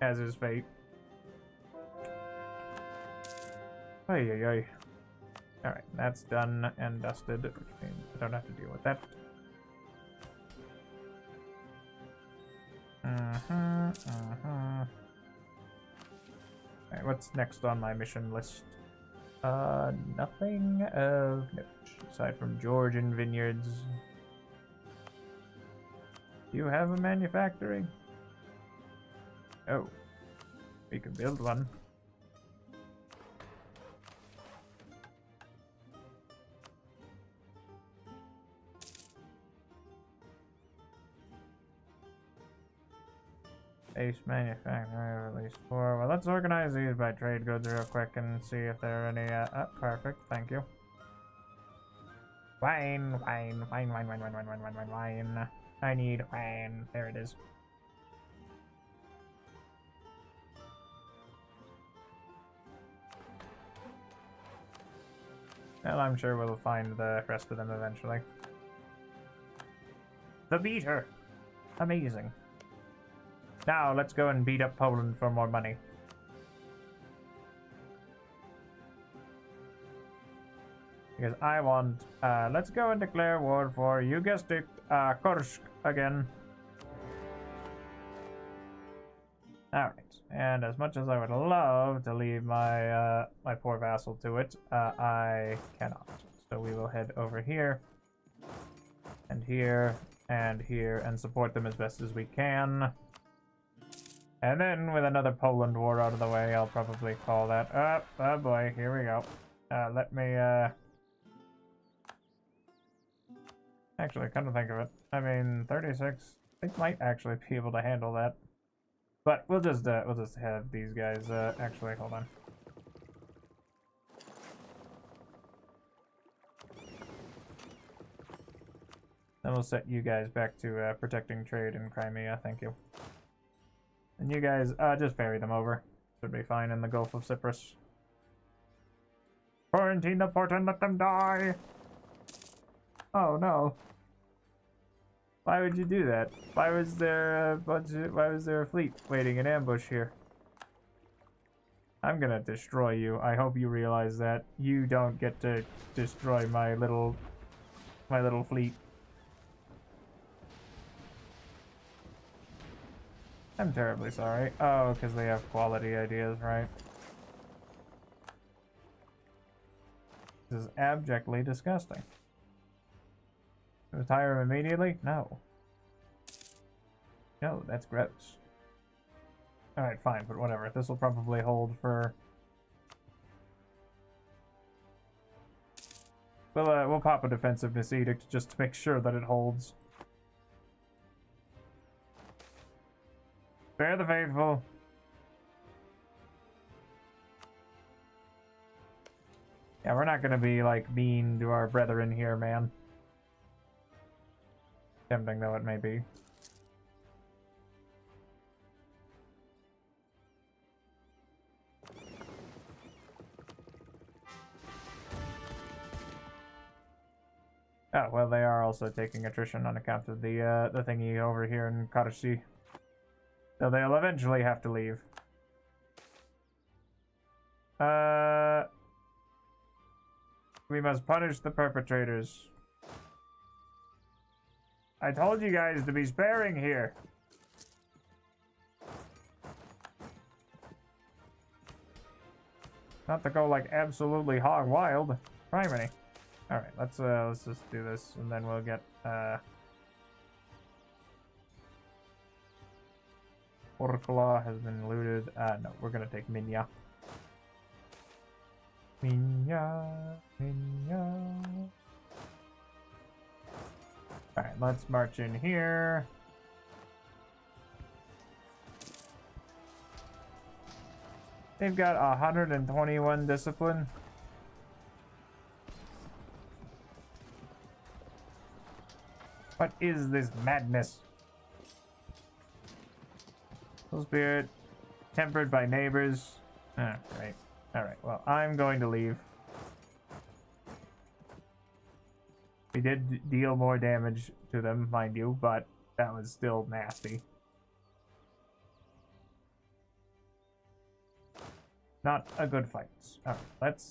Speaker 1: as is fate. Ay, ay, ay. Alright, that's done and dusted, which means I don't have to deal with that. Alright, what's next on my mission list? Nothing of note, aside from Georgian vineyards. Do you have a manufacturing? Oh, we can build one. Base manufacturer, at least 4. Well, let's organize these by trade goods real quick and see if there are any, perfect, thank you. Wine. I need wine. There it is. Well, I'm sure we'll find the rest of them eventually. The beater! Amazing. Now, let's go and beat up Poland for more money. Because I want, let's go and declare war for, you guessed it, Kursk again. Alright, and as much as I would love to leave my, my poor vassal to it, I cannot. So we will head over here, and here, and support them as best as we can. And then, with another Poland war out of the way, I'll probably call that. Oh boy, here we go. Let me, actually, come to think of it, I mean, 36, they might actually be able to handle that. But we'll just have these guys, actually, hold on. Then we'll set you guys back to, protecting trade in Crimea, thank you. And you guys, just ferry them over. Should be fine in the Gulf of Cyprus. Quarantine the port and let them die! Oh no. Why would you do that? Why was there a fleet waiting in ambush here? I'm gonna destroy you. I hope you realize that. You don't get to destroy my little fleet. I'm terribly sorry. Oh, because they have quality ideas, right? This is abjectly disgusting. Retire immediately? No. No, that's gross. Alright, fine, but whatever. This will probably hold for... We'll pop a defensiveness edict just to make sure that it holds. Spare the faithful. Yeah, we're not gonna be, like, mean to our brethren here, man. Tempting though it may be. Oh, well, they are also taking attrition on account of the thingy over here in Karachi. So they'll eventually have to leave. We must punish the perpetrators. I told you guys to be sparing here. Not to go like absolutely hog wild. Criminy. Alright, let's just do this and then we'll get Orkla has been looted. No, we're gonna take Minya. Minya. Alright, let's march in here. They've got 121 discipline. What is this madness? Soul spirit, tempered by neighbors. Ah, right. Alright, well, I'm going to leave. We did deal more damage to them, mind you, but that was still nasty. Not a good fight. Alright, let's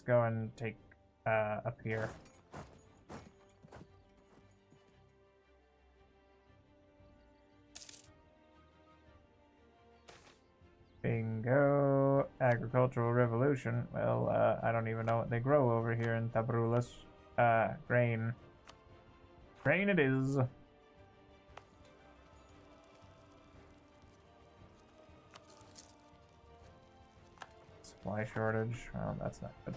Speaker 1: go and take up here. Bingo. Agricultural revolution. Well, I don't even know what they grow over here in Tabrulas. Grain. Grain it is. Supply shortage. Well, that's not good.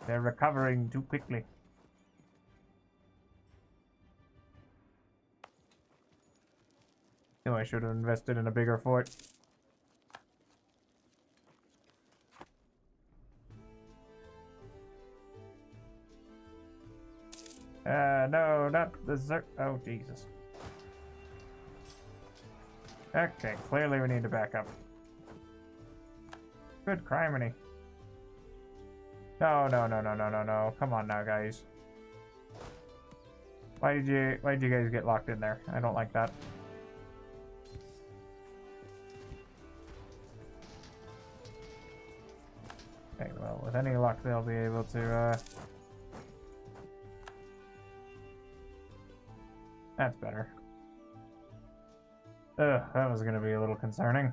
Speaker 1: They're recovering too quickly. I should have invested in a bigger fort. No, not the oh, Jesus. Okay, clearly we need to back up. Good criminy. No. Come on now, guys. Why did you guys get locked in there? I don't like that. Okay, well, with any luck, they'll be able to, That's better. Ugh, that was gonna be a little concerning.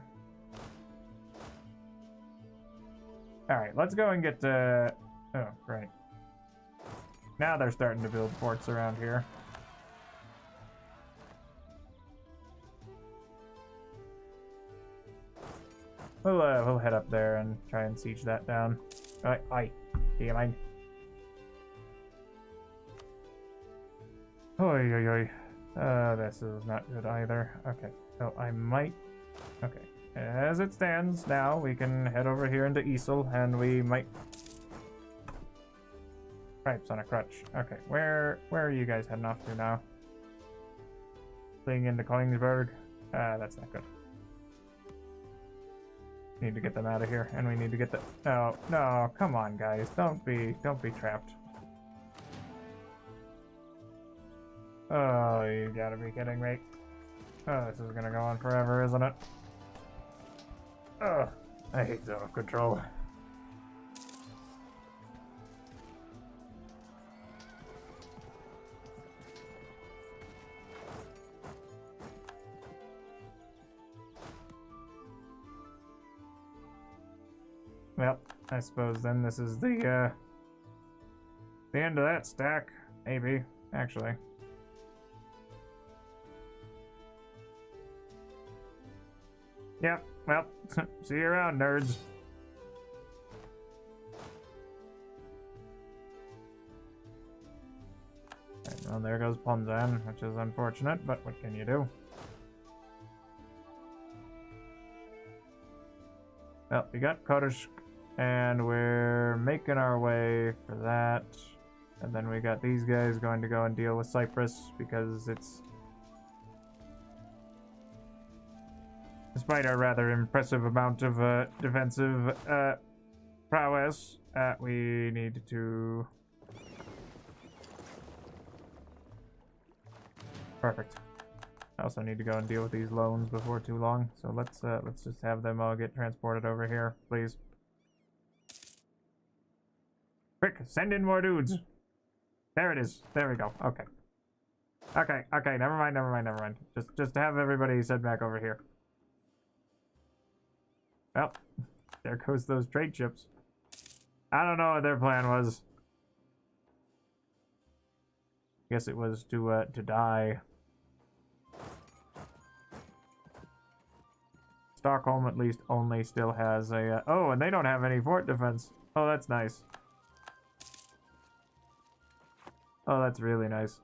Speaker 1: Alright, let's go and get, oh, great. Now they're starting to build forts around here. We'll head up there and try and siege that down. Aye. Do you mind? Oi. This is not good either. Okay, so I might... Okay, as it stands now, we can head over here into Easel, and we might... Cripes on a crutch. Okay, where are you guys heading off to now? Fleeing into Kongsberg? That's not good. Need to get them out of here, and we need to get the... No, come on, guys. Don't be trapped. Oh, you gotta be kidding me. Oh, this is gonna go on forever, isn't it? Oh, I hate zone of control. Well, I suppose then this is the end of that stack. Maybe, actually. Yep, well, see you around, nerds. Right, well, there goes Ponzan, which is unfortunate, but what can you do? Well, we got Kodesh, and we're making our way for that. And then we got these guys going to go and deal with Cyprus, because it's... Despite our rather impressive amount of defensive prowess, we need to... Perfect. I also need to go and deal with these loans before too long, so let's just have them all get transported over here, please. Quick, send in more dudes. There it is. There we go. Okay. Okay, never mind. Just have everybody sent back over here. Well, there goes those trade ships. I don't know what their plan was. Guess it was to die. Stockholm at least only still has a... oh, and they don't have any fort defense. Oh, that's nice. Oh, that's really nice.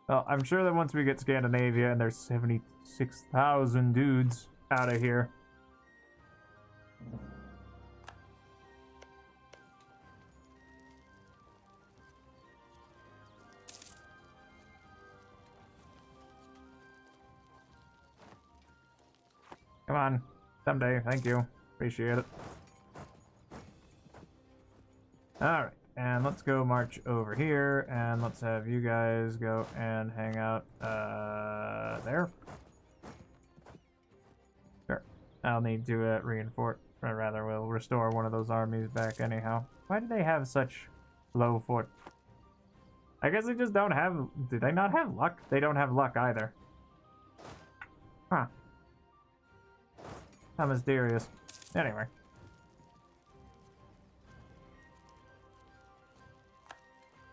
Speaker 1: Well, I'm sure that once we get Scandinavia and there's 76,000 dudes out of here. Come on, someday. Thank you. Appreciate it. Alright, and let's go march over here, and let's have you guys go and hang out there. I'll need to reinforce, or rather, we'll restore one of those armies back anyhow. Why do they have such low fort? I guess they just don't have. Do they not have luck? They don't have luck either. Huh. How mysterious. Anyway.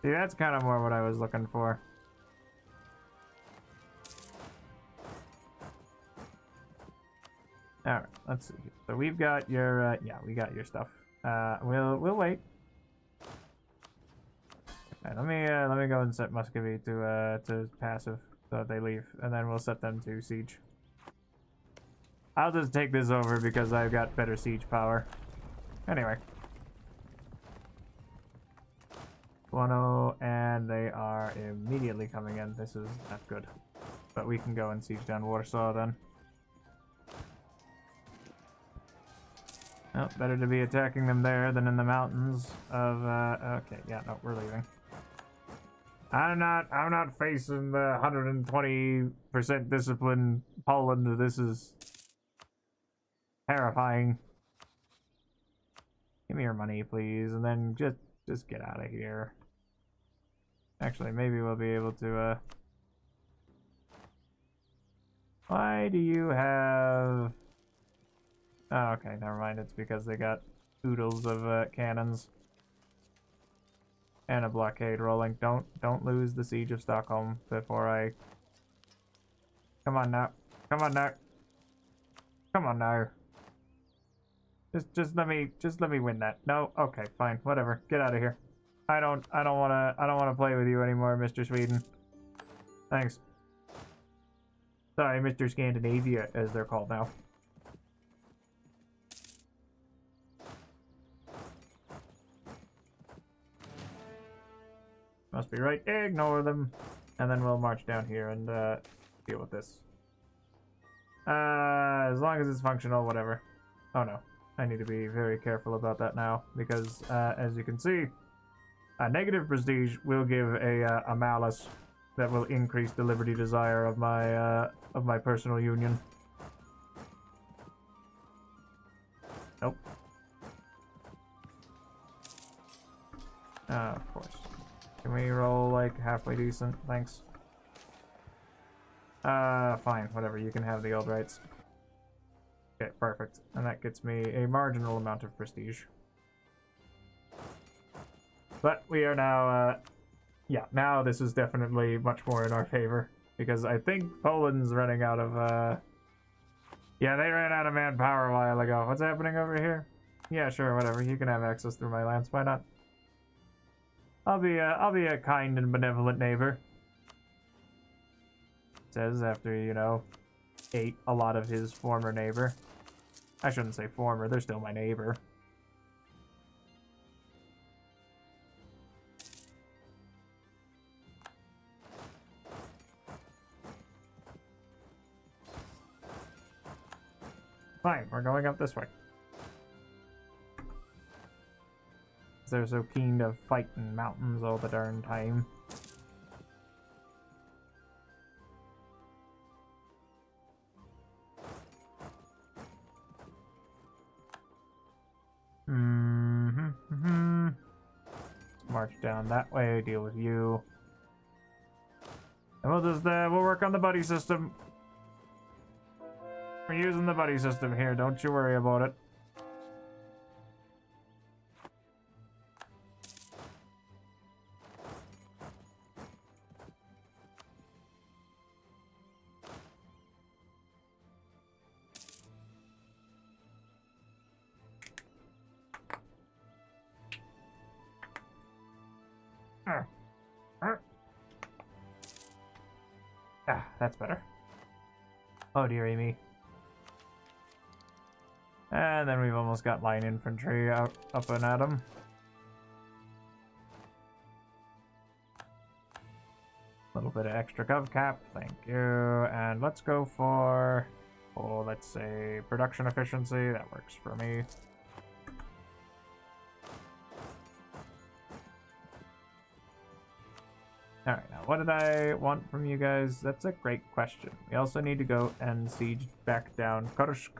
Speaker 1: See, that's kind of more what I was looking for. Alright, let's see. So we've got your, yeah, we got your stuff. We'll wait. Right, let me go and set Muscovy to passive so that they leave, and then we'll set them to siege. I'll just take this over because I've got better siege power. Anyway. 1-0, and they are immediately coming in. This is not good. But we can go and siege down Warsaw then. Oh, better to be attacking them there than in the mountains of, okay, yeah, no, we're leaving. I'm not facing the 120% discipline Poland. This is terrifying. Give me your money, please, and then just get out of here. Actually, maybe we'll be able to, why do you have... Oh, okay, never mind. It's because they got oodles of cannons and a blockade rolling. Don't lose the siege of Stockholm before I. Come on now. Come on now. Come on now. Just let me win that. No, okay, fine, whatever. Get out of here. I don't wanna play with you anymore, Mr. Sweden. Thanks. Sorry, Mr. Scandinavia, as they're called now. Must be right. Ignore them. And then we'll march down here and deal with this. As long as it's functional, whatever. Oh no. I need to be very careful about that now. Because, as you can see, a negative prestige will give a malice that will increase the liberty desire of my personal union. Nope. Of course. Can we roll, like, halfway decent? Thanks. Fine. Whatever. You can have the old rights. Okay, perfect. And that gets me a marginal amount of prestige. But we are now, yeah, now this is definitely much more in our favor. Because I think Poland's running out of, yeah, they ran out of manpower a while ago. What's happening over here? Yeah, sure, whatever. You can have access through my lands. Why not? I'll be a kind and benevolent neighbor. Says after, you know, ate a lot of his former neighbor. I shouldn't say former, they're still my neighbor. Fine, we're going up this way. They're so keen to fight in mountains all the darn time. March down that way, deal with you. And we'll just, we'll work on the buddy system. We're using the buddy system here, don't you worry about it. Ah, that's better. Oh dearie me. And then we've almost got line infantry out up and at them. A little bit of extra gov cap, thank you. And let's go for, oh, let's say production efficiency. That works for me. Alright, now what did I want from you guys? That's a great question. We also need to go and siege back down Kursk.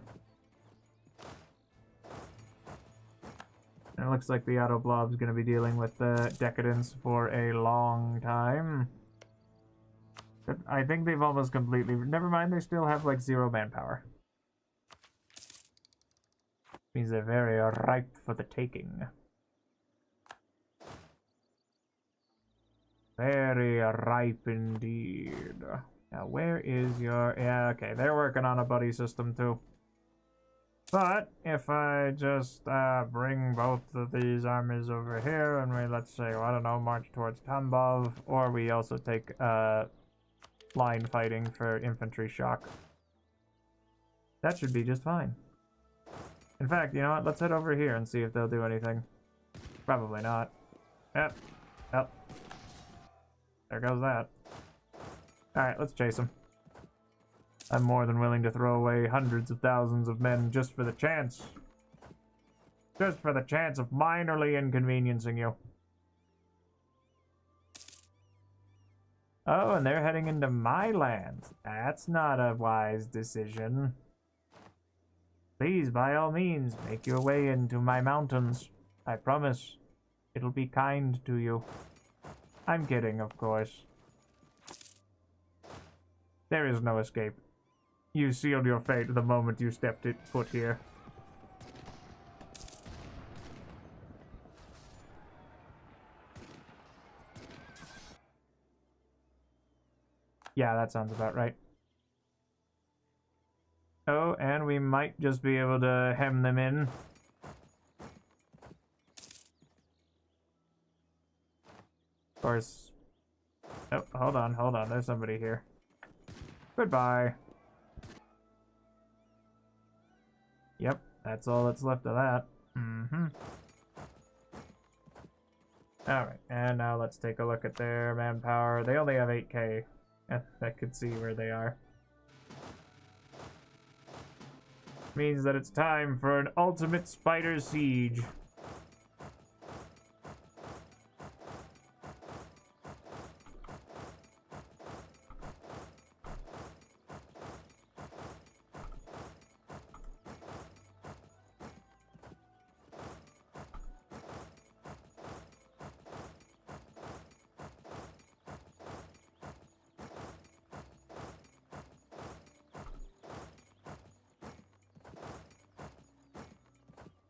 Speaker 1: looks like the Auto Blob's gonna be dealing with the Decadence for a long time. But I think they've almost completely... Never mind, they still have, like, 0 manpower. Means they're very ripe for the taking. Very ripe indeed. Now, where is your... Yeah, okay, they're working on a buddy system, too. But, if I just bring both of these armies over here, and we, let's say, well, I don't know, march towards Tambov, or we also take line fighting for infantry shock. That should be just fine. In fact, you know what? Let's head over here and see if they'll do anything. Probably not. Yep. Yep. There goes that. Alright, let's chase them. I'm more than willing to throw away hundreds of thousands of men just for the chance. Just for the chance of minorly inconveniencing you. Oh, and they're heading into my land. That's not a wise decision. Please, by all means, make your way into my mountains. I promise, it'll be kind to you. I'm kidding, of course. There is no escape. You sealed your fate the moment you stepped foot here. Yeah, that sounds about right. Oh, and we might just be able to hem them in. Of course. Oh, hold on. There's somebody here. Goodbye. Yep, that's all that's left of that. Alright, and now let's take a look at their manpower. They only have 8k. I could see where they are. Means that it's time for an ultimate spider siege.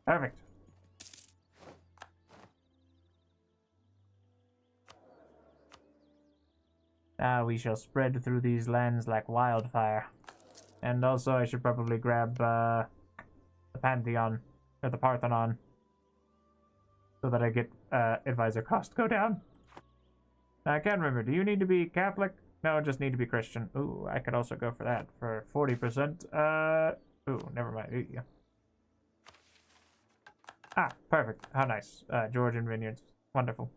Speaker 1: Perfect. Now we shall spread through these lands like wildfire. And also I should probably grab the Pantheon, or the Parthenon, so that I get advisor cost go down. Now, I can't remember, do you need to be Catholic? No, just need to be Christian. Ooh, I could also go for that, for 40%. Ooh, never mind. Ooh. Ah, perfect. How nice. Georgian vineyards. Wonderful.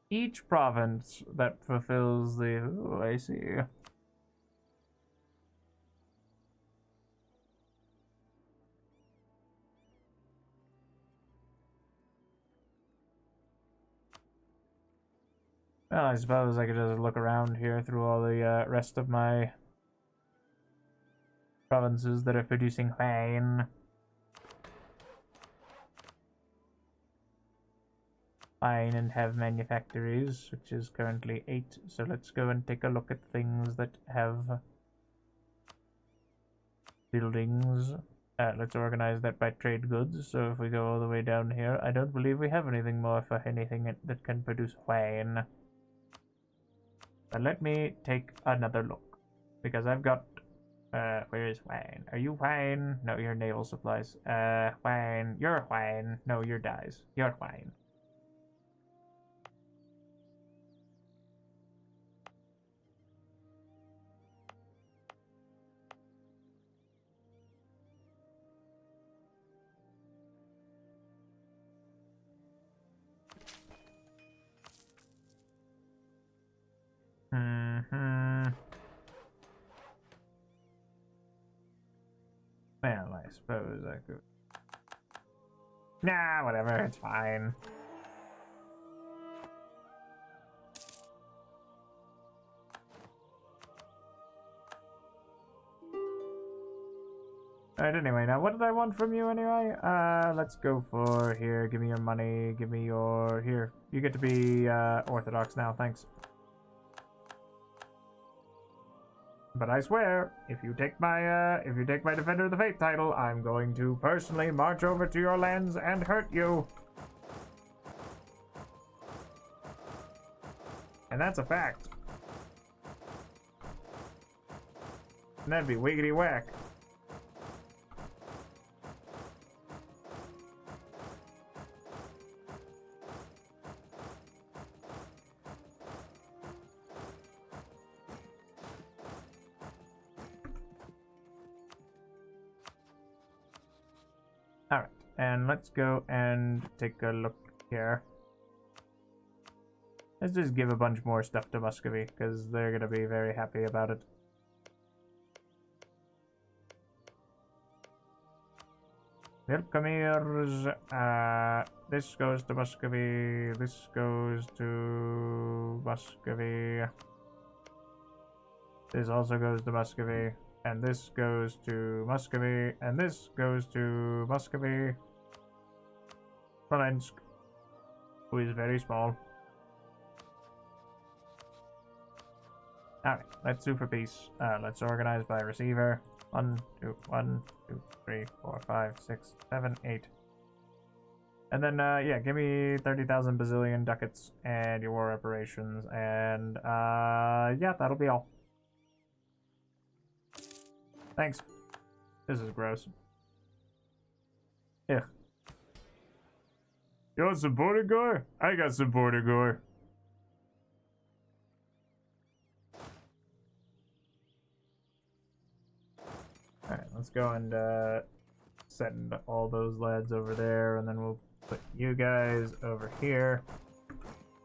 Speaker 1: Each province that fulfills the... Ooh, I see. Well, I suppose I could just look around here through all the rest of my provinces that are producing wine. Fine, and have manufactories, which is currently 8. So let's go and take a look at things that have buildings. Let's organize that by trade goods. So if we go all the way down here, I don't believe we have anything more for anything that can produce wine. But let me take another look, because I've got... where is wine? Are you wine? No, you're naval supplies. Wine. You're wine. No, you're dyes. You're wine. Well, I suppose I could... Nah, whatever, it's fine. Alright, anyway, now what did I want from you anyway? Let's go for here. Give me your money. Give me your... Here. You get to be, Orthodox now, thanks. But I swear, if you take my Defender of the Faith title, I'm going to personally march over to your lands and hurt you. And that's a fact. And that'd be wiggity whack. Alright, and let's go and take a look here. Let's just give a bunch more stuff to Muscovy, because they're going to be very happy about it. Welcomers, this goes to Muscovy, this goes to Muscovy. This also goes to Muscovy, and this goes to Muscovy, and this goes to Muscovy. Smolensk, who is very small. Alright, let's sue for peace. Let's organize by receiver. 1, 2, 3, 4, 5, 6, 7, 8. And then, yeah, give me 30,000 bazillion ducats and your war reparations. And, yeah, that'll be all. Thanks. This is gross. Yeah. You want some border gore? I got some border gore. Alright, let's go and send all those lads over there, and then we'll put you guys over here.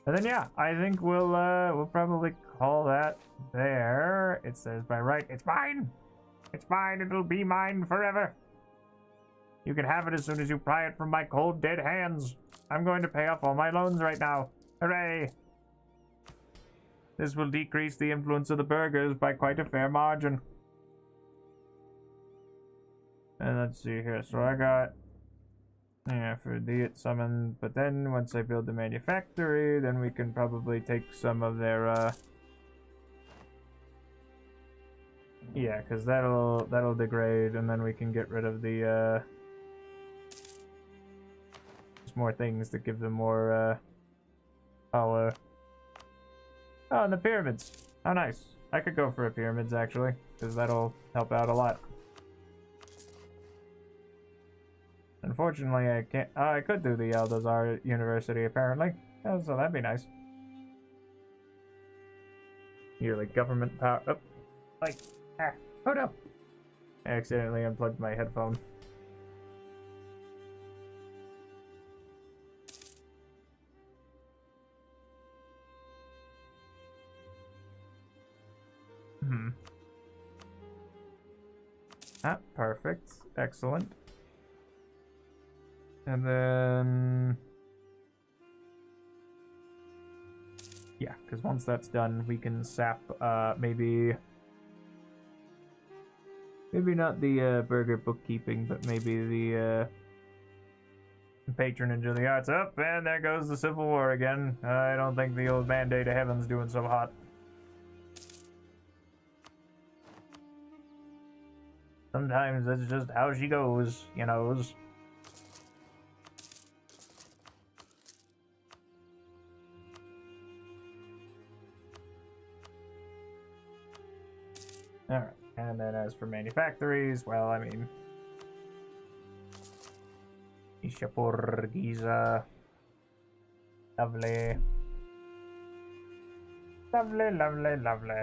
Speaker 1: And then yeah, I think we'll probably call that there. It says by right, it's mine! It's mine, it'll be mine forever! You can have it as soon as you pry it from my cold dead hands. I'm going to pay off all my loans right now. Hooray! This will decrease the influence of the burghers by quite a fair margin. And let's see here, so I got, yeah, for the summon, but then once I build the manufactory, then we can probably take some of their, yeah, because that'll degrade, and then we can get rid of the, just more things that give them more, power. Oh, and the pyramids. How nice. I could go for a pyramids, actually, because that'll help out a lot. Unfortunately, I can't. I could do the Aldazar University, apparently. Oh, so that'd be nice. Yearly government power. Oh, like, oh no! I accidentally unplugged my headphone. Ah, perfect. Excellent. And then, yeah, because once that's done, we can sap, maybe not the, burger bookkeeping, but maybe the, patronage of the arts. Up, and there goes the Civil War again. I don't think the old Band-Aid of Heaven's doing so hot. Sometimes that's just how she goes, you know. Alright, and then as for manufactories, well, I mean, Ishapur, Giza, lovely. Lovely, lovely, lovely.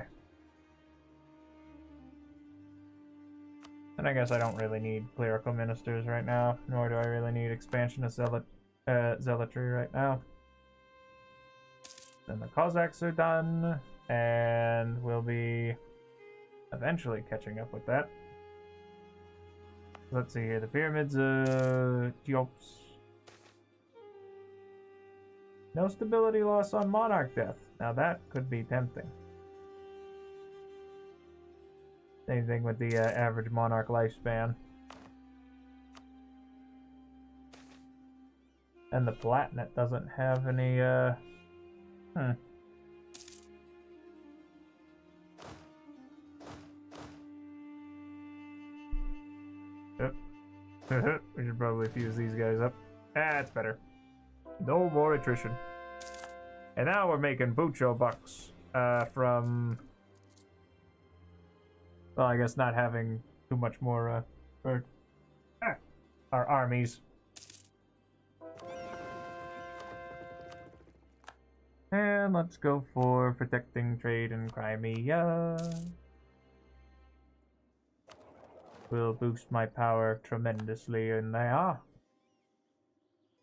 Speaker 1: And I guess I don't really need clerical ministers right now, nor do I really need expansion of zealotry right now. Then the Cossacks are done, and we'll be eventually catching up with that. Let's see here, the pyramids, Diops. No stability loss on monarch death. Now that could be tempting. Same thing with the average monarch lifespan. And the Palatinate doesn't have any, we should probably fuse these guys up. That's better. No more attrition. And now we're making Bucho bucks from, well, I guess not having too much more for our armies. And let's go for protecting trade in Crimea. Will boost my power tremendously in there.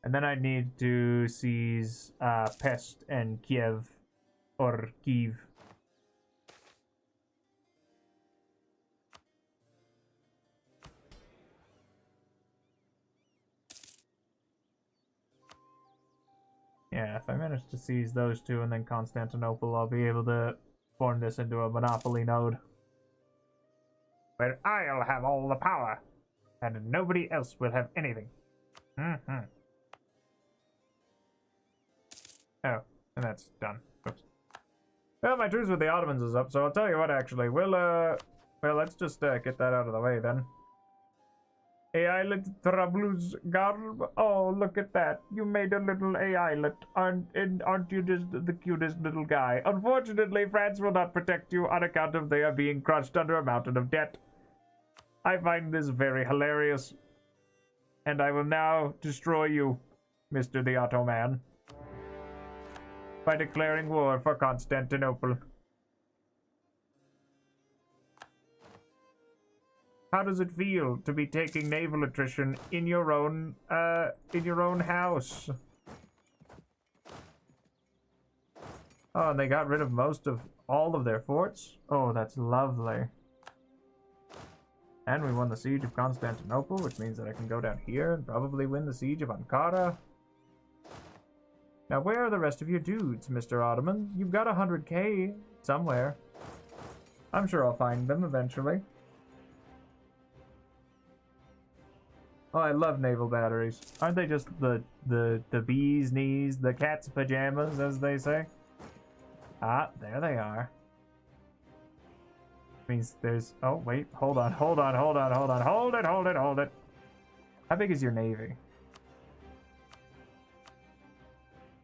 Speaker 1: And then I need to seize Pest and Kiev, or Kiev. Yeah, if I manage to seize those two and then Constantinople, I'll be able to form this into a monopoly node. Where I'll have all the power, and nobody else will have anything. Mm-hmm. Oh, and that's done. Oops. Well, my truce with the Ottomans is up, so I'll tell you what, actually. Well, let's just get that out of the way, then. Eyelet Trablus Garb. Oh, look at that. You made a little eyelet. Aren't you just the cutest little guy? Unfortunately, France will not protect you on account of they are being crushed under a mountain of debt. I find this very hilarious. And I will now destroy you, Mr. the Ottoman, by declaring war for Constantinople. How does it feel to be taking naval attrition in your own house? Oh, and they got rid of all of their forts? Oh, that's lovely. And we won the siege of Constantinople, which means that I can go down here and probably win the siege of Ankara. Now, where are the rest of your dudes, Mr. Ottoman? You've got 100k somewhere. I'm sure I'll find them eventually. Oh, I love naval batteries. Aren't they just the bee's knees, the cat's pajamas, as they say? Ah, there they are. Means there's... Oh, wait. Hold on. Hold it. How big is your navy?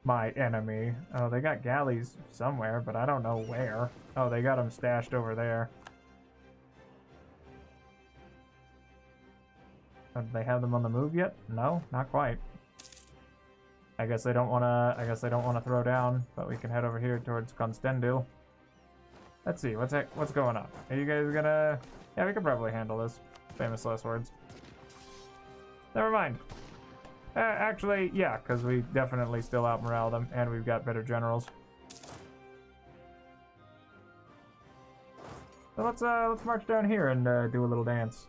Speaker 1: My enemy. Oh, they got galleys somewhere, but I don't know where. Oh, they got them stashed over there. Do they have them on the move yet? No, not quite. I guess they don't want to throw down, but we can head over here towards Constantinople. Let's see, what's going on? Are you guys gonna... Yeah, we can probably handle this. Famous last words. Never mind. Actually, yeah, because we definitely still outmorale them, and we've got better generals. So let's march down here and do a little dance,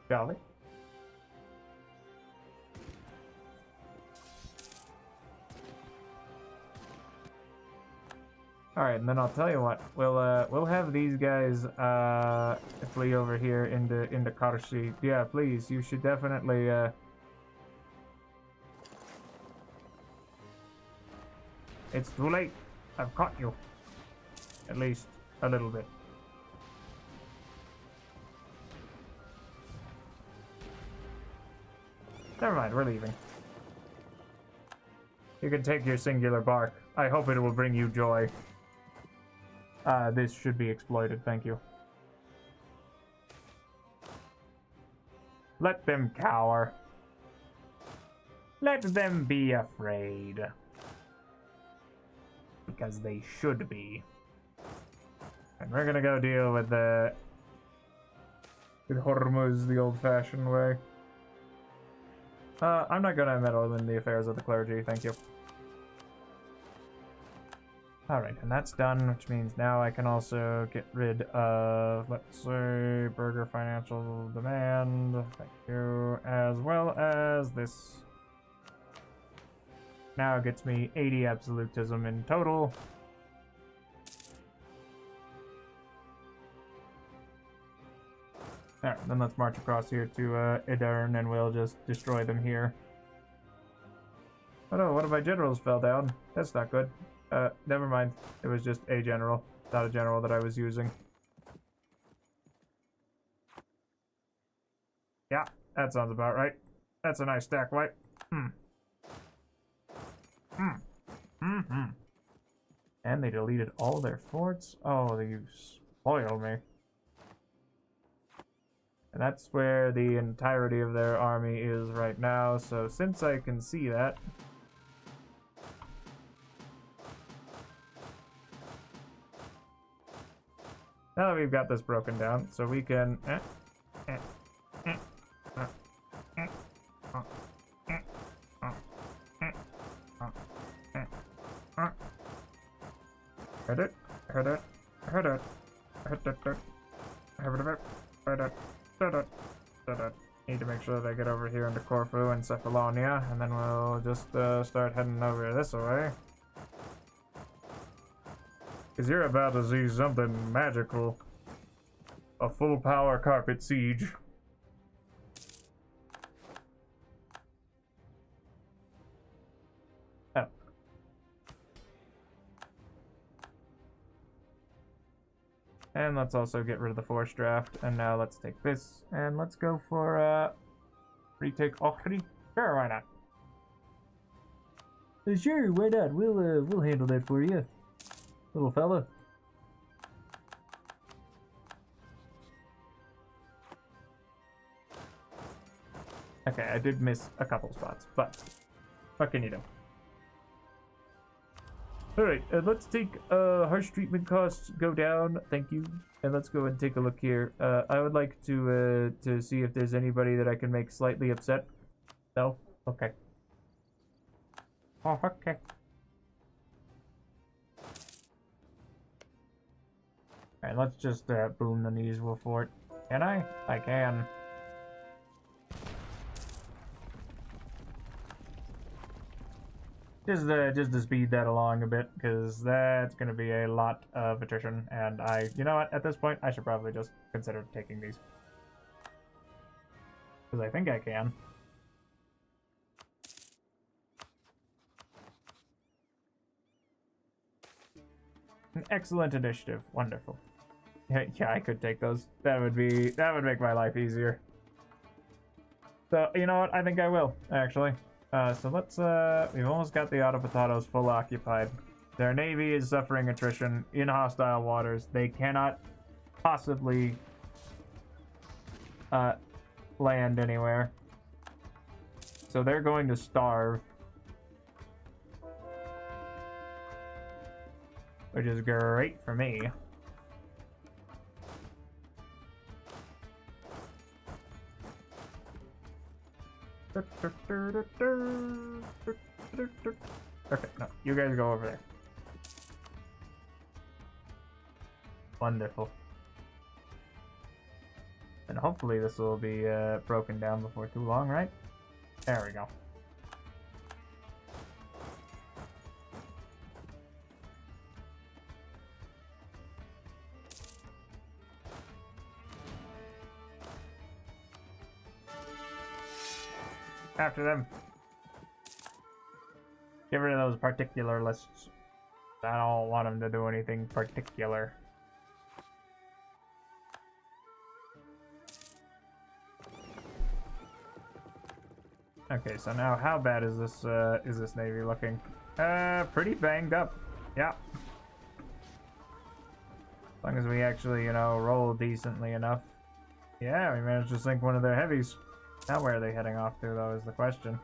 Speaker 1: shall we? Alright, and then I'll tell you what, we'll have these guys flee over here into Karshi. Yeah, please, you should definitely It's too late. I've caught you. At least a little bit. Never mind, we're leaving. You can take your singular bark. I hope it will bring you joy. This should be exploited, thank you. Let them cower. Let them be afraid. Because they should be. And we're gonna go deal with Hormuz the old-fashioned way. I'm not gonna meddle in the affairs of the clergy, thank you. Alright, and that's done, which means now I can also get rid of, let's say, Burger Financial Demand, thank you, as well as this. Now it gets me 80 absolutism in total. Alright, then let's march across here to Edirne and we'll just destroy them here. Oh no, one of my generals fell down. That's not good. Never mind. It was just a general, not a general that I was using. Yeah, that sounds about right. That's a nice stack wipe. And they deleted all their forts? Oh, you spoil me. And that's where the entirety of their army is right now, so since I can see that... Now that we've got this broken down, so we can... Need to make sure that I get over here into Corfu and Cephalonia, and then we'll just start heading over this way. Because you're about to see something magical. A full power carpet siege. Oh. And let's also get rid of the force draft. And now let's take this. And let's go for retake Ochri. Sure, why not? Sure, why not? We'll handle that for you, little fella. Okay, I did miss a couple spots, but what can you do? Alright, let's take harsh treatment costs go down, thank you. And let's go and take a look here. I would like to see if there's anybody that I can make slightly upset. No? Okay. Oh, okay. Alright, let's just boom the usual fort. Can I? I can. Just to speed that along a bit, because that's going to be a lot of attrition, and you know what, at this point, I should probably just consider taking these. Because I think I can. An excellent initiative. Wonderful. Yeah, I could take those. That would make my life easier. So, you know what, I think I will, actually. So let's, we've almost got the Autopotatos full occupied. Their navy is suffering attrition in hostile waters. They cannot possibly, land anywhere. So they're going to starve. Which is great for me. Okay, no, you guys go over there. Wonderful. And hopefully this will be broken down before too long, right? There we go. After them. Get rid of those particular lists. I don't want them to do anything particular. Okay, so now how bad is this navy looking? Pretty banged up. Yeah. As long as we actually, you know, roll decently enough. Yeah, we managed to sink one of their heavies. Now where are they heading off to, though, is the question.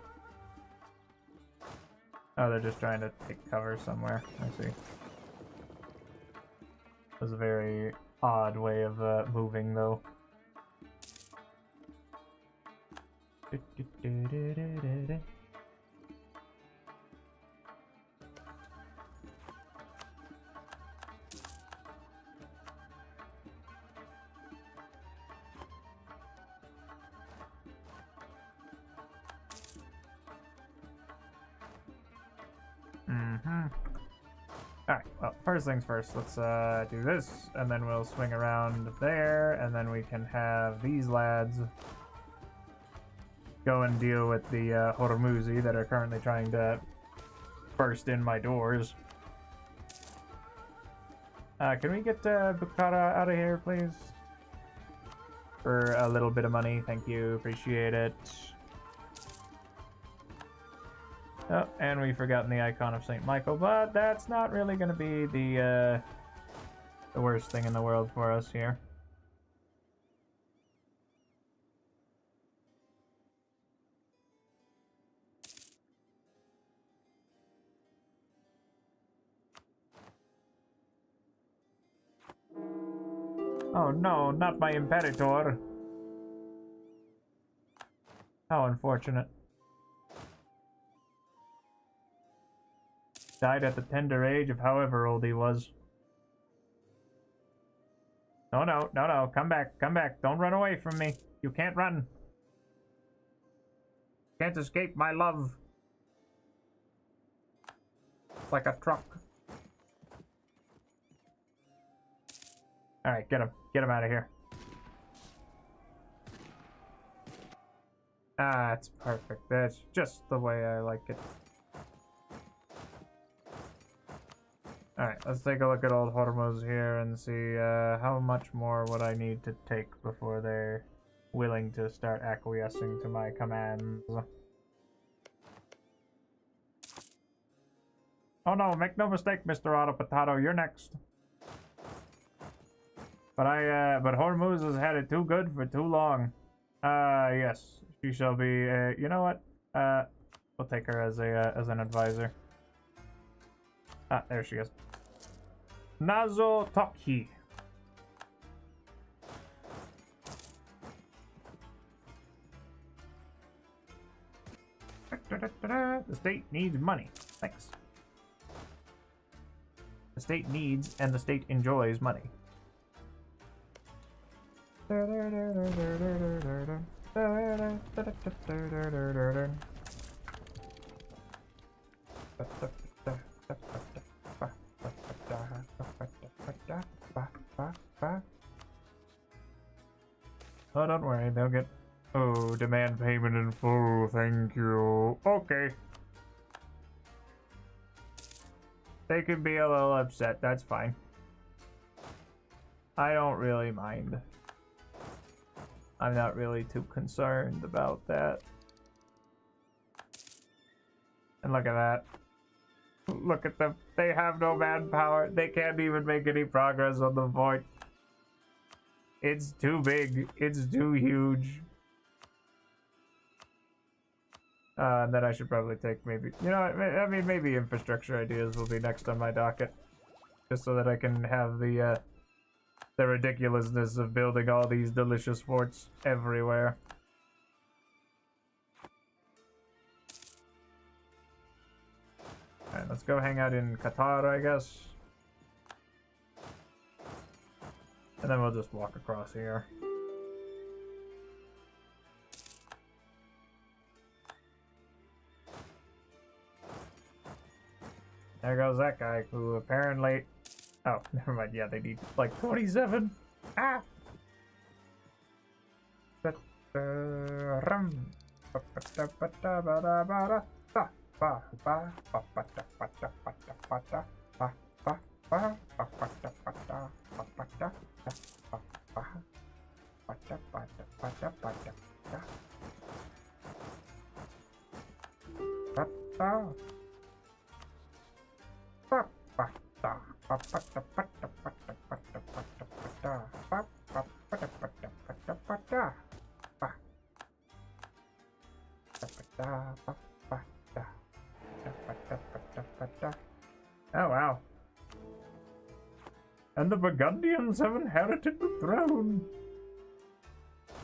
Speaker 1: Oh, they're just trying to take cover somewhere. I see. It was a very odd way of moving, though. Alright, well, first things first, let's do this, and then we'll swing around there, and then we can have these lads go and deal with the Hormuzi that are currently trying to burst in my doors. Can we get Bukhara out of here, please? For a little bit of money, thank you, appreciate it. Oh, and we've forgotten the icon of St. Michael, but that's not really going to be the worst thing in the world for us here. Oh no, not my Imperator. How unfortunate. Died at the tender age of however old he was. No, no, no, no, come back, come back. Don't run away from me. You can't run. Can't escape my love. Like a truck. Alright, get him. Get him out of here. Ah, it's perfect. That's just the way I like it. Alright, let's take a look at old Hormuz here and see how much more would I need to take before they're willing to start acquiescing to my commands. Oh no, make no mistake, Mr. Auto Potato, you're next. But Hormuz has had it too good for too long. Yes, she shall be, you know what? We'll take her as an advisor. Ah, there she is. Nazo Toki. The state needs money. Thanks. The state needs and the state enjoys money. Oh, don't worry, they'll get... Oh, demand payment in full, thank you. Okay. They could be a little upset, that's fine. I don't really mind. I'm not really too concerned about that. And look at that. Look at them. They have no manpower. They can't even make any progress on the fort. It's too big. It's too huge. And then I should probably take maybe... You know, I mean, maybe infrastructure ideas will be next on my docket. Just so that I can have the ridiculousness of building all these delicious forts everywhere. Alright, let's go hang out in Qatar, I guess. And then we'll just walk across here. There goes that guy who apparently... Oh, never mind. Yeah, they need like 27. Ah! Oh wow. And the Burgundians have inherited the throne.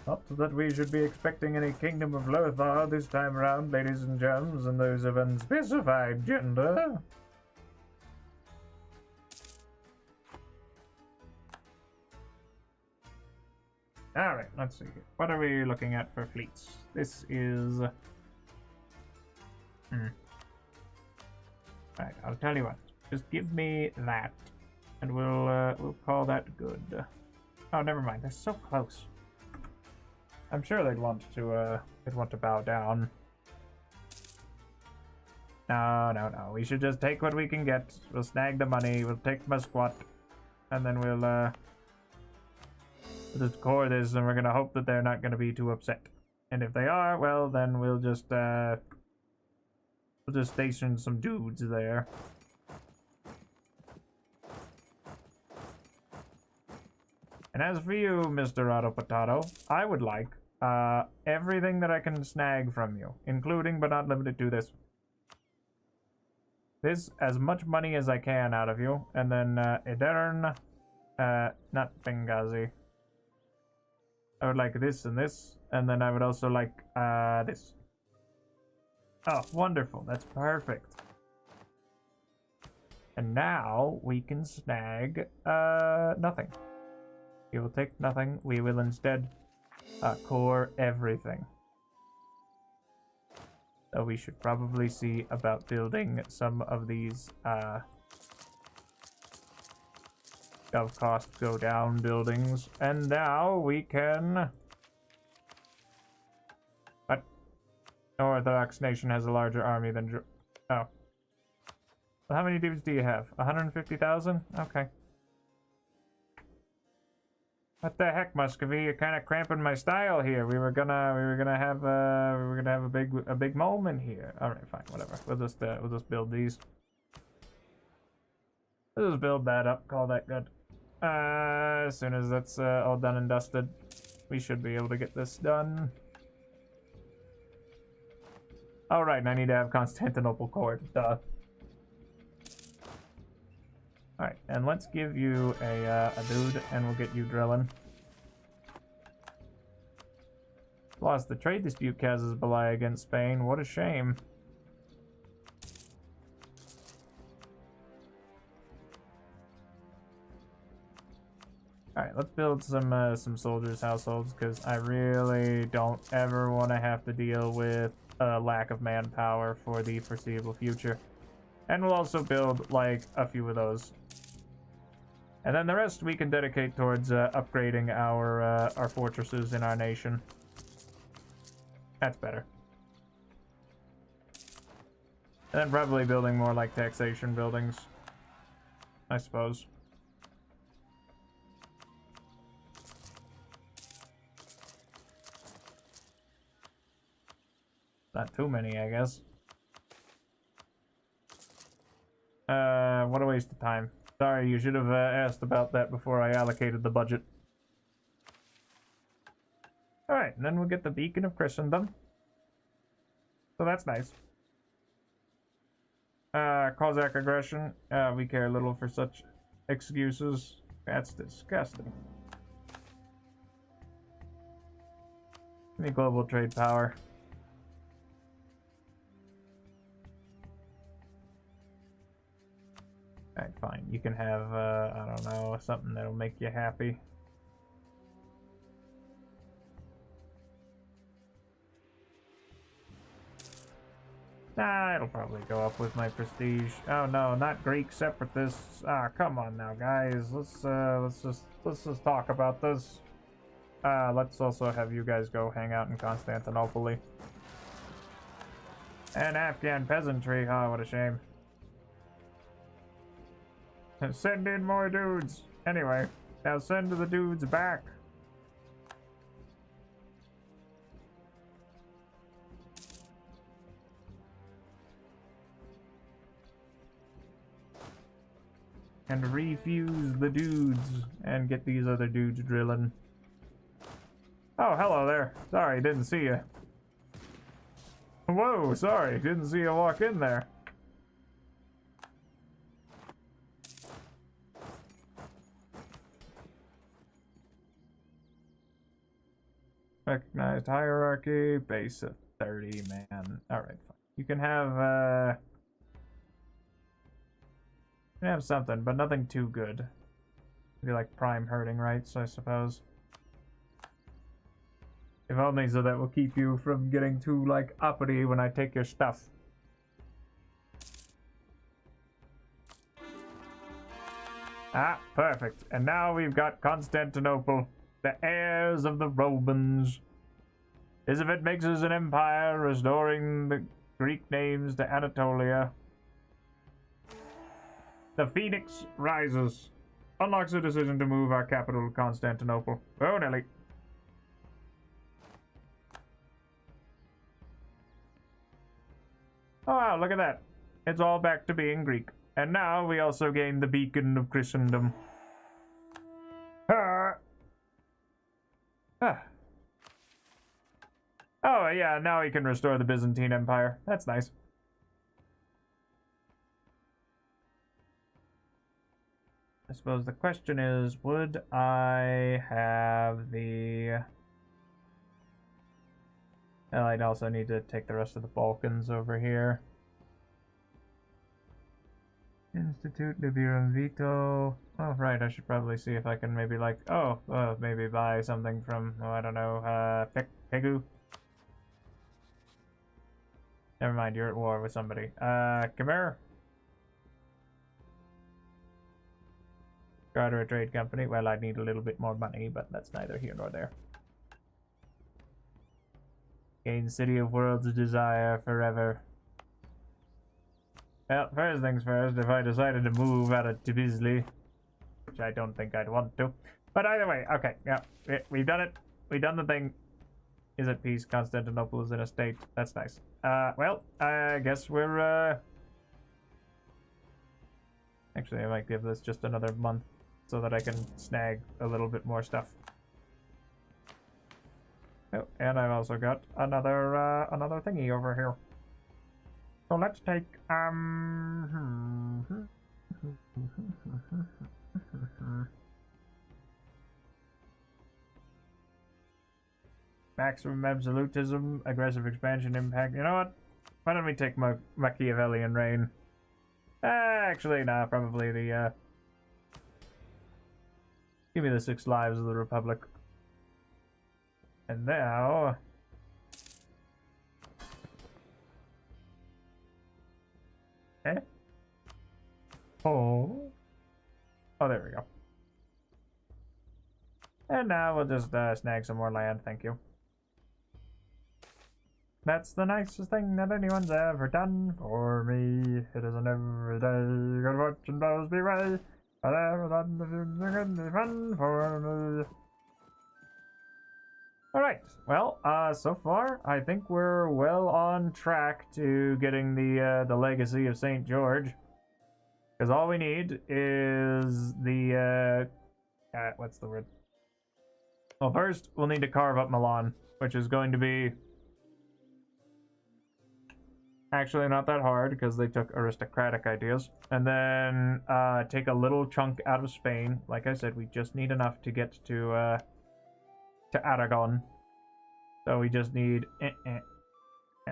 Speaker 1: Not that we should be expecting any Kingdom of Lothar this time around, ladies and germs, and those of unspecified gender. Alright, let's see. What are we looking at for fleets? This is... Right, I'll tell you what. Just give me that, and we'll call that good. Oh, never mind. They're so close. I'm sure they'd want to bow down. No. We should just take what we can get. We'll snag the money. We'll take my squat. And then we'll just core this, and we're gonna hope that they're not gonna be too upset. And if they are, well, then we'll just station some dudes there. And as for you, Mr. Auto Potato, I would like everything that I can snag from you, including but not limited to this. As much money as I can out of you, and then Edern, not Benghazi. I would like this and this, and then I would also like this. Oh, wonderful, that's perfect. And now we can snag nothing. We will take nothing, we will instead core everything. So we should probably see about building some of these gov cost go down buildings. And now we can... What? No Orthodox nation has a larger army than... Oh. Well, how many dudes do you have? 150,000? Okay. What the heck, Muscovy? You're kind of cramping my style here. We were gonna have a big moment here. All right, fine, whatever. We'll just build these. We'll just build that up. Call that good. As soon as that's all done and dusted, we should be able to get this done. All right, and I need to have Constantinople court. Duh. Alright, and let's give you a dude, and we'll get you drilling. Lost the trade dispute Kaz's Belay against Spain. What a shame. Alright, let's build some soldiers' households, because I really don't ever want to have to deal with a lack of manpower for the foreseeable future. And we'll also build, like, a few of those. And then the rest we can dedicate towards upgrading our fortresses in our nation. That's better. And then probably building more, like, taxation buildings, I suppose. Not too many, I guess. What a waste of time. Sorry, you should have asked about that before I allocated the budget. Alright, and then we'll get the Beacon of Christendom. So that's nice. Cossack aggression. We care little for such excuses. That's disgusting. Any global trade power. Alright, fine. You can have, I don't know, something that'll make you happy. Nah, it'll probably go up with my prestige. Oh no, not Greek separatists. Ah, come on now, guys. Let's just talk about this. Let's also have you guys go hang out in Constantinople. And Afghan peasantry. Oh, what a shame. Send in more dudes. Anyway, now send the dudes back. And refuse the dudes and get these other dudes drilling. Oh, hello there. Sorry, didn't see you. Whoa, sorry, didn't see you walk in there. Recognized hierarchy, base of 30, man. Alright, fine. You can have something, but nothing too good. Maybe like prime herding rights, I suppose. If only so that will keep you from getting too, like, uppity when I take your stuff. Ah, perfect. And now we've got Constantinople, the heirs of the Romans. As if it makes us an empire, restoring the Greek names to Anatolia. The Phoenix rises. Unlocks the decision to move our capital to Constantinople. Oh, Nelly. Oh, wow, look at that. It's all back to being Greek. And now we also gain the beacon of Christendom. Ah. Ah. Oh, yeah, now we can restore the Byzantine Empire. That's nice. I suppose the question is, would I have the... Well, I'd also need to take the rest of the Balkans over here. Institute Liberum Veto. Oh, right, I should probably see if I can maybe, like, maybe buy something from, I don't know, Pegu. Never mind, you're at war with somebody. Come here. Charter a trade company. Well, I'd need a little bit more money, but that's neither here nor there. Gain City of World's Desire forever. Well, first things first, if I decided to move out of Tbilisi, which I don't think I'd want to. But either way, okay, yeah, we've done it. We've done the thing. Is at peace. Constantinople is in a state. That's nice. Well, I guess we're, Actually, I might give this just another month so that I can snag a little bit more stuff. Oh, and I've also got another, another thingy over here. So let's take, maximum absolutism, aggressive expansion impact. You know what? Why don't we take my Machiavellian reign? Actually, nah, probably the, give me the 6 lives of the Republic. And now... Eh? Oh. Oh, there we go. And now we'll just snag some more land, thank you. That's the nicest thing that anyone's ever done for me. It isn't every day good fortune blows me away, but ever done the future can be fun for me. Alright, well, so far, I think we're well on track to getting the legacy of St. George. Because all we need is the, what's the word? Well, first, we'll need to carve up Milan, which is going to be actually not that hard, because they took aristocratic ideas. And then, take a little chunk out of Spain. Like I said, we just need enough to get to Aragon. So we just need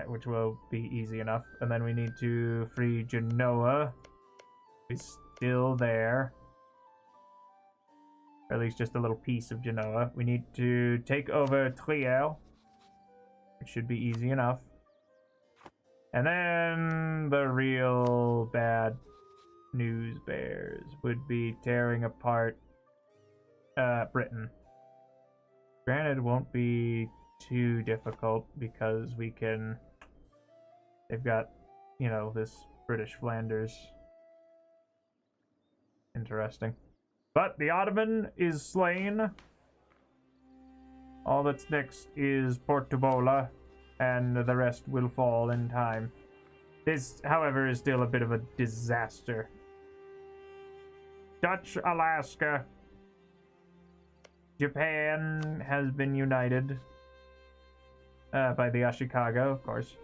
Speaker 1: which will be easy enough. And then we need to free Genoa. It's still there. Or at least just a little piece of Genoa. We need to take over Trier, which should be easy enough. And then the real bad news bears would be tearing apart Britain. Granted, it won't be too difficult because we can... They've got, you know, this British Flanders. Interesting. But the Ottoman is slain. All that's next is Portubola, and the rest will fall in time. This, however, is still a bit of a disaster. Dutch Alaska. Japan has been united by the Ashikaga, of course.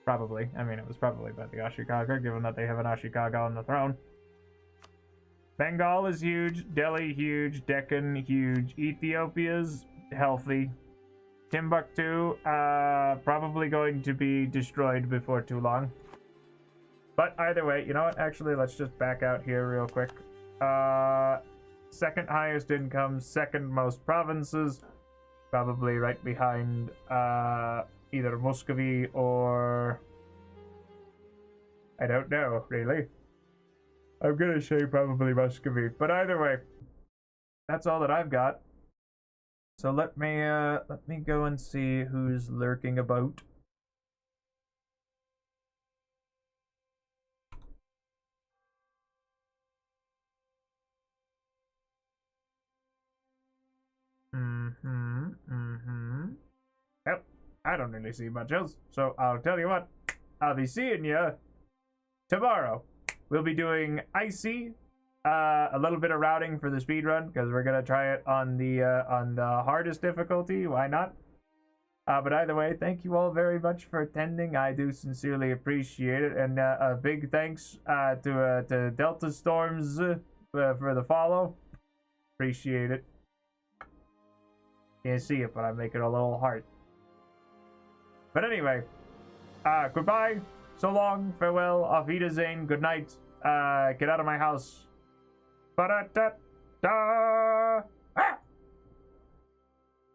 Speaker 1: Probably. I mean, it was probably by the Ashikaga, given that they have an Ashikaga on the throne. Bengal is huge. Delhi, huge. Deccan, huge. Ethiopia's healthy. Timbuktu, probably going to be destroyed before too long. But either way, you know what? Actually, let's just back out here real quick. Second highest income, second most provinces. Probably right behind either Muscovy or... I don't know, really. I'm gonna say probably Muscovy. But either way, that's all that I've got. So let me go and see who's lurking about. I don't really see much else. So I'll tell you what, I'll be seeing you tomorrow. We'll be doing Icy, a little bit of routing for the speed run because we're gonna try it on the hardest difficulty. Why not? But either way, thank you all very much for attending. I do sincerely appreciate it, and a big thanks to Delta Storms for the follow. Appreciate it. Can't see it, but I'm making a little heart. But anyway, goodbye, so long, farewell, auf Wiedersehen, good night, get out of my house. Ba-da-da-da!